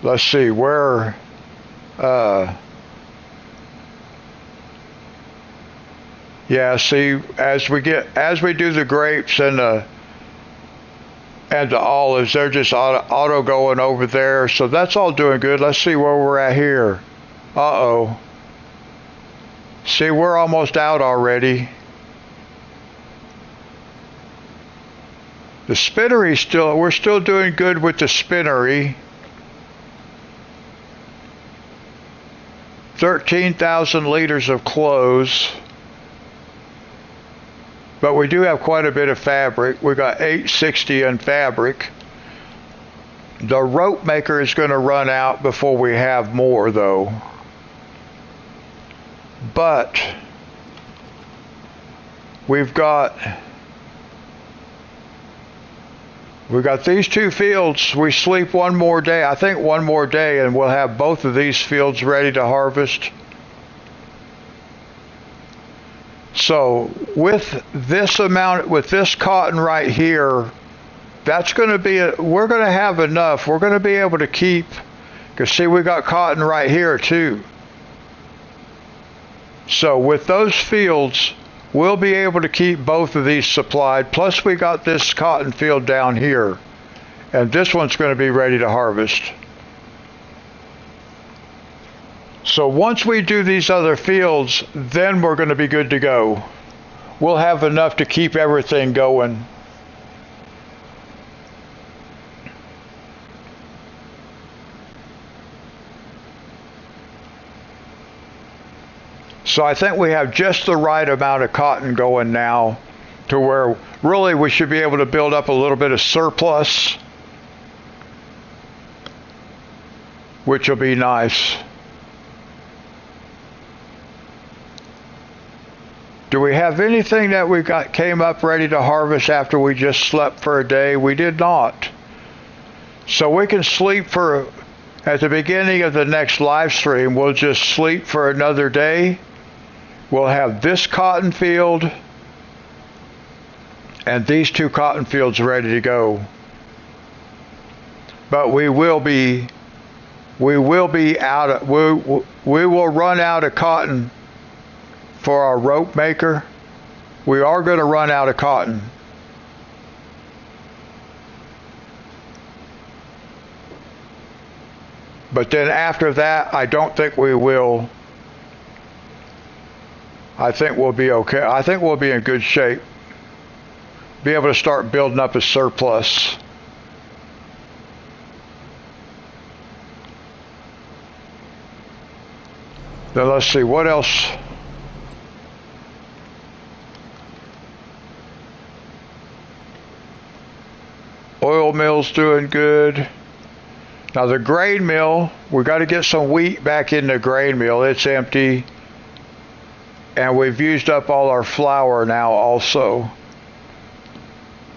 Let's see where yeah, see, as we do the grapes and the olives, they're just auto going over there. So that's all doing good. Let's see where we're at here. Uh-oh. See, we're almost out already. The spinnery we're still doing good with the spinnery. 13,000 liters of clothes. But we do have quite a bit of fabric. We got 860 in fabric. The rope maker is going to run out before we have more, though. But we've got these two fields. We sleep one more day. I think one more day, and we'll have both of these fields ready to harvest. So with this amount, with this cotton right here, that's going to be, we're going to have enough. We're going to be able to keep, because see, we got cotton right here too. So with those fields, we'll be able to keep both of these supplied. Plus we got this cotton field down here, and this one's going to be ready to harvest. So once we do these other fields, then we're going to be good to go. We'll have enough to keep everything going. So I think we have just the right amount of cotton going now to where really we should be able to build up a little bit of surplus, which will be nice. Do we have anything that we got came up ready to harvest after we just slept for a day? We did not. So we can sleep for, at the beginning of the next live stream, we'll just sleep for another day. We'll have this cotton field and these two cotton fields ready to go. But we will be out of, we will run out of cotton for our rope maker. We are going to run out of cotton. But then after that, I don't think we will. I think we'll be okay. I think we'll be in good shape. Be able to start building up a surplus. Then let's see, what else? Oil mill's doing good. Now the grain mill, we got to get some wheat back in the grain mill. It's empty. And we've used up all our flour now also.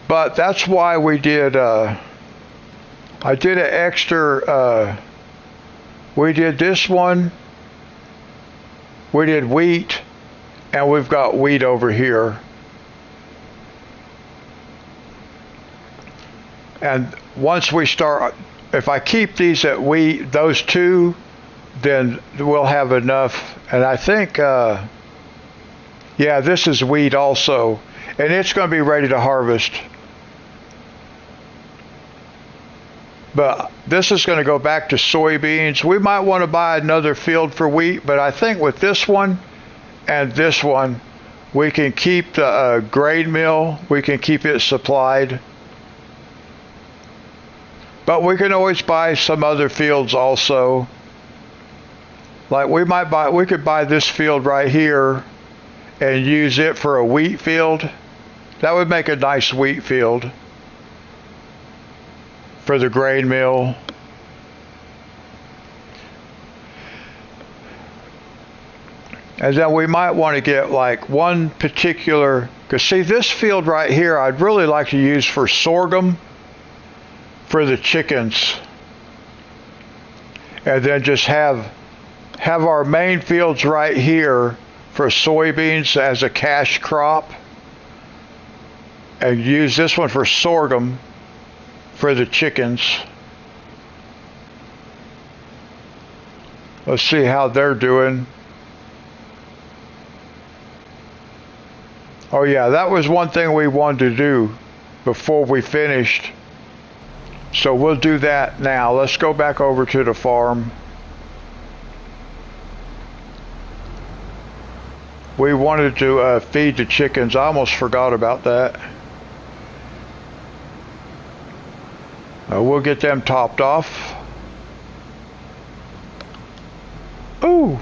But that's why we did, I did an extra, we did this one. We did wheat, and we've got wheat over here. And once we start, if I keep these at wheat, those two, then we'll have enough. And I think, yeah, this is wheat also. And it's going to be ready to harvest. But this is going to go back to soybeans. We might want to buy another field for wheat, but I think with this one and this one, we can keep the grain mill. We can keep it supplied. But we can always buy some other fields also. Like we could buy this field right here and use it for a wheat field. That would make a nice wheat field for the grain mill. And then we might want to get like one particular, because see this field right here, I'd really like to use for sorghum for the chickens. And then just have our main fields right here for soybeans as a cash crop. And use this one for sorghum for the chickens. Let's see how they're doing. Oh yeah, that was one thing we wanted to do before we finished. So we'll do that now. Let's go back over to the farm. We wanted to feed the chickens. I almost forgot about that. We'll get them topped off. Ooh.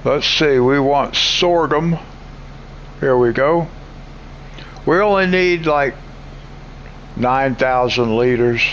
Let's see, we want sorghum. Here we go. We only need like 9,000 liters.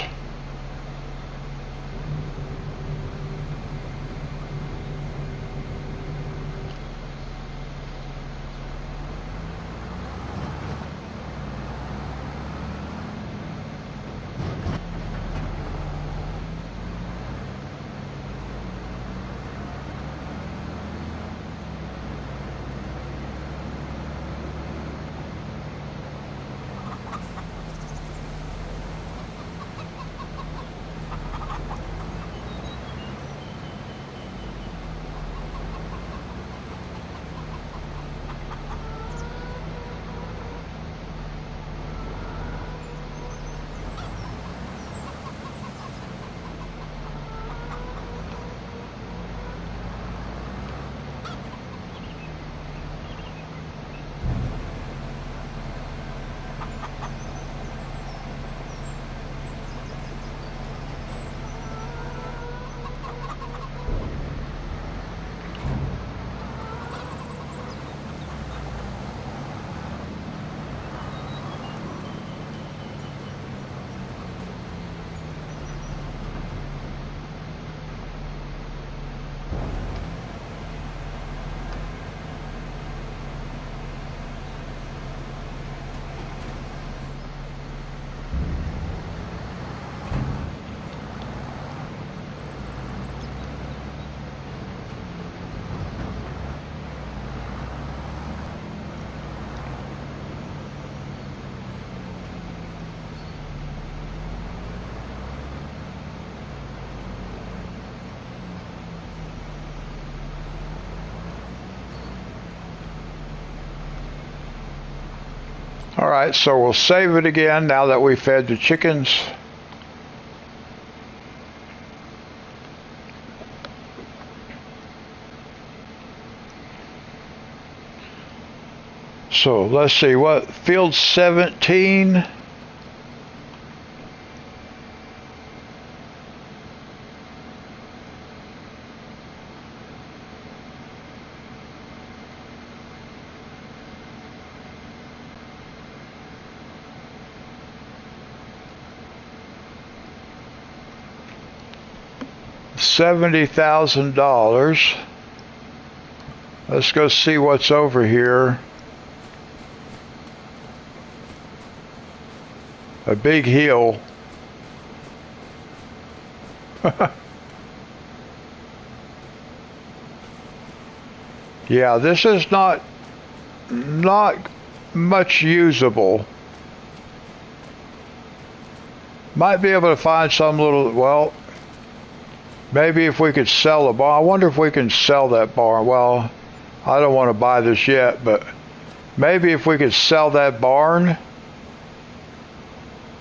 All right, so we'll save it again now that we fed the chickens. So let's see, what, field 17? $70,000. Let's go see what's over here. A big hill. Yeah, this is not much usable. Might be able to find some little, well, maybe if we could sell a barn. I wonder if we can sell that barn. Well, I don't want to buy this yet, but maybe if we could sell that barn,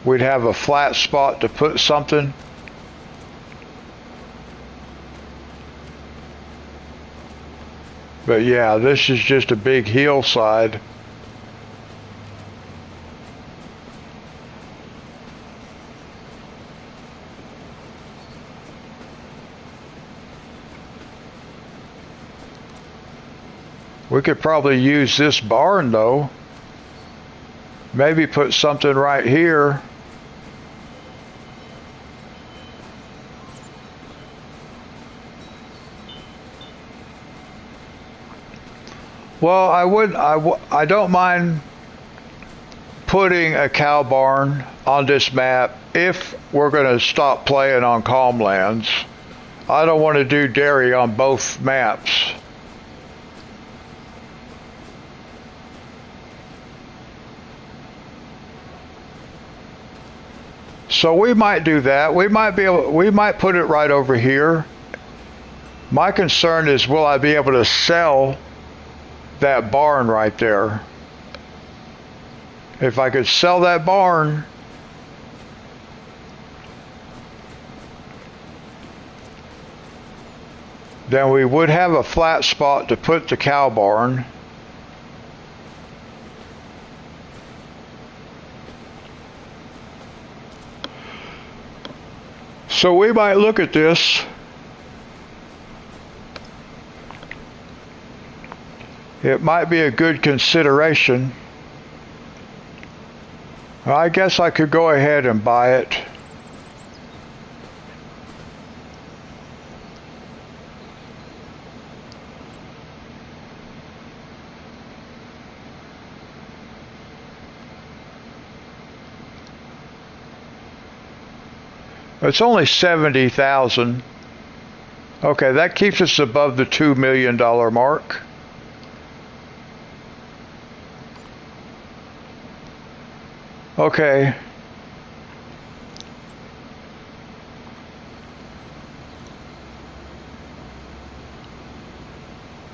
we'd have a flat spot to put something. But yeah, this is just a big hillside. We could probably use this barn though. Maybe put something right here. Well, I don't mind putting a cow barn on this map if we're going to stop playing on Calmlands. I don't want to do dairy on both maps. So we might do that. We might put it right over here. My concern is, will I be able to sell that barn right there? If I could sell that barn, then we would have a flat spot to put the cow barn. So we might look at this. It might be a good consideration. I guess I could go ahead and buy it. It's only 70,000. Okay, that keeps us above the $2 million mark. Okay.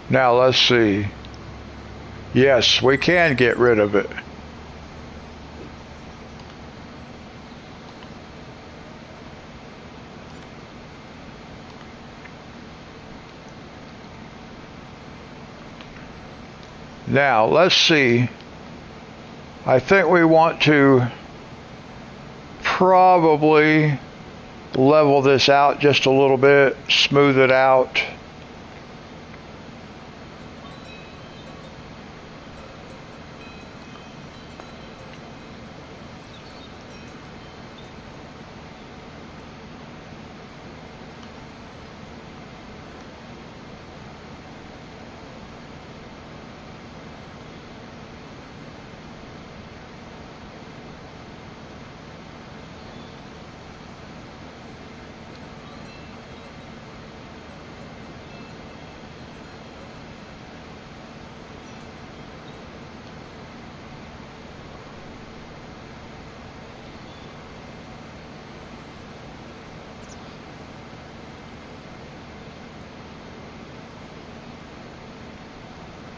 Now let's see. Yes, we can get rid of it. Now let's see. I think we want to probably level this out just a little bit, smooth it out.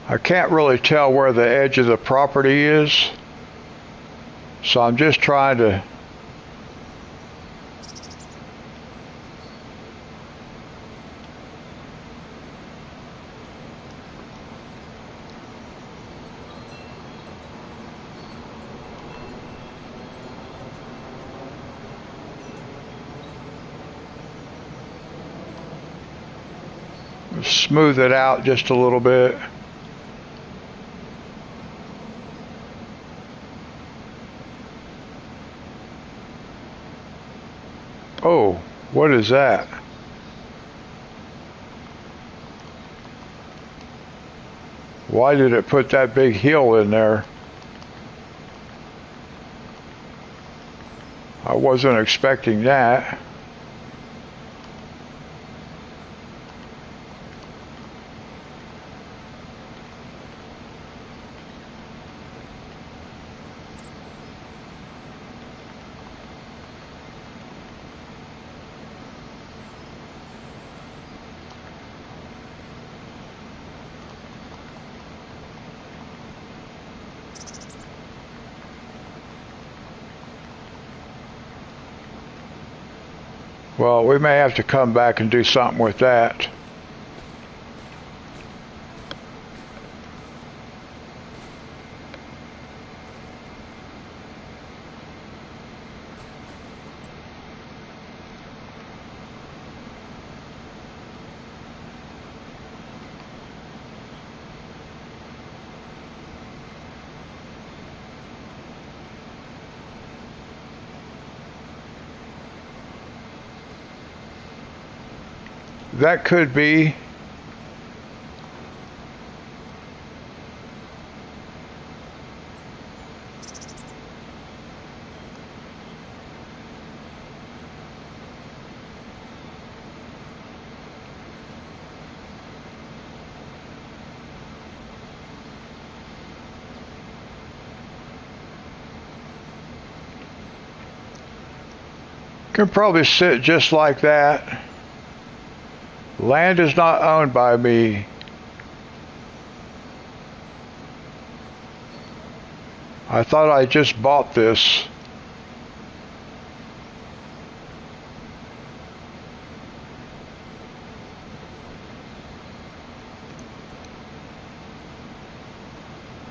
I can't really tell where the edge of the property is, so I'm just trying to smooth it out just a little bit. Oh, what is that? Why did it put that big hill in there? I wasn't expecting that. Well, we may have to come back and do something with that. That could be. Can probably sit just like that. Land is not owned by me. I thought I just bought this.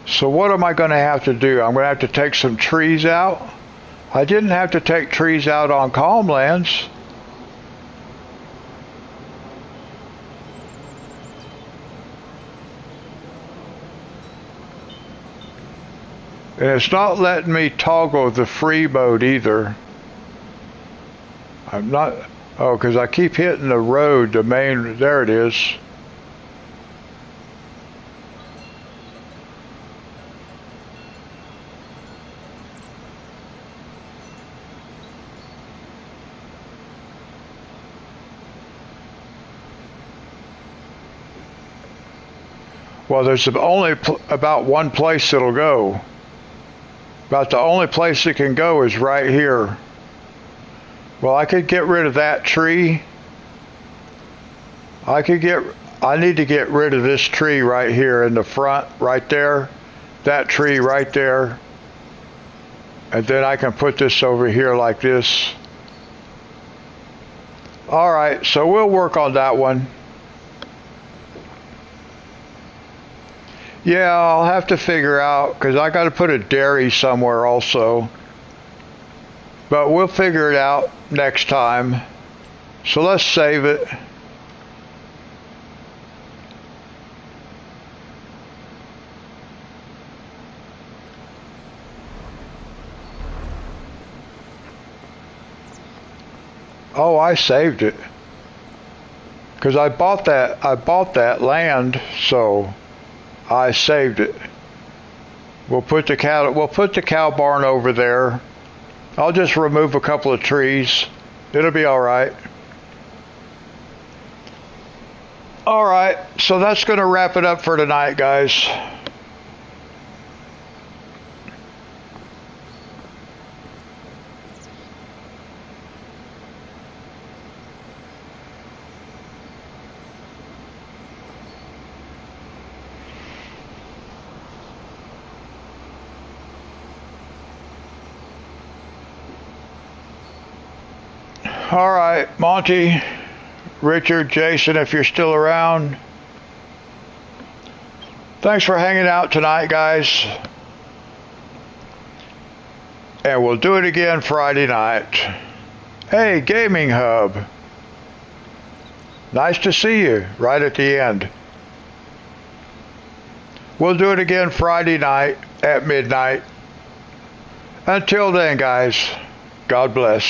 So what am I going to have to do? I'm going to have to take some trees out. I didn't have to take trees out on Calmlands. And it's not letting me toggle the free mode either. I'm not, oh, because I keep hitting the road, the main, there it is. Well, there's only about one place it'll go. About the only place it can go is right here. Well, I could get rid of that tree. I need to get rid of this tree right here in the front, right there. That tree right there. And then I can put this over here like this. All right, so we'll work on that one. Yeah, I'll have to figure out, because I got to put a dairy somewhere also. But we'll figure it out next time. So let's save it. Oh, I saved it. Because I bought that land, so I saved it. We'll put the cow barn over there. I'll just remove a couple of trees. It'll be all right. All right, so that's going to wrap it up for tonight, guys. All right, Monty, Richard, Jason, if you're still around. Thanks for hanging out tonight, guys. And we'll do it again Friday night. Hey, Gaming Hub. Nice to see you right at the end. We'll do it again Friday night at midnight. Until then, guys, God bless.